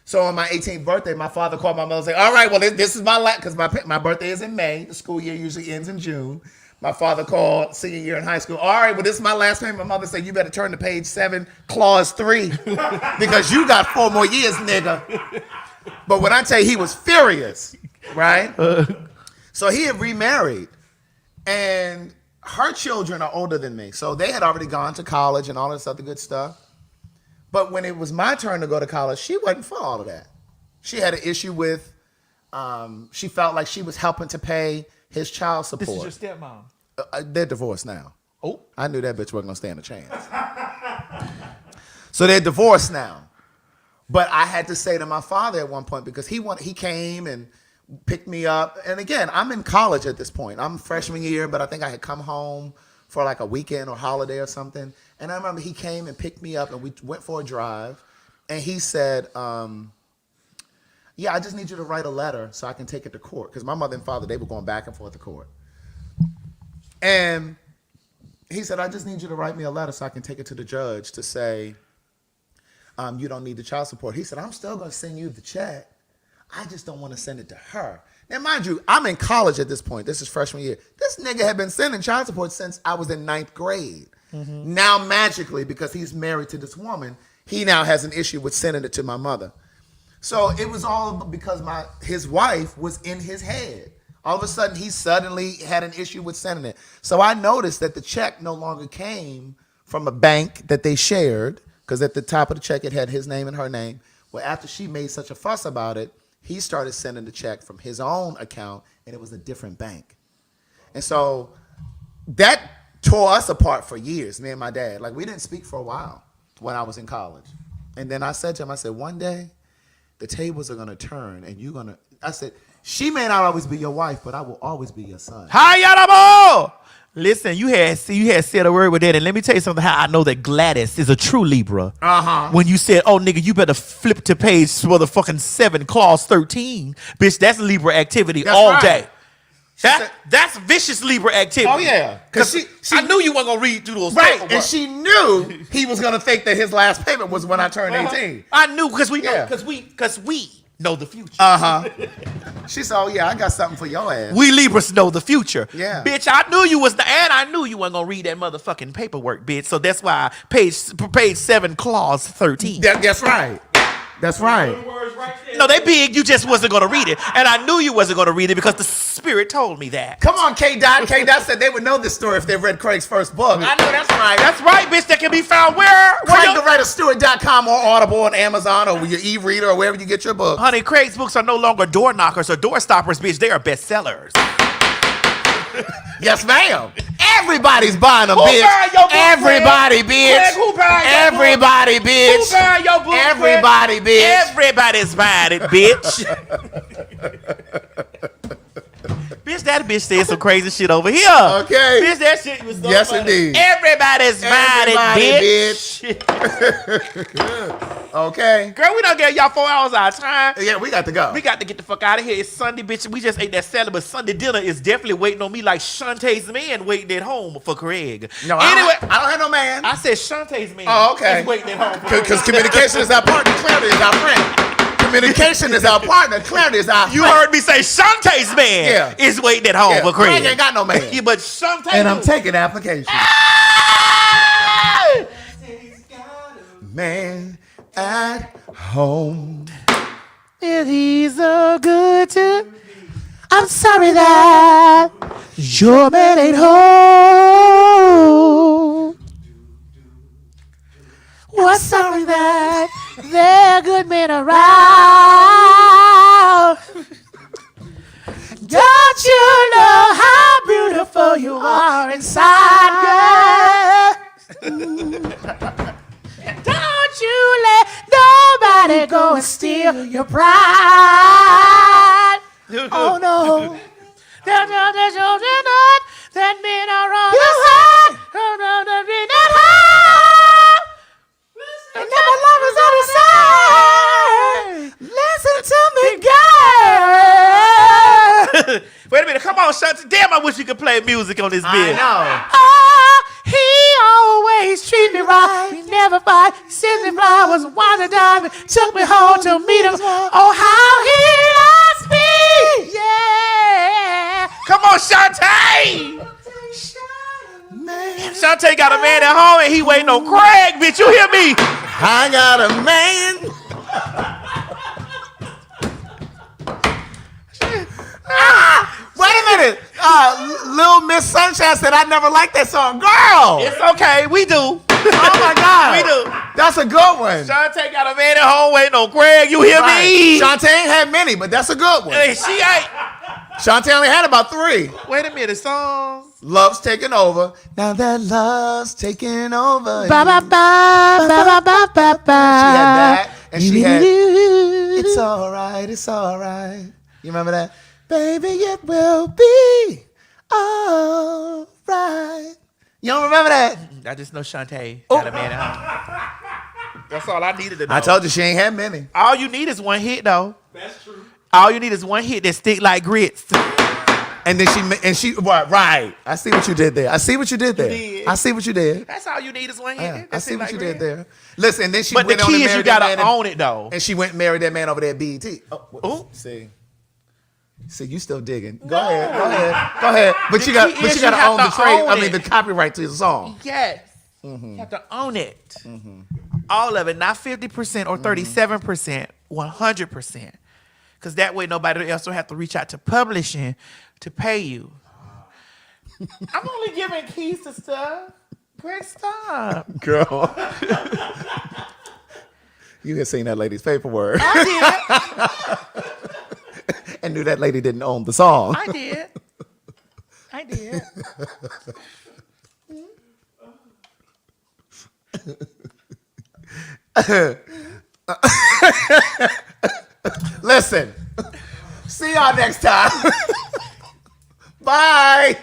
So on my 18th birthday, my father called my mother and said, all right, well, this is my last, because my birthday is in May. The school year usually ends in June. My father called senior year in high school. All right, well, this is my last payment. My mother said, you better turn to page 7, clause 3, because you got 4 more years, nigga. But when I tell you, he was furious, right? So he had remarried, and her children are older than me. So they had already gone to college and all this other good stuff. But when it was my turn to go to college, she wasn't for all of that. She had an issue with, she felt like she was helping to pay his child support. This is your stepmom. They're divorced now. Oh. I knew that bitch wasn't going to stand a chance. So they're divorced now. But I had to say to my father at one point, because he came and picked me up. And again, I'm in college at this point. I'm freshman year, but I think I had come home for like a weekend or holiday or something. And I remember he came and picked me up and we went for a drive. And he said, yeah, I just need you to write a letter so I can take it to court. Because my mother and father, they were going back and forth to court. And he said, I just need you to write me a letter so I can take it to the judge to say, you don't need the child support. He said, I'm still going to send you the check. I just don't want to send it to her. Now, mind you, I'm in college at this point. This is freshman year. This nigga had been sending child support since I was in 9th grade. Mm-hmm. Now, magically, because he's married to this woman, he now has an issue with sending it to my mother. So it was all because his wife was in his head. All of a sudden, he suddenly had an issue with sending it. So I noticed that the check no longer came from a bank that they shared, because at the top of the check, it had his name and her name. Well, after she made such a fuss about it, he started sending the check from his own account, and it was a different bank. And so that tore us apart for years, me and my dad. Like, we didn't speak for a while when I was in college. And then I said to him, I said, one day, the tables are going to turn, and you're going to, I said, she may not always be your wife, but I will always be your son. Hi, Yadabo! Listen, you had said a word with that, and let me tell you something, how I know that Gladys is a true Libra. Uh-huh. When you said, oh, nigga, you better flip to page motherfucking 7, clause 13. Bitch, that's Libra activity all day. That's vicious Libra activity. Oh yeah, because I knew you weren't gonna read through those right, paperwork. and she knew he was gonna think that his last payment was when I turned 18. I knew because we know the future. She said, "Oh yeah, I got something for your ass." We Libras know the future. Yeah. Bitch, I knew you was and I knew you weren't gonna read that motherfucking paperwork, bitch. So that's why page 7, clause 13. That's right. That's right. No, they big. You just wasn't gonna read it, and I knew you wasn't gonna read it because the spirit told me that. Come on, K. Dot. K. Dot said they would know this story if they read Craig's first book. I know that's right. That's right, bitch. That can be found where? CraigTheWriterStewart.com or Audible on Amazon or your e-reader or wherever you get your book. Honey, Craig's books are no longer door knockers or door stoppers, bitch. They are bestsellers. Yes, ma'am. Everybody's buying them, Who bitch. buying your book, Everybody, Craig? bitch. Craig, who buying your Everybody, book? bitch. Who buying your book, Everybody, Craig? bitch. Everybody's buying it, bitch. Bitch, that bitch said some crazy shit over here. Okay. Bitch, that shit was so Yes, funny. indeed. Everybody's buying it, bitch. Okay. Girl, we done gave y'all 4 hours of our time. Yeah, we got to go. We got to get the fuck out of here. It's Sunday, bitch. We just ate that salad, but Sunday dinner is definitely waiting on me like Shantae's man waiting at home for Craig. No, anyway, I don't have no man. I said Shantae's man. Oh, okay. Is waiting at home for Because Craig. communication is our partner, clarity is our friend. Communication is our partner, clarity is our You friend. heard me say Shantae's man is waiting at home for Craig. Craig ain't got no man. Yeah, but Shantae And I'm taking applications. Man at home. And he's so good to. I'm sorry that your man ain't home. We're sorry that there are good men around. Don't you know how beautiful you are inside, girl? Don't you let nobody go and steal your pride. Oh no. There's no not that men are on the side. Oh no, that men are high. And never love is on the side. Listen to me, girl. Wait a minute, come on, Shantae. Damn, I wish you could play music on this bitch. I know. He always treat me right. He never fight. He sends me flowers, wine and diamond. Took me home to meet him. Oh, how he loves me. Yeah. Come on, Shantae. Shantae got a man at home and he waiting on Craig, bitch. You hear me? I got a man. Wait a minute. Little Miss Sunshine said I never liked that song. Girl. It's okay. We do. Oh my God. We do. That's a good one. Shantae got a man at home waiting on Craig. You hear me? Shantae ain't had many, but that's a good one. Hey, she ain't. Shantae only had about 3. Wait a minute, songs. Love's taking over. Now that love's taking over. Ba ba ba ba ba ba ba ba. She had that, and she had It's alright, it's alright. You remember that? Baby, it will be alright. You don't remember that? I just know Shantae got a man at home. That's all I needed to know. I told you she ain't had many. All you need is one hit, though. That's true. All you need is one hit that stick like grits. And then she right. I see what you did there. I see what you did there. I see what you did. That's all you need is one hit. Yeah, I that see stick what like you grits. did there. Listen, and then she But went the on key and is you married that gotta man own it, though. And she went and married that man over there at BET. Ooh. See, you still digging. Go ahead. But you got key is to own the trade. own I mean, it. the copyright to the song. Yes. You have to own it. All of it, not 50% or 37%, 100%. Because that way nobody else will have to reach out to publishing to pay you. I'm only giving keys to stuff. Greg, stop. Girl. You had seen that lady's paperwork. I did. And knew that lady didn't own the song. I did. Listen. See y'all next time. Bye.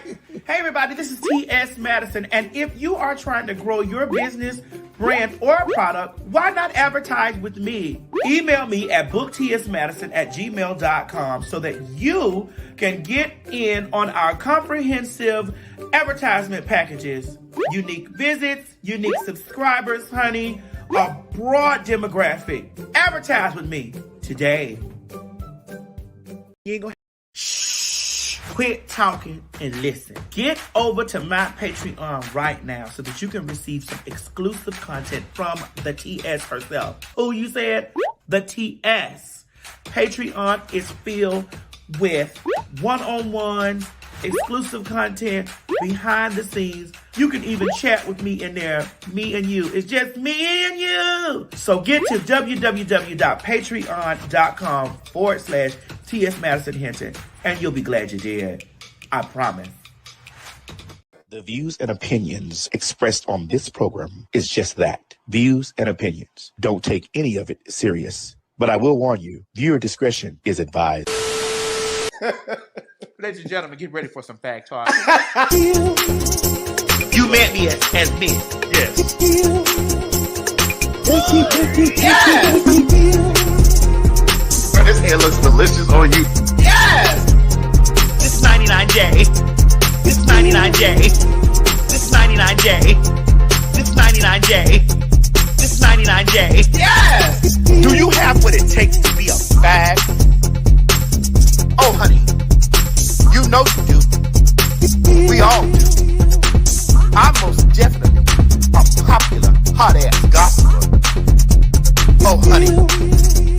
Hey everybody, this is T.S. Madison, and if you are trying to grow your business brand, or product, why not advertise with me? Email me at booktsmadison@gmail.com so that you can get in on our comprehensive advertisement packages. Unique visits, unique subscribers, honey, a broad demographic. Advertise with me today. You ain't gonna quit talking and listen. Get over to my Patreon right now so that you can receive some exclusive content from the TS herself. Who you said? The TS. Patreon is filled with one-on-ones, exclusive content, behind the scenes. You can even chat with me in there, me and you. It's just me and you. So get to www.patreon.com/TS Madison Hinton, and you'll be glad you did. I promise. The views and opinions expressed on this program is just that. Views and opinions. Don't take any of it serious. But I will warn you, viewer discretion is advised. Ladies and gentlemen, get ready for some fact talk. You met me as me. Yes. Yes! Bro, this hair looks delicious on you. Yes! This 99J. This 99J. This 99J. This 99J. This 99J. Yes! Do you have what it takes to be a fag? Oh, honey, you know you do. We all do. I'm most definitely a popular hot-ass gossiper. Oh, honey,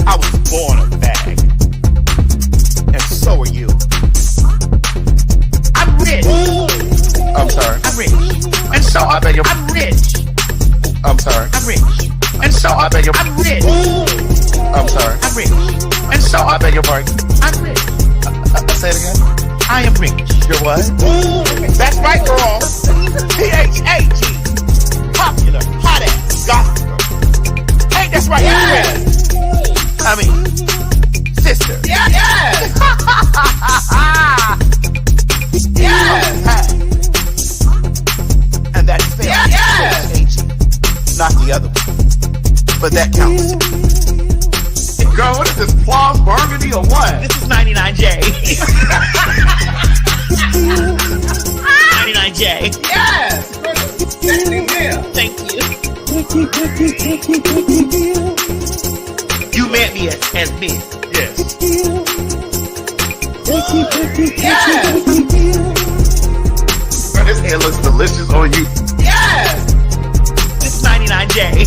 I was born a fag. And so are you. I'm rich. I'm sorry. I'm rich. And so I beg your I'm rich. I'm sorry. I'm rich. And so I beg your I'm rich. I'm sorry. I'm rich. And so I beg your pardon. I'm rich. Say it again. I am rich. You're what? That's right, girl. PHAG. Popular, hot ass, gospel. Hey, that's right. Yes. I mean, sister. Yeah, yes. Yes. And that's fair. Yeah, yes. Not the other one. But that counts. Girl, what is this, plum burgundy or what? This is 99J. 99J. Yes! Thank you. You met me as me. Yes. Yes! Bro, this hair looks delicious on you. Yes! This 99J.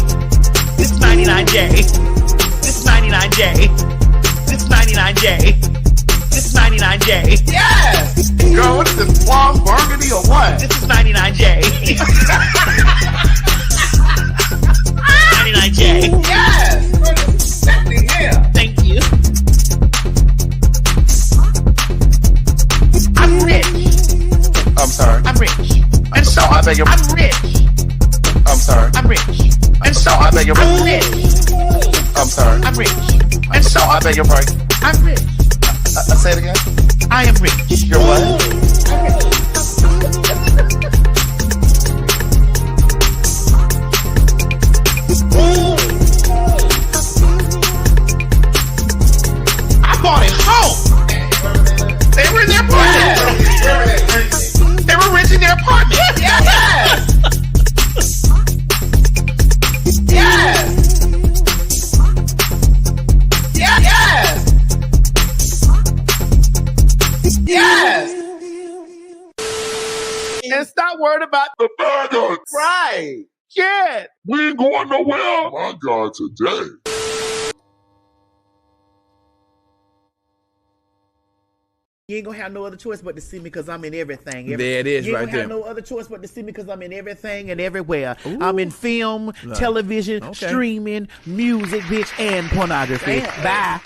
This 99J. This 99J. This 99J. This 99J. Yes! Girl, what is this, plum burgundy or what? This is 99J. 99J. Yes! Sexy hair. Thank you. I'm rich. I'm sorry. I'm rich. And so I beg your I'm rich. I'm sorry. I'm rich. And so I beg your I'm rich. I'm sorry. I'm rich. And so I beg your pardon. I'm rich. Say it again. I am rich. You're what? I bought it home. They were in their apartment. They were renting their apartment. Yes! Yes! Yes! Yes! And stop worrying about The faggots. right. Yeah. We ain't going nowhere. My God, today. You ain't gonna have no other choice but to see me because I'm in everything. There it is you ain't right gonna have there. no other choice but to see me because I'm in everything and everywhere. I'm in film, television, Okay. streaming, music, bitch, and pornography. Damn. Bye.